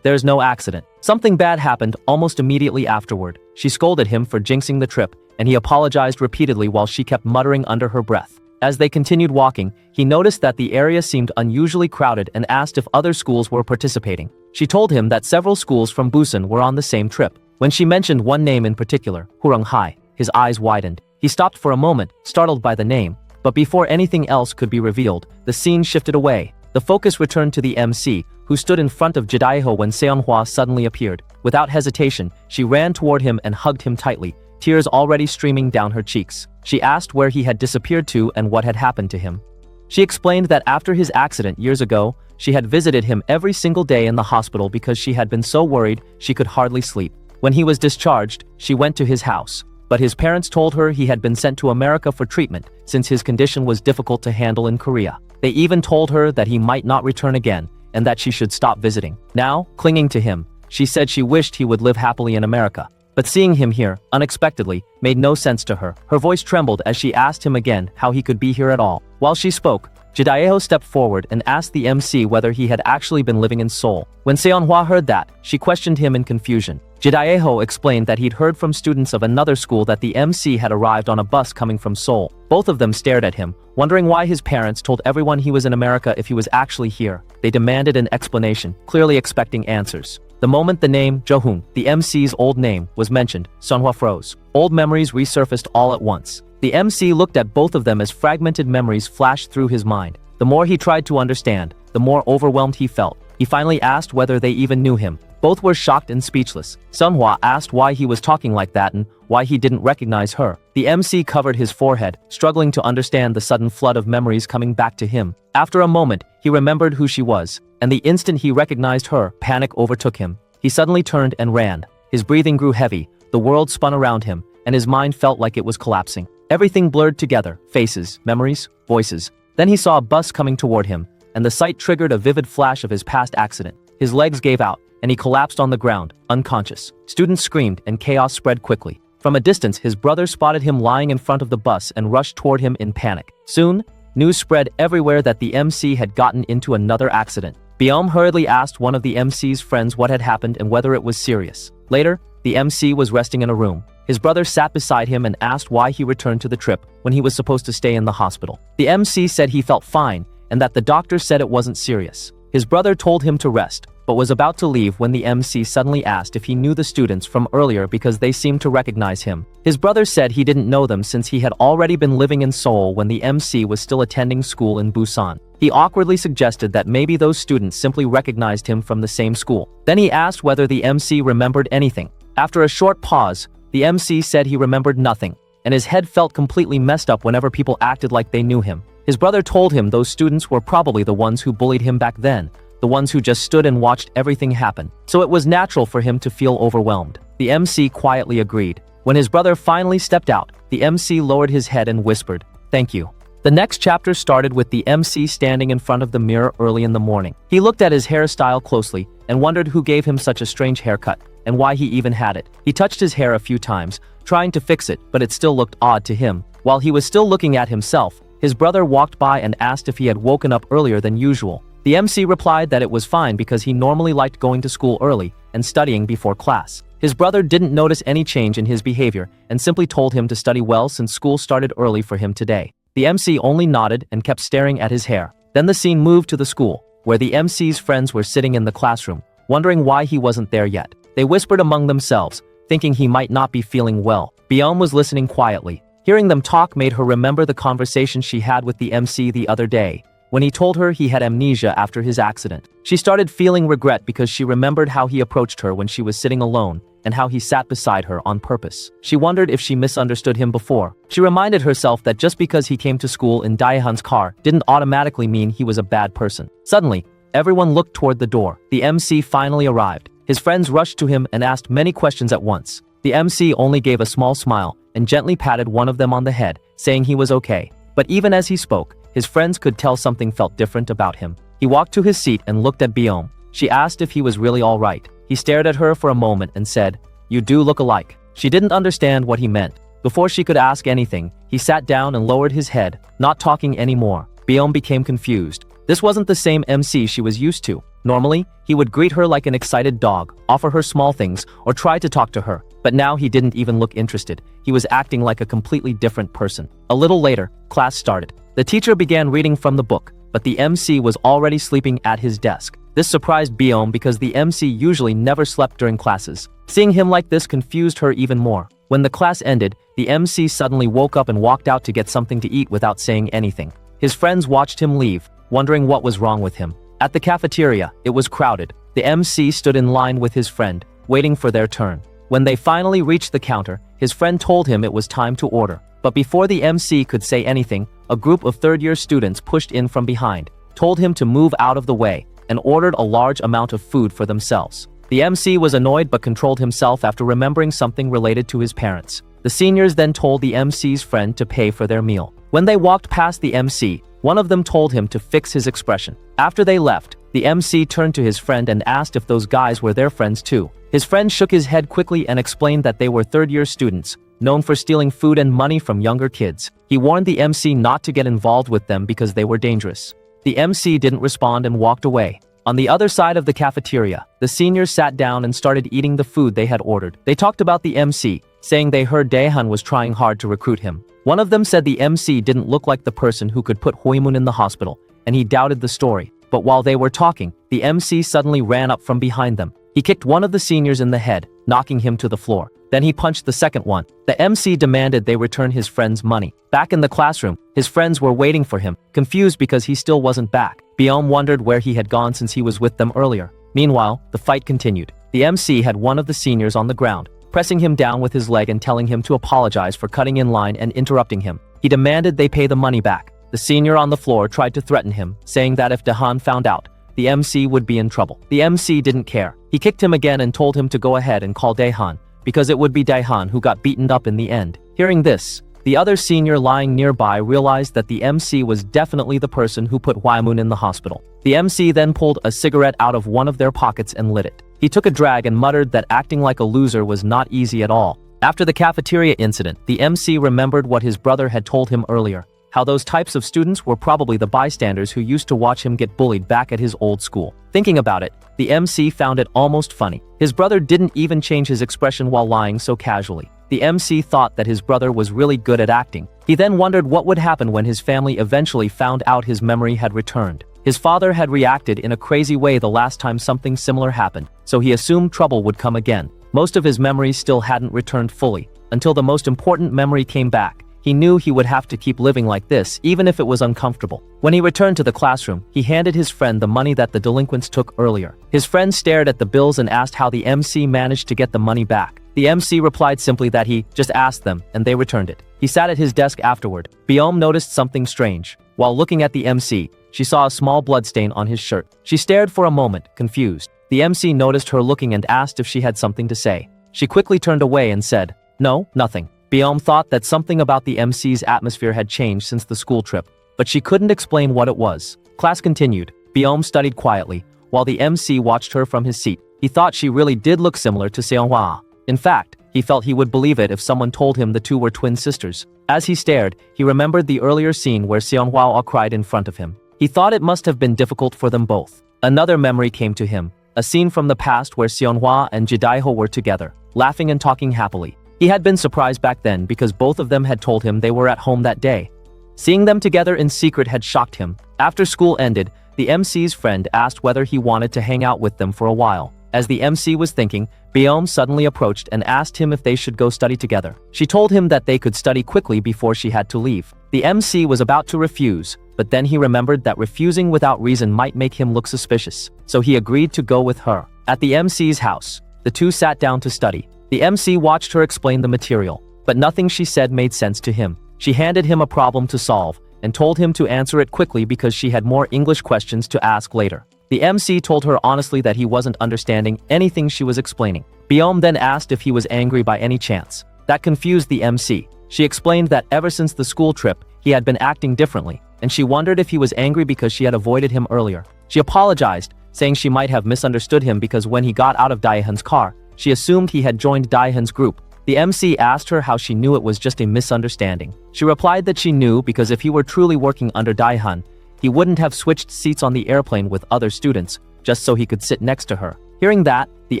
C: "There's no accident." Something bad happened almost immediately afterward. She scolded him for jinxing the trip, and he apologized repeatedly while she kept muttering under her breath. As they continued walking, he noticed that the area seemed unusually crowded and asked if other schools were participating. She told him that several schools from Busan were on the same trip. When she mentioned one name in particular, Huronghai, his eyes widened. He stopped for a moment, startled by the name, but before anything else could be revealed, the scene shifted away. The focus returned to the MC, who stood in front of Jidaiho when Seonhwa suddenly appeared. Without hesitation, she ran toward him and hugged him tightly, tears already streaming down her cheeks. She asked where he had disappeared to and what had happened to him. She explained that after his accident years ago, she had visited him every single day in the hospital because she had been so worried she could hardly sleep. When he was discharged, she went to his house, but his parents told her he had been sent to America for treatment since his condition was difficult to handle in Korea. They even told her that he might not return again and that she should stop visiting. Now, clinging to him, she said she wished he would live happily in America. But seeing him here, unexpectedly, made no sense to her. Her voice trembled as she asked him again how he could be here at all. While she spoke, Jidaiho stepped forward and asked the MC whether he had actually been living in Seoul. When Seonhwa heard that, she questioned him in confusion. Jidaiho explained that he'd heard from students of another school that the MC had arrived on a bus coming from Seoul. Both of them stared at him, wondering why his parents told everyone he was in America if he was actually here. They demanded an explanation, clearly expecting answers. The moment the name Johun, the MC's old name, was mentioned, Seonhwa froze. Old memories resurfaced all at once. The MC looked at both of them as fragmented memories flashed through his mind. The more he tried to understand, the more overwhelmed he felt. He finally asked whether they even knew him. Both were shocked and speechless. Seonhwa asked why he was talking like that and why he didn't recognize her. The MC covered his forehead, struggling to understand the sudden flood of memories coming back to him. After a moment, he remembered who she was, and the instant he recognized her, panic overtook him. He suddenly turned and ran. His breathing grew heavy, the world spun around him, and his mind felt like it was collapsing. Everything blurred together, faces, memories, voices. Then he saw a bus coming toward him, and the sight triggered a vivid flash of his past accident. His legs gave out, and he collapsed on the ground, unconscious. Students screamed, and chaos spread quickly. From a distance, his brother spotted him lying in front of the bus and rushed toward him in panic. Soon, news spread everywhere that the MC had gotten into another accident. Byom hurriedly asked one of the MC's friends what had happened and whether it was serious. Later, the MC was resting in a room. His brother sat beside him and asked why he returned to the trip when he was supposed to stay in the hospital. The MC said he felt fine and that the doctor said it wasn't serious. His brother told him to rest, but was about to leave when the MC suddenly asked if he knew the students from earlier because they seemed to recognize him. His brother said he didn't know them since he had already been living in Seoul when the MC was still attending school in Busan. He awkwardly suggested that maybe those students simply recognized him from the same school. Then he asked whether the MC remembered anything. After a short pause, the MC said he remembered nothing, and his head felt completely messed up whenever people acted like they knew him. His brother told him those students were probably the ones who bullied him back then, the ones who just stood and watched everything happen. So it was natural for him to feel overwhelmed. The MC quietly agreed. When his brother finally stepped out, the MC lowered his head and whispered, "Thank you." The next chapter started with the MC standing in front of the mirror early in the morning. He looked at his hairstyle closely and wondered who gave him such a strange haircut and why he even had it. He touched his hair a few times, trying to fix it, but it still looked odd to him. While he was still looking at himself, his brother walked by and asked if he had woken up earlier than usual. The MC replied that it was fine because he normally liked going to school early and studying before class. His brother didn't notice any change in his behavior and simply told him to study well since school started early for him today. The MC only nodded and kept staring at his hair. Then the scene moved to the school, where the MC's friends were sitting in the classroom, wondering why he wasn't there yet. They whispered among themselves, thinking he might not be feeling well. Byom was listening quietly. Hearing them talk made her remember the conversation she had with the MC the other day, when he told her he had amnesia after his accident. She started feeling regret because she remembered how he approached her when she was sitting alone and how he sat beside her on purpose. She wondered if she misunderstood him before. She reminded herself that just because he came to school in Daehan's car didn't automatically mean he was a bad person. Suddenly, everyone looked toward the door. The MC finally arrived. His friends rushed to him and asked many questions at once. The MC only gave a small smile and gently patted one of them on the head, saying he was okay. But even as he spoke, his friends could tell something felt different about him. He walked to his seat and looked at Byom. She asked if he was really all right. He stared at her for a moment and said, "You do look alike." She didn't understand what he meant. Before she could ask anything, he sat down and lowered his head, not talking anymore. Byom became confused. This wasn't the same MC she was used to. Normally, he would greet her like an excited dog, offer her small things, or try to talk to her. But now he didn't even look interested. He was acting like a completely different person. A little later, class started. The teacher began reading from the book, but the MC was already sleeping at his desk. This surprised Byom because the MC usually never slept during classes. Seeing him like this confused her even more. When the class ended, the MC suddenly woke up and walked out to get something to eat without saying anything. His friends watched him leave, wondering what was wrong with him. At the cafeteria, it was crowded. The MC stood in line with his friend, waiting for their turn. When they finally reached the counter, his friend told him it was time to order. But before the MC could say anything, a group of third-year students pushed in from behind, told him to move out of the way, and ordered a large amount of food for themselves. The MC was annoyed but controlled himself after remembering something related to his parents. The seniors then told the MC's friend to pay for their meal. When they walked past the MC, one of them told him to fix his expression. After they left, the MC turned to his friend and asked if those guys were their friends too. His friend shook his head quickly and explained that they were third-year students, known for stealing food and money from younger kids. He warned the MC not to get involved with them because they were dangerous. The MC didn't respond and walked away. On the other side of the cafeteria, the seniors sat down and started eating the food they had ordered. They talked about the MC, saying they heard Daehan was trying hard to recruit him. One of them said the MC didn't look like the person who could put Hoimun in the hospital, and he doubted the story. But while they were talking, the MC suddenly ran up from behind them. He kicked one of the seniors in the head, knocking him to the floor. Then he punched the second one. The MC demanded they return his friend's money. Back in the classroom, his friends were waiting for him, confused because he still wasn't back. Byom wondered where he had gone since he was with them earlier. Meanwhile, the fight continued. The MC had one of the seniors on the ground, pressing him down with his leg and telling him to apologize for cutting in line and interrupting him. He demanded they pay the money back. The senior on the floor tried to threaten him, saying that if Dahan found out, the MC would be in trouble. The MC didn't care. He kicked him again and told him to go ahead and call Daehan, because it would be Daehan who got beaten up in the end. Hearing this, the other senior lying nearby realized that the MC was definitely the person who put Hwaimun in the hospital. The MC then pulled a cigarette out of one of their pockets and lit it. He took a drag and muttered that acting like a loser was not easy at all. After the cafeteria incident, the MC remembered what his brother had told him earlier, how those types of students were probably the bystanders who used to watch him get bullied back at his old school. Thinking about it, the MC found it almost funny. His brother didn't even change his expression while lying so casually. The MC thought that his brother was really good at acting. He then wondered what would happen when his family eventually found out his memory had returned. His father had reacted in a crazy way the last time something similar happened, so he assumed trouble would come again. Most of his memories still hadn't returned fully, until the most important memory came back. He knew he would have to keep living like this, even if it was uncomfortable. When he returned to the classroom, he handed his friend the money that the delinquents took earlier. His friend stared at the bills and asked how the MC managed to get the money back. The MC replied simply that he just asked them, and they returned it. He sat at his desk afterward. Byom noticed something strange. While looking at the MC, she saw a small bloodstain on his shirt. She stared for a moment, confused. The MC noticed her looking and asked if she had something to say. She quickly turned away and said, "No, nothing." Byom thought that something about the MC's atmosphere had changed since the school trip, but she couldn't explain what it was. Class continued. Byom studied quietly, while the MC watched her from his seat. He thought she really did look similar to Seonghwa. In fact, he felt he would believe it if someone told him the two were twin sisters. As he stared, he remembered the earlier scene where Seonghwa cried in front of him. He thought it must have been difficult for them both. Another memory came to him, a scene from the past where Seonghwa and Jidaiho were together, laughing and talking happily. He had been surprised back then because both of them had told him they were at home that day. Seeing them together in secret had shocked him. After school ended, the MC's friend asked whether he wanted to hang out with them for a while. As the MC was thinking, Byom suddenly approached and asked him if they should go study together. She told him that they could study quickly before she had to leave. The MC was about to refuse, but then he remembered that refusing without reason might make him look suspicious, so he agreed to go with her. At the MC's house, the two sat down to study. The MC watched her explain the material, but nothing she said made sense to him. She handed him a problem to solve, and told him to answer it quickly because she had more English questions to ask later. The MC told her honestly that he wasn't understanding anything she was explaining. Byom then asked if he was angry by any chance. That confused the MC. She explained that ever since the school trip, he had been acting differently, and she wondered if he was angry because she had avoided him earlier. She apologized, saying she might have misunderstood him because when he got out of Daehan's car, she assumed he had joined Daehan's group. The MC asked her how she knew it was just a misunderstanding. She replied that she knew because if he were truly working under Daehan, he wouldn't have switched seats on the airplane with other students, just so he could sit next to her. Hearing that, the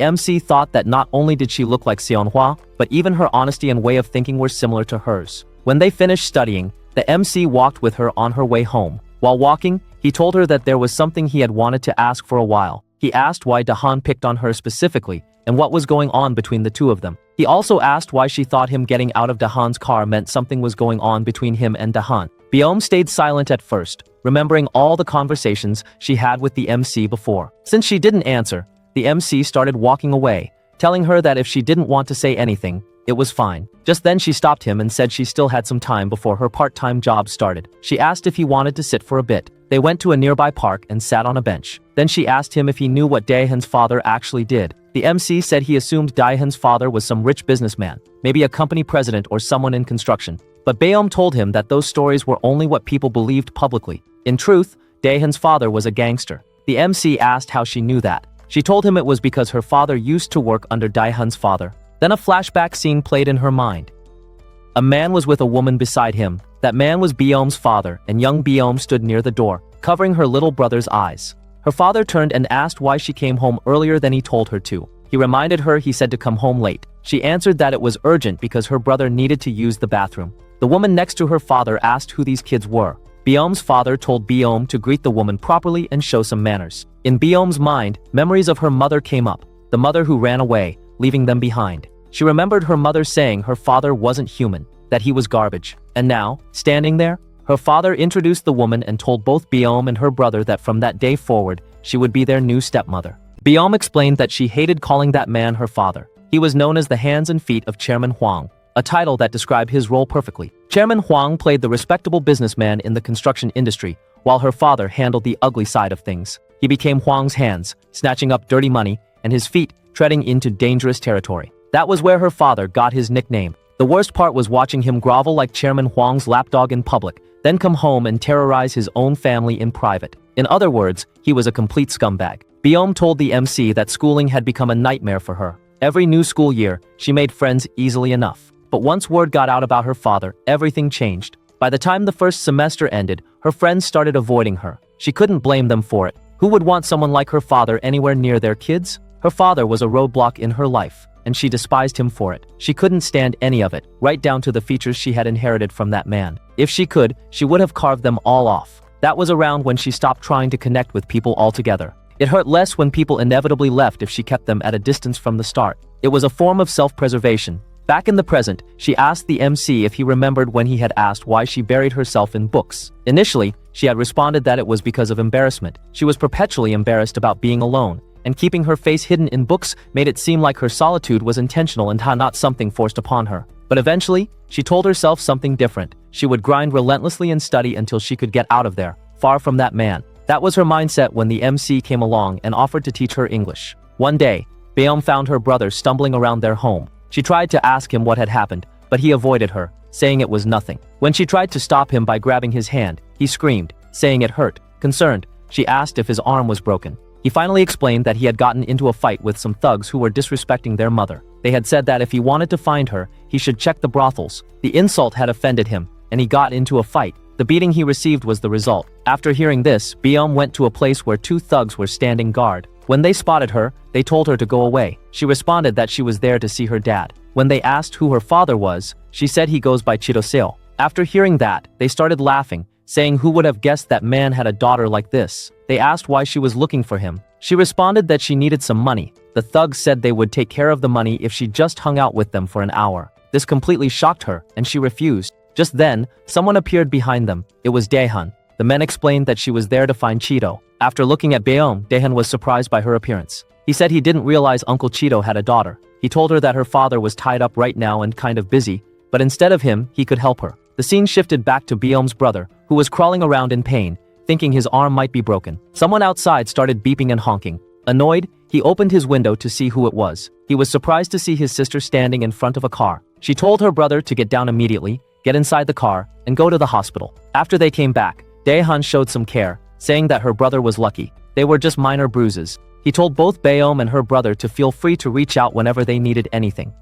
C: MC thought that not only did she look like Seonghwa, but even her honesty and way of thinking were similar to hers. When they finished studying, the MC walked with her on her way home. While walking, he told her that there was something he had wanted to ask for a while. He asked why Dahan picked on her specifically, and what was going on between the two of them. He also asked why she thought him getting out of Dahan's car meant something was going on between him and Dahan. Byom stayed silent at first, remembering all the conversations she had with the MC before. Since she didn't answer, the MC started walking away, telling her that if she didn't want to say anything, it was fine. Just then she stopped him and said she still had some time before her part-time job started. She asked if he wanted to sit for a bit. They went to a nearby park and sat on a bench. Then she asked him if he knew what Daehan's father actually did. The MC said he assumed Daehan's father was some rich businessman, maybe a company president or someone in construction. But Byom told him that those stories were only what people believed publicly. In truth, Daehan's father was a gangster. The MC asked how she knew that. She told him it was because her father used to work under Daehan's father. Then a flashback scene played in her mind. A man was with a woman beside him. That man was Beom's father, and young Beom stood near the door, covering her little brother's eyes. Her father turned and asked why she came home earlier than he told her to. He reminded her he said to come home late. She answered that it was urgent because her brother needed to use the bathroom. The woman next to her father asked who these kids were. Beom's father told Beom to greet the woman properly and show some manners. In Beom's mind, memories of her mother came up, the mother who ran away, leaving them behind. She remembered her mother saying her father wasn't human, that he was garbage. And now, standing there, her father introduced the woman and told both Beom and her brother that from that day forward, she would be their new stepmother. Beom explained that she hated calling that man her father. He was known as the hands and feet of Chairman Huang, a title that described his role perfectly. Chairman Huang played the respectable businessman in the construction industry, while her father handled the ugly side of things. He became Huang's hands, snatching up dirty money, and his feet, treading into dangerous territory. That was where her father got his nickname. The worst part was watching him grovel like Chairman Huang's lapdog in public, then come home and terrorize his own family in private. In other words, he was a complete scumbag. Beom told the MC that schooling had become a nightmare for her. Every new school year, she made friends easily enough. But once word got out about her father, everything changed. By the time the first semester ended, her friends started avoiding her. She couldn't blame them for it. Who would want someone like her father anywhere near their kids? Her father was a roadblock in her life, and she despised him for it. She couldn't stand any of it, right down to the features she had inherited from that man. If she could, she would have carved them all off. That was around when she stopped trying to connect with people altogether. It hurt less when people inevitably left if she kept them at a distance from the start. It was a form of self-preservation. Back in the present, she asked the MC if he remembered when he had asked why she buried herself in books. Initially, she had responded that it was because of embarrassment. She was perpetually embarrassed about being alone, and keeping her face hidden in books made it seem like her solitude was intentional and not something forced upon her. But eventually, she told herself something different. She would grind relentlessly and study until she could get out of there, far from that man. That was her mindset when the MC came along and offered to teach her English. One day, Beom found her brother stumbling around their home. She tried to ask him what had happened, but he avoided her, saying it was nothing. When she tried to stop him by grabbing his hand, he screamed, saying it hurt. Concerned, she asked if his arm was broken. He finally explained that he had gotten into a fight with some thugs who were disrespecting their mother. They had said that if he wanted to find her, he should check the brothels. The insult had offended him, and he got into a fight. The beating he received was the result. After hearing this, Beom went to a place where two thugs were standing guard. When they spotted her, they told her to go away. She responded that she was there to see her dad. When they asked who her father was, she said he goes by Chiroseo. After hearing that, they started laughing, saying who would have guessed that man had a daughter like this. They asked why she was looking for him. She responded that she needed some money. The thugs said they would take care of the money if she just hung out with them for an hour. This completely shocked her, and she refused. Just then, someone appeared behind them. It was Daehan. The men explained that she was there to find Cheeto. After looking at Beom, Daehan was surprised by her appearance. He said he didn't realize Uncle Cheeto had a daughter. He told her that her father was tied up right now and kind of busy, but instead of him, he could help her. The scene shifted back to Beom's brother, who was crawling around in pain, thinking his arm might be broken. Someone outside started beeping and honking. Annoyed, he opened his window to see who it was. He was surprised to see his sister standing in front of a car. She told her brother to get down immediately, get inside the car, and go to the hospital. After they came back, Daehan showed some care, saying that her brother was lucky. They were just minor bruises. He told both Beom and her brother to feel free to reach out whenever they needed anything.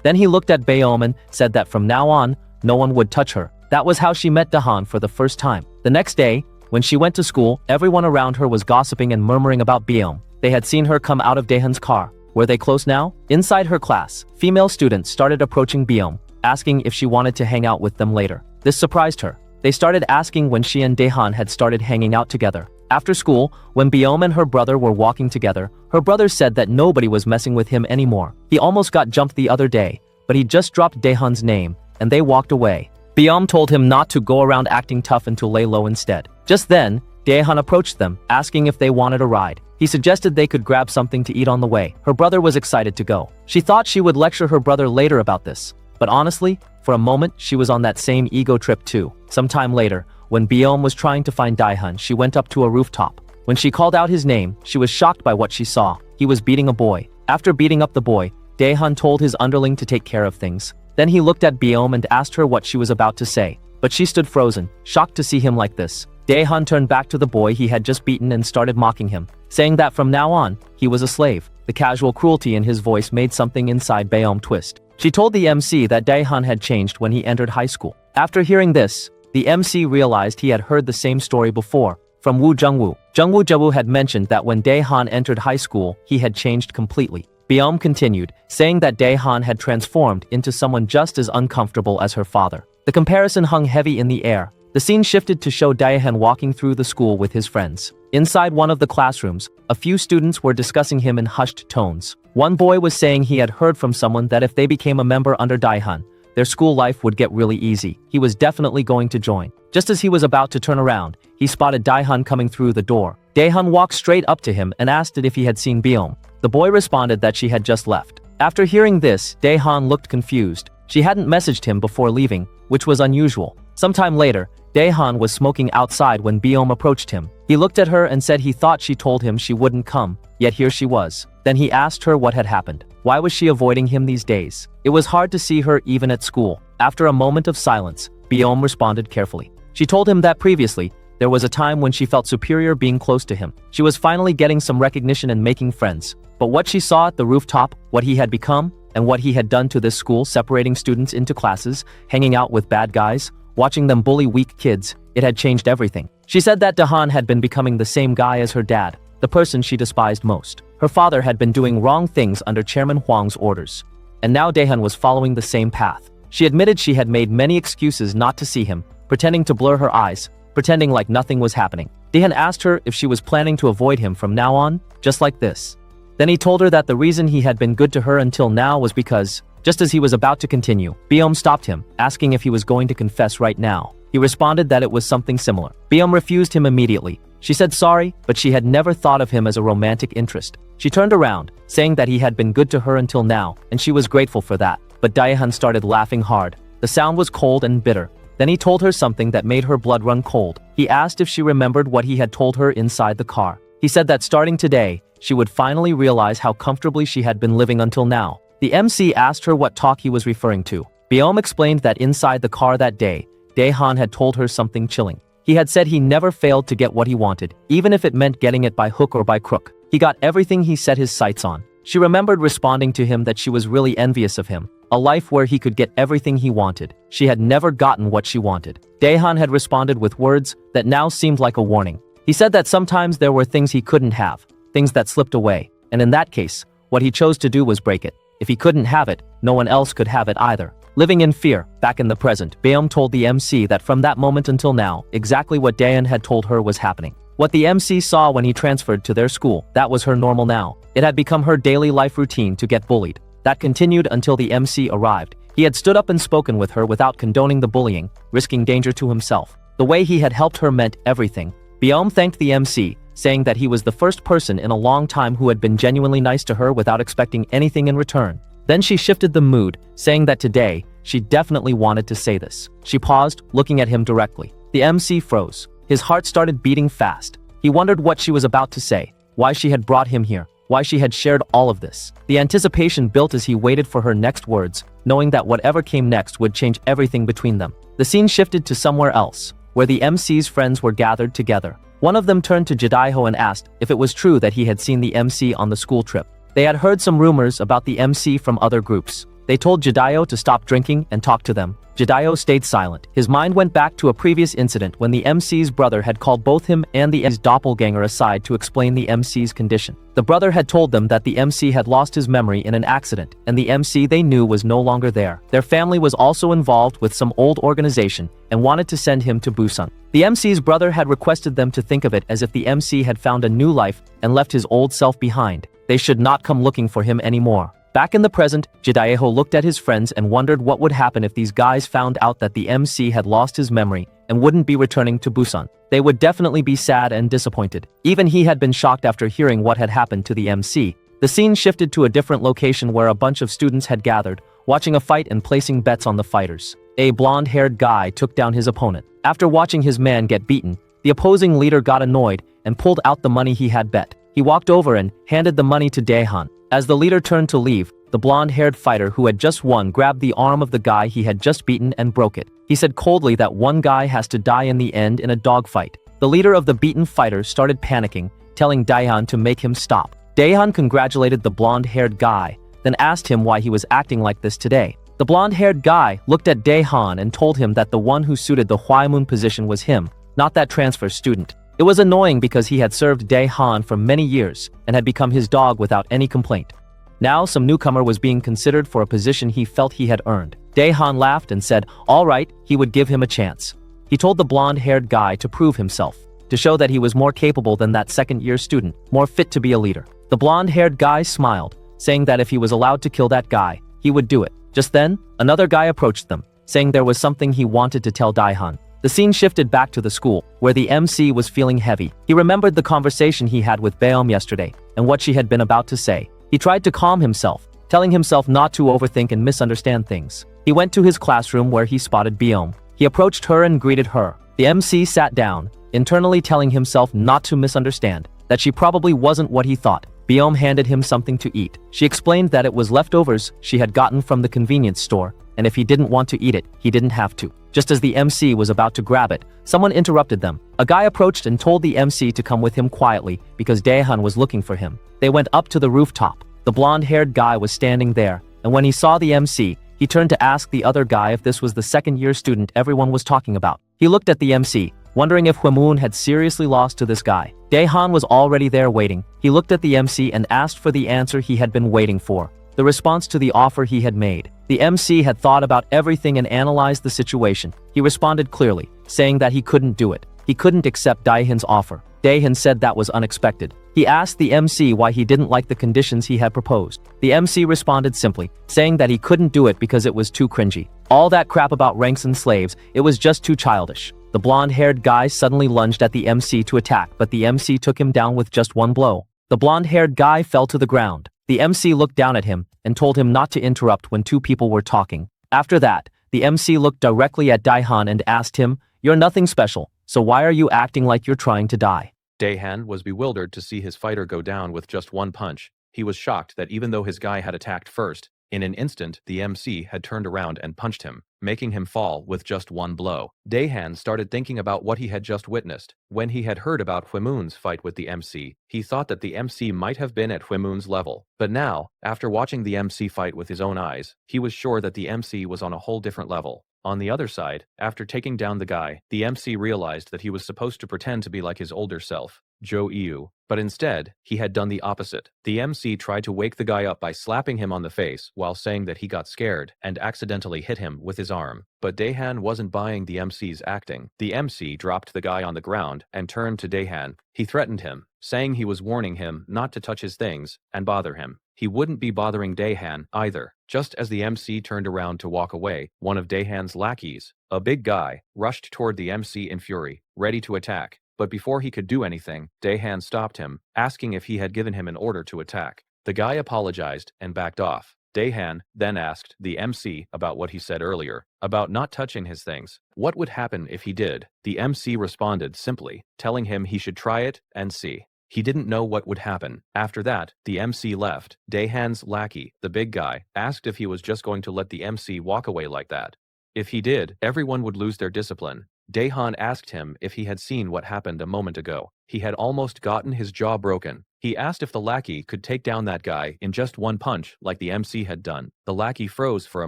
C: Then he looked at Beom and said that from now on, no one would touch her. That was how she met Daehan for the first time. The next day, when she went to school, everyone around her was gossiping and murmuring about Beom. They had seen her come out of Daehan's car. Were they close now? Inside her class, female students started approaching Beom, asking if she wanted to hang out with them later. This surprised her. They started asking when she and Daehan had started hanging out together. After school, when Beom and her brother were walking together, her brother said that nobody was messing with him anymore. He almost got jumped the other day, but he just dropped Daehan's name, and they walked away. Beom told him not to go around acting tough and to lay low instead. Just then, Daehan approached them, asking if they wanted a ride. He suggested they could grab something to eat on the way. Her brother was excited to go. She thought she would lecture her brother later about this, but honestly, for a moment, she was on that same ego trip too. Sometime later, when Beom was trying to find Daehan, she went up to a rooftop. When she called out his name, she was shocked by what she saw. He was beating a boy. After beating up the boy, Daehan told his underling to take care of things. Then he looked at Beom and asked her what she was about to say, but she stood frozen, shocked to see him like this. Daehan turned back to the boy he had just beaten and started mocking him, saying that from now on, he was a slave. The casual cruelty in his voice made something inside Beom twist. She told the MC that Daehan had changed when he entered high school. After hearing this, the MC realized he had heard the same story before, from Woo Jungwoo. Jungwoo Jebu had mentioned that when Daehan entered high school, he had changed completely. Byum continued, saying that Daehan had transformed into someone just as uncomfortable as her father. The comparison hung heavy in the air. The scene shifted to show Daehan walking through the school with his friends. Inside one of the classrooms, a few students were discussing him in hushed tones. One boy was saying he had heard from someone that if they became a member under Daehan, their school life would get really easy. He was definitely going to join. Just as he was about to turn around, he spotted Daehan coming through the door. Daehan walked straight up to him and asked if he had seen Byum. The boy responded that she had just left. After hearing this, Daehan looked confused. She hadn't messaged him before leaving, which was unusual. Sometime later, Daehan was smoking outside when Byum approached him. He looked at her and said he thought she told him she wouldn't come, yet here she was. Then he asked her what had happened. Why was she avoiding him these days? It was hard to see her even at school. After a moment of silence, Byum responded carefully. She told him that previously, there was a time when she felt superior being close to him. She was finally getting some recognition and making friends. But what she saw at the rooftop, what he had become, and what he had done to this school, separating students into classes, hanging out with bad guys, watching them bully weak kids, it had changed everything. She said that Daehan had been becoming the same guy as her dad, the person she despised most. Her father had been doing wrong things under Chairman Huang's orders. And now Daehan was following the same path. She admitted she had made many excuses not to see him, pretending to blur her eyes, pretending like nothing was happening. Daehan asked her if she was planning to avoid him from now on, just like this. Then he told her that the reason he had been good to her until now was because, just as he was about to continue, Byum stopped him, asking if he was going to confess right now. He responded that it was something similar. Byum refused him immediately. She said sorry, but she had never thought of him as a romantic interest. She turned around, saying that he had been good to her until now, and she was grateful for that. But Daehan started laughing hard. The sound was cold and bitter. Then he told her something that made her blood run cold. He asked if she remembered what he had told her inside the car. He said that starting today, she would finally realize how comfortably she had been living until now. The MC asked her what talk he was referring to. Byum explained that inside the car that day, Daehan had told her something chilling. He had said he never failed to get what he wanted, even if it meant getting it by hook or by crook. He got everything he set his sights on. She remembered responding to him that she was really envious of him, a life where he could get everything he wanted. She had never gotten what she wanted. Daehan had responded with words that now seemed like a warning. He said that sometimes there were things he couldn't have, things that slipped away, and in that case, what he chose to do was break it. If he couldn't have it, no one else could have it either. Living in fear, back in the present, Byum told the MC that from that moment until now, exactly what Daehan had told her was happening. What the MC saw when he transferred to their school, that was her normal now. It had become her daily life routine to get bullied. That continued until the MC arrived. He had stood up and spoken with her without condoning the bullying, risking danger to himself. The way he had helped her meant everything. Byum thanked the MC, saying that he was the first person in a long time who had been genuinely nice to her without expecting anything in return. Then she shifted the mood, saying that today, she definitely wanted to say this. She paused, looking at him directly. The MC froze. His heart started beating fast. He wondered what she was about to say, why she had brought him here, why she had shared all of this. The anticipation built as he waited for her next words, knowing that whatever came next would change everything between them. The scene shifted to somewhere else, where the MC's friends were gathered together. One of them turned to Jidaiho and asked if it was true that he had seen the MC on the school trip. They had heard some rumors about the MC from other groups. They told Jidaiho to stop drinking and talk to them. Jidaiho stayed silent. His mind went back to a previous incident when the MC's brother had called both him and the MC's doppelganger aside to explain the MC's condition. The brother had told them that the MC had lost his memory in an accident, and the MC they knew was no longer there. Their family was also involved with some old organization and wanted to send him to Busan. The MC's brother had requested them to think of it as if the MC had found a new life and left his old self behind. They should not come looking for him anymore. Back in the present, Jidaiho looked at his friends and wondered what would happen if these guys found out that the MC had lost his memory and wouldn't be returning to Busan. They would definitely be sad and disappointed. Even he had been shocked after hearing what had happened to the MC. The scene shifted to a different location where a bunch of students had gathered, watching a fight and placing bets on the fighters. A blonde-haired guy took down his opponent. After watching his man get beaten, the opposing leader got annoyed and pulled out the money he had bet. He walked over and handed the money to Daehan. As the leader turned to leave, the blonde-haired fighter who had just won grabbed the arm of the guy he had just beaten and broke it. He said coldly that one guy has to die in the end in a dogfight. The leader of the beaten fighter started panicking, telling Daehan to make him stop. Daehan congratulated the blonde-haired guy, then asked him why he was acting like this today. The blonde-haired guy looked at Daehan and told him that the one who suited the Hwaemun position was him, not that transfer student. It was annoying because he had served Daehan for many years and had become his dog without any complaint. Now some newcomer was being considered for a position he felt he had earned. Daehan laughed and said, all right, he would give him a chance. He told the blonde-haired guy to prove himself, to show that he was more capable than that second-year student, more fit to be a leader. The blonde-haired guy smiled, saying that if he was allowed to kill that guy, he would do it. Just then, another guy approached them, saying there was something he wanted to tell Daehan. The scene shifted back to the school, where the MC was feeling heavy. He remembered the conversation he had with Baeom yesterday, and what she had been about to say. He tried to calm himself, telling himself not to overthink and misunderstand things. He went to his classroom where he spotted Baeom. He approached her and greeted her. The MC sat down, internally telling himself not to misunderstand, that she probably wasn't what he thought. Baeom handed him something to eat. She explained that it was leftovers she had gotten from the convenience store, and if he didn't want to eat it, he didn't have to. Just as the MC was about to grab it, someone interrupted them. A guy approached and told the MC to come with him quietly because Daehan was looking for him. They went up to the rooftop. The blonde-haired guy was standing there, and when he saw the MC, he turned to ask the other guy if this was the second-year student everyone was talking about. He looked at the MC, wondering if Hwaemun had seriously lost to this guy. Daehan was already there waiting. He looked at the MC and asked for the answer he had been waiting for, the response to the offer he had made. The MC had thought about everything and analyzed the situation. He responded clearly, saying that he couldn't do it. He couldn't accept Daehan's offer. Daehan said that was unexpected. He asked the MC why he didn't like the conditions he had proposed. The MC responded simply, saying that he couldn't do it because it was too cringy. All that crap about ranks and slaves, it was just too childish. The blonde-haired guy suddenly lunged at the MC to attack, but the MC took him down with just one blow. The blonde-haired guy fell to the ground. The MC looked down at him and told him not to interrupt when two people were talking. After that, the MC looked directly at Daehan and asked him, "You're nothing special, so why are you acting like you're trying to die?"
D: Daehan was bewildered to see his fighter go down with just one punch. He was shocked that even though his guy had attacked first, in an instant the MC had turned around and punched him, making him fall with just one blow. Daehan started thinking about what he had just witnessed. When he had heard about Hwaemun's fight with the MC, he thought that the MC might have been at Hwaemun's level. But now, after watching the MC fight with his own eyes, he was sure that the MC was on a whole different level. On the other side, after taking down the guy, the MC realized that he was supposed to pretend to be like his older self, Jo Iu, but instead, he had done the opposite. The MC tried to wake the guy up by slapping him on the face while saying that he got scared and accidentally hit him with his arm. But Daehan wasn't buying the MC's acting. The MC dropped the guy on the ground and turned to Daehan. He threatened him, saying he was warning him not to touch his things and bother him. He wouldn't be bothering Daehan either. Just as the MC turned around to walk away, one of Daehan's lackeys, a big guy, rushed toward the MC in fury, ready to attack. But before he could do anything, Daehan stopped him, asking if he had given him an order to attack. The guy apologized and backed off. Daehan then asked the MC about what he said earlier, about not touching his things. What would happen if he did? The MC responded simply, telling him he should try it and see. He didn't know what would happen. After that, the MC left. Daehan's lackey, the big guy, asked if he was just going to let the MC walk away like that. If he did, everyone would lose their discipline. Daehan asked him if he had seen what happened a moment ago. He had almost gotten his jaw broken. He asked if the lackey could take down that guy in just one punch like the MC had done. The lackey froze for a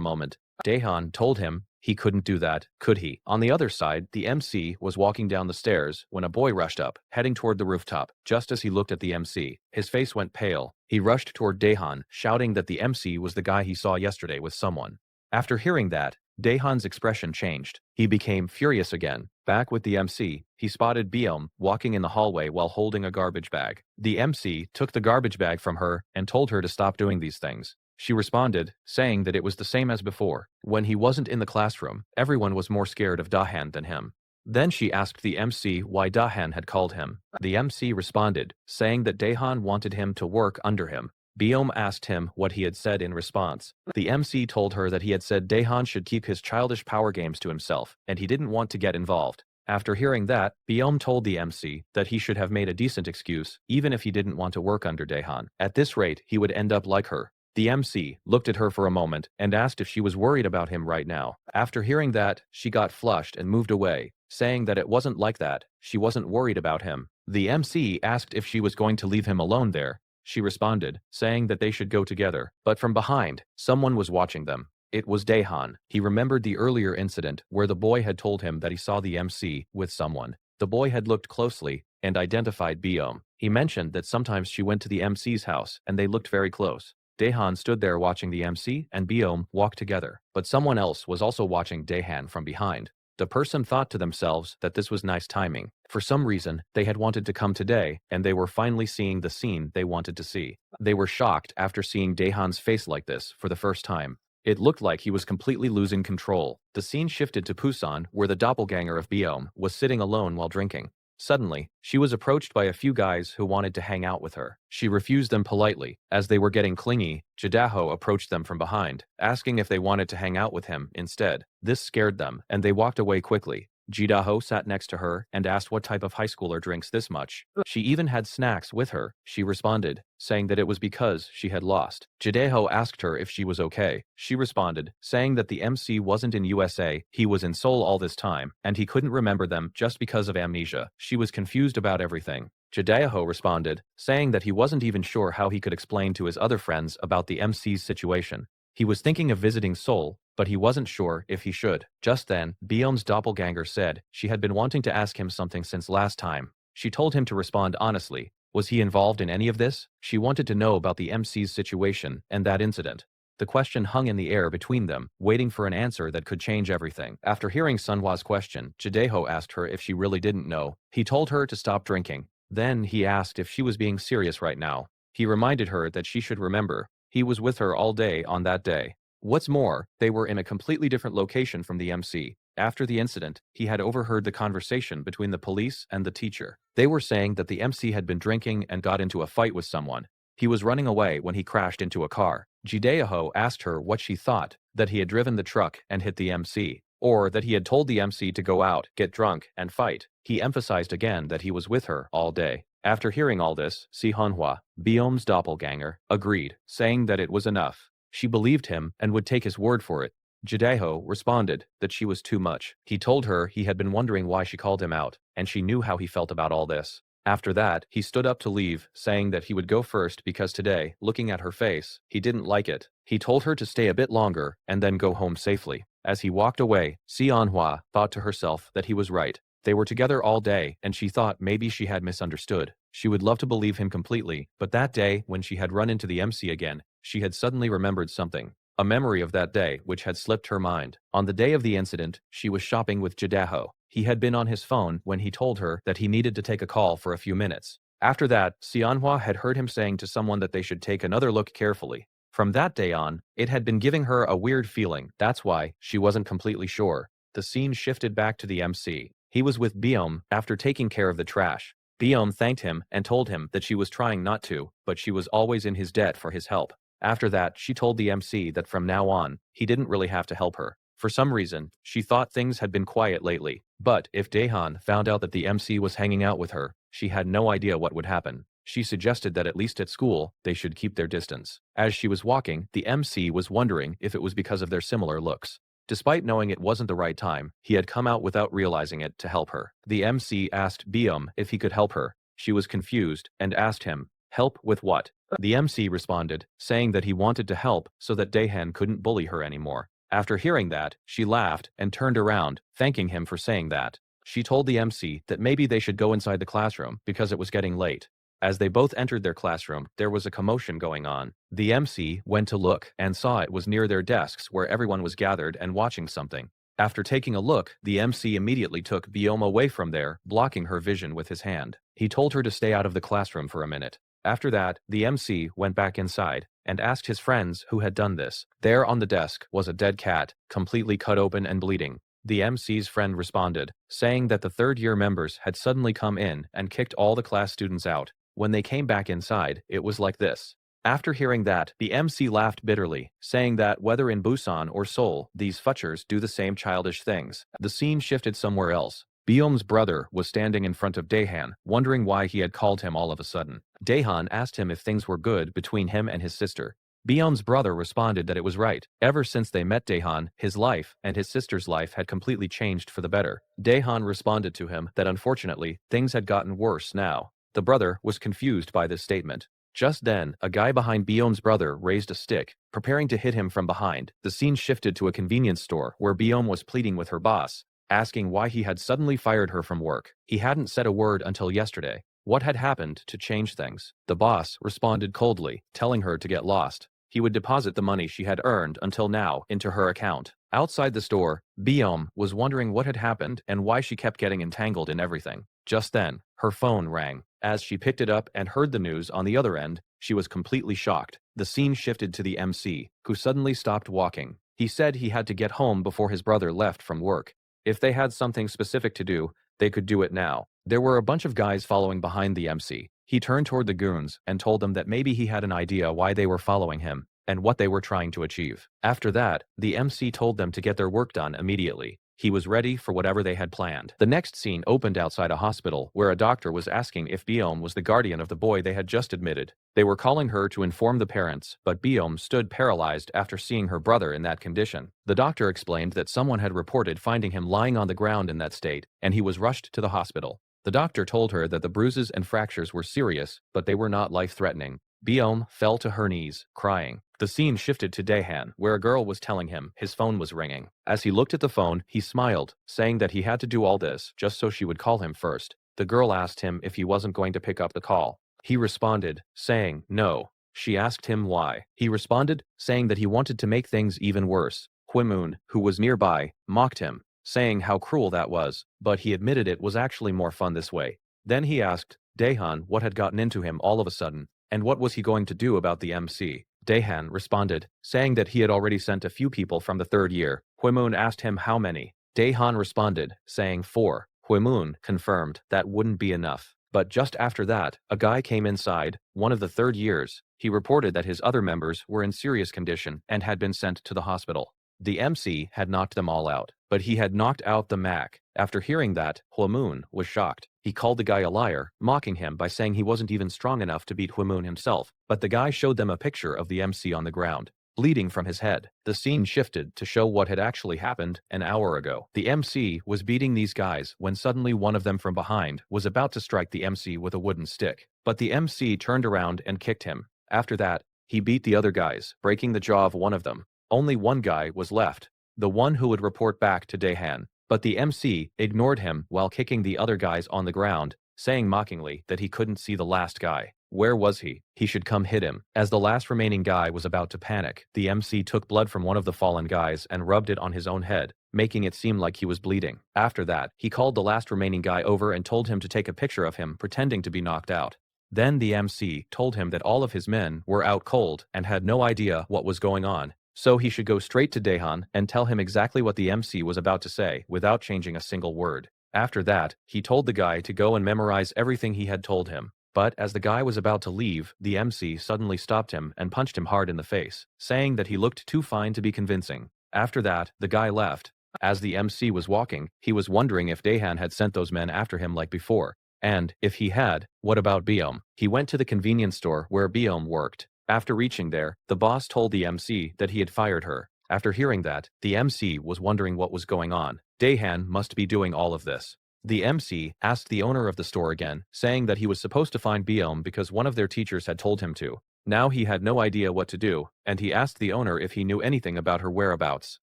D: moment. Daehan told him he couldn't do that, could he? On the other side, the MC was walking down the stairs when a boy rushed up, heading toward the rooftop. Just as he looked at the MC, his face went pale. He rushed toward Daehan, shouting that the MC was the guy he saw yesterday with someone. After hearing that, Daehan's expression changed. He became furious again. Back with the MC, he spotted Baeom walking in the hallway while holding a garbage bag. The MC took the garbage bag from her and told her to stop doing these things. She responded, saying that it was the same as before. When he wasn't in the classroom, everyone was more scared of Daehan than him. Then she asked the MC why Daehan had called him. The MC responded, saying that Daehan wanted him to work under him. Baeom asked him what he had said in response. The MC told her that he had said Daehan should keep his childish power games to himself, and he didn't want to get involved. After hearing that, Baeom told the MC that he should have made a decent excuse, even if he didn't want to work under Daehan. At this rate, he would end up like her. The MC looked at her for a moment and asked if she was worried about him right now. After hearing that, she got flushed and moved away, saying that it wasn't like that. She wasn't worried about him. The MC asked if she was going to leave him alone there. she responded, saying that they should go together. But from behind, someone was watching them. It was Daehan. He remembered the earlier incident where the boy had told him that he saw the MC with someone. The boy had looked closely and identified Biom. He mentioned that sometimes she went to the MC's house and they looked very close. Daehan stood there watching the MC and Biom walk together, but someone else was also watching Daehan from behind. The person thought to themselves that this was nice timing. For some reason, they had wanted to come today, and they were finally seeing the scene they wanted to see. They were shocked after seeing Daehan's face like this for the first time. It looked like he was completely losing control. The scene shifted to Busan, where the doppelganger of Biom was sitting alone while drinking. Suddenly, she was approached by a few guys who wanted to hang out with her. She refused them politely. As they were getting clingy, Jidaho approached them from behind, asking if they wanted to hang out with him instead. This scared them, and they walked away quickly. Jidaho sat next to her and asked what type of high schooler drinks this much. She even had snacks with her. She responded, saying that it was because she had lost. Jidaho asked her if she was okay. She responded, saying that the MC wasn't in USA, he was in Seoul all this time, and he couldn't remember them just because of amnesia. She was confused about everything. Jidaho responded, saying that he wasn't even sure how he could explain to his other friends about the MC's situation. He was thinking of visiting Seoul, but he wasn't sure if he should. Just then, Biom's doppelganger said she had been wanting to ask him something since last time. She told him to respond honestly. Was he involved in any of this? She wanted to know about the MC's situation and that incident. The question hung in the air between them, waiting for an answer that could change everything. After hearing Sunhwa's question, Jidaho asked her if she really didn't know. He told her to stop drinking. Then he asked if she was being serious right now. He reminded her that she should remember. He was with her all day on that day. What's more, they were in a completely different location from the MC. After the incident, he had overheard the conversation between the police and the teacher. They were saying that the MC had been drinking and got into a fight with someone. He was running away when he crashed into a car. Jidaho asked her what she thought, that he had driven the truck and hit the MC, or that he had told the MC to go out, get drunk, and fight. He emphasized again that he was with her all day. After hearing all this, Si Hanhwa, Biom's doppelganger, agreed, saying that it was enough. She believed him and would take his word for it. Jidaho responded that she was too much. He told her he had been wondering why she called him out, and she knew how he felt about all this. After that, he stood up to leave, saying that he would go first because today, looking at her face, he didn't like it. He told her to stay a bit longer and then go home safely. As he walked away, Si Hanhwa thought to herself that he was right. They were together all day, and she thought maybe she had misunderstood. She would love to believe him completely, but that day, when she had run into the MC again, she had suddenly remembered something. A memory of that day which had slipped her mind. On the day of the incident, she was shopping with Jidaho. He had been on his phone when he told her that he needed to take a call for a few minutes. After that, Sionhwa had heard him saying to someone that they should take another look carefully. From that day on, it had been giving her a weird feeling. That's why she wasn't completely sure. The scene shifted back to the MC. He was with Biom after taking care of the trash. Biom thanked him and told him that she was trying not to, but she was always in his debt for his help. After that, she told the MC that from now on, he didn't really have to help her. For some reason, she thought things had been quiet lately. But if Daehan found out that the MC was hanging out with her, she had no idea what would happen. She suggested that at least at school, they should keep their distance. As she was walking, the MC was wondering if it was because of their similar looks. Despite knowing it wasn't the right time, he had come out without realizing it to help her. The MC asked Biom if he could help her. She was confused and asked him, "Help with what?" The MC responded, saying that he wanted to help so that Daehan couldn't bully her anymore. After hearing that, she laughed and turned around, thanking him for saying that. She told the MC that maybe they should go inside the classroom because it was getting late. As they both entered their classroom, there was a commotion going on. The MC went to look and saw it was near their desks where everyone was gathered and watching something. After taking a look, the MC immediately took Bioma away from there, blocking her vision with his hand. He told her to stay out of the classroom for a minute. After that, the MC went back inside and asked his friends who had done this. There on the desk was a dead cat, completely cut open and bleeding. The MC's friend responded, saying that the third-year members had suddenly come in and kicked all the class students out. When they came back inside, it was like this. After hearing that, the MC laughed bitterly, saying that whether in Busan or Seoul, these futchers do the same childish things. The scene shifted somewhere else. Biom's brother was standing in front of Daehan, wondering why he had called him all of a sudden. Daehan asked him if things were good between him and his sister. Biom's brother responded that it was right. Ever since they met Daehan, his life and his sister's life had completely changed for the better. Daehan responded to him that unfortunately, things had gotten worse now. The brother was confused by this statement. Just then, a guy behind Biom's brother raised a stick, preparing to hit him from behind. The scene shifted to a convenience store where Biom was pleading with her boss, asking why he had suddenly fired her from work. He hadn't said a word until yesterday. What had happened to change things? The boss responded coldly, telling her to get lost. He would deposit the money she had earned until now into her account. Outside the store, Biom was wondering what had happened and why she kept getting entangled in everything. Just then, her phone rang. As she picked it up and heard the news on the other end, she was completely shocked. The scene shifted to the MC, who suddenly stopped walking. He said he had to get home before his brother left from work. If they had something specific to do, they could do it now. There were a bunch of guys following behind the MC. He turned toward the goons and told them that maybe he had an idea why they were following him and what they were trying to achieve. After that, the MC told them to get their work done immediately. He was ready for whatever they had planned. The next scene opened outside a hospital where a doctor was asking if Biom was the guardian of the boy they had just admitted. They were calling her to inform the parents, but Biom stood paralyzed after seeing her brother in that condition. The doctor explained that someone had reported finding him lying on the ground in that state, and he was rushed to the hospital. The doctor told her that the bruises and fractures were serious, but they were not life-threatening. Biom fell to her knees, crying. The scene shifted to Daehan, where a girl was telling him his phone was ringing. As he looked at the phone, he smiled, saying that he had to do all this just so she would call him first. The girl asked him if he wasn't going to pick up the call. He responded, saying no. She asked him why. He responded, saying that he wanted to make things even worse. Hwaemun, who was nearby, mocked him, saying how cruel that was, but he admitted it was actually more fun this way. Then he asked Daehan what had gotten into him all of a sudden, and what was he going to do about the MC. Daehan responded, saying that he had already sent a few people from the third year. Hwaemun asked him how many. Daehan responded, saying 4. Hwaemun confirmed that wouldn't be enough. But just after that, a guy came inside, one of the third years. He reported that his other members were in serious condition and had been sent to the hospital. The MC had knocked them all out, but he had knocked out the Mac. After hearing that, Hwaemun was shocked. He called the guy a liar, mocking him by saying he wasn't even strong enough to beat Hwaemun himself, but the guy showed them a picture of the MC on the ground, bleeding from his head. The scene shifted to show what had actually happened an hour ago. The MC was beating these guys when suddenly one of them from behind was about to strike the MC with a wooden stick, but the MC turned around and kicked him. After that, he beat the other guys, breaking the jaw of one of them. Only one guy was left, the one who would report back to Daehan. But the MC ignored him while kicking the other guys on the ground, saying mockingly that he couldn't see the last guy. Where was he? He should come hit him. As the last remaining guy was about to panic, the MC took blood from one of the fallen guys and rubbed it on his own head, making it seem like he was bleeding. After that, he called the last remaining guy over and told him to take a picture of him pretending to be knocked out. Then the MC told him that all of his men were out cold and had no idea what was going on. So he should go straight to Daehan and tell him exactly what the MC was about to say without changing a single word. After that, he told the guy to go and memorize everything he had told him. But as the guy was about to leave, the MC suddenly stopped him and punched him hard in the face, saying that he looked too fine to be convincing. After that, the guy left. As the MC was walking, he was wondering if Daehan had sent those men after him like before. And, if he had, what about Biom? He went to the convenience store where Biom worked. After reaching there, the boss told the MC that he had fired her. After hearing that, the MC was wondering what was going on. Daehan must be doing all of this. The MC asked the owner of the store again, saying that he was supposed to find Biom because one of their teachers had told him to. Now he had no idea what to do, and he asked the owner if he knew anything about her whereabouts.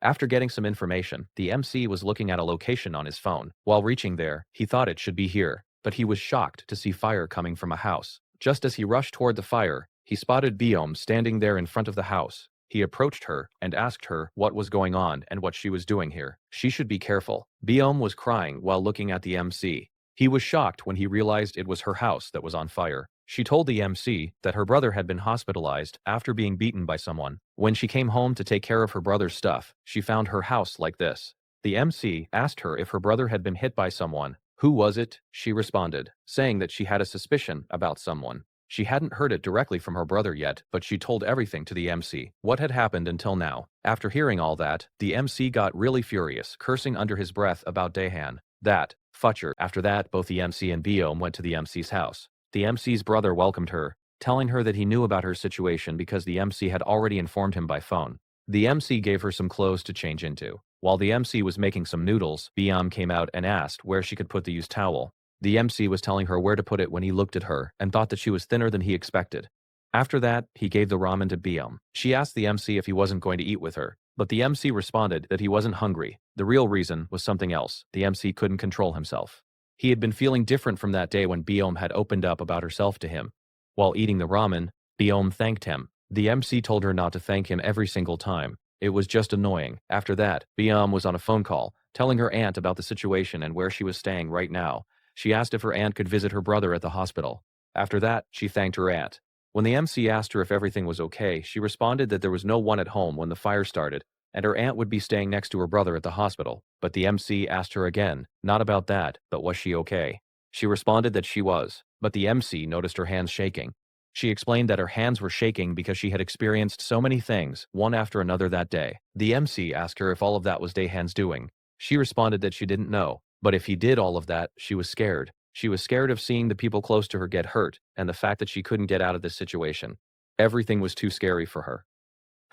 D: After getting some information, the MC was looking at a location on his phone. While reaching there, he thought it should be here, but he was shocked to see fire coming from a house. Just as he rushed toward the fire, he spotted Biom standing there in front of the house. He approached her and asked her what was going on and what she was doing here. She should be careful. Biom was crying while looking at the MC. He was shocked when he realized it was her house that was on fire. She told the MC that her brother had been hospitalized after being beaten by someone. When she came home to take care of her brother's stuff, she found her house like this. The MC asked her if her brother had been hit by someone. Who was it? She responded, saying that she had a suspicion about someone. She hadn't heard it directly from her brother yet, but she told everything to the MC. What had happened until now? After hearing all that, the MC got really furious, cursing under his breath about Daehan. That future. After that, both the MC and Biom went to the MC's house. The MC's brother welcomed her, telling her that he knew about her situation because the MC had already informed him by phone. The MC gave her some clothes to change into. While the MC was making some noodles, Biom came out and asked where she could put the used towel. The MC was telling her where to put it when he looked at her and thought that she was thinner than he expected. After that, he gave the ramen to Biom. She asked the MC if he wasn't going to eat with her, but the MC responded that he wasn't hungry. The real reason was something else. The MC couldn't control himself. He had been feeling different from that day when Biom had opened up about herself to him. While eating the ramen, Biom thanked him. The MC told her not to thank him every single time. It was just annoying. After that, Biom was on a phone call, telling her aunt about the situation and where she was staying right now. She asked if her aunt could visit her brother at the hospital. After that, she thanked her aunt. When the MC asked her if everything was okay, she responded that there was no one at home when the fire started, and her aunt would be staying next to her brother at the hospital. But the MC asked her again, not about that, but was she okay? She responded that she was, but the MC noticed her hands shaking. She explained that her hands were shaking because she had experienced so many things, one after another that day. The MC asked her if all of that was Daehan's doing. She responded that she didn't know, but if he did all of that, she was scared. She was scared of seeing the people close to her get hurt, and the fact that she couldn't get out of this situation. Everything was too scary for her.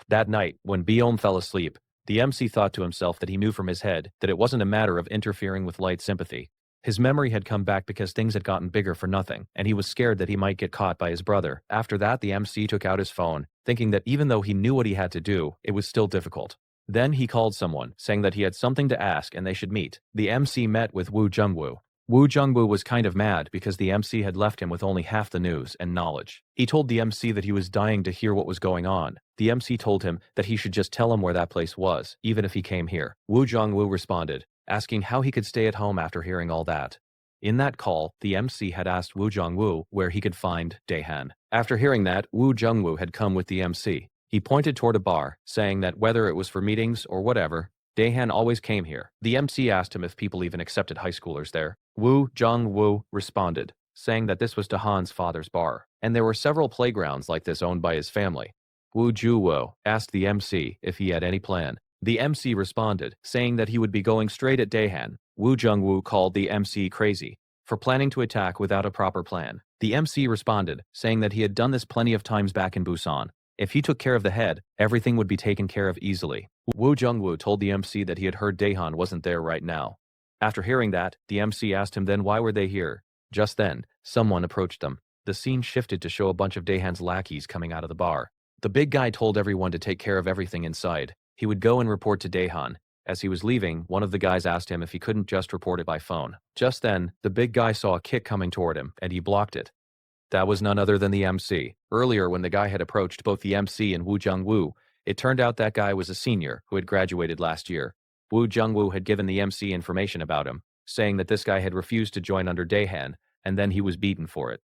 D: That night, when Biom fell asleep, the MC thought to himself that he knew from his head that it wasn't a matter of interfering with light sympathy. His memory had come back because things had gotten bigger for nothing, and he was scared that he might get caught by his brother. After that, the MC took out his phone, thinking that even though he knew what he had to do, it was still difficult. Then he called someone, saying that he had something to ask and they should meet. The MC met with Woo Jungwoo. Woo Jungwoo was kind of mad because the MC had left him with only half the news and knowledge. He told the MC that he was dying to hear what was going on. The MC told him that he should just tell him where that place was, even if he came here. Woo Jungwoo responded, asking how he could stay at home after hearing all that. In that call, the MC had asked Woo Jungwoo where he could find Daehan. After hearing that, Woo Jungwoo had come with the MC. He pointed toward a bar, saying that whether it was for meetings or whatever, Daehan always came here. The MC asked him if people even accepted high schoolers there. Woo Jungwoo responded, saying that this was Daehan's father's bar, and there were several playgrounds like this owned by his family. Woo Jungwoo asked the MC if he had any plan. The MC responded, saying that he would be going straight at Daehan. Woo Jungwoo called the MC crazy for planning to attack without a proper plan. The MC responded, saying that he had done this plenty of times back in Busan. If he took care of the head, everything would be taken care of easily. Woo Jungwoo told the MC that he had heard Daehan wasn't there right now. After hearing that, the MC asked him then why were they here. Just then, someone approached them. The scene shifted to show a bunch of Daehan's lackeys coming out of the bar. The big guy told everyone to take care of everything inside. He would go and report to Daehan. As he was leaving, one of the guys asked him if he couldn't just report it by phone. Just then, the big guy saw a kick coming toward him, and he blocked it. That was none other than the MC. Earlier, when the guy had approached both the MC and Woo Jungwoo, it turned out that guy was a senior who had graduated last year. Woo Jungwoo had given the MC information about him, saying that this guy had refused to join under Daehan, and then he was beaten for it.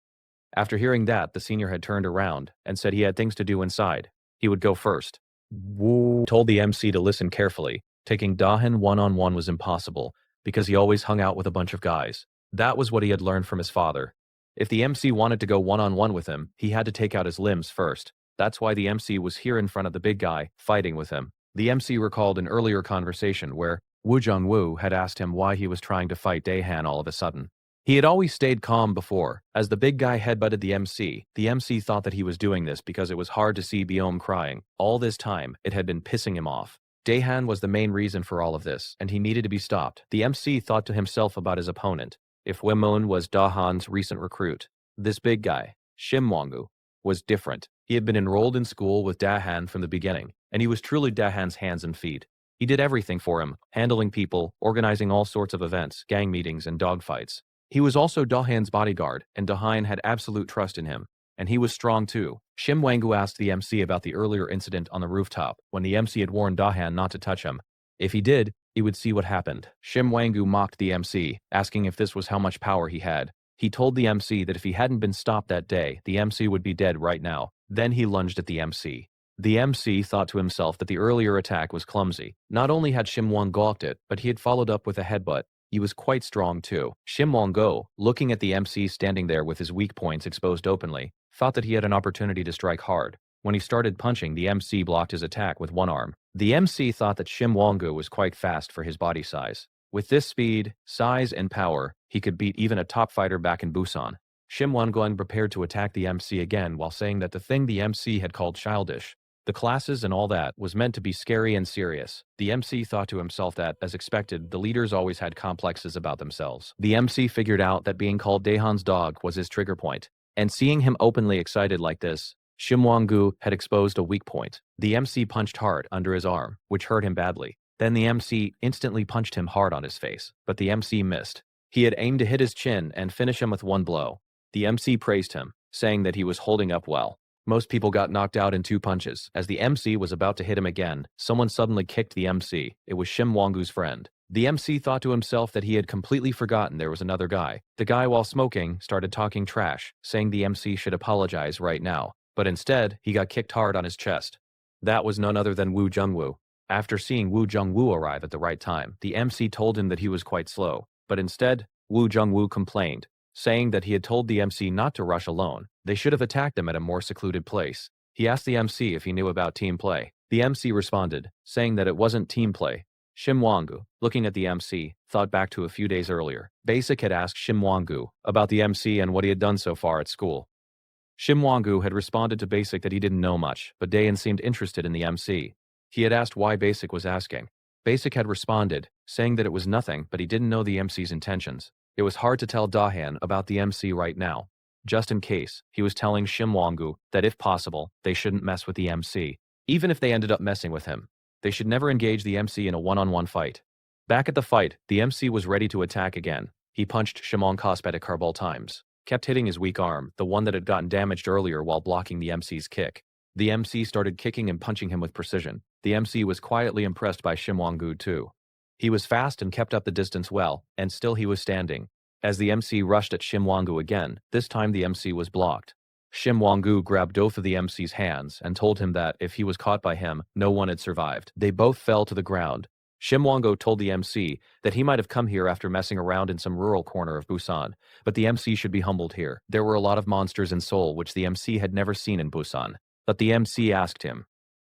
D: After hearing that, the senior had turned around and said he had things to do inside. He would go first. Woo told the MC to listen carefully. Taking Daehan one-on-one was impossible, because he always hung out with a bunch of guys. That was what he had learned from his father. If the MC wanted to go one-on-one with him, he had to take out his limbs first. That's why the MC was here in front of the big guy, fighting with him. The MC recalled an earlier conversation where Woo Jungwoo had asked him why he was trying to fight Daehan all of a sudden. He had always stayed calm before. As the big guy headbutted the MC thought that he was doing this because it was hard to see Biom crying. All this time, it had been pissing him off. Daehan was the main reason for all of this, and he needed to be stopped. The MC thought to himself about his opponent. If Wimon was Daehan's recent recruit, this big guy, Shim Wongu, was different. He had been enrolled in school with Daehan from the beginning, and he was truly Daehan's hands and feet. He did everything for him, handling people, organizing all sorts of events, gang meetings, and dogfights. He was also Daehan's bodyguard, and Daehan had absolute trust in him. And he was strong too. Shim Wongu asked the MC about the earlier incident on the rooftop, when the MC had warned Daehan not to touch him. If he did, he would see what happened. Shim Wongu mocked the MC, asking if this was how much power he had. He told the MC that if he hadn't been stopped that day, the MC would be dead right now. Then he lunged at the MC. The MC thought to himself that the earlier attack was clumsy. Not only had Shim Wong gawked it, but he had followed up with a headbutt. He was quite strong too. Shim Wong-go, looking at the MC standing there with his weak points exposed openly, thought that he had an opportunity to strike hard. When he started punching, the MC blocked his attack with one arm. The MC thought that Shim Wong-go was quite fast for his body size. With this speed, size, and power, he could beat even a top fighter back in Busan. Shim Won-gun prepared to attack the MC again while saying that the thing the MC had called childish, the classes and all that, was meant to be scary and serious. The MC thought to himself that, as expected, the leaders always had complexes about themselves. The MC figured out that being called Daehan's dog was his trigger point, and seeing him openly excited like this, Shim Wang-gu had exposed a weak point. The MC punched hard under his arm, which hurt him badly. Then the MC instantly punched him hard on his face, but the MC missed. He had aimed to hit his chin and finish him with one blow. The MC praised him, saying that he was holding up well. Most people got knocked out in 2 punches. As the MC was about to hit him again, someone suddenly kicked the MC. It was Shim Wang-gu's friend. The MC thought to himself that he had completely forgotten there was another guy. The guy, while smoking, started talking trash, saying the MC should apologize right now. But instead, he got kicked hard on his chest. That was none other than Wu Jungwoo. After seeing Wu Jungwoo arrive at the right time, the MC told him that he was quite slow. But instead, Wu Jungwoo complained, saying that he had told the MC not to rush alone. They should have attacked him at a more secluded place. He asked the MC if he knew about team play. The MC responded, saying that it wasn't team play. Shim Wang-gu, looking at the MC, thought back to a few days earlier. Basic had asked Shim Wang-gu about the MC and what he had done so far at school. Shim Wang-gu had responded to Basic that he didn't know much, but Dayan seemed interested in the MC. He had asked why Basic was asking. Basic had responded, saying that it was nothing, but he didn't know the MC's intentions. It was hard to tell Dahan about the MC right now. Just in case, he was telling Shim Wang-gu that if possible, they shouldn't mess with the MC. Even if they ended up messing with him, they should never engage the MC in a one-on-one fight. Back at the fight, the MC was ready to attack again. He punched Shimon Kospedic several times, kept hitting his weak arm, the one that had gotten damaged earlier while blocking the MC's kick. The MC started kicking and punching him with precision. The MC was quietly impressed by Shim Wang-gu too. He was fast and kept up the distance well, and still he was standing. As the MC rushed at Shim Wang-gu again, this time the MC was blocked. Shim Wang-gu grabbed both of the MC's hands and told him that if he was caught by him, no one had survived. They both fell to the ground. Shim Wang-gu told the MC that he might have come here after messing around in some rural corner of Busan, but the MC should be humbled here. There were a lot of monsters in Seoul which the MC had never seen in Busan. But the MC asked him,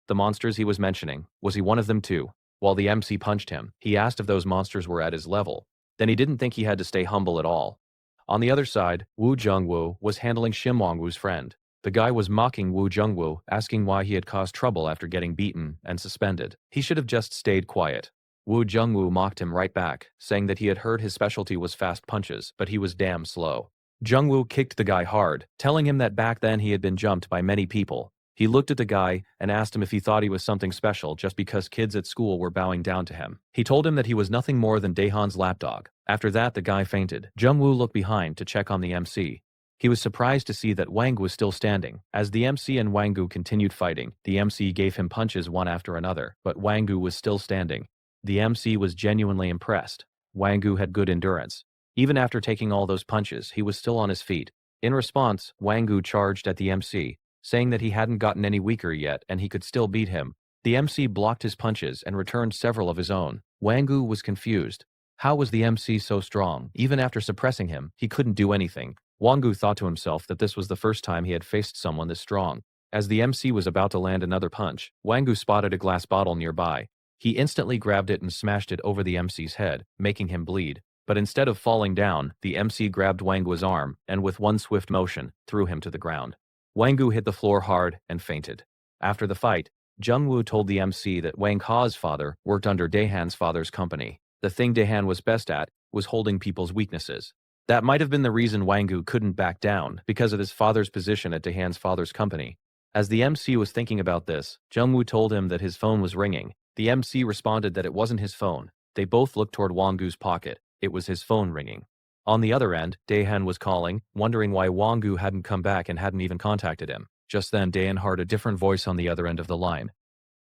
D: the monsters he was mentioning, was he one of them too? While the MC punched him, he asked if those monsters were at his level. Then he didn't think he had to stay humble at all. On the other side, Wu Jungwoo was handling Shim Wang-gu's friend. The guy was mocking Wu Jungwoo, asking why he had caused trouble after getting beaten and suspended. He should have just stayed quiet. Wu Jungwoo mocked him right back, saying that he had heard his specialty was fast punches, but he was damn slow. Jungwoo kicked the guy hard, telling him that back then he had been jumped by many people. He looked at the guy and asked him if he thought he was something special just because kids at school were bowing down to him. He told him that he was nothing more than Daehan's lapdog. After that, the guy fainted. Jungwoo looked behind to check on the MC. He was surprised to see that Wang was still standing. As the MC and Wang-gu continued fighting, the MC gave him punches one after another, but Wang-gu was still standing. The MC was genuinely impressed. Wang-gu had good endurance. Even after taking all those punches, he was still on his feet. In response, Wang-gu charged at the MC, saying that he hadn't gotten any weaker yet and he could still beat him. The MC blocked his punches and returned several of his own. Wang-gu was confused. How was the MC so strong? Even after suppressing him, he couldn't do anything. Wang-gu thought to himself that this was the first time he had faced someone this strong. As the MC was about to land another punch, Wang-gu spotted a glass bottle nearby. He instantly grabbed it and smashed it over the MC's head, making him bleed. But instead of falling down, the MC grabbed Wang-gu's arm and with one swift motion, threw him to the ground. Wang-gu hit the floor hard and fainted. After the fight, Jungwoo told the MC that Wang Ka's father worked under Daehan's father's company. The thing Daehan was best at was holding people's weaknesses. That might have been the reason Wang-gu couldn't back down, because of his father's position at Daehan's father's company. As the MC was thinking about this, Jungwoo told him that his phone was ringing. The MC responded that it wasn't his phone. They both looked toward Wang-gu's pocket. It was his phone ringing. On the other end, Daehan was calling, wondering why Wang-gu hadn't come back and hadn't even contacted him. Just then, Daehan heard a different voice on the other end of the line.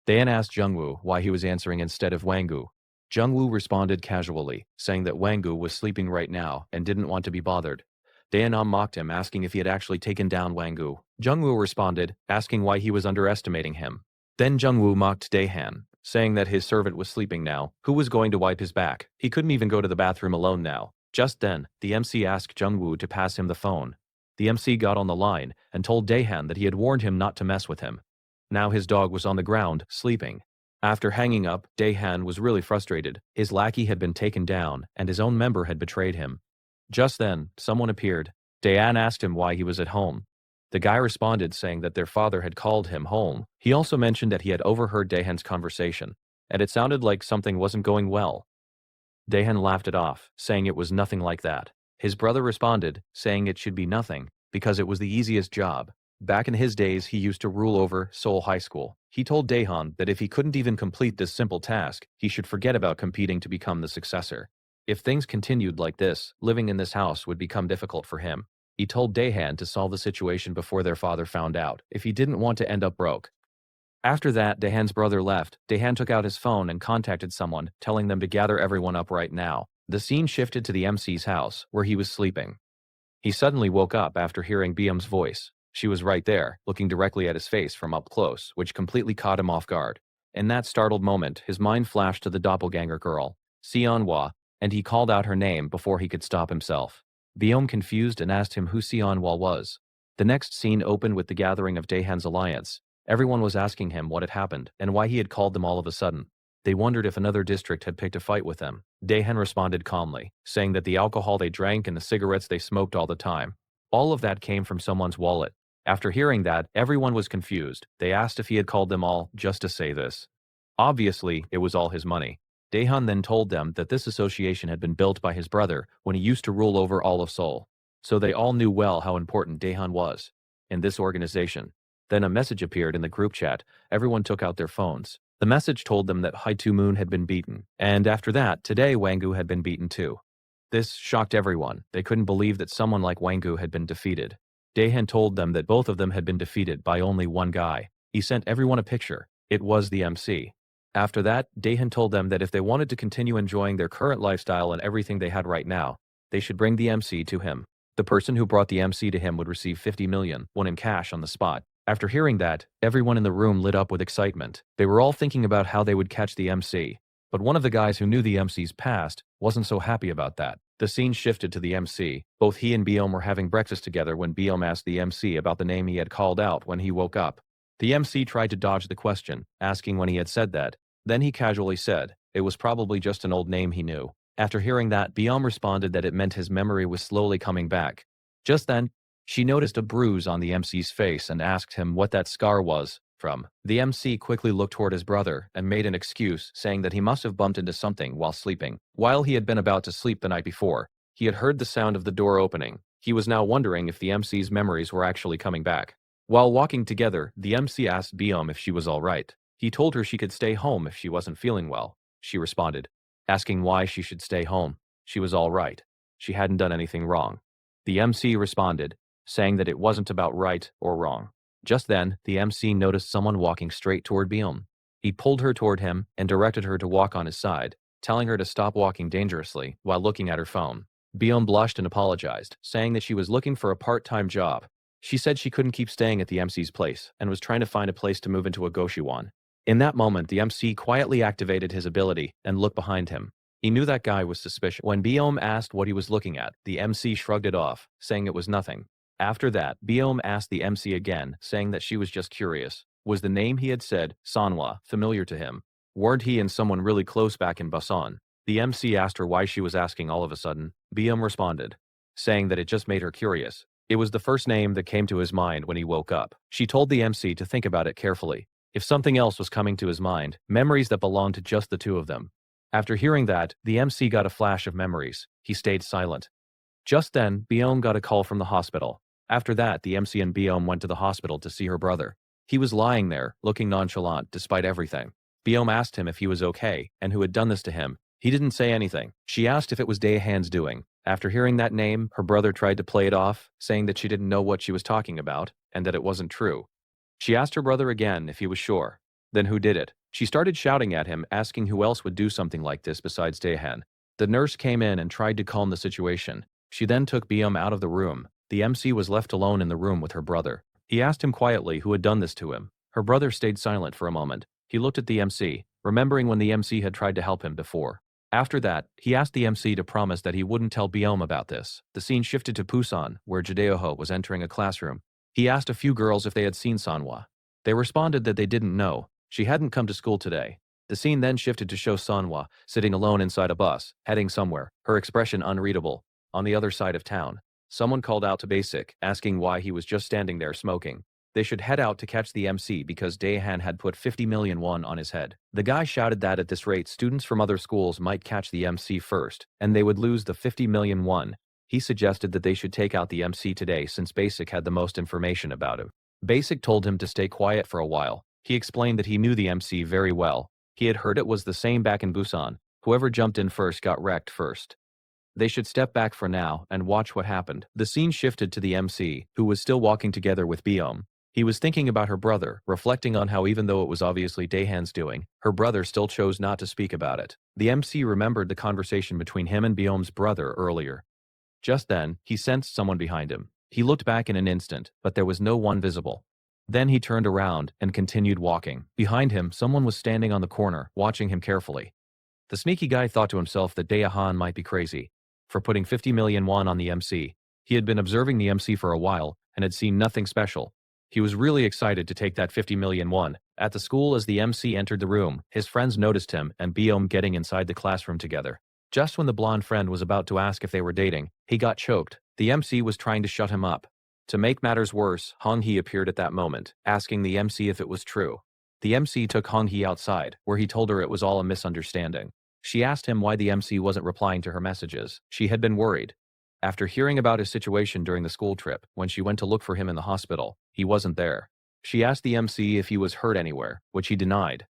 D: Daehan asked Jungwoo why he was answering instead of Wang-gu. Jungwoo responded casually, saying that Wang-gu was sleeping right now and didn't want to be bothered. Daehan mocked him, asking if he had actually taken down Wang-gu. Jungwoo responded, asking why he was underestimating him. Then Jungwoo mocked Daehan, saying that his servant was sleeping now. Who was going to wipe his back? He couldn't even go to the bathroom alone now. Just then, the MC asked Jungwoo to pass him the phone. The MC got on the line and told Daehan that he had warned him not to mess with him. Now his dog was on the ground, sleeping. After hanging up, Daehan was really frustrated. His lackey had been taken down, and his own member had betrayed him. Just then, someone appeared. Daehan asked him why he was at home. The guy responded saying that their father had called him home. He also mentioned that he had overheard Daehan's conversation, and it sounded like something wasn't going well. Daehan laughed it off, saying it was nothing like that. His brother responded, saying it should be nothing, because it was the easiest job. Back in his days, he used to rule over Seoul High School. He told Daehan that if he couldn't even complete this simple task, he should forget about competing to become the successor. If things continued like this, living in this house would become difficult for him. He told Daehan to solve the situation before their father found out, if he didn't want to end up broke. After that, Daehan's brother left. Daehan took out his phone and contacted someone, telling them to gather everyone up right now. The scene shifted to the MC's house, where he was sleeping. He suddenly woke up after hearing Byum's voice. She was right there, looking directly at his face from up close, which completely caught him off guard. In that startled moment, his mind flashed to the doppelganger girl, Seonhwa, and he called out her name before he could stop himself. Byum confused and asked him who Seonhwa was. The next scene opened with the gathering of Daehan's alliance. Everyone was asking him what had happened and why he had called them all of a sudden. They wondered if another district had picked a fight with them. Daehan responded calmly, saying that the alcohol they drank and the cigarettes they smoked all the time, all of that came from someone's wallet. After hearing that, everyone was confused. They asked if he had called them all just to say this. Obviously, it was all his money. Daehan then told them that this association had been built by his brother when he used to rule over all of Seoul. So they all knew well how important Daehan was in this organization. Then a message appeared in the group chat. Everyone took out their phones. The message told them that Haitu Moon had been beaten, and after that, today Wangu had been beaten too. This shocked everyone. They couldn't believe that someone like Wangu had been defeated. Daehan told them that both of them had been defeated by only one guy. He sent everyone a picture. It was the MC. After that, Daehan told them that if they wanted to continue enjoying their current lifestyle and everything they had right now, they should bring the MC to him. The person who brought the MC to him would receive 50 million won in cash on the spot. After hearing that, everyone in the room lit up with excitement. They were all thinking about how they would catch the MC. But one of the guys who knew the MC's past wasn't so happy about that. The scene shifted to the MC. Both he and Byum were having breakfast together when Byum asked the MC about the name he had called out when he woke up. The MC tried to dodge the question, asking when he had said that. Then he casually said, it was probably just an old name he knew. After hearing that, Byum responded that it meant his memory was slowly coming back. Just then, she noticed a bruise on the MC's face and asked him what that scar was from. The MC quickly looked toward his brother and made an excuse, saying that he must have bumped into something while sleeping. While he had been about to sleep the night before, he had heard the sound of the door opening. He was now wondering if the MC's memories were actually coming back. While walking together, the MC asked Byum if she was all right. He told her she could stay home if she wasn't feeling well. She responded, asking why she should stay home. She was all right. She hadn't done anything wrong. The MC responded, saying that it wasn't about right or wrong. Just then, the MC noticed someone walking straight toward Byum. He pulled her toward him and directed her to walk on his side, telling her to stop walking dangerously while looking at her phone. Byum blushed and apologized, saying that she was looking for a part-time job. She said she couldn't keep staying at the MC's place and was trying to find a place to move into a goshiwon. In that moment, the MC quietly activated his ability and looked behind him. He knew that guy was suspicious. When Byum asked what he was looking at, the MC shrugged it off, saying it was nothing. After that, Byum asked the MC again, saying that she was just curious. Was the name he had said, Sanhwa, familiar to him? Weren't he and someone really close back in Busan? The MC asked her why she was asking all of a sudden. Byum responded, saying that it just made her curious. It was the first name that came to his mind when he woke up. She told the MC to think about it carefully. If something else was coming to his mind, memories that belonged to just the two of them. After hearing that, the MC got a flash of memories. He stayed silent. Just then, Byum got a call from the hospital. After that, the MC and Byum went to the hospital to see her brother. He was lying there, looking nonchalant despite everything. Byum asked him if he was okay and who had done this to him. He didn't say anything. She asked if it was Daehan's doing. After hearing that name, her brother tried to play it off, saying that she didn't know what she was talking about and that it wasn't true. She asked her brother again if he was sure. Then who did it? She started shouting at him, asking who else would do something like this besides Daehan. The nurse came in and tried to calm the situation. She then took Byum out of the room. The MC was left alone in the room with her brother. He asked him quietly who had done this to him. Her brother stayed silent for a moment. He looked at the MC, remembering when the MC had tried to help him before. After that, he asked the MC to promise that he wouldn't tell Byum about this. The scene shifted to Busan, where Jadeoho was entering a classroom. He asked a few girls if they had seen Sanhwa. They responded that they didn't know. She hadn't come to school today. The scene then shifted to show Sanhwa sitting alone inside a bus, heading somewhere, her expression unreadable. On the other side of town, someone called out to Basic, asking why he was just standing there smoking. They should head out to catch the MC because Daehan had put 50 million won on his head. The guy shouted that at this rate, students from other schools might catch the MC first, and they would lose the 50 million won. He suggested that they should take out the MC today since Basic had the most information about him. Basic told him to stay quiet for a while. He explained that he knew the MC very well. He had heard it was the same back in Busan. Whoever jumped in first got wrecked first. They should step back for now and watch what happened. The scene shifted to the MC, who was still walking together with Biom. He was thinking about her brother, reflecting on how even though it was obviously Daehan's doing, her brother still chose not to speak about it. The MC remembered the conversation between him and Biom's brother earlier. Just then, he sensed someone behind him. He looked back in an instant, but there was no one visible. Then he turned around and continued walking. Behind him, someone was standing on the corner, watching him carefully. The sneaky guy thought to himself that Daehan might be crazy for putting 50 million won on the MC. He had been observing the MC for a while and had seen nothing special. He was really excited to take that 50 million won. At the school, as the MC entered the room, his friends noticed him and Biom getting inside the classroom together. Just when the blonde friend was about to ask if they were dating, he got choked. The MC was trying to shut him up. To make matters worse, Hong-hee appeared at that moment, asking the MC if it was true. The MC took Hong-hee outside, where he told her it was all a misunderstanding. She asked him why the MC wasn't replying to her messages. She had been worried. After hearing about his situation during the school trip, when she went to look for him in the hospital, he wasn't there. She asked the MC if he was hurt anywhere, which he denied.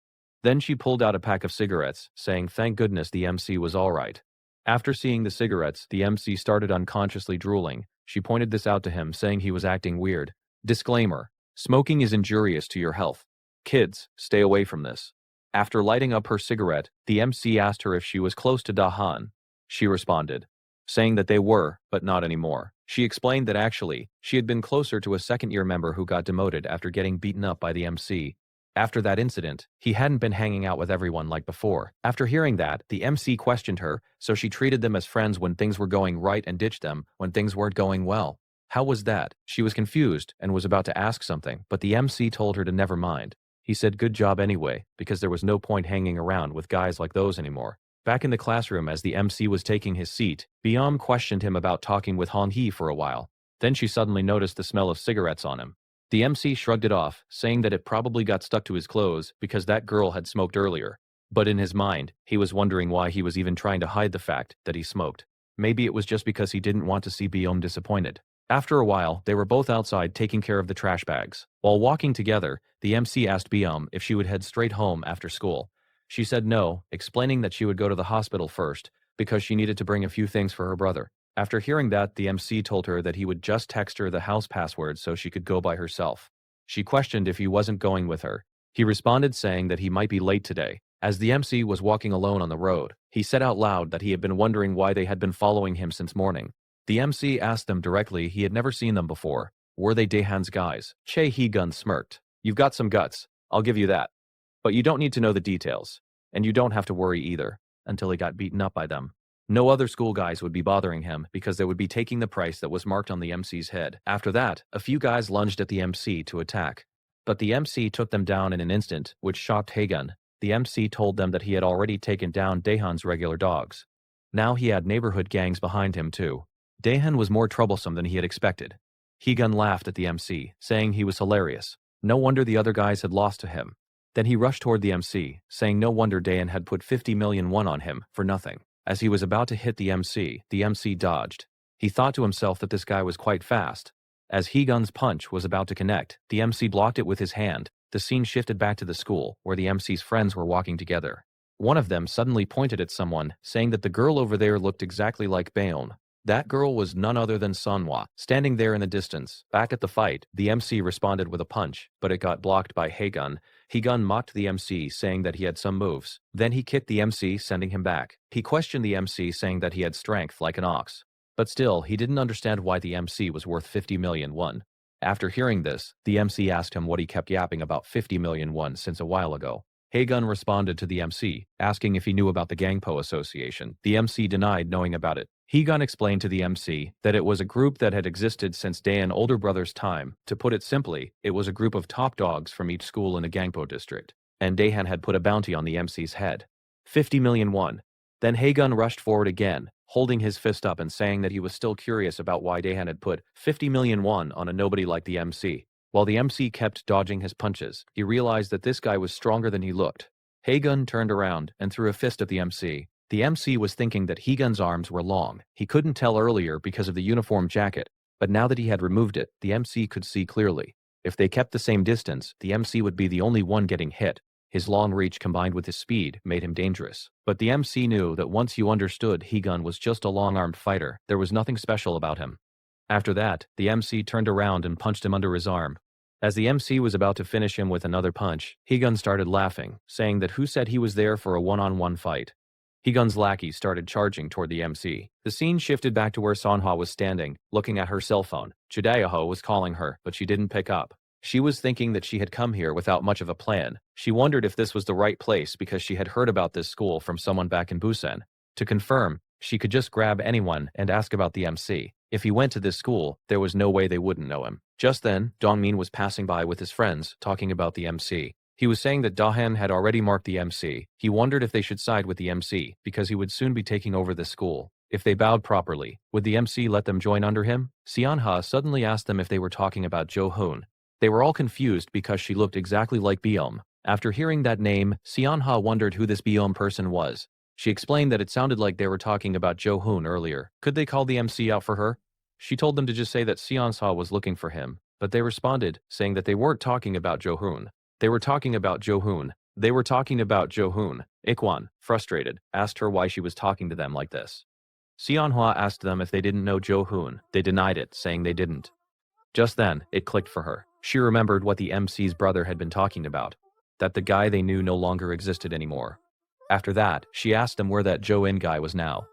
D: Then she pulled out a pack of cigarettes, saying thank goodness the MC was all right. After seeing the cigarettes, the MC started unconsciously drooling. She pointed this out to him, saying he was acting weird. Disclaimer: smoking is injurious to your health. Kids, stay away from this. After lighting up her cigarette, the MC asked her if she was close to Dahan. She responded, saying that they were, but not anymore. She explained that actually, she had been closer to a second-year member who got demoted after getting beaten up by the MC. After that incident, he hadn't been hanging out with everyone like before. After hearing that, the MC questioned her, so she treated them as friends when things were going right and ditched them when things weren't going well. How was that? She was confused and was about to ask something, but the MC told her to never mind. He said good job anyway, because there was no point hanging around with guys like those anymore. Back in the classroom as the MC was taking his seat, Biom questioned him about talking with Hong-hee for a while. Then she suddenly noticed the smell of cigarettes on him. The MC shrugged it off, saying that it probably got stuck to his clothes because that girl had smoked earlier. But in his mind, he was wondering why he was even trying to hide the fact that he smoked. Maybe it was just because he didn't want to see Biom disappointed. After a while, they were both outside taking care of the trash bags. While walking together, the MC asked Biom if she would head straight home after school. She said no, explaining that she would go to the hospital first because she needed to bring a few things for her brother. After hearing that, the MC told her that he would just text her the house password so she could go by herself. She questioned if he wasn't going with her. He responded saying that he might be late today. As the MC was walking alone on the road, he said out loud that he had been wondering why they had been following him since morning. The MC asked them directly he had never seen them before. Were they Daehan's guys? Chae Hee-gun smirked. You've got some guts, I'll give you that. But you don't need to know the details. And you don't have to worry either, until he got beaten up by them. No other school guys would be bothering him because they would be taking the price that was marked on the MC's head. After that, a few guys lunged at the MC to attack. But the MC took them down in an instant, which shocked Haegun. The MC told them that he had already taken down Daehan's regular dogs. Now he had neighborhood gangs behind him too. Daehan was more troublesome than he had expected. Haegun laughed at the MC, saying he was hilarious. No wonder the other guys had lost to him. Then he rushed toward the MC, saying no wonder Daehan had put 50 million won on him for nothing. As he was about to hit the MC dodged. He thought to himself that this guy was quite fast. As Haegun's punch was about to connect, the MC blocked it with his hand. The scene shifted back to the school, where the MC's friends were walking together. One of them suddenly pointed at someone, saying that the girl over there looked exactly like Baeon. That girl was none other than Sunhwa, standing there in the distance. Back at the fight, the MC responded with a punch, but it got blocked by Haegun. Haegun mocked the MC, saying that he had some moves. Then he kicked the MC, sending him back. He questioned the MC, saying that he had strength like an ox. But still, he didn't understand why the MC was worth 50 million won. After hearing this, the MC asked him what he kept yapping about 50 million won since a while ago. Haegun responded to the MC, asking if he knew about the Gangpo Association. The MC denied knowing about it. Haegun explained to the MC that it was a group that had existed since Daehan older brother's time. To put it simply, it was a group of top dogs from each school in the Gangpo district, and Daehan had put a bounty on the MC's head. 50 million won. Then Haegun rushed forward again, holding his fist up and saying that he was still curious about why Daehan had put 50 million won on a nobody like the MC. While the MC kept dodging his punches, he realized that this guy was stronger than he looked. Haegun turned around and threw a fist at the MC. The MC was thinking that Haegun's arms were long. He couldn't tell earlier because of the uniform jacket, but now that he had removed it, the MC could see clearly. If they kept the same distance, the MC would be the only one getting hit. His long reach combined with his speed made him dangerous. But the MC knew that once you understood Higun was just a long-armed fighter, there was nothing special about him. After that, the MC turned around and punched him under his arm. As the MC was about to finish him with another punch, Higun started laughing, saying that who said he was there for a one-on-one fight. Higun's lackey started charging toward the MC. The scene shifted back to where Sanhwa was standing, looking at her cell phone. Judaeho was calling her, but she didn't pick up. She was thinking that she had come here without much of a plan. She wondered if this was the right place because she had heard about this school from someone back in Busan. To confirm, she could just grab anyone and ask about the MC. If he went to this school, there was no way they wouldn't know him. Just then, Dongmin was passing by with his friends, talking about the MC. He was saying that Dahan had already marked the MC. He wondered if they should side with the MC, because he would soon be taking over the school. If they bowed properly, would the MC let them join under him? Seonha suddenly asked them if they were talking about Jo Hoon. They were all confused because she looked exactly like Beom. After hearing that name, Seonha wondered who this Beom person was. She explained that it sounded like they were talking about Jo Hoon earlier. Could they call the MC out for her? She told them to just say that Seonha was looking for him, but they responded, saying that they weren't talking about Jo Hoon. They were talking about Jo Hoon. They were talking about Jo Hoon. Ikwan, frustrated, asked her why she was talking to them like this. Seonhwa asked them if they didn't know Jo Hoon. They denied it, saying they didn't. Just then, it clicked for her. She remembered what the MC's brother had been talking about, that the guy they knew no longer existed anymore. After that, she asked them where that Jo In guy was now.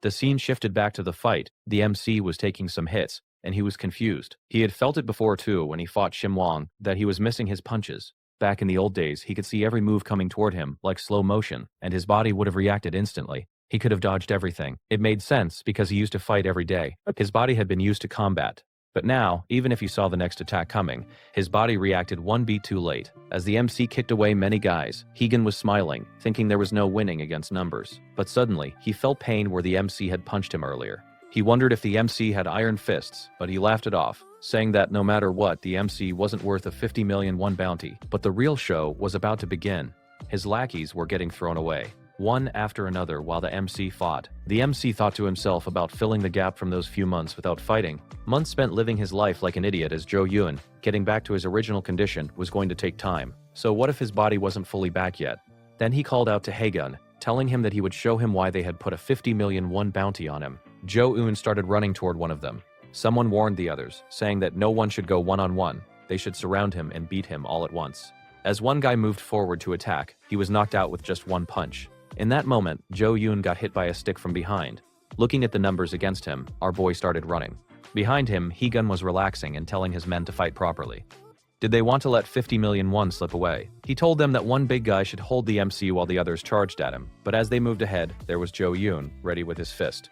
D: The scene shifted back to the fight. The MC was taking some hits, and he was confused. He had felt it before too when he fought Shim Wang, that he was missing his punches. Back in the old days, he could see every move coming toward him, like slow motion, and his body would have reacted instantly. He could have dodged everything. It made sense because he used to fight every day. His body had been used to combat. But now, even if he saw the next attack coming, his body reacted one beat too late. As the MC kicked away many guys, Higun was smiling, thinking there was no winning against numbers. But suddenly, he felt pain where the MC had punched him earlier. He wondered if the MC had iron fists, but he laughed it off, saying that no matter what, the MC wasn't worth a 50 million won bounty. But the real show was about to begin. His lackeys were getting thrown away, one after another while the MC fought. The MC thought to himself about filling the gap from those few months without fighting. Months spent living his life like an idiot as Jo Yun, getting back to his original condition was going to take time. So what if his body wasn't fully back yet? Then he called out to Haegun, telling him that he would show him why they had put a 50 million won bounty on him. Jo Un started running toward one of them. Someone warned the others, saying that no one should go one-on-one. They should surround him and beat him all at once. As one guy moved forward to attack, he was knocked out with just one punch. In that moment, Jo Yoon got hit by a stick from behind. Looking at the numbers against him, our boy started running. Behind him, Higun was relaxing and telling his men to fight properly. Did they want to let 50 million won slip away? He told them that one big guy should hold the MC while the others charged at him, but as they moved ahead, there was Jo Yoon, ready with his fist.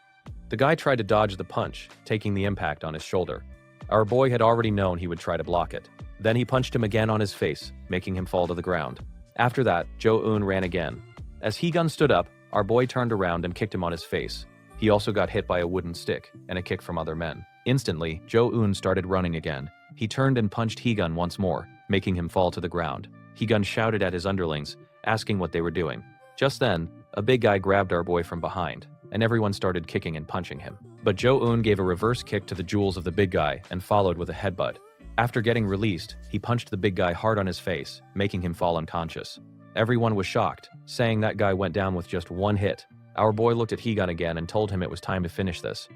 D: The guy tried to dodge the punch, taking the impact on his shoulder. Our boy had already known he would try to block it. Then he punched him again on his face, making him fall to the ground. After that, Jo Un ran again. As Higun stood up, our boy turned around and kicked him on his face. He also got hit by a wooden stick and a kick from other men. Instantly, Jo Un started running again. He turned and punched Higun once more, making him fall to the ground. Higun shouted at his underlings, asking what they were doing. Just then, a big guy grabbed our boy from behind, and everyone started kicking and punching him. But Jo Un gave a reverse kick to the jewels of the big guy and followed with a headbutt. After getting released, he punched the big guy hard on his face, making him fall unconscious. Everyone was shocked, saying that guy went down with just one hit. Our boy looked at Higun again and told him it was time to finish this.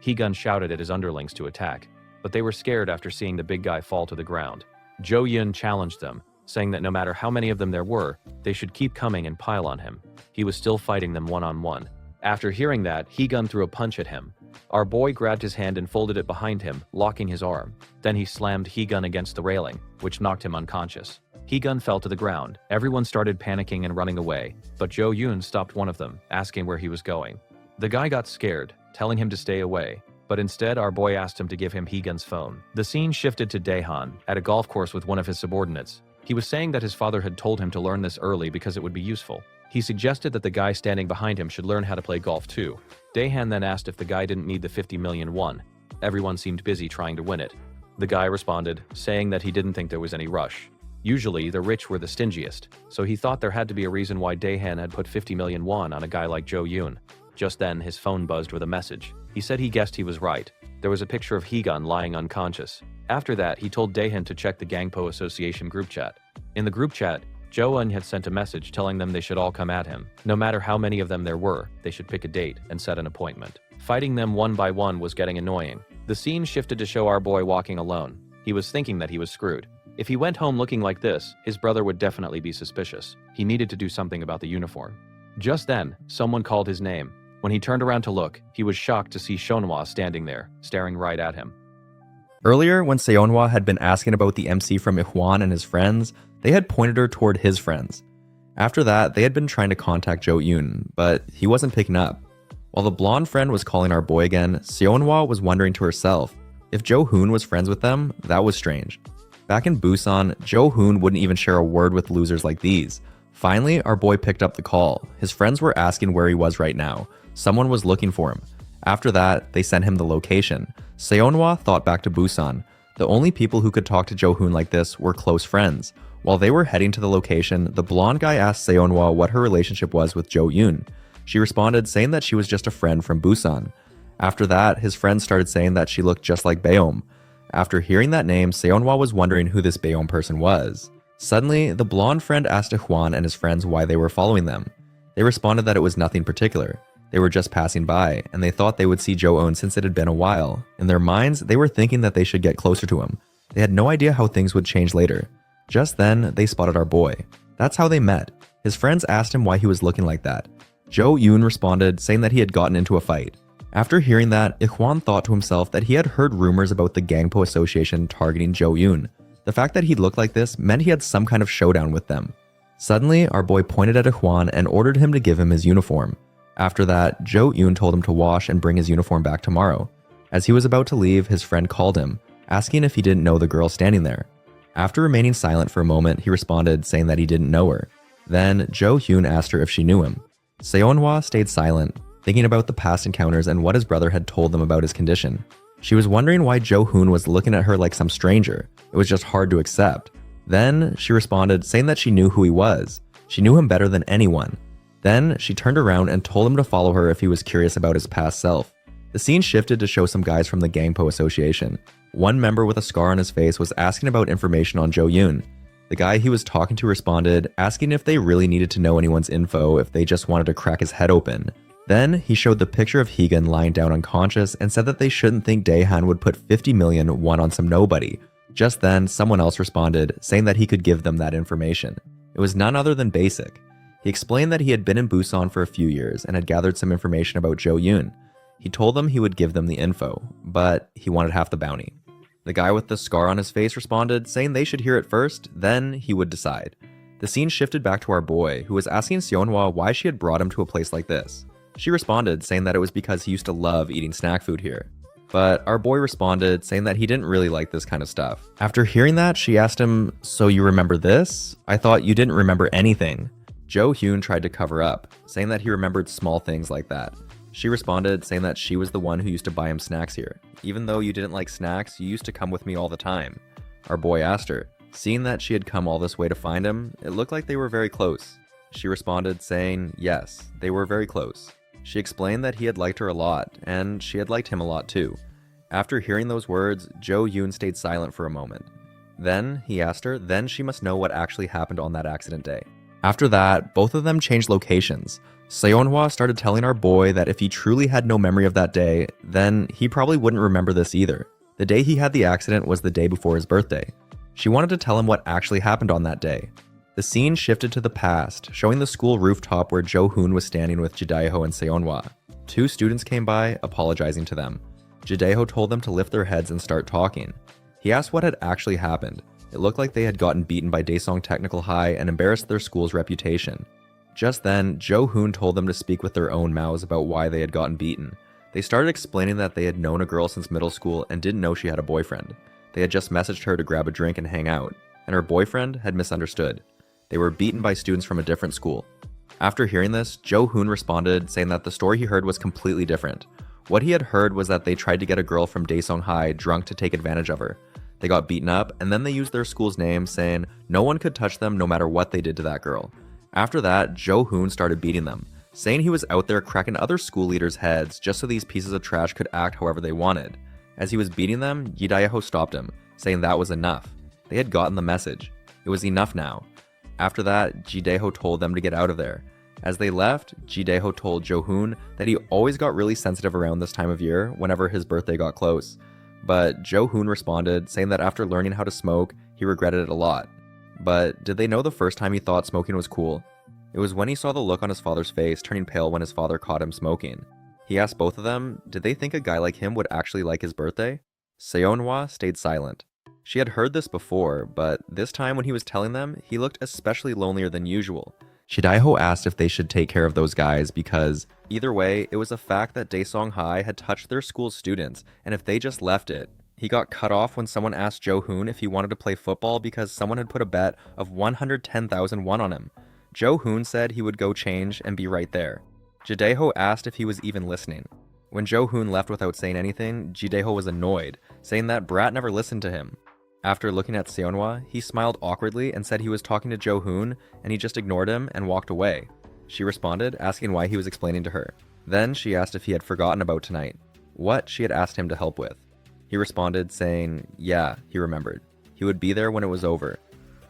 D: Higun shouted at his underlings to attack, but they were scared after seeing the big guy fall to the ground. Jo Yun challenged them, saying that no matter how many of them there were, they should keep coming and pile on him. He was still fighting them one-on-one. After hearing that, Higun threw a punch at him. Our boy grabbed his hand and folded it behind him, locking his arm. Then he slammed Higun against the railing, which knocked him unconscious. Higun fell to the ground. Everyone started panicking and running away, but Jo Yun stopped one of them, asking where he was going. The guy got scared, telling him to stay away, but instead our boy asked him to give him Higun's phone. The scene shifted to Daehan, at a golf course with one of his subordinates. He was saying that his father had told him to learn this early because it would be useful. He suggested that the guy standing behind him should learn how to play golf too. Daehan then asked if the guy didn't need the 50 million won. Everyone seemed busy trying to win it. The guy responded, saying that he didn't think there was any rush. Usually, the rich were the stingiest, so he thought there had to be a reason why Daehan had put 50 million won on a guy like Jo Yun. Just then, his phone buzzed with a message. He said he guessed he was right. There was a picture of Higun lying unconscious. After that, he told Daehan to check the Gangpo Association group chat. In the group chat, Jo-eun had sent a message telling them they should all come at him. No matter how many of them there were, they should pick a date and set an appointment. Fighting them one by one was getting annoying. The scene shifted to show our boy walking alone. He was thinking that he was screwed. If he went home looking like this, his brother would definitely be suspicious. He needed to do something about the uniform. Just then, someone called his name. When he turned around to look, he was shocked to see Shonhwa standing there, staring right at him.
E: Earlier, when Seonhwa had been asking about the MC from Ihwan and his friends, they had pointed her toward his friends. After that, they had been trying to contact Jo-eun, but he wasn't picking up. While the blonde friend was calling our boy again, Seonhwa was wondering to herself, if Jo-hoon was friends with them, that was strange. Back in Busan, Jo-hoon wouldn't even share a word with losers like these. Finally, our boy picked up the call. His friends were asking where he was right now. Someone was looking for him. After that, they sent him the location. Seonhwa thought back to Busan. The only people who could talk to Jo-hoon like this were close friends. While they were heading to the location, the blonde guy asked Seonhwa what her relationship was with Jo-eun. She responded saying that she was just a friend from Busan. After that, his friends started saying that she looked just like Baeom. After hearing that name, Seonhwa was wondering who this Baeom person was. Suddenly, the blonde friend asked Ihwan and his friends why they were following them. They responded that it was nothing particular. They were just passing by, and they thought they would see Jo-eun since it had been a while. In their minds, they were thinking that they should get closer to him. They had no idea how things would change later. Just then, they spotted our boy. That's how they met. His friends asked him why he was looking like that. Jo-eun responded, saying that he had gotten into a fight. After hearing that, Ihwan thought to himself that he had heard rumors about the Gangpo Association targeting Jo-eun. The fact that he looked like this meant he had some kind of showdown with them. Suddenly, our boy pointed at Ihwan and ordered him to give him his uniform. After that, Jo-eun told him to wash and bring his uniform back tomorrow. As he was about to leave, his friend called him, asking if he didn't know the girl standing there. After remaining silent for a moment, he responded saying that he didn't know her. Then, Jo-hyun asked her if she knew him. Seonhwa stayed silent, thinking about the past encounters and what his brother had told them about his condition. She was wondering why Jo-hoon was looking at her like some stranger. It was just hard to accept. Then, she responded saying that she knew who he was. She knew him better than anyone. Then, she turned around and told him to follow her if he was curious about his past self. The scene shifted to show some guys from the Gangpo Association. One member with a scar on his face was asking about information on Jo-eun. The guy he was talking to responded, asking if they really needed to know anyone's info if they just wanted to crack his head open. Then, he showed the picture of Hegan lying down unconscious and said that they shouldn't think Daehan would put 50 million won on some nobody. Just then, someone else responded, saying that he could give them that information. It was none other than Basic. He explained that he had been in Busan for a few years and had gathered some information about Jo-eun. He told them he would give them the info, but he wanted half the bounty. The guy with the scar on his face responded, saying they should hear it first, then he would decide. The scene shifted back to our boy, who was asking Seonhwa why she had brought him to a place like this. She responded, saying that it was because he used to love eating snack food here. But our boy responded, saying that he didn't really like this kind of stuff. After hearing that, she asked him, "So you remember this? I thought you didn't remember anything." Jo-hyun tried to cover up, saying that he remembered small things like that. She responded, saying that she was the one who used to buy him snacks here. "Even though you didn't like snacks, you used to come with me all the time." Our boy asked her. Seeing that she had come all this way to find him, it looked like they were very close. She responded, saying, yes, they were very close. She explained that he had liked her a lot, and she had liked him a lot too. After hearing those words, Jo-hyun stayed silent for a moment. Then, he asked her, then she must know what actually happened on that accident day. After that, both of them changed locations. Seonhwa started telling our boy that if he truly had no memory of that day, then he probably wouldn't remember this either. The day he had the accident was the day before his birthday. She wanted to tell him what actually happened on that day. The scene shifted to the past, showing the school rooftop where Jo-hoon was standing with Jidaeho and Seonhwa. Two students came by, apologizing to them. Jidaeho told them to lift their heads and start talking. He asked what had actually happened. It looked like they had gotten beaten by Daesung Technical High and embarrassed their school's reputation. Just then, Jo-hoon told them to speak with their own mouths about why they had gotten beaten. They started explaining that they had known a girl since middle school and didn't know she had a boyfriend. They had just messaged her to grab a drink and hang out, and her boyfriend had misunderstood. They were beaten by students from a different school. After hearing this, Jo-hoon responded, saying that the story he heard was completely different. What he had heard was that they tried to get a girl from Daesung High drunk to take advantage of her. They got beaten up, and then they used their school's name, saying no one could touch them no matter what they did to that girl. After that, Jo-hoon started beating them, saying he was out there cracking other school leaders' heads just so these pieces of trash could act however they wanted. As he was beating them, Jidaeho stopped him, saying that was enough. They had gotten the message. It was enough now. After that, Jidaeho told them to get out of there. As they left, Jidaeho told Jo-hoon that he always got really sensitive around this time of year whenever his birthday got close. But Jo-hoon responded, saying that after learning how to smoke, he regretted it a lot. But did they know the first time he thought smoking was cool? It was when he saw the look on his father's face turning pale when his father caught him smoking. He asked both of them, did they think a guy like him would actually like his birthday? Seonhwa stayed silent. She had heard this before, but this time when he was telling them, he looked especially lonelier than usual. Jidaeho asked if they should take care of those guys because, either way, it was a fact that Daesong High had touched their school's students, and if they just left it, he got cut off when someone asked Jo-hoon if he wanted to play football because someone had put a bet of 110,000 won on him. Jo-hoon said he would go change and be right there. Jidaeho asked if he was even listening. When Jo-hoon left without saying anything, Jidaeho was annoyed, saying that brat never listened to him. After looking at Seonhwa, he smiled awkwardly and said he was talking to Jo-hoon, and he just ignored him and walked away. She responded, asking why he was explaining to her. Then she asked if he had forgotten about tonight, what she had asked him to help with. He responded, saying, yeah, he remembered. He would be there when it was over.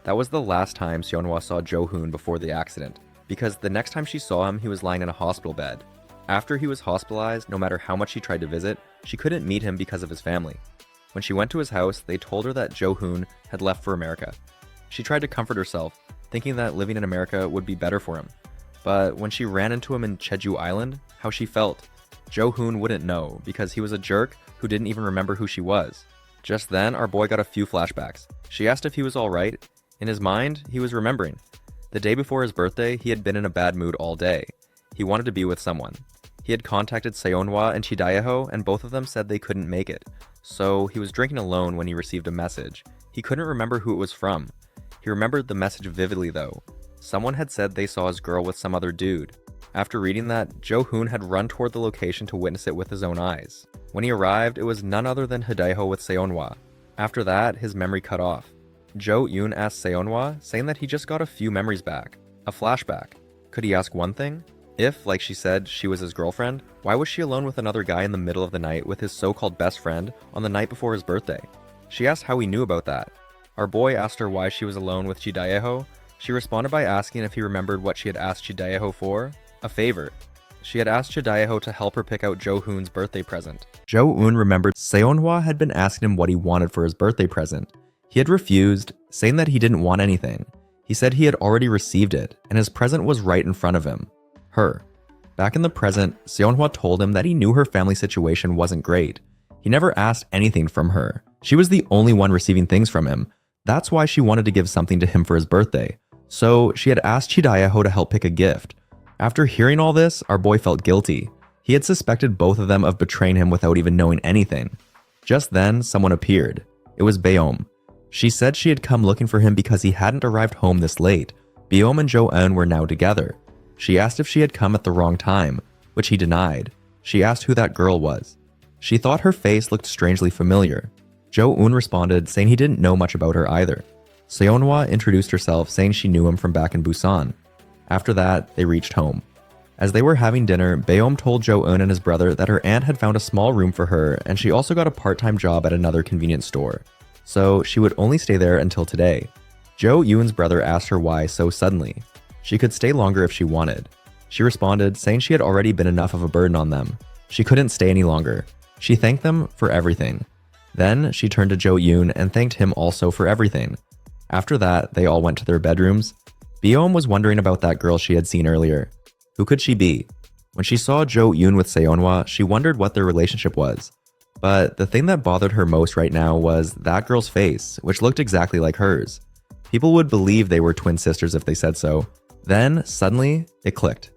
E: That was the last time Seonhwa saw Jo-hoon before the accident, because the next time she saw him, he was lying in a hospital bed. After he was hospitalized, no matter how much she tried to visit, she couldn't meet him because of his family. When she went to his house, they told her that Jo-hoon had left for America. She tried to comfort herself, thinking that living in America would be better for him. But when she ran into him in Jeju Island, how she felt, Jo-hoon wouldn't know because he was a jerk who didn't even remember who she was. Just then, our boy got a few flashbacks. She asked if he was alright. In his mind, he was remembering. The day before his birthday, he had been in a bad mood all day. He wanted to be with someone. He had contacted Seonhwa and Jidaeho, and both of them said they couldn't make it. So he was drinking alone when he received a message. He couldn't remember who it was from. He remembered the message vividly though. Someone had said they saw his girl with some other dude. After reading that, Jo-hoon had run toward the location to witness it with his own eyes. When he arrived, it was none other than Jidaeho with Seonhwa. After that, his memory cut off. Jo-yoon asked Seonhwa, saying that he just got a few memories back. A flashback. Could he ask one thing? If, like she said, she was his girlfriend, why was she alone with another guy in the middle of the night with his so-called best friend on the night before his birthday? She asked how he knew about that. Our boy asked her why she was alone with Jidaeho. She responded by asking if he remembered what she had asked Jidaeho for. A favor. She had asked Jidaeho to help her pick out Jo-hoon's birthday present. Jo-hoon remembered Seonhwa had been asking him what he wanted for his birthday present. He had refused, saying that he didn't want anything. He said he had already received it, and his present was right in front of him. Her. Back in the present, Seonhwa told him that he knew her family situation wasn't great. He never asked anything from her. She was the only one receiving things from him. That's why she wanted to give something to him for his birthday. So she had asked Jidaeho to help pick a gift. After hearing all this, our boy felt guilty. He had suspected both of them of betraying him without even knowing anything. Just then, someone appeared. It was Baeom. She said she had come looking for him because he hadn't arrived home this late. Baeom and Jo-eun were now together. She asked if she had come at the wrong time, which he denied. She asked who that girl was. She thought her face looked strangely familiar. Jo-eun responded, saying he didn't know much about her either. Seonhwa introduced herself, saying she knew him from back in Busan. After that, they reached home. As they were having dinner, Baeom told Jo-eun and his brother that her aunt had found a small room for her, and she also got a part-time job at another convenience store. So she would only stay there until today. Jo-eun's brother asked her why so suddenly. She could stay longer if she wanted. She responded, saying she had already been enough of a burden on them. She couldn't stay any longer. She thanked them for everything. Then she turned to Jo-eun and thanked him also for everything. After that, they all went to their bedrooms. Baeom was wondering about that girl she had seen earlier. Who could she be? When she saw Jo-eun with Seonhwa, she wondered what their relationship was. But the thing that bothered her most right now was that girl's face, which looked exactly like hers. People would believe they were twin sisters if they said so. Then, suddenly, it clicked.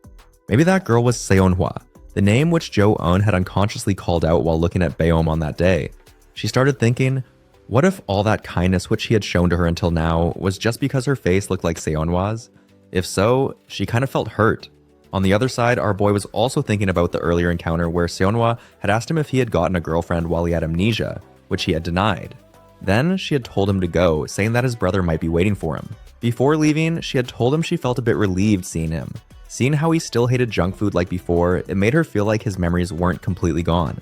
E: Maybe that girl was Seonhwa, the name which Jo-eun had unconsciously called out while looking at Baeom on that day. She started thinking, what if all that kindness which he had shown to her until now was just because her face looked like Seonhwa's? If so, she kind of felt hurt. On the other side, our boy was also thinking about the earlier encounter where Seonhwa had asked him if he had gotten a girlfriend while he had amnesia, which he had denied. Then she had told him to go, saying that his brother might be waiting for him. Before leaving, she had told him she felt a bit relieved seeing him. Seeing how he still hated junk food like before, it made her feel like his memories weren't completely gone.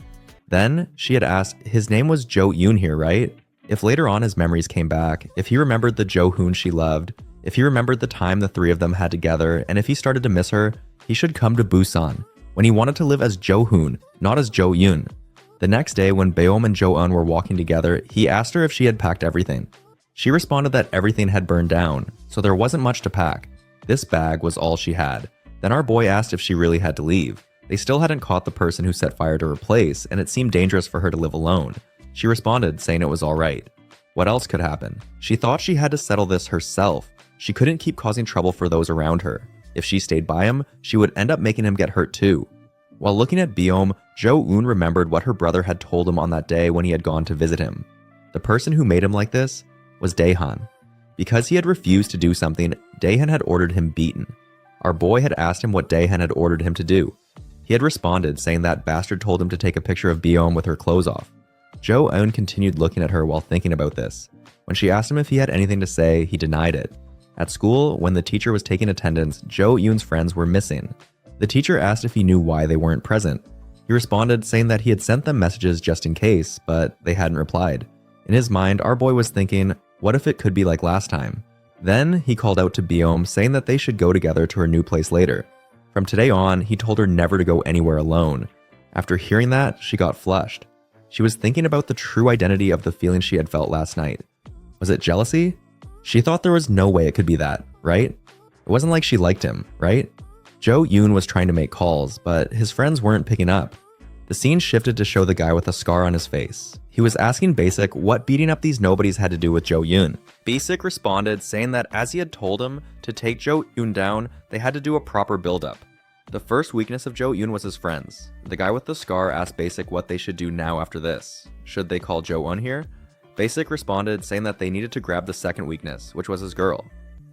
E: Then she had asked, his name was Jo-eun here, right? If later on his memories came back, if he remembered the Jo-hoon she loved, if he remembered the time the three of them had together, and if he started to miss her, he should come to Busan, when he wanted to live as Jo-hoon, not as Jo-yoon. The next day, when Beom and Jo-eun were walking together, he asked her if she had packed everything. She responded that everything had burned down, so there wasn't much to pack. This bag was all she had. Then our boy asked if she really had to leave. They still hadn't caught the person who set fire to her place, and it seemed dangerous for her to live alone. She responded, saying it was alright. What else could happen? She thought she had to settle this herself. She couldn't keep causing trouble for those around her. If she stayed by him, she would end up making him get hurt too. While looking at Beom, Jo-eun remembered what her brother had told him on that day when he had gone to visit him. The person who made him like this was Daehan. Because he had refused to do something, Daehan had ordered him beaten. Our boy had asked him what Daehan had ordered him to do. He had responded, saying that bastard told him to take a picture of Beom with her clothes off. Jo-eun continued looking at her while thinking about this. When she asked him if he had anything to say, he denied it. At school, when the teacher was taking attendance, Jo-eun's friends were missing. The teacher asked if he knew why they weren't present. He responded, saying that he had sent them messages just in case, but they hadn't replied. In his mind, our boy was thinking, what if it could be like last time? Then he called out to Beom, saying that they should go together to her new place later. From today on, he told her never to go anywhere alone. After hearing that, she got flushed. She was thinking about the true identity of the feeling she had felt last night. Was it jealousy? She thought there was no way it could be that, right? It wasn't like she liked him, right? Jo-eun was trying to make calls, but his friends weren't picking up. The scene shifted to show the guy with a scar on his face. He was asking Basic what beating up these nobodies had to do with Jo-eun. Basic responded, saying that as he had told him to take Jo-eun down, they had to do a proper build-up. The first weakness of Jo-eun was his friends. The guy with the scar asked Basic what they should do now after this. Should they call Jo-eun here? Basic responded, saying that they needed to grab the second weakness, which was his girl.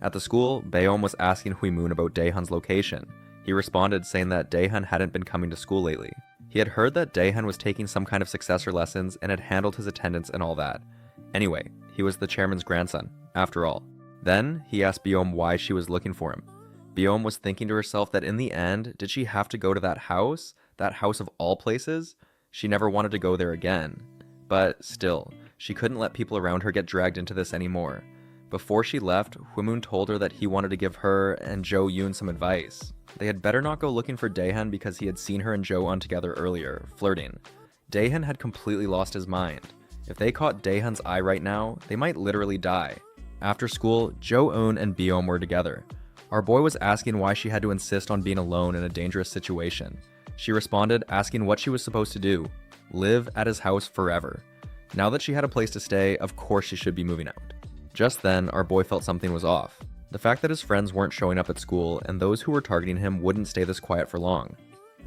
E: At the school, Beom was asking Hui-moon about Daehan's location. He responded, saying that Daehan hadn't been coming to school lately. He had heard that Daehan was taking some kind of successor lessons and had handled his attendance and all that. Anyway, he was the chairman's grandson, after all. Then, he asked Beom why she was looking for him. Beom was thinking to herself that in the end, did she have to go to that house of all places? She never wanted to go there again. But still, she couldn't let people around her get dragged into this anymore. Before she left, Hui-moon told her that he wanted to give her and Jo-eun some advice. They had better not go looking for Daehan because he had seen her and Jo-eun together earlier, flirting. Daehan had completely lost his mind. If they caught Daehan's eye right now, they might literally die. After school, Jo-eun and Beom were together. Our boy was asking why she had to insist on being alone in a dangerous situation. She responded, asking what she was supposed to do. Live at his house forever. Now that she had a place to stay, of course she should be moving out. Just then, our boy felt something was off. The fact that his friends weren't showing up at school and those who were targeting him wouldn't stay this quiet for long.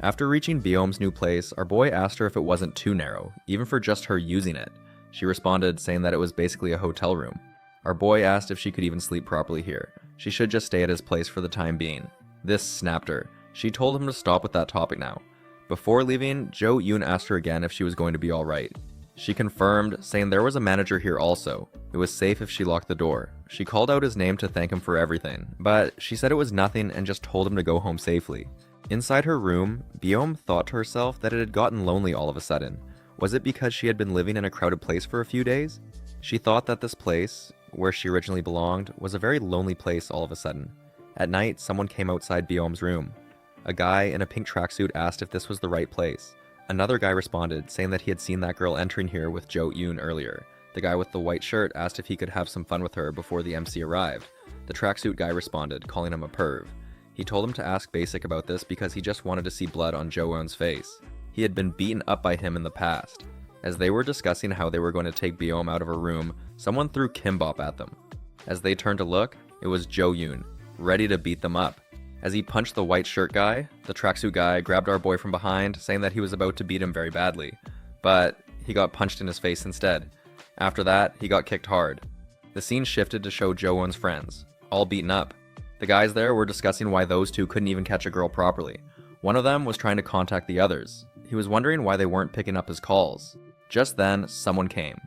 E: After reaching Beom's new place, our boy asked her if it wasn't too narrow, even for just her using it. She responded, saying that it was basically a hotel room. Our boy asked if she could even sleep properly here. She should just stay at his place for the time being. This snapped her. She told him to stop with that topic now. Before leaving, Jo-eun asked her again if she was going to be alright. She confirmed, saying there was a manager here also. It was safe if she locked the door. She called out his name to thank him for everything, but she said it was nothing and just told him to go home safely. Inside her room, Beom thought to herself that it had gotten lonely all of a sudden. Was it because she had been living in a crowded place for a few days? She thought that this place, where she originally belonged, was a very lonely place all of a sudden. At night, someone came outside Beom's room. A guy in a pink tracksuit asked if this was the right place. Another guy responded, saying that he had seen that girl entering here with Jo-eun earlier. The guy with the white shirt asked if he could have some fun with her before the MC arrived. The tracksuit guy responded, calling him a perv. He told him to ask Basic about this because he just wanted to see blood on Jo-eun's face. He had been beaten up by him in the past. As they were discussing how they were going to take Beom out of her room, someone threw kimbap at them. As they turned to look, it was Jo-eun, ready to beat them up. As he punched the white shirt guy, the tracksuit guy grabbed our boy from behind, saying that he was about to beat him very badly. But he got punched in his face instead. After that, he got kicked hard. The scene shifted to show Jo-eun's friends, all beaten up. The guys there were discussing why those two couldn't even catch a girl properly. One of them was trying to contact the others. He was wondering why they weren't picking up his calls. Just then, someone came.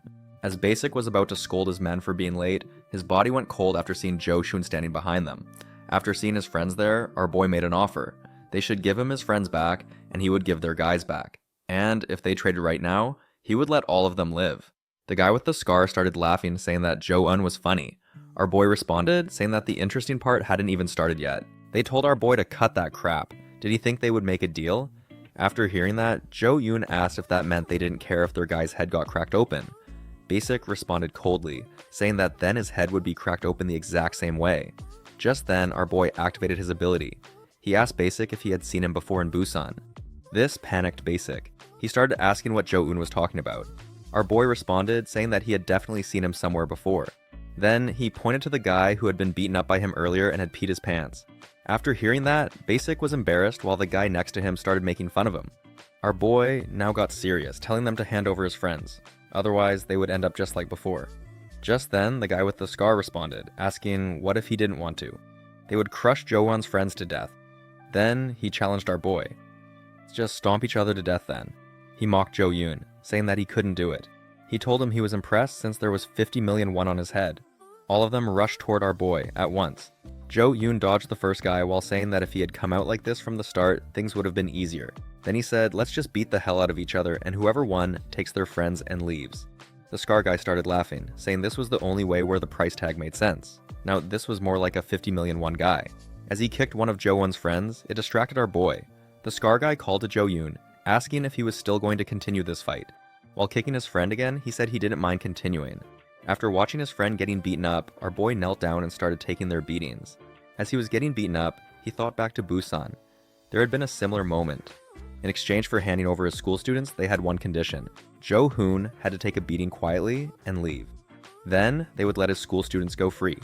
E: As Basic was about to scold his men for being late, his body went cold after seeing Jo-shun standing behind them. After seeing his friends there, our boy made an offer. They should give him his friends back, and he would give their guys back. And if they traded right now, he would let all of them live. The guy with the scar started laughing, saying that Jo-eun was funny. Our boy responded, saying that the interesting part hadn't even started yet. They told our boy to cut that crap. Did he think they would make a deal? After hearing that, Jo-eun asked if that meant they didn't care if their guy's head got cracked open. Basic responded coldly, saying that then his head would be cracked open the exact same way. Just then, our boy activated his ability. He asked Basic if he had seen him before in Busan. This panicked Basic. He started asking what Jo-eun was talking about. Our boy responded, saying that he had definitely seen him somewhere before. Then, he pointed to the guy who had been beaten up by him earlier and had peed his pants. After hearing that, Basic was embarrassed while the guy next to him started making fun of him. Our boy now got serious, telling them to hand over his friends. Otherwise, they would end up just like before. Just then, the guy with the scar responded, asking what if he didn't want to. They would crush Jo-eun's friends to death. Then, he challenged our boy. Let's just stomp each other to death then. He mocked Jo-eun, saying that he couldn't do it. He told him he was impressed since there was 50 million won on his head. All of them rushed toward our boy at once. Jo-eun dodged the first guy while saying that if he had come out like this from the start, things would have been easier. Then he said, let's just beat the hell out of each other and whoever won takes their friends and leaves. The scar guy started laughing, saying this was the only way where the price tag made sense. Now this was more like a 50 million won guy. As he kicked one of Jo-eun's friends, it distracted our boy. The scar guy called to Jo-eun, asking if he was still going to continue this fight. While kicking his friend again, he said he didn't mind continuing. After watching his friend getting beaten up, our boy knelt down and started taking their beatings. As he was getting beaten up, he thought back to Busan. There had been a similar moment. In exchange for handing over his school students, they had one condition. Jo-hoon had to take a beating quietly and leave. Then, they would let his school students go free.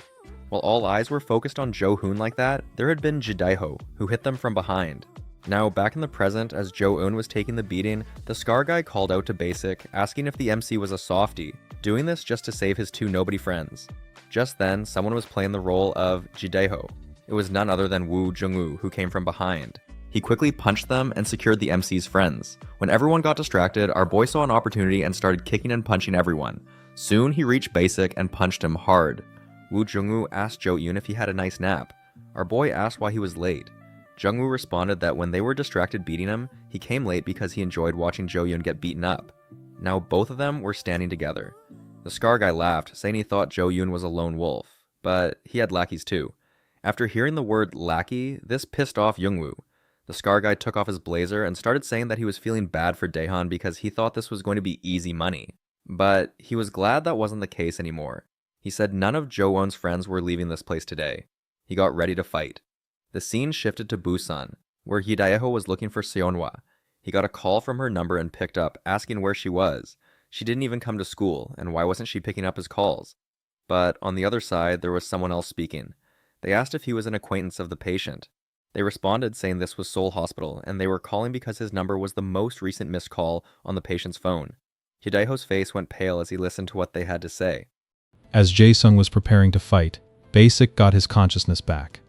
E: While all eyes were focused on Jo-hoon like that, there had been Jidaiho, who hit them from behind. Now, back in the present, as Jo-eun was taking the beating, the scar guy called out to Basic, asking if the MC was a softie, doing this just to save his two nobody friends. Just then, someone was playing the role of Jidaiho. It was none other than Woo Jung-woo, who came from behind. He quickly punched them and secured the MC's friends. When everyone got distracted, our boy saw an opportunity and started kicking and punching everyone. Soon, he reached Basic and punched him hard. Woo Jung-woo asked Jo-eun if he had a nice nap. Our boy asked why he was late. Jung-woo responded that when they were distracted beating him, he came late because he enjoyed watching Jo-eun get beaten up. Now both of them were standing together. The scar guy laughed, saying he thought Jo-eun was a lone wolf, but he had lackeys too. After hearing the word lackey, this pissed off Jung-woo. The scar guy took off his blazer and started saying that he was feeling bad for Daehan because he thought this was going to be easy money. But he was glad that wasn't the case anymore. He said none of Jo-eun's friends were leaving this place today. He got ready to fight. The scene shifted to Busan, where Hidayako was looking for Seonhwa. He got a call from her number and picked up, asking where she was. She didn't even come to school, and why wasn't she picking up his calls? But on the other side, there was someone else speaking. They asked if he was an acquaintance of the patient. They responded saying this was Seoul Hospital, and they were calling because his number was the most recent missed call on the patient's phone. Hidayho's face went pale as he listened to what they had to say.
A: As Jae-sung was preparing to fight, Basic got his consciousness back.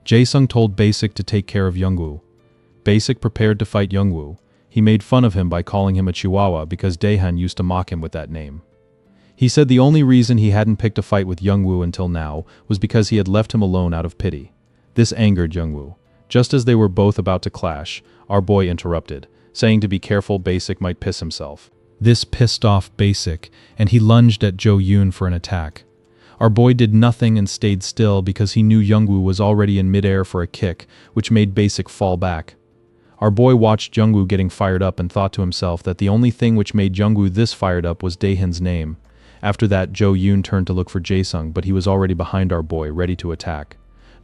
A: Jae-sung told Basic to take care of Youngwoo. Basic prepared to fight Youngwoo. He made fun of him by calling him a chihuahua because Daehan used to mock him with that name. He said the only reason he hadn't picked a fight with Youngwoo until now was because he had left him alone out of pity. This angered Youngwoo. Just as they were both about to clash, our boy interrupted, saying to be careful Basic might piss himself. This pissed off Basic, and he lunged at Jo-eun for an attack. Our boy did nothing and stayed still because he knew Youngwoo was already in midair for a kick, which made Basic fall back. Our boy watched Youngwoo getting fired up and thought to himself that the only thing which made Youngwoo this fired up was Daehan's name. After that, Jo-eun turned to look for Jae-sung, but he was already behind our boy, ready to attack.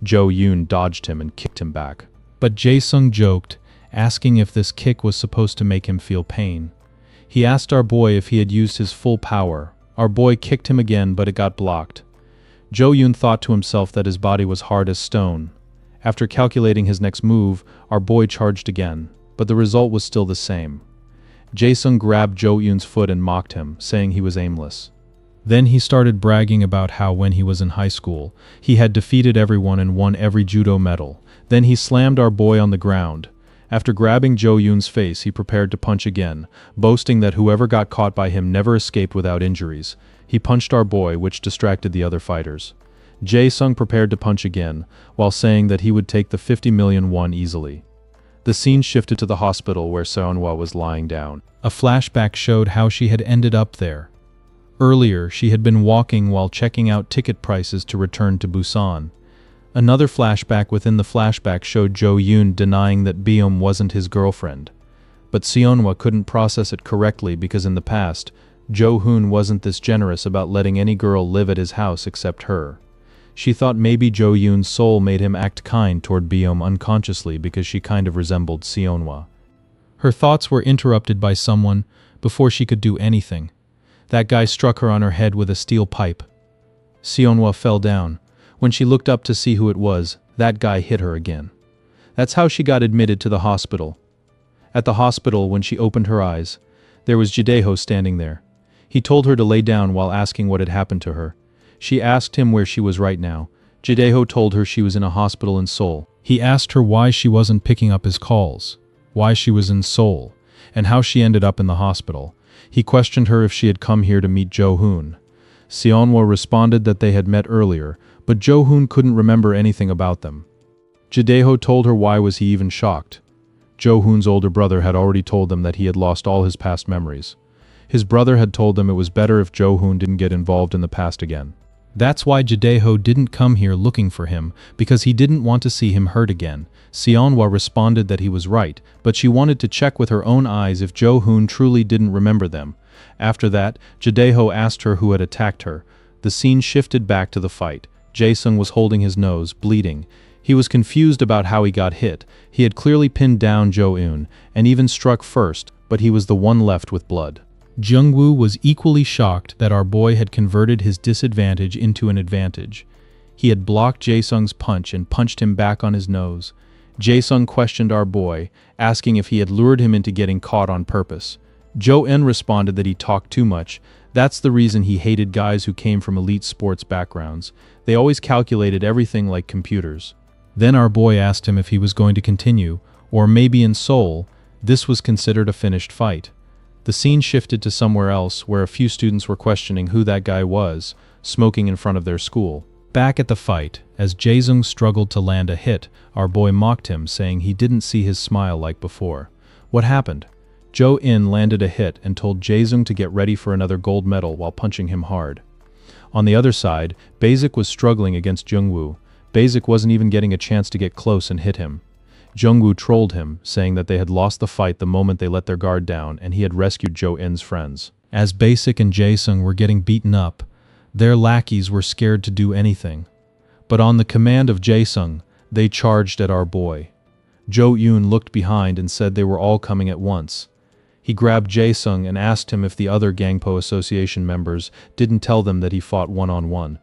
A: Jo-eun dodged him and kicked him back. But Jae-sung joked, asking if this kick was supposed to make him feel pain. He asked our boy if he had used his full power. Our boy kicked him again, but it got blocked. Jo-eun thought to himself that his body was hard as stone. After calculating his next move, our boy charged again, but the result was still the same. Jae-sung grabbed Jo-eun's foot and mocked him, saying he was aimless. Then he started bragging about how when he was in high school, he had defeated everyone and won every judo medal. Then he slammed our boy on the ground. After grabbing Jo-eun's face, he prepared to punch again, boasting that whoever got caught by him never escaped without injuries. He punched our boy, which distracted the other fighters. Jae-sung prepared to punch again, while saying that he would take the 50 million won easily. The scene shifted to the hospital where Seonhwa was lying down. A flashback showed how she had ended up there. Earlier, she had been walking while checking out ticket prices to return to Busan. Another flashback within the flashback showed Jo Yoon denying that Beom wasn't his girlfriend. But Seonhwa couldn't process it correctly because in the past, Jo Hoon wasn't this generous about letting any girl live at his house except her. She thought maybe Jo Yoon's soul made him act kind toward Beom unconsciously because she kind of resembled Seonhwa. Her thoughts were interrupted by someone before she could do anything. That guy struck her on her head with a steel pipe. Seonhwa fell down. When she looked up to see who it was, that guy hit her again. That's how she got admitted to the hospital. At the hospital, when she opened her eyes, there was Jaedae standing there. He told her to lay down while asking what had happened to her. She asked him where she was right now. Jaedae told her she was in a hospital in Seoul. He asked her why she wasn't picking up his calls, why she was in Seoul, and how she ended up in the hospital. He questioned her if she had come here to meet Jo Hoon. Seonhwa responded that they had met earlier, but Jo Hoon couldn't remember anything about them. Jaedae told her why was he even shocked. Jo Hoon's older brother had already told them that he had lost all his past memories. His brother had told them it was better if Jo Hoon didn't get involved in the past again. That's why Jaedae didn't come here looking for him, because he didn't want to see him hurt again. Seonhwa responded that he was right, but she wanted to check with her own eyes if Jo Hoon truly didn't remember them. After that, Jaedae asked her who had attacked her. The scene shifted back to the fight. Jae-sung was holding his nose, bleeding. He was confused about how he got hit. He had clearly pinned down Jo Eun, and even struck first, but he was the one left with blood. Jungwoo was equally shocked that our boy had converted his disadvantage into an advantage. He had blocked Jae-sung's punch and punched him back on his nose. Jae-sung questioned our boy, asking if he had lured him into getting caught on purpose. Jo-en responded that he talked too much. That's the reason he hated guys who came from elite sports backgrounds. They always calculated everything like computers. Then our boy asked him if he was going to continue, or maybe in Seoul. This was considered a finished fight. The scene shifted to somewhere else where a few students were questioning who that guy was, smoking in front of their school. Back at the fight, as Jae-sung struggled to land a hit, our boy mocked him, saying he didn't see his smile like before. What happened? Jo-in landed a hit and told Jae-sung to get ready for another gold medal while punching him hard. On the other side, Basic was struggling against Jungwoo. Basic wasn't even getting a chance to get close and hit him. Jungwoo trolled him, saying that they had lost the fight the moment they let their guard down and he had rescued Jo-in's friends. As Basic and Jae-sung were getting beaten up, their lackeys were scared to do anything. But on the command of Jae-sung, they charged at our boy. Jo Yoon looked behind and said they were all coming at once. He grabbed Jae-sung and asked him if the other Gangpo Association members didn't tell them that he fought one-on-one.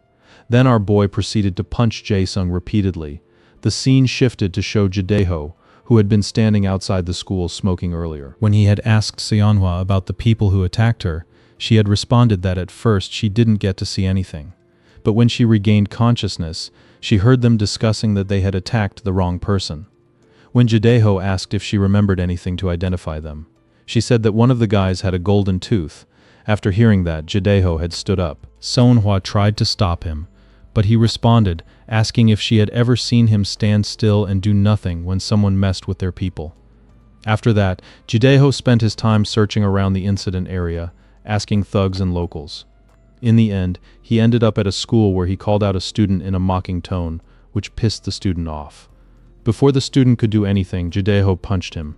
A: Then our boy proceeded to punch Jae-sung repeatedly. The scene shifted to show Jaedae, who had been standing outside the school smoking earlier. When he had asked Seonhwa about the people who attacked her, she had responded that at first she didn't get to see anything. But when she regained consciousness, she heard them discussing that they had attacked the wrong person. When Jaedae asked if she remembered anything to identify them, she said that one of the guys had a golden tooth. After hearing that, Jaedae had stood up. Seonhwa tried to stop him, but he responded, asking if she had ever seen him stand still and do nothing when someone messed with their people. After that, Jaedae spent his time searching around the incident area, asking thugs and locals. In the end, he ended up at a school where he called out a student in a mocking tone, which pissed the student off. Before the student could do anything, Jaedae punched him.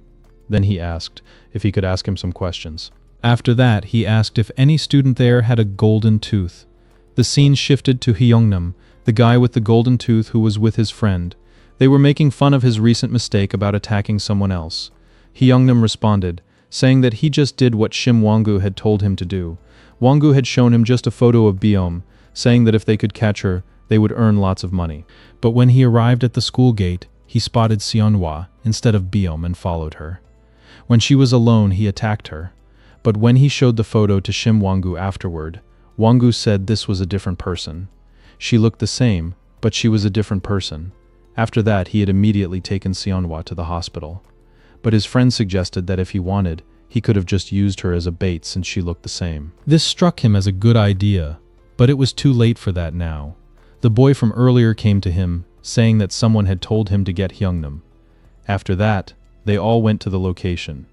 A: Then he asked if he could ask him some questions. After that, he asked if any student there had a golden tooth. The scene shifted to Hyungnam, the guy with the golden tooth who was with his friend. They were making fun of his recent mistake about attacking someone else. Hyungnam responded, saying that he just did what Shim Wongu had told him to do. Wongu had shown him just a photo of Beom, saying that if they could catch her, they would earn lots of money. But when he arrived at the school gate, he spotted Seonhwa instead of Beom and followed her. When she was alone, he attacked her. But when he showed the photo to Shim Wongu afterward, Wongu said this was a different person. She looked the same, but she was a different person. After that, he had immediately taken Seonhwa to the hospital. But his friend suggested that if he wanted, he could have just used her as a bait since she looked the same. This struck him as a good idea, but it was too late for that now. The boy from earlier came to him, saying that someone had told him to get Hyungnam. After that, they all went to the location.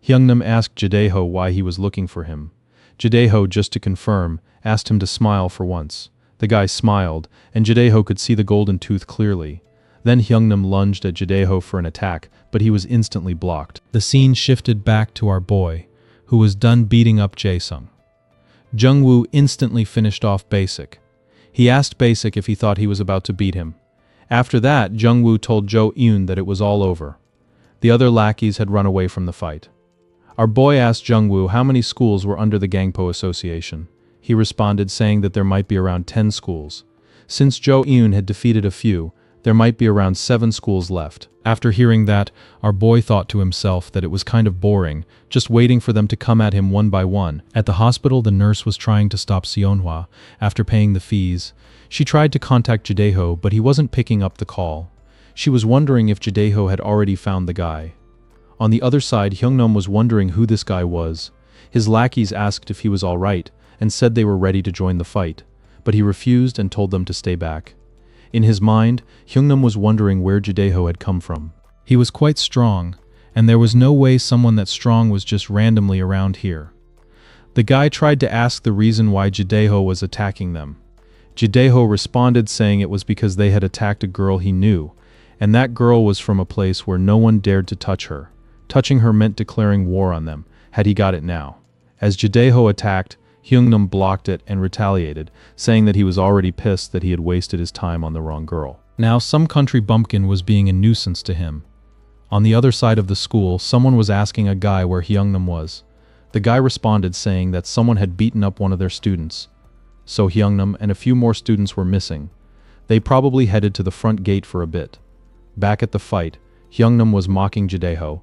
A: Hyungnam asked Jaedae why he was looking for him. Jideho, just to confirm, asked him to smile for once. The guy smiled, and Jideho could see the golden tooth clearly. Then Hyungnam lunged at Jideho for an attack, but he was instantly blocked. The scene shifted back to our boy, who was done beating up Jae-sung. Jungwoo instantly finished off Basic. He asked Basic if he thought he was about to beat him. After that, Jungwoo told Jo-eun that it was all over. The other lackeys had run away from the fight. Our boy asked Jungwoo how many schools were under the Gangpo Association. He responded saying that there might be around 10 schools. Since Jo-eun had defeated a few, there might be around 7 schools left. After hearing that, our boy thought to himself that it was kind of boring, just waiting for them to come at him one by one. At the hospital, the nurse was trying to stop Seonhwa after paying the fees. She tried to contact Jideho, but he wasn't picking up the call. She was wondering if Jideho had already found the guy. On the other side, Hyungnam was wondering who this guy was. His lackeys asked if he was all right, and said they were ready to join the fight, but he refused and told them to stay back. In his mind, Hyungnam was wondering where Jideho had come from. He was quite strong, and there was no way someone that strong was just randomly around here. The guy tried to ask the reason why Jideho was attacking them. Jideho responded saying it was because they had attacked a girl he knew, and that girl was from a place where no one dared to touch her. Touching her meant declaring war on them, had he got it now. As Jideho attacked, Hyungnam blocked it and retaliated, saying that he was already pissed that he had wasted his time on the wrong girl. Now some country bumpkin was being a nuisance to him. On the other side of the school, someone was asking a guy where Hyungnam was. The guy responded saying that someone had beaten up one of their students. So Hyungnam and a few more students were missing. They probably headed to the front gate for a bit. Back at the fight, Hyungnam was mocking Jideho,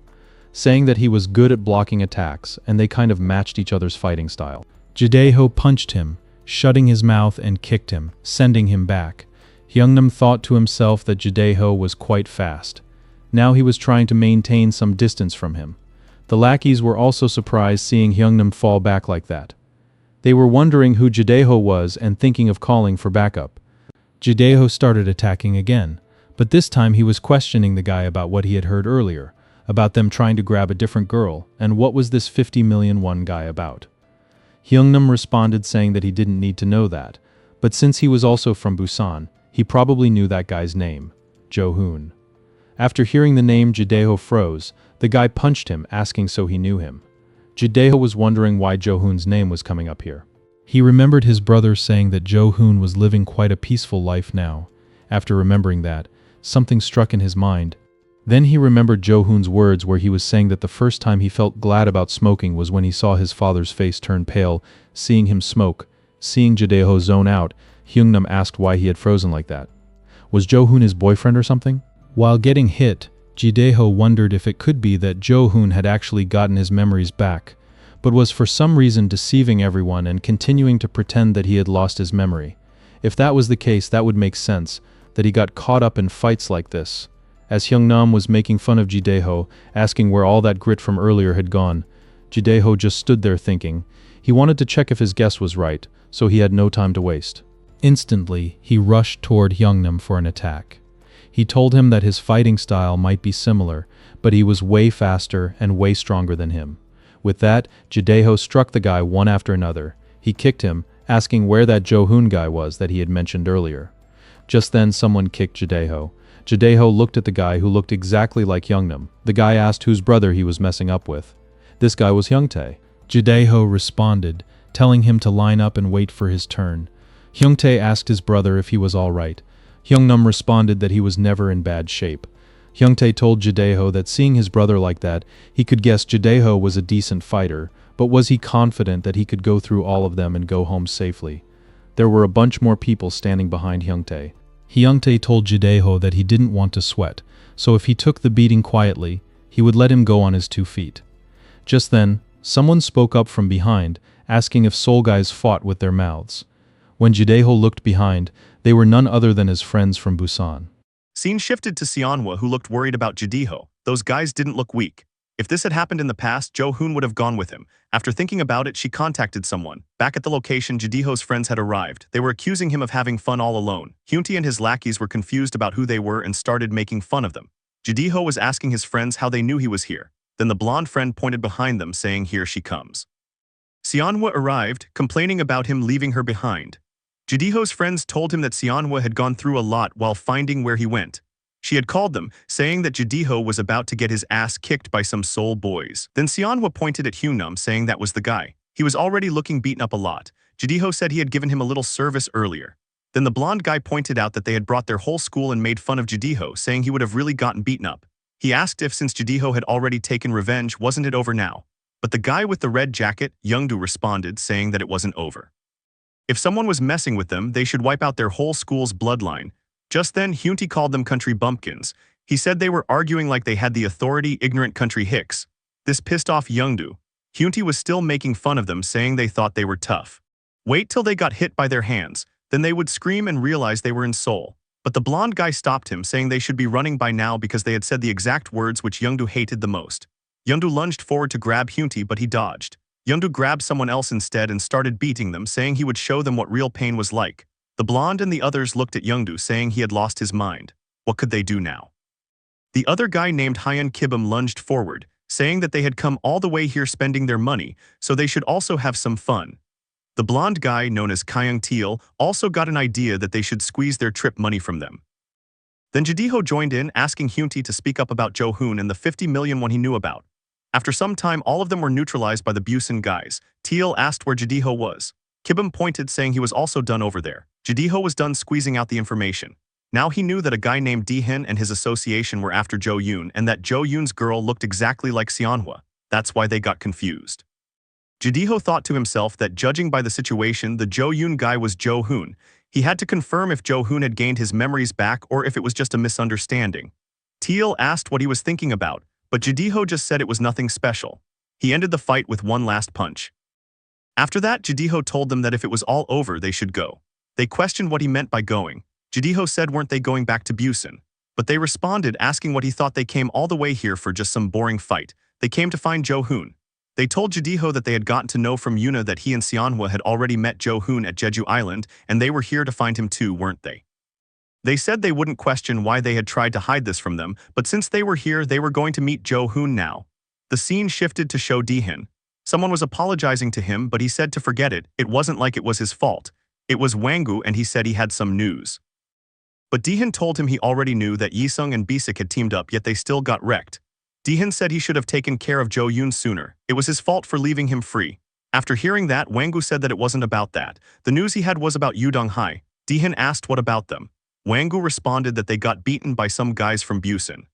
A: saying that he was good at blocking attacks, and they kind of matched each other's fighting style. Jideho punched him, shutting his mouth, and kicked him, sending him back. Hyungnam thought to himself that Jideho was quite fast. Now he was trying to maintain some distance from him. The lackeys were also surprised seeing Hyungnam fall back like that. They were wondering who Jideho was and thinking of calling for backup. Jideho started attacking again, but this time he was questioning the guy about what he had heard earlier, about them trying to grab a different girl, and what was this 50 million won guy about. Hyungnam responded saying that he didn't need to know that, but since he was also from Busan, he probably knew that guy's name, Jo-hoon. After hearing the name, Jideho froze. The guy punched him, asking so he knew him. Jideho was wondering why Jo-hoon's name was coming up here. He remembered his brother saying that Jo-hoon was living quite a peaceful life now. After remembering that, something struck in his mind. Then he remembered Jo-hoon's words where he was saying that the first time he felt glad about smoking was when he saw his father's face turn pale, seeing him smoke. Seeing Jideho zone out, Hyungnam asked why he had frozen like that. Was Jo-hoon his boyfriend or something? While getting hit, Jideho wondered if it could be that Jo-hoon had actually gotten his memories back, but was for some reason deceiving everyone and continuing to pretend that he had lost his memory. If that was the case, that would make sense, that he got caught up in fights like this. As Hyungnam was making fun of Jideho, asking where all that grit from earlier had gone, Jideho just stood there thinking. He wanted to check if his guess was right, so he had no time to waste. Instantly, he rushed toward Hyungnam for an attack. He told him that his fighting style might be similar, but he was way faster and way stronger than him. With that, Jideho struck the guy one after another. He kicked him, asking where that Jo-hoon guy was that he had mentioned earlier. Just then, someone kicked Jideho. Jideho looked at the guy who looked exactly like Hyungnam. The guy asked whose brother he was messing up with. This guy was Hyungtae. Jideho responded, telling him to line up and wait for his turn. Hyungtae asked his brother if he was all right. Hyungnam responded that he was never in bad shape. Hyungtae told Jideho that seeing his brother like that, he could guess Jideho was a decent fighter, but was he confident that he could go through all of them and go home safely? There were a bunch more people standing behind Hyungtae. Hyungtae told Jideho that he didn't want to sweat, so if he took the beating quietly, he would let him go on his 2 feet. Just then, someone spoke up from behind, asking if soul guys fought with their mouths. When Jideho looked behind, they were none other than his friends from Busan.
F: Scene shifted to Seonhwa, who looked worried about Jideho. Those guys didn't look weak. If this had happened in the past, Jo-hoon would have gone with him. After thinking about it, she contacted someone. Back at the location, Jideho's friends had arrived. They were accusing him of having fun all alone. Hyuntae and his lackeys were confused about who they were and started making fun of them. Jideho was asking his friends how they knew he was here. Then the blonde friend pointed behind them, saying, "Here she comes." Seonhwa arrived, complaining about him leaving her behind. Jidiho's friends told him that Seonhwa had gone through a lot while finding where he went. She had called them, saying that Jidiho was about to get his ass kicked by some soul boys. Then Seonhwa pointed at Hyunam, saying that was the guy. He was already looking beaten up a lot. Jidiho said he had given him a little service earlier. Then the blonde guy pointed out that they had brought their whole school and made fun of Jidiho, saying he would have really gotten beaten up. He asked if since Jidiho had already taken revenge, wasn't it over now? But the guy with the red jacket, Youngdu, responded, saying that it wasn't over. If someone was messing with them, they should wipe out their whole school's bloodline. Just then, Hyunti called them country bumpkins. He said they were arguing like they had the authority, ignorant country hicks. This pissed off Youngdu. Hyunti was still making fun of them, saying they thought they were tough. Wait till they got hit by their hands, then they would scream and realize they were in Seoul. But the blonde guy stopped him, saying they should be running by now because they had said the exact words which Youngdu hated the most. Youngdu lunged forward to grab Hyunti, but he dodged. Youngdu grabbed someone else instead and started beating them, saying he would show them what real pain was like. The blonde and the others looked at Youngdu, saying he had lost his mind. What could they do now? The other guy named Hyun Kibum lunged forward, saying that they had come all the way here spending their money, so they should also have some fun. The blonde guy, known as Kyung Teal, also got an idea that they should squeeze their trip money from them. Then Jidiho joined in, asking Hyunti to speak up about Jo Hoon and the 50 million won he knew about. After some time, all of them were neutralized by the Busan guys. Teal asked where Jidiho was. Kibum pointed, saying he was also done over there. Jidiho was done squeezing out the information. Now he knew that a guy named Dehin and his association were after Jo Yoon, and that Jo Yoon's girl looked exactly like Seonhwa. That's why they got confused. Jidiho thought to himself that judging by the situation, the Jo Yoon guy was Jo Hoon. He had to confirm if Jo Hoon had gained his memories back or if it was just a misunderstanding. Teal asked what he was thinking about, but Jidiho just said it was nothing special. He ended the fight with one last punch. After that, Jidiho told them that if it was all over, they should go. They questioned what he meant by going. Jidiho said weren't they going back to Busan? But they responded asking what he thought they came all the way here for, just some boring fight. They came to find Jo Hoon. They told Jidiho that they had gotten to know from Yuna that he and Seonhwa had already met Jo Hoon at Jeju Island, and they were here to find him too, weren't they? They said they wouldn't question why they had tried to hide this from them, but since they were here, they were going to meet Jo Hoon now. The scene shifted to show Dehin. Someone was apologizing to him, but he said to forget it. It wasn't like it was his fault. It was Wangu, and he said he had some news. But Dehin told him he already knew that Yisung and Bisik had teamed up, yet they still got wrecked. Dehin said he should have taken care of Jo Yoon sooner. It was his fault for leaving him free. After hearing that, Wangu said that it wasn't about that. The news he had was about Yudong Hai. Dehin asked what about them. Wangu responded that they got beaten by some guys from Busan.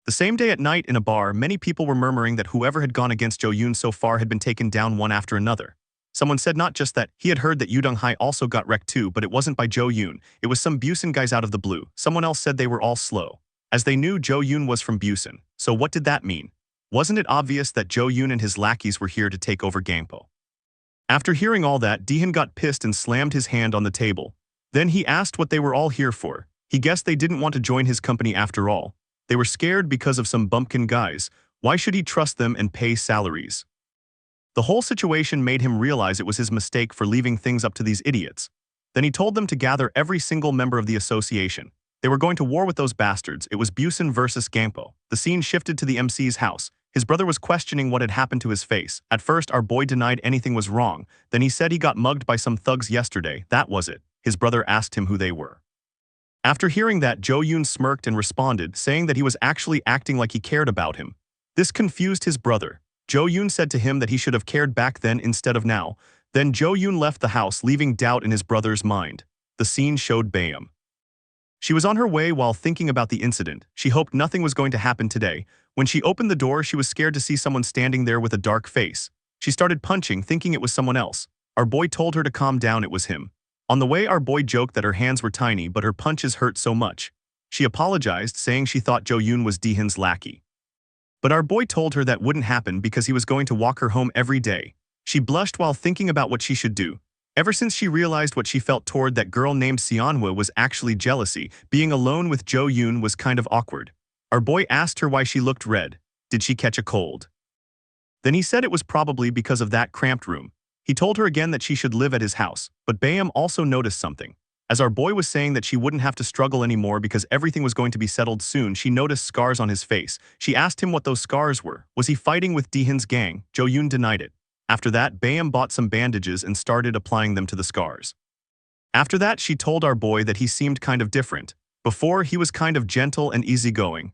F: The same day at night in a bar, many people were murmuring that whoever had gone against Jo Yoon so far had been taken down one after another. Someone said not just that, he had heard that Yudong Hai also got wrecked too, but it wasn't by Jo Yoon. It was some Busan guys out of the blue. Someone else said they were all slow, as they knew Jo Yoon was from Busan. So what did that mean? Wasn't it obvious that Jo Yoon and his lackeys were here to take over Gangpo? After hearing all that, Dehin got pissed and slammed his hand on the table. Then he asked what they were all here for. He guessed they didn't want to join his company after all. They were scared because of some bumpkin guys. Why should he trust them and pay salaries? The whole situation made him realize it was his mistake for leaving things up to these idiots. Then he told them to gather every single member of the association. They were going to war with those bastards. It was Busan versus Gangpo. The scene shifted to the MC's house. His brother was questioning what had happened to his face. At first, our boy denied anything was wrong. Then he said he got mugged by some thugs yesterday. That was it. His brother asked him who they were. After hearing that, Jo Yoon smirked and responded, saying that he was actually acting like he cared about him. This confused his brother. Jo Yoon said to him that he should have cared back then instead of now. Then Jo Yoon left the house, leaving doubt in his brother's mind. The scene showed Bayam. She was on her way while thinking about the incident. She hoped nothing was going to happen today. When she opened the door, she was scared to see someone standing there with a dark face. She started punching, thinking it was someone else. Our boy told her to calm down, it was him. On the way, our boy joked that her hands were tiny, but her punches hurt so much. She apologized, saying she thought Jo Yoon was Dehin's lackey. But our boy told her that wouldn't happen because he was going to walk her home every day. She blushed while thinking about what she should do. Ever since she realized what she felt toward that girl named Seonhwa was actually jealousy, being alone with Jo Yoon was kind of awkward. Our boy asked her why she looked red. Did she catch a cold? Then he said it was probably because of that cramped room. He told her again that she should live at his house, but Bayam also noticed something. As our boy was saying that she wouldn't have to struggle anymore because everything was going to be settled soon, she noticed scars on his face. She asked him what those scars were. Was he fighting with Dehin's gang? Jo Yoon denied it. After that, Bayam bought some bandages and started applying them to the scars. After that, she told our boy that he seemed kind of different. Before, he was kind of gentle and easygoing.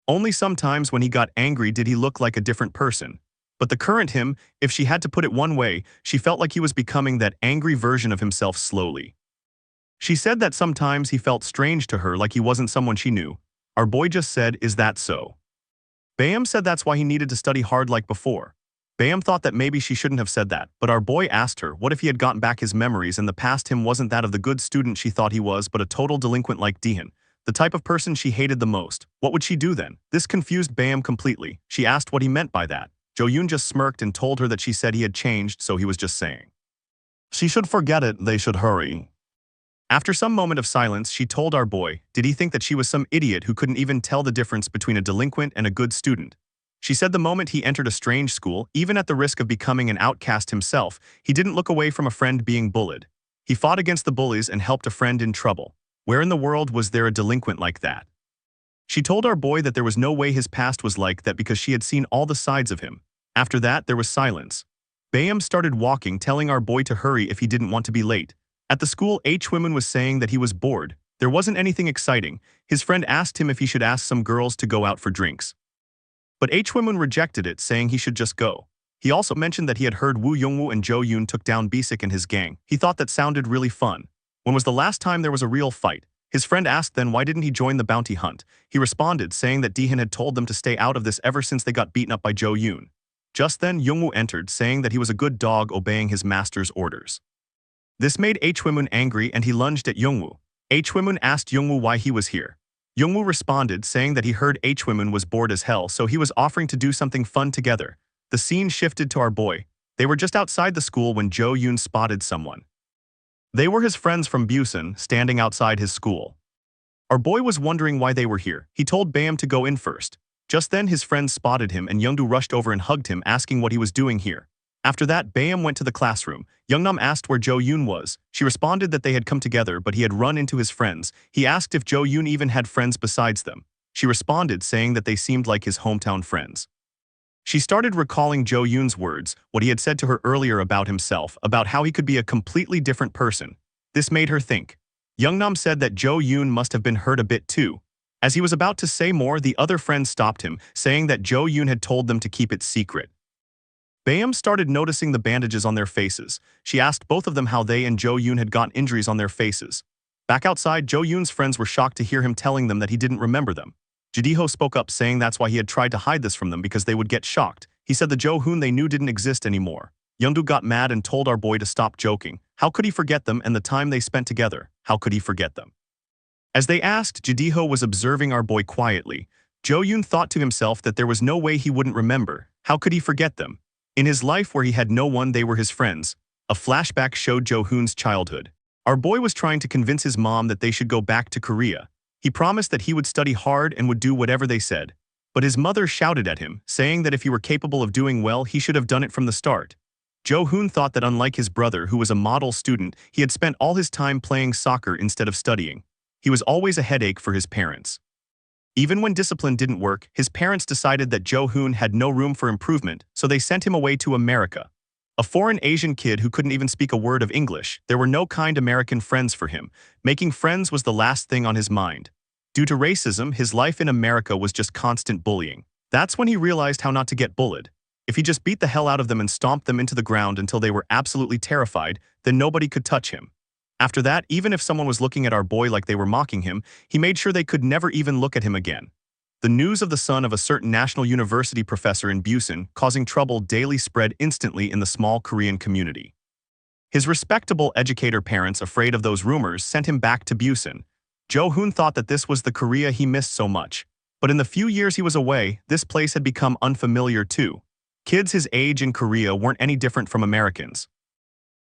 F: Only sometimes when he got angry did he look like a different person. But the current him, if she had to put it one way, she felt like he was becoming that angry version of himself slowly. She said that sometimes he felt strange to her, like he wasn't someone she knew. Our boy just said, "Is that so?" Bayam said that's why he needed to study hard like before. Bayam thought that maybe she shouldn't have said that, but our boy asked her what if he had gotten back his memories and the past him wasn't that of the good student she thought he was, but a total delinquent like Dehan, the type of person she hated the most. What would she do then? This confused Bayam completely. She asked what he meant by that. Jo-yoon just smirked and told her that she said he had changed, so he was just saying, "She should forget it, they should hurry." After some moment of silence, she told our boy, did he think that she was some idiot who couldn't even tell the difference between a delinquent and a good student? She said the moment he entered a strange school, even at the risk of becoming an outcast himself, he didn't look away from a friend being bullied. He fought against the bullies and helped a friend in trouble. Where in the world was there a delinquent like that? She told our boy that there was no way his past was like that because she had seen all the sides of him. After that, there was silence. Bayam started walking, telling our boy to hurry if he didn't want to be late. At the school, H-woman was saying that he was bored. There wasn't anything exciting. His friend asked him if he should ask some girls to go out for drinks. But H-woman rejected it, saying he should just go. He also mentioned that he had heard Woo Youngwoo and Jo Yoon took down Bisik and his gang. He thought that sounded really fun. When was the last time there was a real fight? His friend asked then why didn't he join the bounty hunt. He responded, saying that Dehan had told them to stay out of this ever since they got beaten up by Jo Yoon. Just then, Youngwoo entered, saying that he was a good dog obeying his master's orders. This made H-woman angry and he lunged at Youngwoo. H-woman asked Youngwoo why he was here. Youngwoo responded, saying that he heard H-woman was bored as hell, so he was offering to do something fun together. The scene shifted to our boy. They were just outside the school when Jo Yoon spotted someone. They were his friends from Busan, standing outside his school. Our boy was wondering why they were here. He told Bayam to go in first. Just then his friends spotted him and Youngdoo rushed over and hugged him, asking what he was doing here. After that, Bayam went to the classroom. Youngnam asked where Jo Yoon was. She responded that they had come together, but he had run into his friends. He asked if Jo Yoon even had friends besides them. She responded, saying that they seemed like his hometown friends. She started recalling Jo Yoon's words, what he had said to her earlier about himself, about how he could be a completely different person. This made her think. Youngnam said that Jo Yoon must have been hurt a bit too. As he was about to say more, the other friend stopped him, saying that Jo Yoon had told them to keep it secret. Bayam started noticing the bandages on their faces. She asked both of them how they and Jo Yoon had gotten injuries on their faces. Back outside, Jo Yoon's friends were shocked to hear him telling them that he didn't remember them. Jideho spoke up, saying that's why he had tried to hide this from them because they would get shocked. He said the Jo Hoon they knew didn't exist anymore. Youngdoo got mad and told our boy to stop joking. How could he forget them and the time they spent together? How could he forget them? As they asked, Jideho was observing our boy quietly. Jo Yoon thought to himself that there was no way he wouldn't remember. How could he forget them? In his life where he had no one, they were his friends. A flashback showed Jo Hoon's childhood. Our boy was trying to convince his mom that they should go back to Korea. He promised that he would study hard and would do whatever they said. But his mother shouted at him, saying that if he were capable of doing well, he should have done it from the start. Jo Hoon thought that unlike his brother, who was a model student, he had spent all his time playing soccer instead of studying. He was always a headache for his parents. Even when discipline didn't work, his parents decided that Jo Hoon had no room for improvement, so they sent him away to America. A foreign Asian kid who couldn't even speak a word of English, there were no kind American friends for him. Making friends was the last thing on his mind. Due to racism, his life in America was just constant bullying. That's when he realized how not to get bullied. If he just beat the hell out of them and stomped them into the ground until they were absolutely terrified, then nobody could touch him. After that, even if someone was looking at our boy like they were mocking him, he made sure they could never even look at him again. The news of the son of a certain national university professor in Busan causing trouble daily spread instantly in the small Korean community. His respectable educator parents, afraid of those rumors, sent him back to Busan. Jo Hoon thought that this was the Korea he missed so much. But in the few years he was away, this place had become unfamiliar too. Kids his age in Korea weren't any different from Americans.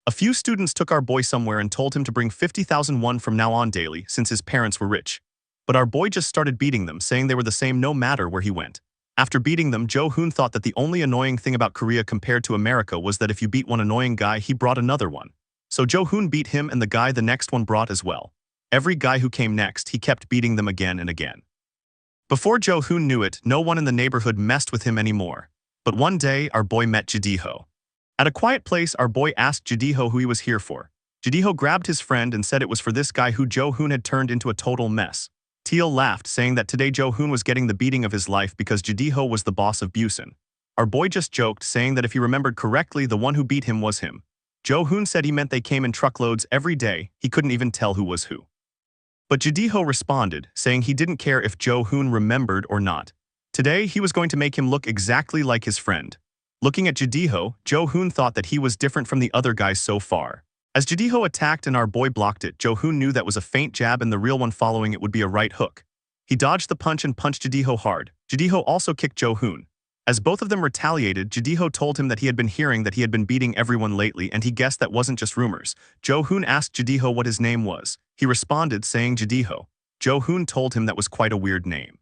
F: A few students took our boy somewhere and told him to bring 50,000 won from now on daily since his parents were rich. But our boy just started beating them, saying they were the same no matter where he went. After beating them, Jo Hoon thought that the only annoying thing about Korea compared to America was that if you beat one annoying guy, he brought another one. So Jo Hoon beat him and the guy the next one brought as well. Every guy who came next, he kept beating them again and again. Before Jo Hoon knew it, no one in the neighborhood messed with him anymore. But one day, our boy met Jideho. At a quiet place, our boy asked Jidiho who he was here for. Jidiho grabbed his friend and said it was for this guy who Jo-hoon had turned into a total mess. Teal laughed, saying that today Jo-hoon was getting the beating of his life because Jidiho was the boss of Busan. Our boy just joked, saying that if he remembered correctly, the one who beat him was him. Jo-hoon said he meant they came in truckloads every day, he couldn't even tell who was who. But Jidiho responded, saying he didn't care if Jo-hoon remembered or not. Today, he was going to make him look exactly like his friend. Looking at Jidiho, Jo-hoon thought that he was different from the other guys so far. As Jidiho attacked and our boy blocked it, Jo-hoon knew that was a feint jab and the real one following it would be a right hook. He dodged the punch and punched Jidiho hard. Jidiho also kicked Jo-hoon. As both of them retaliated, Jidiho told him that he had been hearing that he had been beating everyone lately and he guessed that wasn't just rumors. Jo-hoon asked Jidiho what his name was. He responded saying Jidiho. Jo-hoon told him that was quite a weird name.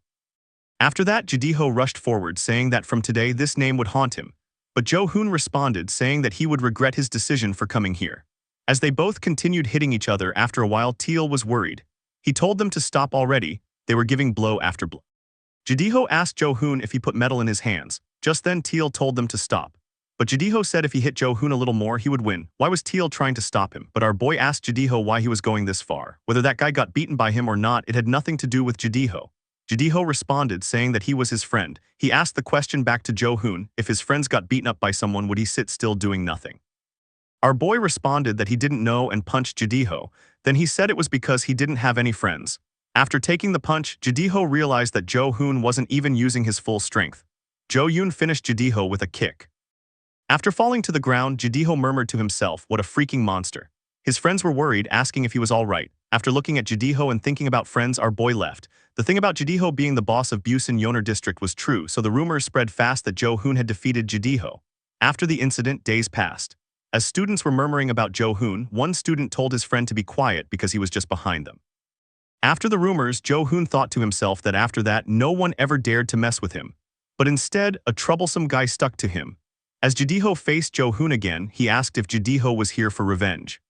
F: After that, Jidiho rushed forward saying that from today this name would haunt him. But Jo-hoon responded saying that he would regret his decision for coming here. As they both continued hitting each other, after a while Teal was worried. He told them to stop already. They were giving blow after blow. Jidiho asked Jo-hoon if he put metal in his hands. Just then Teal told them to stop. But Jidiho said if he hit Jo-hoon a little more he would win. Why was Teal trying to stop him? But our boy asked Jidiho why he was going this far. Whether that guy got beaten by him or not, it had nothing to do with Jidiho. Jidiho responded saying that he was his friend. He asked the question back to Jo-hoon, if his friends got beaten up by someone would he sit still doing nothing? Our boy responded that he didn't know and punched Jidiho. Then he said it was because he didn't have any friends. After taking the punch, Jidiho realized that Jo-hoon wasn't even using his full strength. Jo-hoon finished Jidiho with a kick. After falling to the ground, Jidiho murmured to himself, what a freaking monster. His friends were worried, asking if he was alright. After looking at Jidiho and thinking about friends, our boy left. The thing about Jidiho being the boss of Busan Yeoner District was true, so the rumors spread fast that Jo-hoon had defeated Jidiho. After the incident, days passed. As students were murmuring about Jo-hoon, one student told his friend to be quiet because he was just behind them. After the rumors, Jo-hoon thought to himself that after that, no one ever dared to mess with him. But instead, a troublesome guy stuck to him. As Jidiho faced Jo-hoon again, he asked if Jidiho was here for revenge.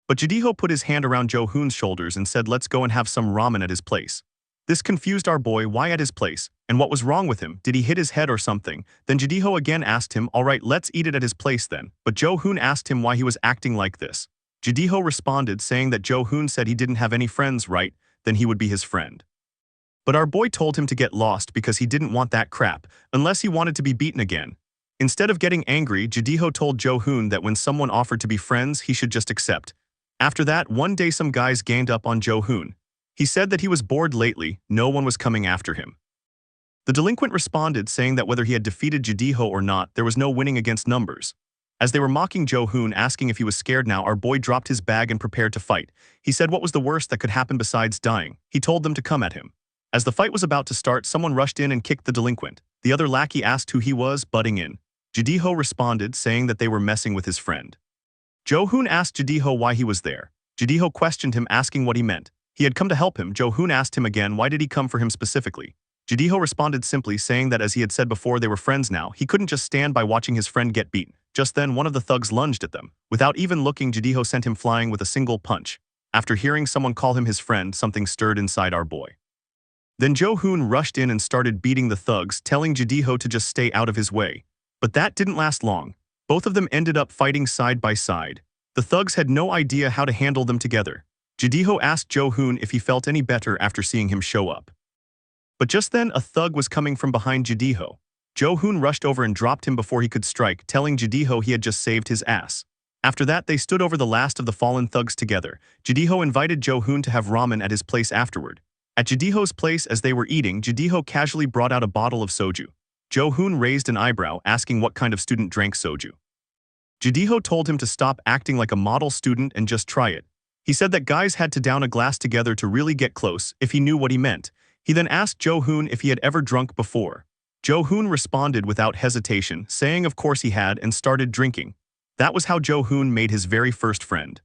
F: But Jidiho put his hand around Jo-hoon's shoulders and said let's go and have some ramen at his place. This confused our boy, why at his place, and what was wrong with him, did he hit his head or something? Then Jidiho again asked him, alright let's eat it at his place then, but Jo-hoon asked him why he was acting like this. Jidiho responded saying that Jo-hoon said he didn't have any friends, right, then he would be his friend. But our boy told him to get lost because he didn't want that crap, unless he wanted to be beaten again. Instead of getting angry, Jidiho told Jo-hoon that when someone offered to be friends, he should just accept. After that, one day some guys ganged up on Jo-hoon. He said that he was bored lately, no one was coming after him. The delinquent responded saying that whether he had defeated Jidiho or not, there was no winning against numbers. As they were mocking Jo-hoon, asking if he was scared now, our boy dropped his bag and prepared to fight. He said what was the worst that could happen besides dying. He told them to come at him. As the fight was about to start, someone rushed in and kicked the delinquent. The other lackey asked who he was, butting in. Jidiho responded saying that they were messing with his friend. Jo-hoon asked Jidiho why he was there. Jidiho questioned him, asking what he meant. He had come to help him. Jo-hoon asked him again why did he come for him specifically. Jidiho responded simply saying that as he had said before they were friends now, he couldn't just stand by watching his friend get beaten. Just then one of the thugs lunged at them. Without even looking, Jidiho sent him flying with a single punch. After hearing someone call him his friend, something stirred inside our boy. Then Jo-hoon rushed in and started beating the thugs, telling Jidiho to just stay out of his way. But that didn't last long. Both of them ended up fighting side by side. The thugs had no idea how to handle them together. Jidiho asked Jo-hoon if he felt any better after seeing him show up. But just then, a thug was coming from behind Jidiho. Jo-hoon rushed over and dropped him before he could strike, telling Jidiho he had just saved his ass. After that, they stood over the last of the fallen thugs together. Jidiho invited Jo-hoon to have ramen at his place afterward. At Jidiho's place, as they were eating, Jidiho casually brought out a bottle of soju. Jo-hoon raised an eyebrow, asking what kind of student drank soju. Jidiho told him to stop acting like a model student and just try it. He said that guys had to down a glass together to really get close, if he knew what he meant. He then asked Jo-hoon if he had ever drunk before. Jo-hoon responded without hesitation, saying of course he had, and started drinking. That was how Jo-hoon made his very first friend.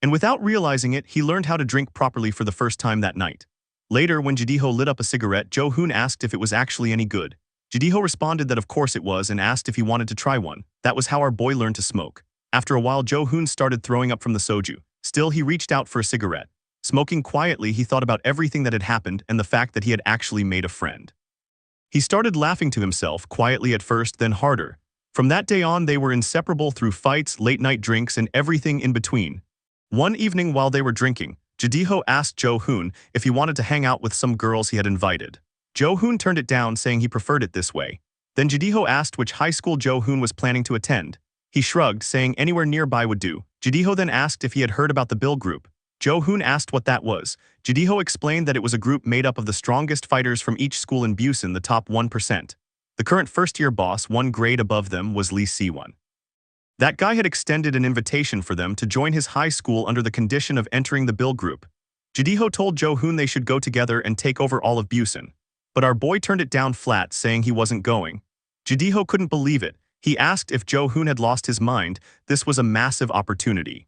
F: And without realizing it, he learned how to drink properly for the first time that night. Later, when Jidiho lit up a cigarette, Jo-hoon asked if it was actually any good. Jidiho responded that of course it was and asked if he wanted to try one. That was how our boy learned to smoke. After a while, Jo-hoon started throwing up from the soju. Still, he reached out for a cigarette. Smoking quietly, he thought about everything that had happened and the fact that he had actually made a friend. He started laughing to himself, quietly at first, then harder. From that day on, they were inseparable through fights, late-night drinks, and everything in between. One evening while they were drinking, Jadiho asked Jo-hoon if he wanted to hang out with some girls he had invited. Jo-hoon turned it down, saying he preferred it this way. Then Jadiho asked which high school Jo-hoon was planning to attend. He shrugged, saying anywhere nearby would do. Jadiho then asked if he had heard about the Bill Group. Jo-hoon asked what that was. Jadiho explained that it was a group made up of the strongest fighters from each school in Busan, the top 1%. The current first-year boss, one grade above them, was Lee Si-won. That guy had extended an invitation for them to join his high school under the condition of entering the Bill Group. Jadiho told Jo-hoon they should go together and take over all of Busan. But our boy turned it down flat, saying he wasn't going. Jadiho couldn't believe it. He asked if Jo-hoon had lost his mind. This was a massive opportunity.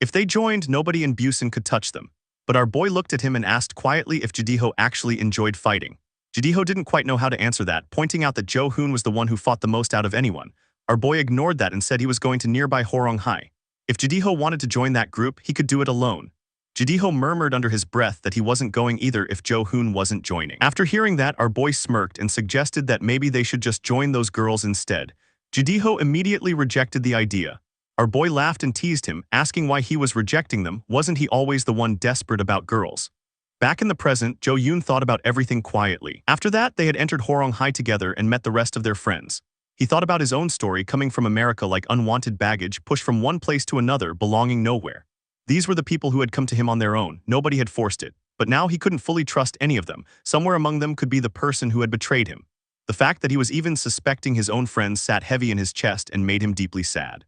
F: If they joined, nobody in Busan could touch them. But our boy looked at him and asked quietly if Jadiho actually enjoyed fighting. Jadiho didn't quite know how to answer that, pointing out that Jo-hoon was the one who fought the most out of anyone. Our boy ignored that and said he was going to nearby Horong High. If Jadiho wanted to join that group, he could do it alone. Jadiho murmured under his breath that he wasn't going either if Jo-hoon wasn't joining. After hearing that, our boy smirked and suggested that maybe they should just join those girls instead. Jadiho immediately rejected the idea. Our boy laughed and teased him, asking why he was rejecting them. Wasn't he always the one desperate about girls? Back in the present, Jo-yoon thought about everything quietly. After that, they had entered Horong High together and met the rest of their friends. He thought about his own story coming from America like unwanted baggage pushed from one place to another, belonging nowhere. These were the people who had come to him on their own. Nobody had forced it. But now he couldn't fully trust any of them. Somewhere among them could be the person who had betrayed him. The fact that he was even suspecting his own friends sat heavy in his chest and made him deeply sad.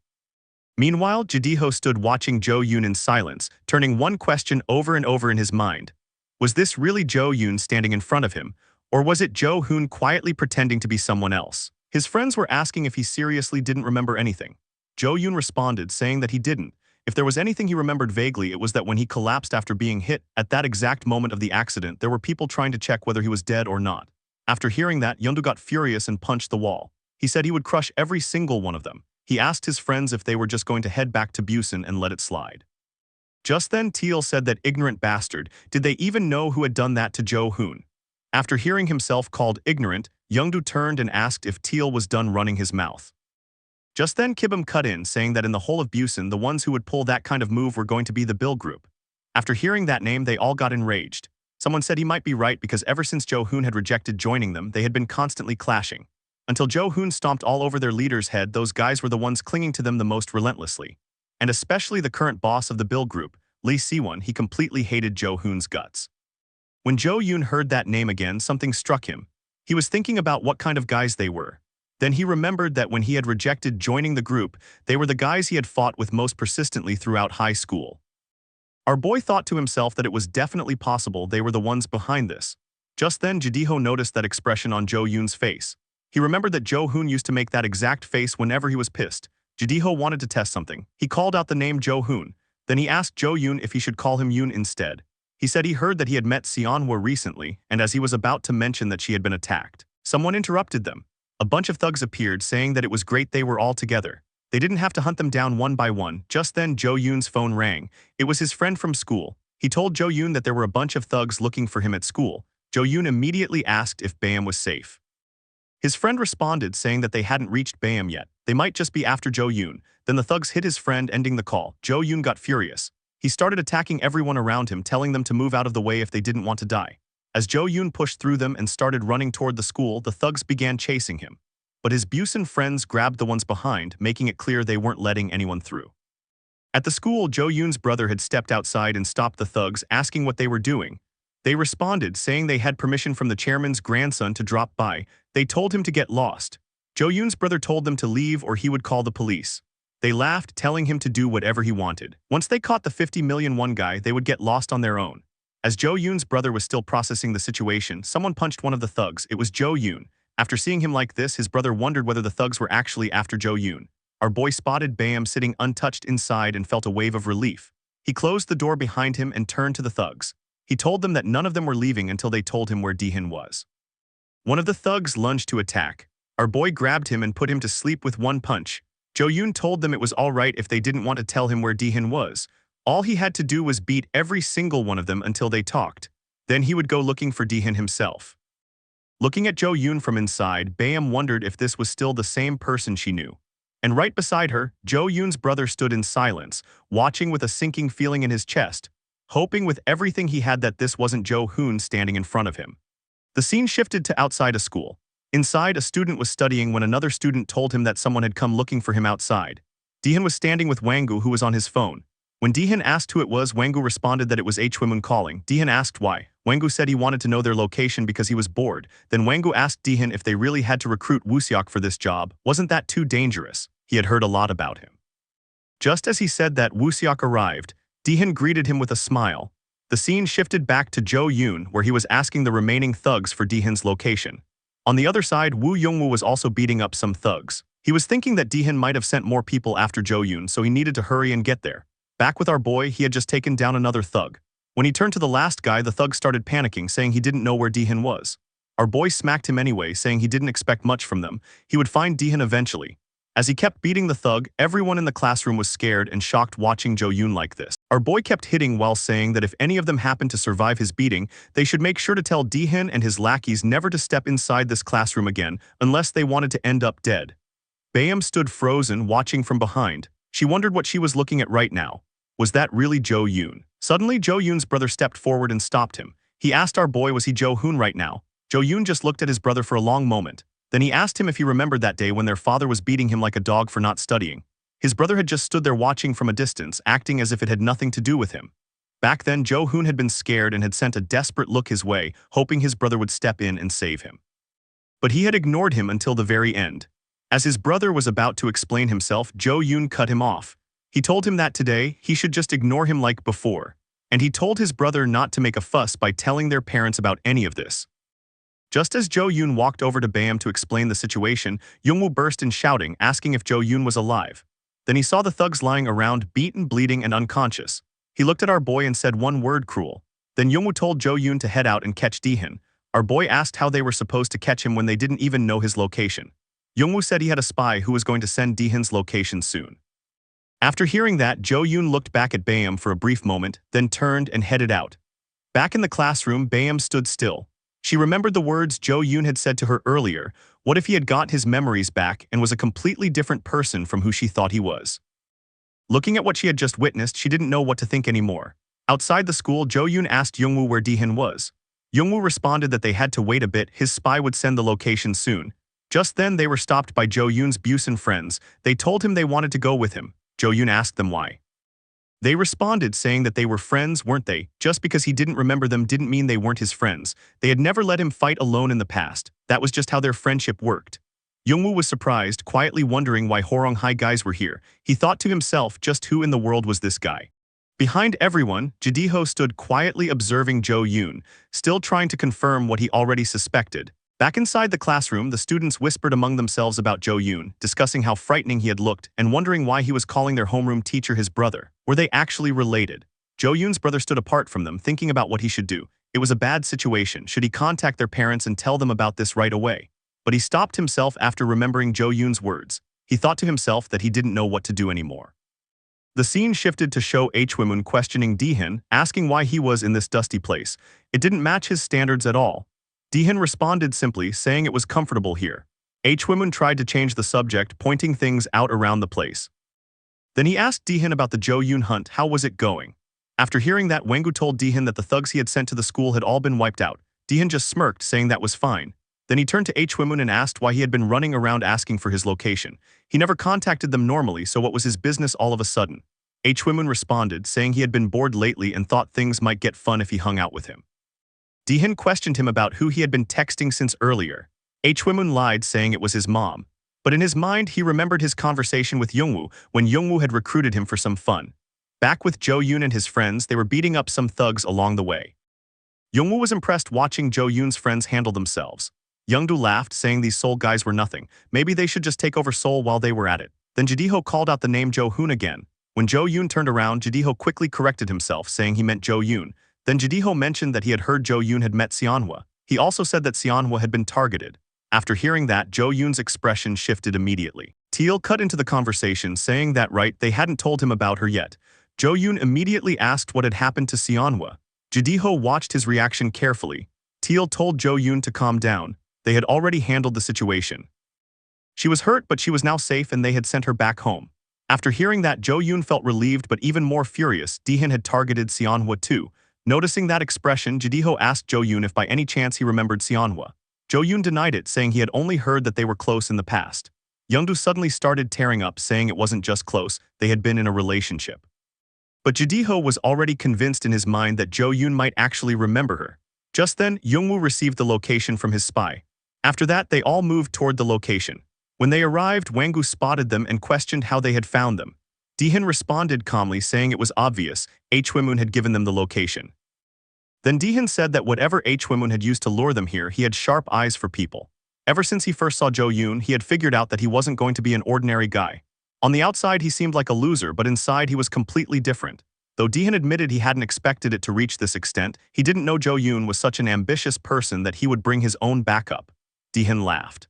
F: Meanwhile, Jadiho stood watching Jo-yoon in silence, turning one question over and over in his mind. Was this really Jo-yoon standing in front of him, or was it Jo-hoon quietly pretending to be someone else? His friends were asking if he seriously didn't remember anything. Jo-yoon responded, saying that he didn't. If there was anything he remembered vaguely, it was that when he collapsed after being hit, at that exact moment of the accident, there were people trying to check whether he was dead or not. After hearing that, Yeondu got furious and punched the wall. He said he would crush every single one of them. He asked his friends if they were just going to head back to Busan and let it slide. Just then, Teal said that ignorant bastard. Did they even know who had done that to Jo-hoon? After hearing himself called ignorant, Yeondu turned and asked if Teal was done running his mouth. Just then, Kibum cut in, saying that in the whole of Busan, the ones who would pull that kind of move were going to be the Bill Group. After hearing that name, they all got enraged. Someone said he might be right because ever since Jo-hoon had rejected joining them, they had been constantly clashing. Until Jo-hoon stomped all over their leader's head, those guys were the ones clinging to them the most relentlessly. And especially the current boss of the Bill Group, Lee Si-won. He completely hated Jo-hoon's guts. When Jo-yoon heard that name again, something struck him. He was thinking about what kind of guys they were. Then he remembered that when he had rejected joining the group, they were the guys he had fought with most persistently throughout high school. Our boy thought to himself that it was definitely possible they were the ones behind this. Just then, Jadiho noticed that expression on Jo-yoon's face. He remembered that Jo-hoon used to make that exact face whenever he was pissed. Jadiho wanted to test something. He called out the name Jo-hoon. Then he asked Jo-yoon if he should call him Yoon instead. He said he heard that he had met Seonhwa recently, and as he was about to mention that she had been attacked, someone interrupted them. A bunch of thugs appeared, saying that it was great they were all together. They didn't have to hunt them down one by one. Just then, Jo-yoon's phone rang. It was his friend from school. He told Jo-yoon that there were a bunch of thugs looking for him at school. Jo-yoon immediately asked if Bayam was safe. His friend responded, saying that they hadn't reached Bayam yet. They might just be after Jo-yoon. Then the thugs hit his friend, ending the call. Jo-yoon got furious. He started attacking everyone around him, telling them to move out of the way if they didn't want to die. As Jo-yoon pushed through them and started running toward the school, the thugs began chasing him. But his Busan friends grabbed the ones behind, making it clear they weren't letting anyone through. At the school, Jo-yoon's brother had stepped outside and stopped the thugs, asking what they were doing. They responded, saying they had permission from the chairman's grandson to drop by. They told him to get lost. Jo-yoon's brother told them to leave or he would call the police. They laughed, telling him to do whatever he wanted. Once they caught the 50 million won guy, they would get lost on their own. As Jo-yoon's brother was still processing the situation, someone punched one of the thugs. It was Jo-yoon. After seeing him like this, his brother wondered whether the thugs were actually after Jo-yoon. Our boy spotted Bayam sitting untouched inside and felt a wave of relief. He closed the door behind him and turned to the thugs. He told them that none of them were leaving until they told him where Daehin was. One of the thugs lunged to attack. Our boy grabbed him and put him to sleep with one punch. Jo-yoon told them it was all right if they didn't want to tell him where Daehin was. All he had to do was beat every single one of them until they talked. Then he would go looking for Daehin himself. Looking at Jo Yoon from inside, Bayam wondered if this was still the same person she knew. And right beside her, Jo Yoon's brother stood in silence, watching with a sinking feeling in his chest, hoping with everything he had that this wasn't Jo Hoon standing in front of him. The scene shifted to outside a school. Inside, a student was studying when another student told him that someone had come looking for him outside. Dehan was standing with Wangu, who was on his phone. When Dehan asked who it was, Wangu responded that it was Hwimun calling. Dehan asked why. Wangu said he wanted to know their location because he was bored. Then Wangu asked Dehan if they really had to recruit Wooseok for this job. Wasn't that too dangerous? He had heard a lot about him. Just as he said that, Wooseok arrived. Dehan greeted him with a smile. The scene shifted back to Jo Yoon, where he was asking the remaining thugs for Dehan's location. On the other side, Woo Youngwoo was also beating up some thugs. He was thinking that Dehan might have sent more people after Jo Yoon, so he needed to hurry and get there. Back with our boy, he had just taken down another thug. When he turned to the last guy, the thug started panicking, saying he didn't know where Dehan was. Our boy smacked him anyway, saying he didn't expect much from them. He would find Dehan eventually. As he kept beating the thug, everyone in the classroom was scared and shocked watching Jo Yoon like this. Our boy kept hitting while saying that if any of them happened to survive his beating, they should make sure to tell Dehan and his lackeys never to step inside this classroom again unless they wanted to end up dead. Bayam stood frozen, watching from behind. She wondered what she was looking at right now. Was that really Jo Yoon? Suddenly, Jo Yoon's brother stepped forward and stopped him. He asked our boy, was he Jo Hoon right now? Jo Yoon just looked at his brother for a long moment. Then he asked him if he remembered that day when their father was beating him like a dog for not studying. His brother had just stood there watching from a distance, acting as if it had nothing to do with him. Back then, Jo Hoon had been scared and had sent a desperate look his way, hoping his brother would step in and save him. But he had ignored him until the very end. As his brother was about to explain himself, Jo Yoon cut him off. He told him that today, he should just ignore him like before. And he told his brother not to make a fuss by telling their parents about any of this. Just as Jo Yoon walked over to Bayam to explain the situation, Youngwoo burst in shouting, asking if Jo Yoon was alive. Then he saw the thugs lying around, beaten, bleeding, and unconscious. He looked at our boy and said one word, cruel. Then Youngwoo told Jo Yoon to head out and catch Dehan. Our boy asked how they were supposed to catch him when they didn't even know his location. Youngwoo said he had a spy who was going to send Dehan's location soon. After hearing that, Jo Yoon looked back at Bayam for a brief moment, then turned and headed out. Back in the classroom, Bayam stood still. She remembered the words Jo Yoon had said to her earlier. What if he had got his memories back and was a completely different person from who she thought he was? Looking at what she had just witnessed, she didn't know what to think anymore. Outside the school, Jo Yoon asked Youngwoo where Dehan was. Youngwoo responded that they had to wait a bit, his spy would send the location soon. Just then, they were stopped by Jo Yoon's Busan friends. They told him they wanted to go with him. Jo Yoon asked them why. They responded saying that they were friends, weren't they? Just because he didn't remember them didn't mean they weren't his friends. They had never let him fight alone in the past. That was just how their friendship worked. Youngwoo was surprised, quietly wondering why Horong High guys were here. He thought to himself, just who in the world was this guy? Behind everyone, Jideho stood quietly observing Jo Yoon, still trying to confirm what he already suspected. Back inside the classroom, the students whispered among themselves about Jo Yoon, discussing how frightening he had looked and wondering why he was calling their homeroom teacher his brother. Were they actually related? Jo Yoon's brother stood apart from them, thinking about what he should do. It was a bad situation. Should he contact their parents and tell them about this right away? But he stopped himself after remembering Jo Yoon's words. He thought to himself that he didn't know what to do anymore. The scene shifted to show Hwimun questioning Dehan, asking why he was in this dusty place. It didn't match his standards at all. Dehan responded simply, saying it was comfortable here. Hwimun tried to change the subject, pointing things out around the place. Then he asked Dehan about the Jo Yoon hunt. How was it going? After hearing that, Wangu told Dehan that the thugs he had sent to the school had all been wiped out. Dehan just smirked, saying that was fine. Then he turned to Hwimun and asked why he had been running around asking for his location. He never contacted them normally, so what was his business all of a sudden? Hwimun responded, saying he had been bored lately and thought things might get fun if he hung out with him. Dehan questioned him about who he had been texting since earlier. Hwimun lied, saying it was his mom. But in his mind, he remembered his conversation with Youngwoo when Youngwoo had recruited him for some fun. Back with Jo Yoon and his friends, they were beating up some thugs along the way. Youngwoo was impressed watching Jo Yoon's friends handle themselves. Youngdu laughed, saying these Seoul guys were nothing. Maybe they should just take over Seoul while they were at it. Then Jideho called out the name Jo Hoon again. When Jo Yoon turned around, Jideho quickly corrected himself, saying he meant Jo Yoon. Then Jideho mentioned that he had heard Jo Yoon had met Seonhwa. He also said that Seonhwa had been targeted. After hearing that, Jo Yoon's expression shifted immediately. Teal cut into the conversation, saying that they hadn't told him about her yet. Jo Yoon immediately asked what had happened to Seonhwa. Jideho watched his reaction carefully. Teal told Jo Yoon to calm down. They had already handled the situation. She was hurt, but she was now safe and they had sent her back home. After hearing that, Jo Yoon felt relieved but even more furious. Dihin had targeted Seonhwa too. Noticing that expression, Jidiho asked Jo Yoon if by any chance he remembered Seonhwa. Jo Yoon denied it, saying he had only heard that they were close in the past. Youngdu suddenly started tearing up, saying it wasn't just close, they had been in a relationship. But Jidiho was already convinced in his mind that Jo Yoon might actually remember her. Just then, Youngwoo received the location from his spy. After that, they all moved toward the location. When they arrived, Wanggu spotted them and questioned how they had found them. Dihin responded calmly, saying it was obvious, Hwimun had given them the location. Then Dihin said that whatever Hwimun had used to lure them here, he had sharp eyes for people. Ever since he first saw Jo Yoon, he had figured out that he wasn't going to be an ordinary guy. On the outside, he seemed like a loser, but inside he was completely different. Though Dihin admitted he hadn't expected it to reach this extent, he didn't know Jo Yoon was such an ambitious person that he would bring his own backup. Dihin laughed.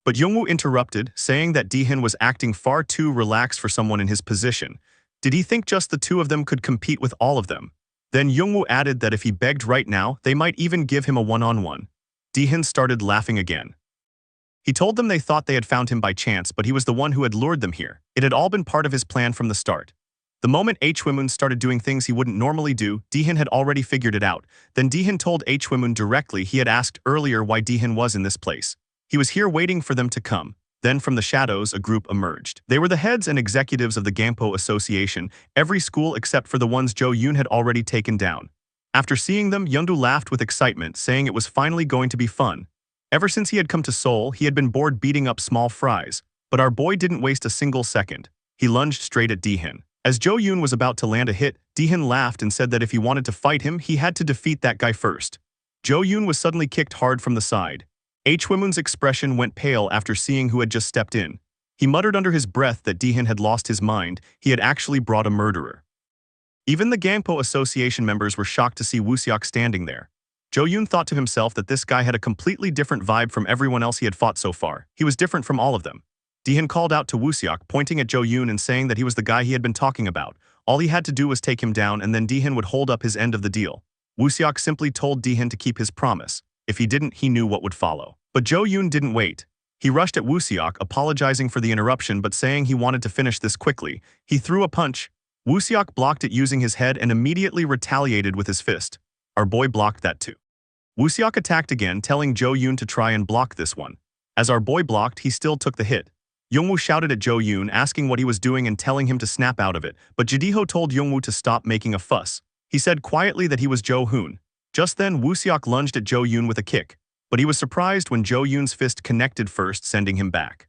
F: But Youngwoo interrupted, saying that Dihin was acting far too relaxed for someone in his position. Did he think just the two of them could compete with all of them? Then Youngwoo added that if he begged right now, they might even give him a one-on-one. Dihin started laughing again. He told them they thought they had found him by chance, but he was the one who had lured them here. It had all been part of his plan from the start. The moment Hwimun started doing things he wouldn't normally do, Dihin had already figured it out. Then Dihin told Hwimun directly he had asked earlier why Dihin was in this place. He was here waiting for them to come. Then from the shadows, a group emerged. They were the heads and executives of the Gampo Association, every school except for the ones Jo Yoon had already taken down. After seeing them, Youngdu laughed with excitement, saying it was finally going to be fun. Ever since he had come to Seoul, he had been bored beating up small fries. But our boy didn't waste a single second. He lunged straight at Dihin. As Jo Yoon was about to land a hit, Dihin laughed and said that if he wanted to fight him, he had to defeat that guy first. Jo Yoon was suddenly kicked hard from the side. Hwimun's expression went pale after seeing who had just stepped in. He muttered under his breath that Dihin had lost his mind. He had actually brought a murderer. Even the Gampo Association members were shocked to see Wooseok standing there. Jo Yoon thought to himself that this guy had a completely different vibe from everyone else he had fought so far. He was different from all of them. Dihin called out to Wooseok, pointing at Jo Yoon and saying that he was the guy he had been talking about. All he had to do was take him down and then Dihin would hold up his end of the deal. Wooseok simply told Dihin to keep his promise. If he didn't, he knew what would follow. But Jo Yoon didn't wait. He rushed at Wooseok, apologizing for the interruption but saying he wanted to finish this quickly. He threw a punch. Wooseok blocked it using his head and immediately retaliated with his fist. Our boy blocked that too. Wooseok attacked again, telling Jo Yoon to try and block this one. As our boy blocked, he still took the hit. Youngwoo shouted at Jo Yoon, asking what he was doing and telling him to snap out of it, but Jidiho told Youngwoo to stop making a fuss. He said quietly that he was Jo Hoon. Just then, Wooseok lunged at Jo Yoon with a kick, but he was surprised when Jo Yoon's fist connected first, sending him back.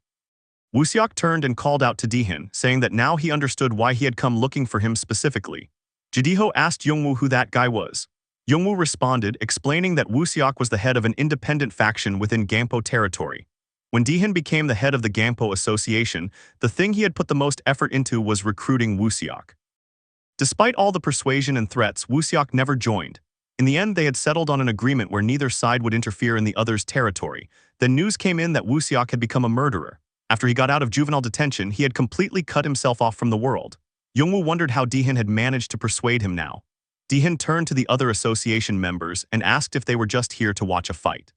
F: Wooseok turned and called out to Dihin, saying that now he understood why he had come looking for him specifically. Jidiho asked Youngwoo who that guy was. Youngwoo responded, explaining that Wooseok was the head of an independent faction within Gampo territory. When Dihin became the head of the Gampo Association, the thing he had put the most effort into was recruiting Wooseok. Despite all the persuasion and threats, Wooseok never joined. In the end, they had settled on an agreement where neither side would interfere in the other's territory. Then news came in that Wooseok had become a murderer. After he got out of juvenile detention, he had completely cut himself off from the world. Youngwoo wondered how Dihin had managed to persuade him now. Dihin turned to the other association members and asked if they were just here to watch a fight.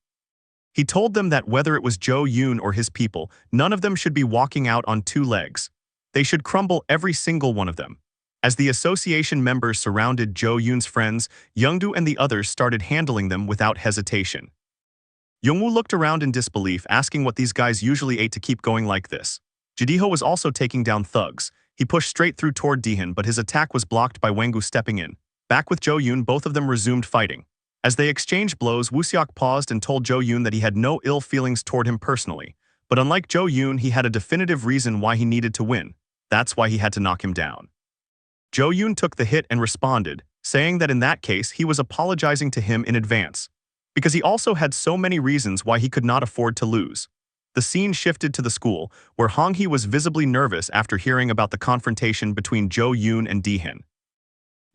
F: He told them that whether it was Jo Yoon or his people, none of them should be walking out on two legs. They should crumble, every single one of them. As the association members surrounded Jo Yoon's friends, Youngdu and the others started handling them without hesitation. Youngwoo looked around in disbelief, asking what these guys usually ate to keep going like this. Jidiho was also taking down thugs. He pushed straight through toward Dihin, but his attack was blocked by Wanggu stepping in. Back with Jo Yoon, both of them resumed fighting. As they exchanged blows, Wooseok paused and told Jo Yoon that he had no ill feelings toward him personally. But unlike Jo Yoon, he had a definitive reason why he needed to win. That's why he had to knock him down. Jo Yoon took the hit and responded, saying that in that case he was apologizing to him in advance, because he also had so many reasons why he could not afford to lose. The scene shifted to the school, where Hong-hee was visibly nervous after hearing about the confrontation between Jo Yoon and Dihin.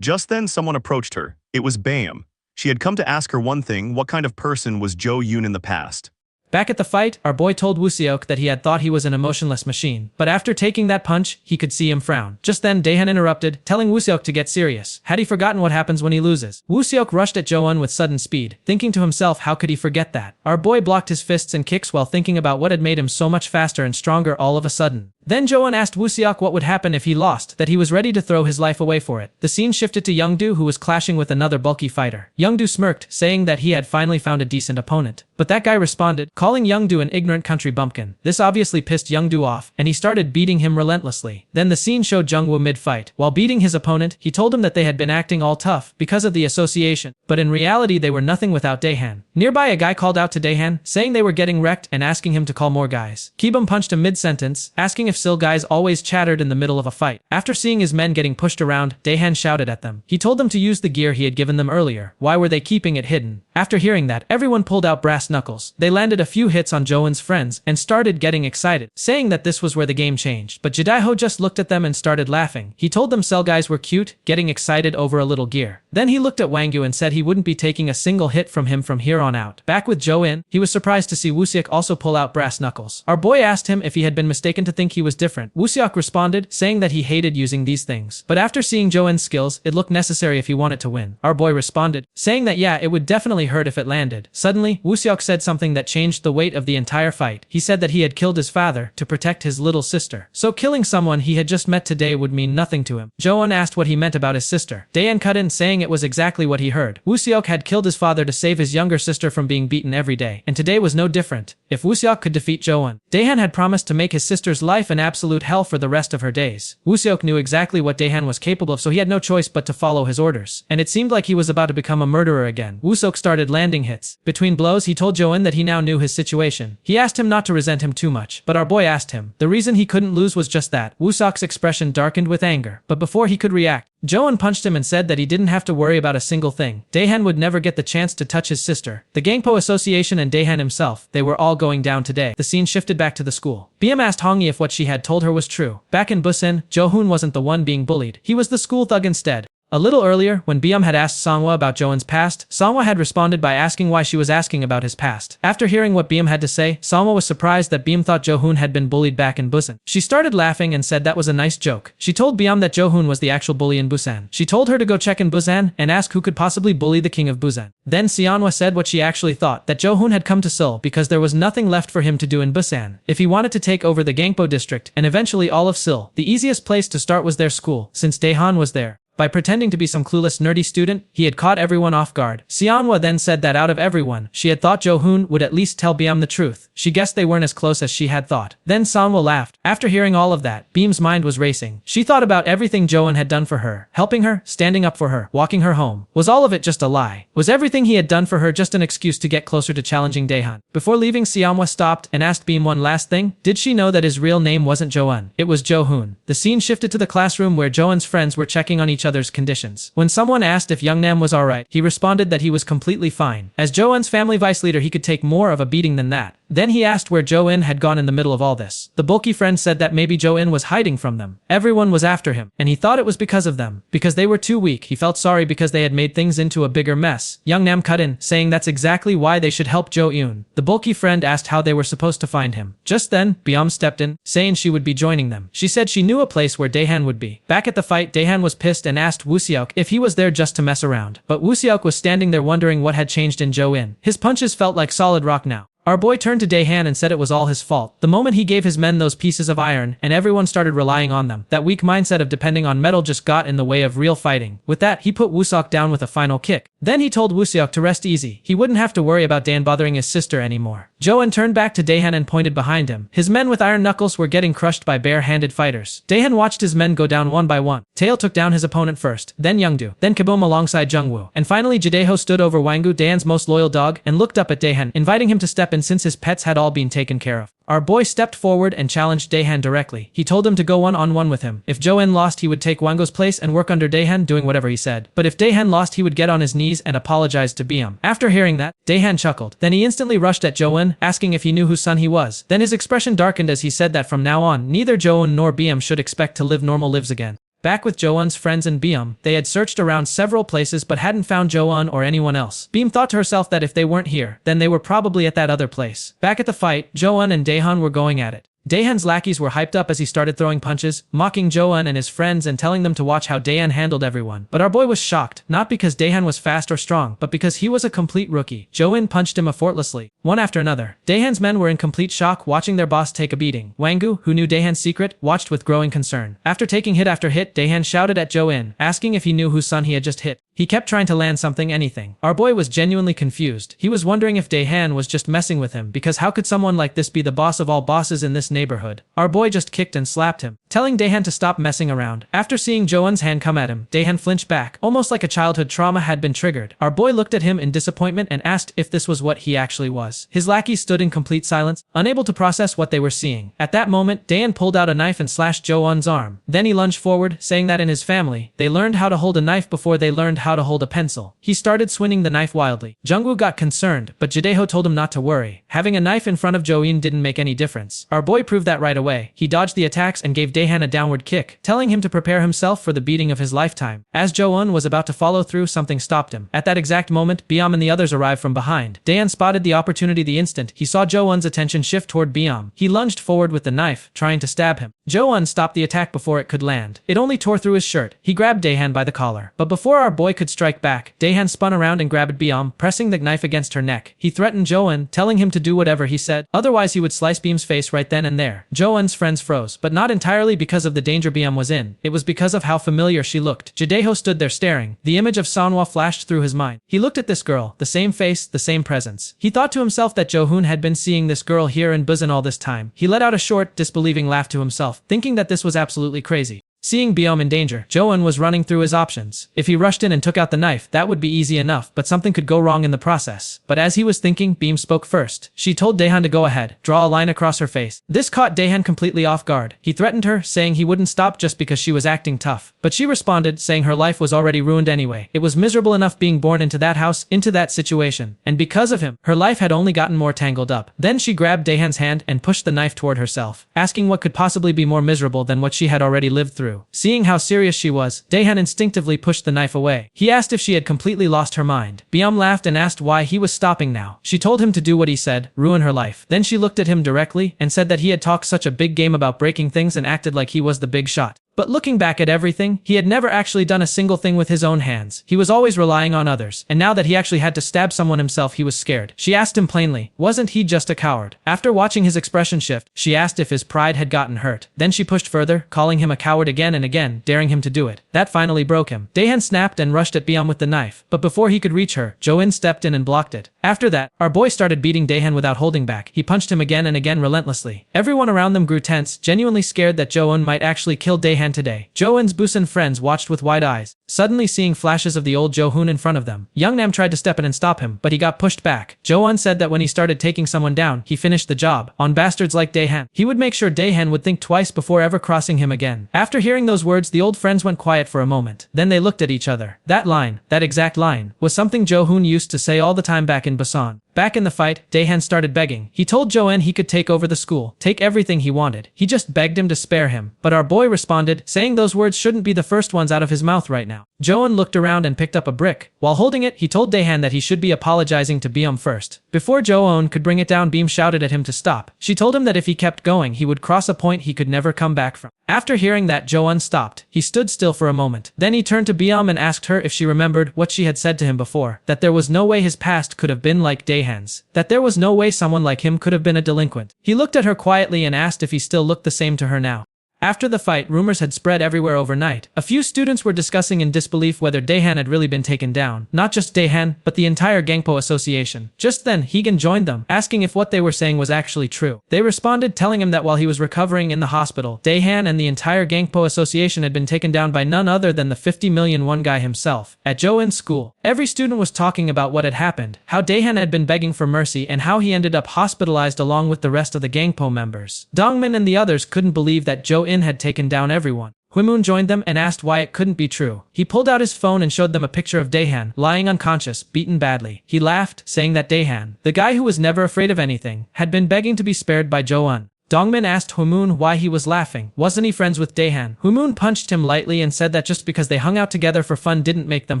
F: Just then someone approached her. It was Baeum. She had come to ask her one thing: what kind of person was Jo Yoon in the past?
G: Back at the fight, our boy told Wooseok that he had thought he was an emotionless machine, but after taking that punch, he could see him frown. Just then, Daehan interrupted, telling Wooseok to get serious. Had he forgotten what happens when he loses? Wooseok rushed at Jo-eun with sudden speed, thinking to himself how could he forget that? Our boy blocked his fists and kicks while thinking about what had made him so much faster and stronger all of a sudden. Then Jo-eun asked Wooseok what would happen if he lost, that he was ready to throw his life away for it. The scene shifted to Youngdu, who was clashing with another bulky fighter. Youngdu smirked, saying that he had finally found a decent opponent. But that guy responded, calling Youngdu an ignorant country bumpkin. This obviously pissed Youngdu off, and he started beating him relentlessly. Then the scene showed Jungwoo mid-fight. While beating his opponent, he told him that they had been acting all tough because of the association, but in reality they were nothing without Daehan. Nearby, a guy called out to Daehan, saying they were getting wrecked and asking him to call more guys. Kibum punched him mid-sentence, asking if Sil guys always chattered in the middle of a fight. After seeing his men getting pushed around, Daehan shouted at them. He told them to use the gear he had given them earlier. Why were they keeping it hidden? After hearing that, everyone pulled out brass knuckles. They landed a few hits on Jo-eun's friends and started getting excited, saying that this was where the game changed. But Jidaiho just looked at them and started laughing. He told them Cell guys were cute, getting excited over a little gear. Then he looked at Wangyu and said he wouldn't be taking a single hit from him from here on out. Back with Jo-eun, he was surprised to see Wooseok also pull out brass knuckles. Our boy asked him if he had been mistaken to think he was different. Wooseok responded, saying that he hated using these things. But after seeing Jo-eun's skills, it looked necessary if he wanted to win. Our boy responded, saying that yeah, it would definitely hurt if it landed. Suddenly, Wooseok said something that changed the weight of the entire fight. He said that he had killed his father to protect his little sister. So killing someone he had just met today would mean nothing to him. Jo-eun asked what he meant about his sister. Daehan cut in, saying it was exactly what he heard. Wooseok had killed his father to save his younger sister from being beaten every day, and today was no different. If Wooseok could defeat Jo-eun, Daehan had promised to make his sister's life an absolute hell for the rest of her days. Wooseok knew exactly what Daehan was capable of, so he had no choice but to follow his orders. And it seemed like he was about to become a murderer again. Wooseok started landing hits. Between blows, he told Jo-eun that he now knew his situation. He asked him not to resent him too much, but our boy asked him. The reason he couldn't lose was just that. Wooseok's expression darkened with anger, but before he could react, Jo-eun punched him and said that he didn't have to worry about a single thing. Daehan would never get the chance to touch his sister. The Gangpo Association and Daehan himself, they were all going down today. The scene shifted back to the school. BM asked Hongyi if what she had told her was true. Back in Busan, Jo-hoon wasn't the one being bullied. He was the school thug instead. A little earlier, when Byum had asked Songhwa about Jo-eun's past, Songhwa had responded by asking why she was asking about his past. After hearing what Byum had to say, Songhwa was surprised that Byum thought Jo-hoon had been bullied back in Busan. She started laughing and said that was a nice joke. She told Byum that Jo-hoon was the actual bully in Busan. She told her to go check in Busan and ask who could possibly bully the king of Busan. Then Seonhwa said what she actually thought, that Jo-hoon had come to Seoul because there was nothing left for him to do in Busan. If he wanted to take over the Gangpo district and eventually all of Seoul, the easiest place to start was their school, since Daehan was there. By pretending to be some clueless nerdy student, he had caught everyone off guard. Seonhwa then said that out of everyone, she had thought Jo-hoon would at least tell Byum the truth. She guessed they weren't as close as she had thought. Then Songhwa laughed. After hearing all of that, Byum's mind was racing. She thought about everything Jo-eun had done for her, helping her, standing up for her, walking her home. Was all of it just a lie? Was everything he had done for her just an excuse to get closer to challenging Daehan? Before leaving, Seonhwa stopped and asked Byum one last thing. Did she know that his real name wasn't Jo-eun? It was Jo-hoon. The scene shifted to the classroom where Jo-eun's friends were checking on each other's conditions. When someone asked if Youngnam was alright, he responded that he was completely fine. As Jo-eun's family vice leader, he could take more of a beating than that. Then he asked where Jo-in had gone in the middle of all this. The bulky friend said that maybe Jo-in was hiding from them. Everyone was after him, and he thought it was because of them. Because they were too weak, he felt sorry because they had made things into a bigger mess. Youngnam cut in, saying that's exactly why they should help Jo-eun. The bulky friend asked how they were supposed to find him. Just then, Byum stepped in, saying she would be joining them. She said she knew a place where Daehan would be. Back at the fight, Daehan was pissed and asked Wooseok if he was there just to mess around. But Wooseok was standing there wondering what had changed in Jo-in. His punches felt like solid rock now. Our boy turned to Daehan and said it was all his fault. The moment he gave his men those pieces of iron, and everyone started relying on them, that weak mindset of depending on metal just got in the way of real fighting. With that, he put Wooseok down with a final kick. Then he told Wooseok to rest easy. He wouldn't have to worry about Dan bothering his sister anymore. Jo-in turned back to Daehan and pointed behind him. His men with iron knuckles were getting crushed by bare-handed fighters. Daehan watched his men go down one by one. Tail took down his opponent first, then Youngdu, then Kaboom alongside Jungwoo. And finally Jidaiho stood over Wanggu, Daehan's most loyal dog, and looked up at Daehan, inviting him to step in since his pets had all been taken care of. Our boy stepped forward and challenged Daehan directly. He told him to go one-on-one with him. If Jo-in lost, he would take Wango's place and work under Daehan, doing whatever he said. But if Daehan lost, he would get on his knees and apologize to Byum. After hearing that, Daehan chuckled. Then he instantly rushed at Jo-in, asking if he knew whose son he was. Then his expression darkened as he said that from now on, neither Jo-in nor Byum should expect to live normal lives again. Back with Jo-eun's friends and Beom, they had searched around several places but hadn't found Jo-eun or anyone else. Beom thought to herself that if they weren't here, then they were probably at that other place. Back at the fight, Jo-eun and Daehan were going at it. Daehan's lackeys were hyped up as he started throwing punches, mocking Jo-eun and his friends and telling them to watch how Daehan handled everyone. But our boy was shocked, not because Daehan was fast or strong, but because he was a complete rookie. Jo-eun punched him effortlessly, one after another. Daehan's men were in complete shock watching their boss take a beating. Wanggu, who knew Daehan's secret, watched with growing concern. After taking hit after hit, Daehan shouted at Jo-eun, asking if he knew whose son he had just hit. He kept trying to land something, anything. Our boy was genuinely confused. He was wondering if Daehan was just messing with him, because how could someone like this be the boss of all bosses in this neighborhood? Our boy just kicked and slapped him, telling Daehan to stop messing around. After seeing Jo-eun's hand come at him, Daehan flinched back, almost like a childhood trauma had been triggered. Our boy looked at him in disappointment and asked if this was what he actually was. His lackeys stood in complete silence, unable to process what they were seeing. At that moment, Daehan pulled out a knife and slashed Jo-eun's arm. Then he lunged forward, saying that in his family, they learned how to hold a knife before they learned how to hold a pencil. He started swinging the knife wildly. Jungwoo got concerned, but Jadeho told him not to worry. Having a knife in front of Jo-eun didn't make any difference. Our boy proved that right away. He dodged the attacks and gave Daehan a downward kick, telling him to prepare himself for the beating of his lifetime. As Jo-eun was about to follow through, something stopped him. At that exact moment, Beom and the others arrived from behind. Daehan spotted the opportunity the instant he saw Jo-eun's attention shift toward Beom. He lunged forward with the knife, trying to stab him. Jo-eun stopped the attack before it could land. It only tore through his shirt. He grabbed Daehan by the collar. But before our boy could strike back, Daehan spun around and grabbed Beom, pressing the knife against her neck. He threatened Jo-eun, telling him to do whatever he said, otherwise he would slice Beom's face right then and there. Jo-eun's friends froze, but not entirely because of the danger Beom was in. It was because of how familiar she looked. Jadeho stood there staring. The image of Sanhwa flashed through his mind. He looked at this girl, the same face, the same presence. He thought to himself that Jo-hoon had been seeing this girl here in Busan all this time. He let out a short, disbelieving laugh to himself, thinking that this was absolutely crazy. Seeing Beom in danger, Jo-eun was running through his options. If he rushed in and took out the knife, that would be easy enough, but something could go wrong in the process. But as he was thinking, Beom spoke first. She told Daehan to go ahead, draw a line across her face. This caught Daehan completely off guard. He threatened her, saying he wouldn't stop just because she was acting tough. But she responded, saying her life was already ruined anyway. It was miserable enough being born into that house, into that situation. And because of him, her life had only gotten more tangled up. Then she grabbed Daehan's hand and pushed the knife toward herself, asking what could possibly be more miserable than what she had already lived through. Seeing how serious she was, Daehan instinctively pushed the knife away. He asked if she had completely lost her mind. Beom laughed and asked why he was stopping now. She told him to do what he said, ruin her life. Then she looked at him directly and said that he had talked such a big game about breaking things and acted like he was the big shot. But looking back at everything, he had never actually done a single thing with his own hands. He was always relying on others, and now that he actually had to stab someone himself, he was scared. She asked him plainly, wasn't he just a coward? After watching his expression shift, she asked if his pride had gotten hurt. Then she pushed further, calling him a coward again and again, daring him to do it. That finally broke him. Daehan snapped and rushed at Beom with the knife, but before he could reach her, Jo-in stepped in and blocked it. After that, our boy started beating Daehan without holding back. He punched him again and again relentlessly. Everyone around them grew tense, genuinely scared that Jo-in might actually kill Daehan today. Jo-in's Busan friends watched with wide eyes, suddenly seeing flashes of the old Jo-hoon in front of them. Youngnam tried to step in and stop him, but he got pushed back. Jo-un said that when he started taking someone down, he finished the job. On bastards like Daehan, he would make sure Daehan would think twice before ever crossing him again. After hearing those words, the old friends went quiet for a moment. Then they looked at each other. That line, that exact line, was something Jo-hoon used to say all the time back in Busan. Back in the fight, Daehan started begging. He told Jo-in he could take over the school, take everything he wanted. He just begged him to spare him. But our boy responded, saying those words shouldn't be the first ones out of his mouth right now. Jo-in looked around and picked up a brick. While holding it, he told Daehan that he should be apologizing to Beom first. Before Jo-in could bring it down, Beom shouted at him to stop. She told him that if he kept going, he would cross a point he could never come back from. After hearing that, Jo-in stopped. He stood still for a moment. Then he turned to Beom and asked her if she remembered what she had said to him before, that there was no way his past could have been like Daehan's, that there was no way someone like him could have been a delinquent. He looked at her quietly and asked if he still looked the same to her now. After the fight, rumors had spread everywhere overnight. A few students were discussing in disbelief whether Daehan had really been taken down. Not just Daehan, but the entire Gangpo Association. Just then, Hegan joined them, asking if what they were saying was actually true. They responded, telling him that while he was recovering in the hospital, Daehan and the entire Gangpo Association had been taken down by none other than the 50 million won guy himself. At Jo-in's school, every student was talking about what had happened, how Daehan had been begging for mercy, and how he ended up hospitalized along with the rest of the Gangpo members. Dongmin and the others couldn't believe that Jo-in had taken down everyone. Huimun joined them and asked why it couldn't be true. He pulled out his phone and showed them a picture of Daehan, lying unconscious, beaten badly. He laughed, saying that Daehan, the guy who was never afraid of anything, had been begging to be spared by Jo-un. Dongmin asked Humoon why he was laughing. Wasn't he friends with Daehan? Humoon punched him lightly and said that just because they hung out together for fun didn't make them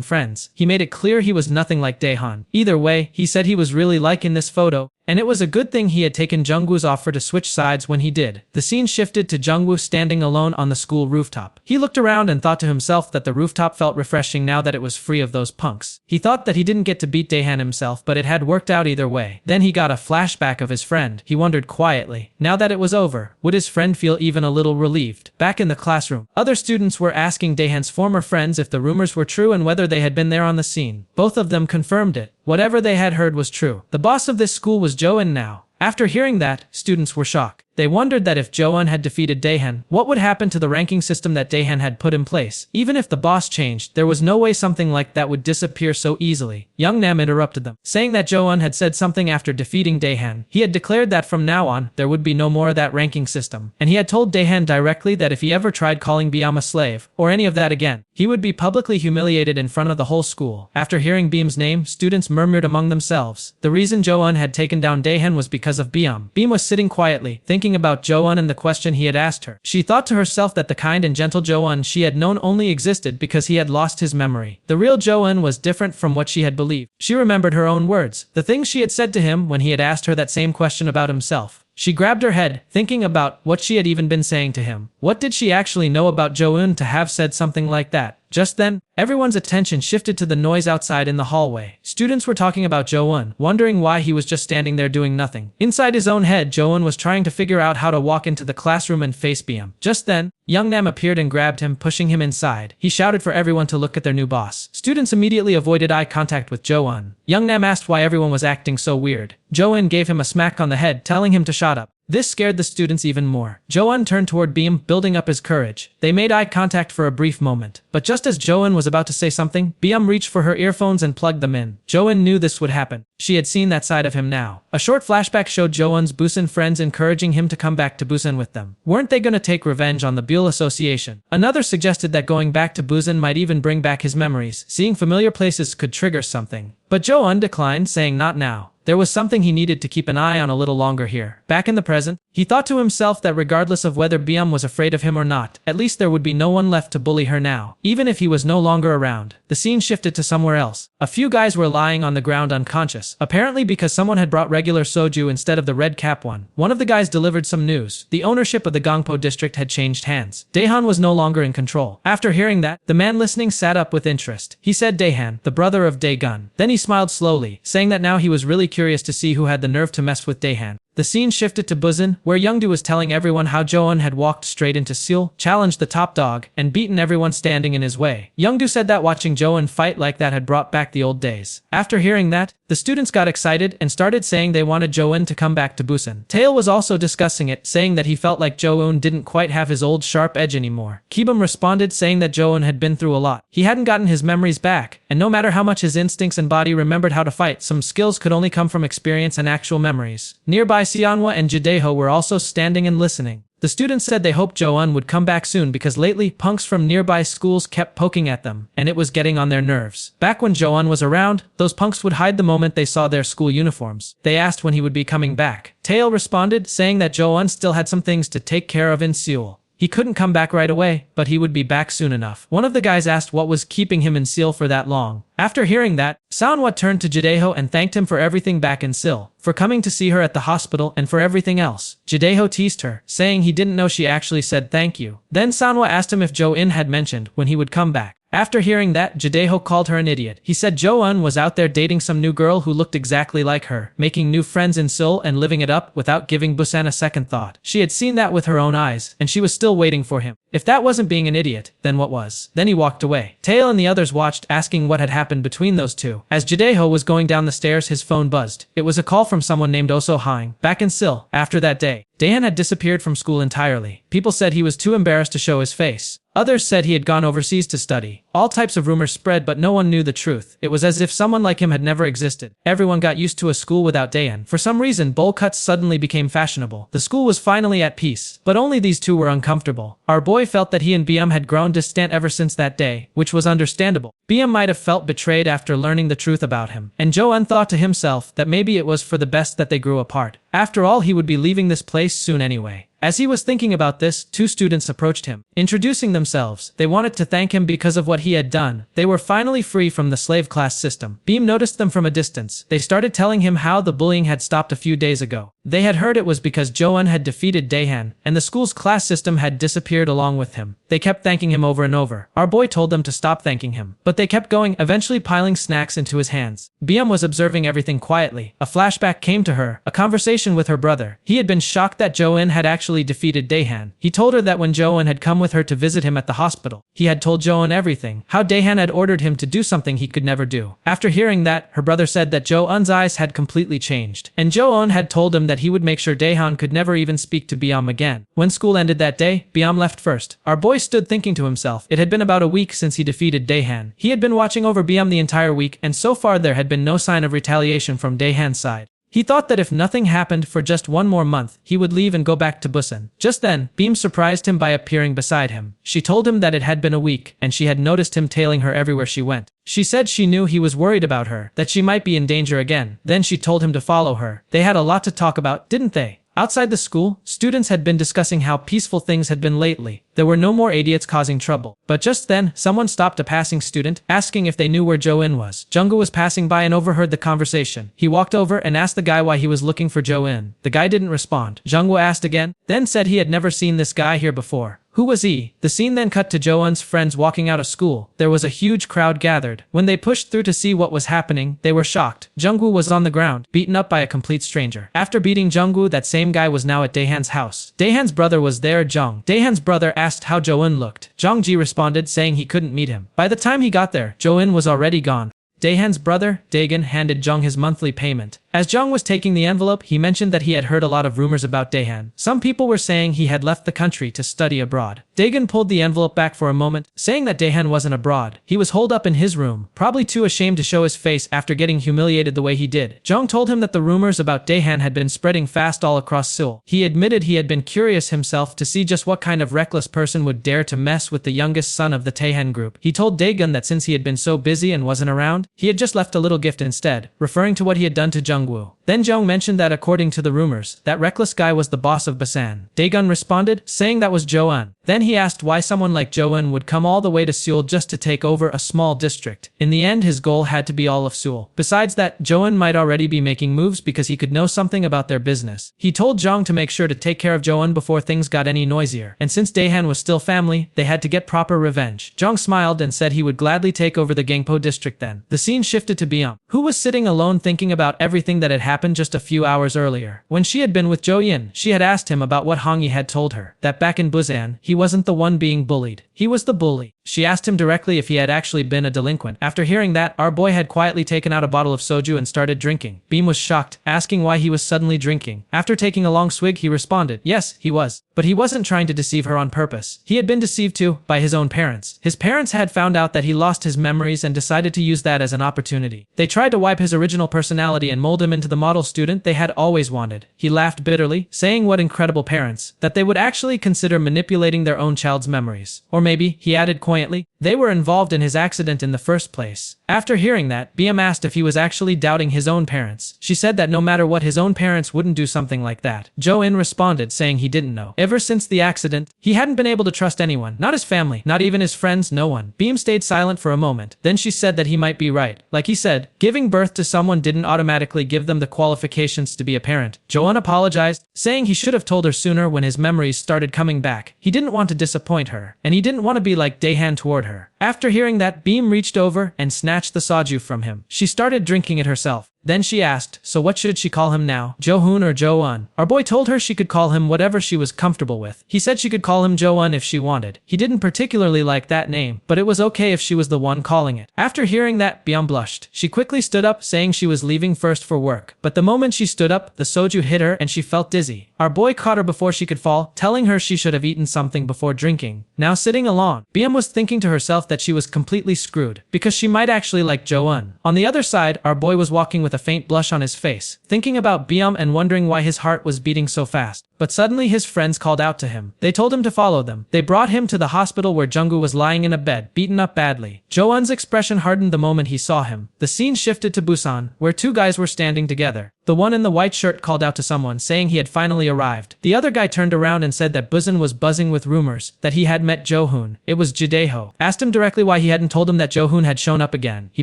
G: friends. He made it clear he was nothing like Daehan. Either way, he said he was really liking this photo, and it was a good thing he had taken Jungwoo's offer to switch sides when he did. The scene shifted to Jungwoo standing alone on the school rooftop. He looked around and thought to himself that the rooftop felt refreshing now that it was free of those punks. He thought that he didn't get to beat Daehan himself, but it had worked out either way. Then he got a flashback of his friend. He wondered quietly, now that it was over, would his friend feel even a little relieved? Back in the classroom, other students were asking Daehan's former friends if the rumors were true and whether they had been there on the scene. Both of them confirmed it. Whatever they had heard was true. The boss of this school was Jo-eun now. After hearing that, students were shocked. They wondered that if Jo-eun had defeated Daehan, what would happen to the ranking system that Daehan had put in place? Even if the boss changed, there was no way something like that would disappear so easily. Young Nam interrupted them, saying that Jo-eun had said something after defeating Daehan. He had declared that from now on, there would be no more of that ranking system. And he had told Daehan directly that if he ever tried calling Beam a slave, or any of that again, he would be publicly humiliated in front of the whole school. After hearing Beam's name, students murmured among themselves. The reason Jo-eun had taken down Daehan was because of Beam. Beam was sitting quietly, thinking about Jo-eun and the question he had asked her. She thought to herself that the kind and gentle Jo-eun she had known only existed because he had lost his memory. The real Jo-eun was different from what she had believed. She remembered her own words, the things she had said to him when he had asked her that same question about himself. She grabbed her head, thinking about what she had even been saying to him. What did she actually know about Jo-eun to have said something like that? Just then, everyone's attention shifted to the noise outside in the hallway. Students were talking about Jo-eun, wondering why he was just standing there doing nothing. Inside his own head, Jo-eun was trying to figure out how to walk into the classroom and face Beam. Just then, Young Nam appeared and grabbed him, pushing him inside. He shouted for everyone to look at their new boss. Students immediately avoided eye contact with Jo-eun. Young Nam asked why everyone was acting so weird. Jo-eun gave him a smack on the head, telling him to shut up. This scared the students even more. Jo-eun turned toward Beam, building up his courage. They made eye contact for a brief moment. But just as Jo-eun was about to say something, Beam reached for her earphones and plugged them in. Jo-eun knew this would happen. She had seen that side of him now. A short flashback showed Jo-eun's Busan friends encouraging him to come back to Busan with them. Weren't they gonna take revenge on the Buell Association? Another suggested that going back to Busan might even bring back his memories. Seeing familiar places could trigger something. But Jo-eun declined, saying not now. There was something he needed to keep an eye on a little longer here. Back in the present, he thought to himself that regardless of whether Beam was afraid of him or not, at least there would be no one left to bully her now, even if he was no longer around. The scene shifted to somewhere else. A few guys were lying on the ground unconscious, apparently because someone had brought regular soju instead of the red cap one. One of the guys delivered some news. The ownership of the Gangpo district had changed hands. Daehan was no longer in control. After hearing that, the man listening sat up with interest. He said Daehan, the brother of Daegun. Then he smiled slowly, saying that now he was really curious to see who had the nerve to mess with Daehan. The scene shifted to Busan, where Youngdu was telling everyone how Jo-eun had walked straight into Seol, challenged the top dog, and beaten everyone standing in his way. Youngdu said that watching Jo-eun fight like that had brought back the old days. After hearing that, the students got excited and started saying they wanted Jo-eun to come back to Busan. Tail was also discussing it, saying that he felt like Jo-eun didn't quite have his old sharp edge anymore. Kibum responded, saying that Jo-eun had been through a lot. He hadn't gotten his memories back, and no matter how much his instincts and body remembered how to fight, some skills could only come from experience and actual memories. Nearby, Seonhwa and Jadeho were also standing and listening. The students said they hoped Jo-eun would come back soon because lately, punks from nearby schools kept poking at them, and it was getting on their nerves. Back when Jo-eun was around, those punks would hide the moment they saw their school uniforms. They asked when he would be coming back. Tail responded, saying that Jo-eun still had some things to take care of in Seoul. He couldn't come back right away, but he would be back soon enough. One of the guys asked what was keeping him in Seoul for that long. After hearing that, Seonhwa turned to Jadeho and thanked him for everything back in Seoul, for coming to see her at the hospital and for everything else. Jadeho teased her, saying he didn't know she actually said thank you. Then Seonhwa asked him if Jo-eun had mentioned when he would come back. After hearing that, Jadeho called her an idiot. He said Jo-eun was out there dating some new girl who looked exactly like her, making new friends in Seoul and living it up without giving Busan a second thought. She had seen that with her own eyes, and she was still waiting for him. If that wasn't being an idiot, then what was? Then he walked away. Tail and the others watched, asking what had happened between those two. As Jadeho was going down the stairs, his phone buzzed. It was a call from someone named Oso Hang, back in Seoul. After that day, Daehan had disappeared from school entirely. People said he was too embarrassed to show his face. Others said he had gone overseas to study. All types of rumors spread, but no one knew the truth. It was as if someone like him had never existed. Everyone got used to a school without Daehan. For some reason, bowl cuts suddenly became fashionable. The school was finally at peace, but only these two were uncomfortable. Our boy felt that he and BM had grown distant ever since that day, which was understandable. BM might have felt betrayed after learning the truth about him, and Jo-eun thought to himself that maybe it was for the best that they grew apart. After all, he would be leaving this place soon anyway. As he was thinking about this, two students approached him. Introducing themselves, they wanted to thank him because of what he had done. They were finally free from the slave class system. Beam noticed them from a distance. They started telling him how the bullying had stopped a few days ago. They had heard it was because Jo-eun had defeated Daehan, and the school's class system had disappeared along with him. They kept thanking him over and over. Our boy told them to stop thanking him, but they kept going, eventually piling snacks into his hands. BM was observing everything quietly. A flashback came to her, a conversation with her brother. He had been shocked that Jo-eun had actually defeated Daehan. He told her that when Jo-eun had come with her to visit him at the hospital, he had told Jo-eun everything, how Daehan had ordered him to do something he could never do. After hearing that, her brother said that Jo-eun's eyes had completely changed, and Jo-eun had told him that he would make sure Daehan could never even speak to Byam again. When school ended that day, Byam left first. Our boy stood thinking to himself. It had been about a week since he defeated Daehan. He had been watching over Byam the entire week, and so far there had been no sign of retaliation from Daehan's side. He thought that if nothing happened for just one more month, he would leave and go back to Busan. Just then, Beam surprised him by appearing beside him. She told him that it had been a week, and she had noticed him tailing her everywhere she went. She said she knew he was worried about her, that she might be in danger again. Then she told him to follow her. They had a lot to talk about, didn't they? Outside the school, students had been discussing how peaceful things had been lately. There were no more idiots causing trouble. But just then, someone stopped a passing student, asking if they knew where Jo-eun was. Jungwoo was passing by and overheard the conversation. He walked over and asked the guy why he was looking for Jo-eun. The guy didn't respond. Jungwoo asked again, then said he had never seen this guy here before. Who was he? The scene then cut to Jo-eun's friends walking out of school. There was a huge crowd gathered. When they pushed through to see what was happening, they were shocked. Jungwoo was on the ground, beaten up by a complete stranger. After beating Jungwoo, that same guy was now at Daehan's house. Daehan's brother was there, Jung. Daehan's brother asked how Jo-eun looked. Jung-ji responded saying he couldn't meet him. By the time he got there, Jo-eun was already gone. Daehan's brother, Daegan, handed Jung his monthly payment. As Jung was taking the envelope, he mentioned that he had heard a lot of rumors about Daehan. Some people were saying he had left the country to study abroad. Daegan pulled the envelope back for a moment, saying that Daehan wasn't abroad. He was holed up in his room, probably too ashamed to show his face after getting humiliated the way he did. Jung told him that the rumors about Daehan had been spreading fast all across Seoul. He admitted he had been curious himself to see just what kind of reckless person would dare to mess with the youngest son of the Taehan group. He told Daegan that since he had been so busy and wasn't around, he had just left a little gift instead, referring to what he had done to Jungwoo. Then Jung mentioned that according to the rumors, that reckless guy was the boss of Busan. Daegun responded, saying that was Jo-eun. Then he asked why someone like Jo-eun would come all the way to Seoul just to take over a small district. In the end, his goal had to be all of Seoul. Besides that, Jo-eun might already be making moves because he could know something about their business. He told Jung to make sure to take care of Jo-eun before things got any noisier. And since Daehan was still family, they had to get proper revenge. Jung smiled and said he would gladly take over the Gangpo district then. The scene shifted to Byum, who was sitting alone thinking about everything that had happened just a few hours earlier. When she had been with Jo-yin, she had asked him about what Hongyi had told her, that back in Busan, he wasn't the one being bullied. He was the bully. She asked him directly if he had actually been a delinquent. After hearing that, our boy had quietly taken out a bottle of soju and started drinking. Beam was shocked, asking why he was suddenly drinking. After taking a long swig, he responded, yes, he was. But he wasn't trying to deceive her on purpose. He had been deceived too, by his own parents. His parents had found out that he lost his memories and decided to use that as an opportunity. They tried to wipe his original personality and mold him into the model student they had always wanted. He laughed bitterly, saying what incredible parents, that they would actually consider manipulating their own child's memories. Or maybe, he added quietly, they were involved in his accident in the first place. After hearing that, Byum asked if he was actually doubting his own parents. She said that no matter what, his own parents wouldn't do something like that. Jo-in responded, saying he didn't know. Ever since the accident, he hadn't been able to trust anyone, not his family, not even his friends, no one. Beam stayed silent for a moment. Then she said that he might be right. Like he said, giving birth to someone didn't automatically give them the qualifications to be a parent. Jo-un apologized, saying he should have told her sooner when his memories started coming back. He didn't want to disappoint her, and he didn't want to be like Daehan toward her. After hearing that, Beam reached over and snatched the soju from him. She started drinking it herself. Then she asked, so what should she call him now? Jo-hoon or Jo-un? Our boy told her she could call him whatever she was comfortable with. He said she could call him Jo-un if she wanted. He didn't particularly like that name, but it was okay if she was the one calling it. After hearing that, Byum blushed. She quickly stood up, saying she was leaving first for work. But the moment she stood up, the soju hit her and she felt dizzy. Our boy caught her before she could fall, telling her she should have eaten something before drinking. Now sitting alone, Byum was thinking to herself that she was completely screwed, because she might actually like Jo-un. On the other side, our boy was walking with a faint blush on his face, thinking about Byum and wondering why his heart was beating so fast. But suddenly his friends called out to him. They told him to follow them. They brought him to the hospital where Jungwoo was lying in a bed, beaten up badly. Jo-un's expression hardened the moment he saw him. The scene shifted to Busan, where two guys were standing together. The one in the white shirt called out to someone, saying he had finally arrived. The other guy turned around and said that Busan was buzzing with rumors that he had met Jo-hoon. It was Jidaeho. Asked him directly why he hadn't told him that Jo-hoon had shown up again. He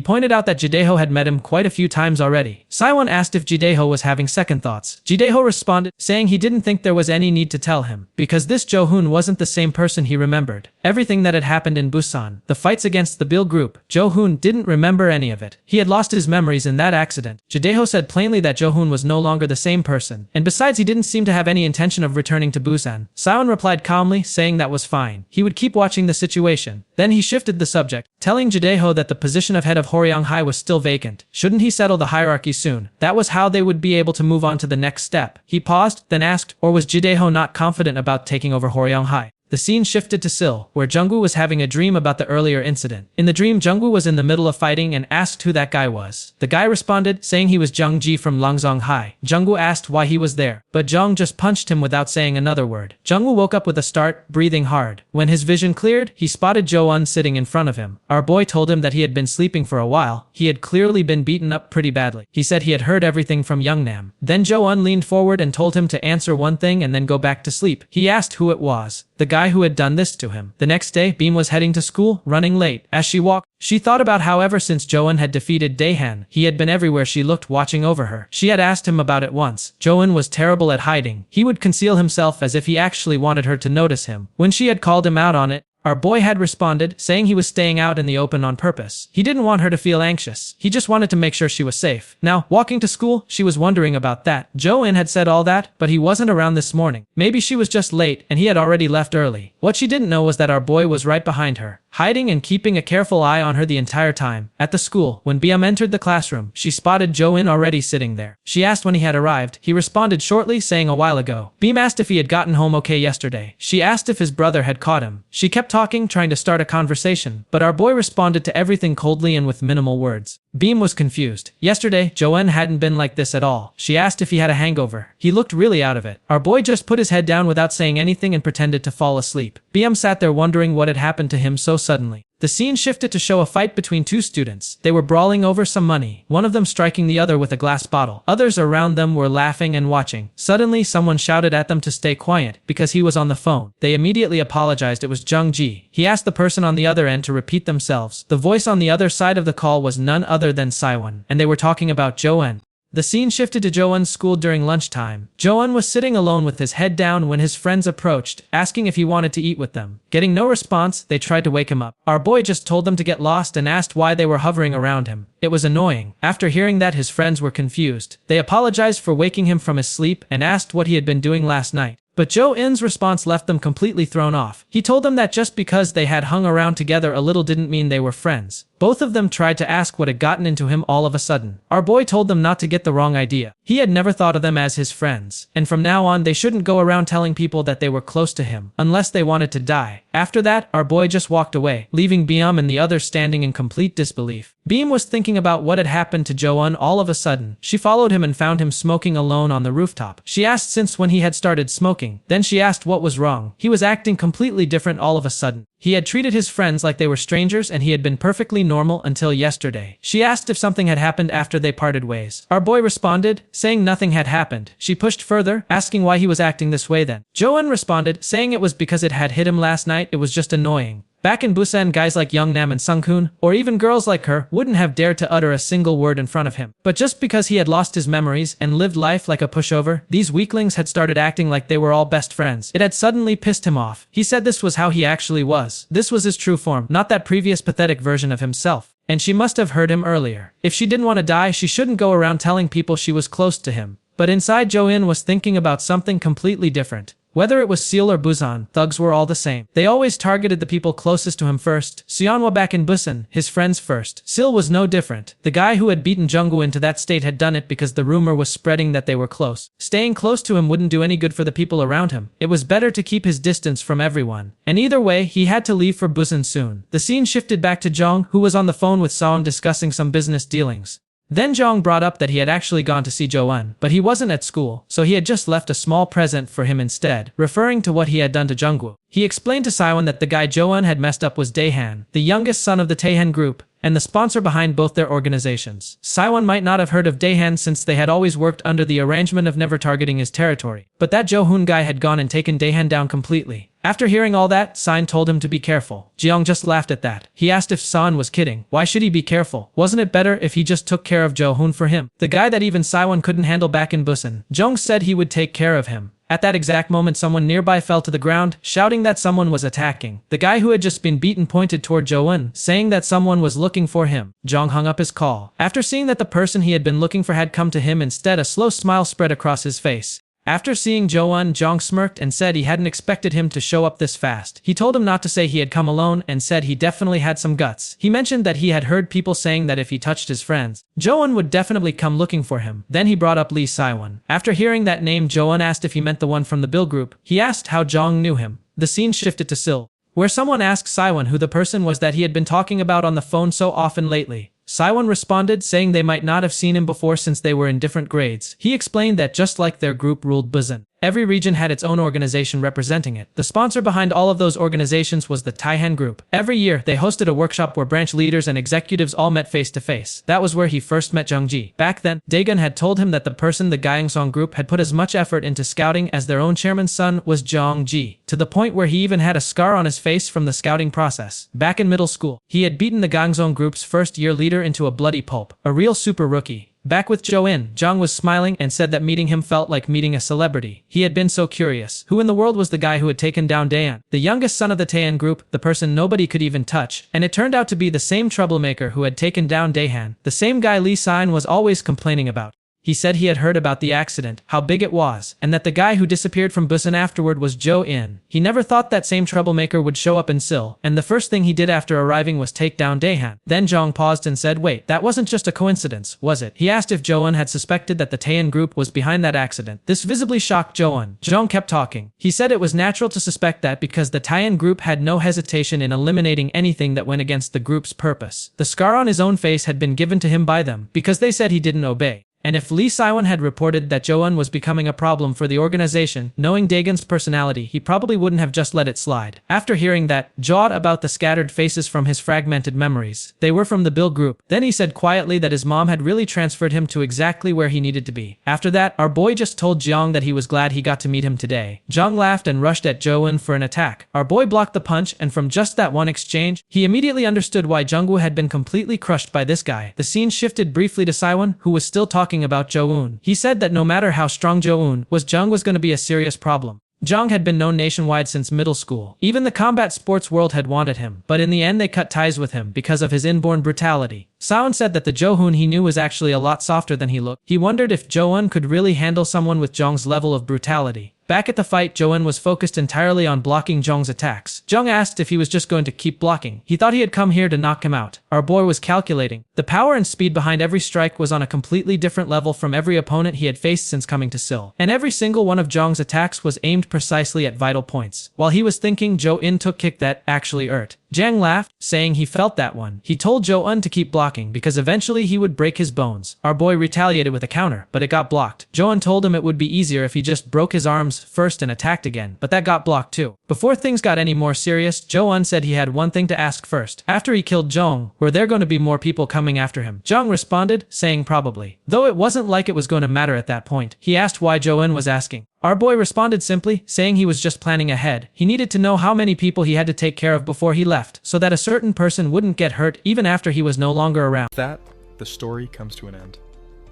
G: pointed out that Jidaeho had met him quite a few times already. Saiwon asked if Jidaeho was having second thoughts. Jidaeho responded, saying he didn't think there was any need to tell him, because this Jo-hoon wasn't the same person he remembered. Everything that had happened in Busan, the fights against the Bill group, Jo-hoon didn't remember any of it. He had lost his memories in that accident. Jidaeho said plainly that Jo-hoon was no longer the same person, and besides he didn't seem to have any intention of returning to Busan. Saiwon replied calmly, saying that was fine. He would keep watching the situation. Then he shifted the subject, telling Jidaeho that the position of head of Horyong High was still vacant. Shouldn't he settle the hierarchy soon? That was how they would be able to move on to the next step. He paused, then asked, or was Jidaeho not confident about taking over Horyong High? The scene shifted to Seoul, where Jungwoo was having a dream about the earlier incident. In the dream, Jungwoo was in the middle of fighting and asked who that guy was. The guy responded, saying he was Jung Ji from Langzong High. Jungwoo asked why he was there, but Jung just punched him without saying another word. Jungwoo woke up with a start, breathing hard. When his vision cleared, he spotted Jo-un sitting in front of him. Our boy told him that he had been sleeping for a while. He had clearly been beaten up pretty badly. He said he had heard everything from Youngnam. Then Jo-un leaned forward and told him to answer one thing and then go back to sleep. He asked who it was. The guy who had done this to him. The next day, Beam was heading to school, running late. As she walked, she thought about how ever since Jo-un had defeated Daehan, he had been everywhere she looked, watching over her. She had asked him about it once. Jo-un was terrible at hiding. He would conceal himself as if he actually wanted her to notice him. When she had called him out on it, our boy had responded, saying he was staying out in the open on purpose. He didn't want her to feel anxious. He just wanted to make sure she was safe. Now, walking to school, she was wondering about that. Jo-in had said all that, but he wasn't around this morning. Maybe she was just late, and he had already left early. What she didn't know was that our boy was right behind her, hiding and keeping a careful eye on her the entire time. At the school, when Byum entered the classroom, she spotted Jo-in already sitting there. She asked when he had arrived. He responded shortly, saying a while ago. Byum asked if he had gotten home okay yesterday. She asked if his brother had caught him. She kept talking, trying to start a conversation, but our boy responded to everything coldly and with minimal words. Beam was confused. Yesterday, Jo-in hadn't been like this at all. She asked if he had a hangover. He looked really out of it. Our boy just put his head down without saying anything and pretended to fall asleep. Beam sat there wondering what had happened to him so suddenly. The scene shifted to show a fight between two students. They were brawling over some money, one of them striking the other with a glass bottle. Others around them were laughing and watching. Suddenly, someone shouted at them to stay quiet because he was on the phone. They immediately apologized. It was Jung Ji. He asked the person on the other end to repeat themselves. The voice on the other side of the call was none other than Saiwon, and they were talking about Jo-in. The scene shifted to Jo-un's school during lunchtime. Jo-un was sitting alone with his head down when his friends approached, asking if he wanted to eat with them. Getting no response, they tried to wake him up. Our boy just told them to get lost and asked why they were hovering around him. It was annoying. After hearing that, his friends were confused. They apologized for waking him from his sleep and asked what he had been doing last night. But Jo-in's response left them completely thrown off. He told them that just because they had hung around together a little didn't mean they were friends. Both of them tried to ask what had gotten into him all of a sudden. Our boy told them not to get the wrong idea. He had never thought of them as his friends, and from now on they shouldn't go around telling people that they were close to him, unless they wanted to die. After that, our boy just walked away, leaving Byum and the others standing in complete disbelief. Byum was thinking about what had happened to Jo-un all of a sudden. She followed him and found him smoking alone on the rooftop. She asked since when he had started smoking. Then she asked what was wrong. He was acting completely different all of a sudden. He had treated his friends like they were strangers and he had been perfectly normal until yesterday. She asked if something had happened after they parted ways. Our boy responded, saying nothing had happened. She pushed further, asking why he was acting this way then. Jo-un responded, saying it was because it had hit him last night, it was just annoying. Back in Busan, guys like Youngnam and Sunghoon, or even girls like her, wouldn't have dared to utter a single word in front of him. But just because he had lost his memories and lived life like a pushover, these weaklings had started acting like they were all best friends. It had suddenly pissed him off. He said this was how he actually was. This was his true form, not that previous pathetic version of himself. And she must have heard him earlier. If she didn't want to die, she shouldn't go around telling people she was close to him. But inside, Jo-in was thinking about something completely different. Whether it was Seal or Busan, thugs were all the same. They always targeted the people closest to him first. Seonhwa back in Busan, his friends first. Seal was no different. The guy who had beaten Jungwoo into that state had done it because the rumor was spreading that they were close. Staying close to him wouldn't do any good for the people around him. It was better to keep his distance from everyone. And either way, he had to leave for Busan soon. The scene shifted back to Jong, who was on the phone with Seon discussing some business dealings. Then Jong brought up that he had actually gone to see Jo-un, but he wasn't at school, so he had just left a small present for him instead, referring to what he had done to Jungwoo. He explained to Saiwon that the guy Jo-un had messed up was Daehan, the youngest son of the Taehan group, and the sponsor behind both their organizations. Saiwon might not have heard of Daehan since they had always worked under the arrangement of never targeting his territory, but that Jo-hoon guy had gone and taken Daehan down completely. After hearing all that, Sein told him to be careful. Jeong just laughed at that. He asked if San was kidding. Why should he be careful? Wasn't it better if he just took care of Jo-hoon for him? The guy that even Saiwon couldn't handle back in Busan. Jeong said he would take care of him. At that exact moment, someone nearby fell to the ground, shouting that someone was attacking. The guy who had just been beaten pointed toward Jo-un, saying that someone was looking for him. Jong hung up his call. After seeing that the person he had been looking for had come to him instead, a slow smile spread across his face. After seeing Jo-un, Jong smirked and said he hadn't expected him to show up this fast. He told him not to say he had come alone and said he definitely had some guts. He mentioned that he had heard people saying that if he touched his friends, Jo-un would definitely come looking for him. Then he brought up Lee Saiwon. After hearing that name, Jo-un asked if he meant the one from the Bill group. He asked how Jong knew him. The scene shifted to Sil, where someone asked Saiwon who the person was that he had been talking about on the phone so often lately. Saiwon responded, saying they might not have seen him before since they were in different grades. He explained that just like their group ruled Busan, every region had its own organization representing it. The sponsor behind all of those organizations was the Taihan Group. Every year, they hosted a workshop where branch leaders and executives all met face to face. That was where he first met Jungji. Back then, Daegun had told him that the person the Gyeongsong Group had put as much effort into scouting as their own chairman's son was Jongji, to the point where he even had a scar on his face from the scouting process. Back in middle school, he had beaten the Gyeongsong Group's first-year leader into a bloody pulp, a real super rookie. Back with Jo-in, Jong was smiling and said that meeting him felt like meeting a celebrity. He had been so curious. Who in the world was the guy who had taken down Daehan, the youngest son of the Taehan group, the person nobody could even touch? And it turned out to be the same troublemaker who had taken down Daehan, the same guy Lee Sein was always complaining about. He said he had heard about the accident, how big it was, and that the guy who disappeared from Busan afterward was Jo-in. He never thought that same troublemaker would show up in Sil, and the first thing he did after arriving was take down Daehan. Then Jong paused and said, "Wait, that wasn't just a coincidence, was it?" He asked if Jo-un had suspected that the Taehan group was behind that accident. This visibly shocked Jo-un. Jong kept talking. He said it was natural to suspect that because the Taehan group had no hesitation in eliminating anything that went against the group's purpose. The scar on his own face had been given to him by them because they said he didn't obey. And if Lee Saiwon had reported that Jo-un was becoming a problem for the organization, knowing Daegun's personality, he probably wouldn't have just let it slide. After hearing that, jawed about the scattered faces from his fragmented memories. They were from the Bill group. Then he said quietly that his mom had really transferred him to exactly where he needed to be. After that, our boy just told Jeong that he was glad he got to meet him today. Jeong laughed and rushed at Jo-un for an attack. Our boy blocked the punch, and from just that one exchange, he immediately understood why Jungwoo had been completely crushed by this guy. The scene shifted briefly to Saiwon, who was still talking about Jo-un. He said that no matter how strong Jo-un was, Jung was going to be a serious problem. Jong had been known nationwide since middle school. Even the combat sports world had wanted him, but in the end they cut ties with him because of his inborn brutality. Saiwon said that the Jo-hoon he knew was actually a lot softer than he looked. He wondered if Jo-un could really handle someone with Jong's level of brutality. Back at the fight, Jo-un was focused entirely on blocking Jong's attacks. Jong asked if he was just going to keep blocking. He thought he had come here to knock him out. Our boy was calculating. The power and speed behind every strike was on a completely different level from every opponent he had faced since coming to Sil. And every single one of Jong's attacks was aimed precisely at vital points. While he was thinking, Jo-in took kick that actually hurt. Jang laughed, saying he felt that one. He told Jo-un to keep blocking because eventually he would break his bones. Our boy retaliated with a counter, but it got blocked. Jo-un told him it would be easier if he just broke his arms first and attacked again, but that got blocked too. Before things got any more serious, Jo-un said he had one thing to ask first. After he killed Jong, were there going to be more people coming after him? Jong responded, saying probably. Though it wasn't like it was going to matter at that point. He asked why Jo-un was asking. Our boy responded simply, saying he was just planning ahead. He needed to know how many people he had to take care of before he left, so that a certain person wouldn't get hurt even after he was no longer around.
A: With that, the story comes to an end.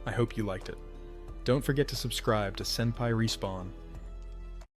A: I hope you liked it. Don't forget to subscribe to Senpai Respawn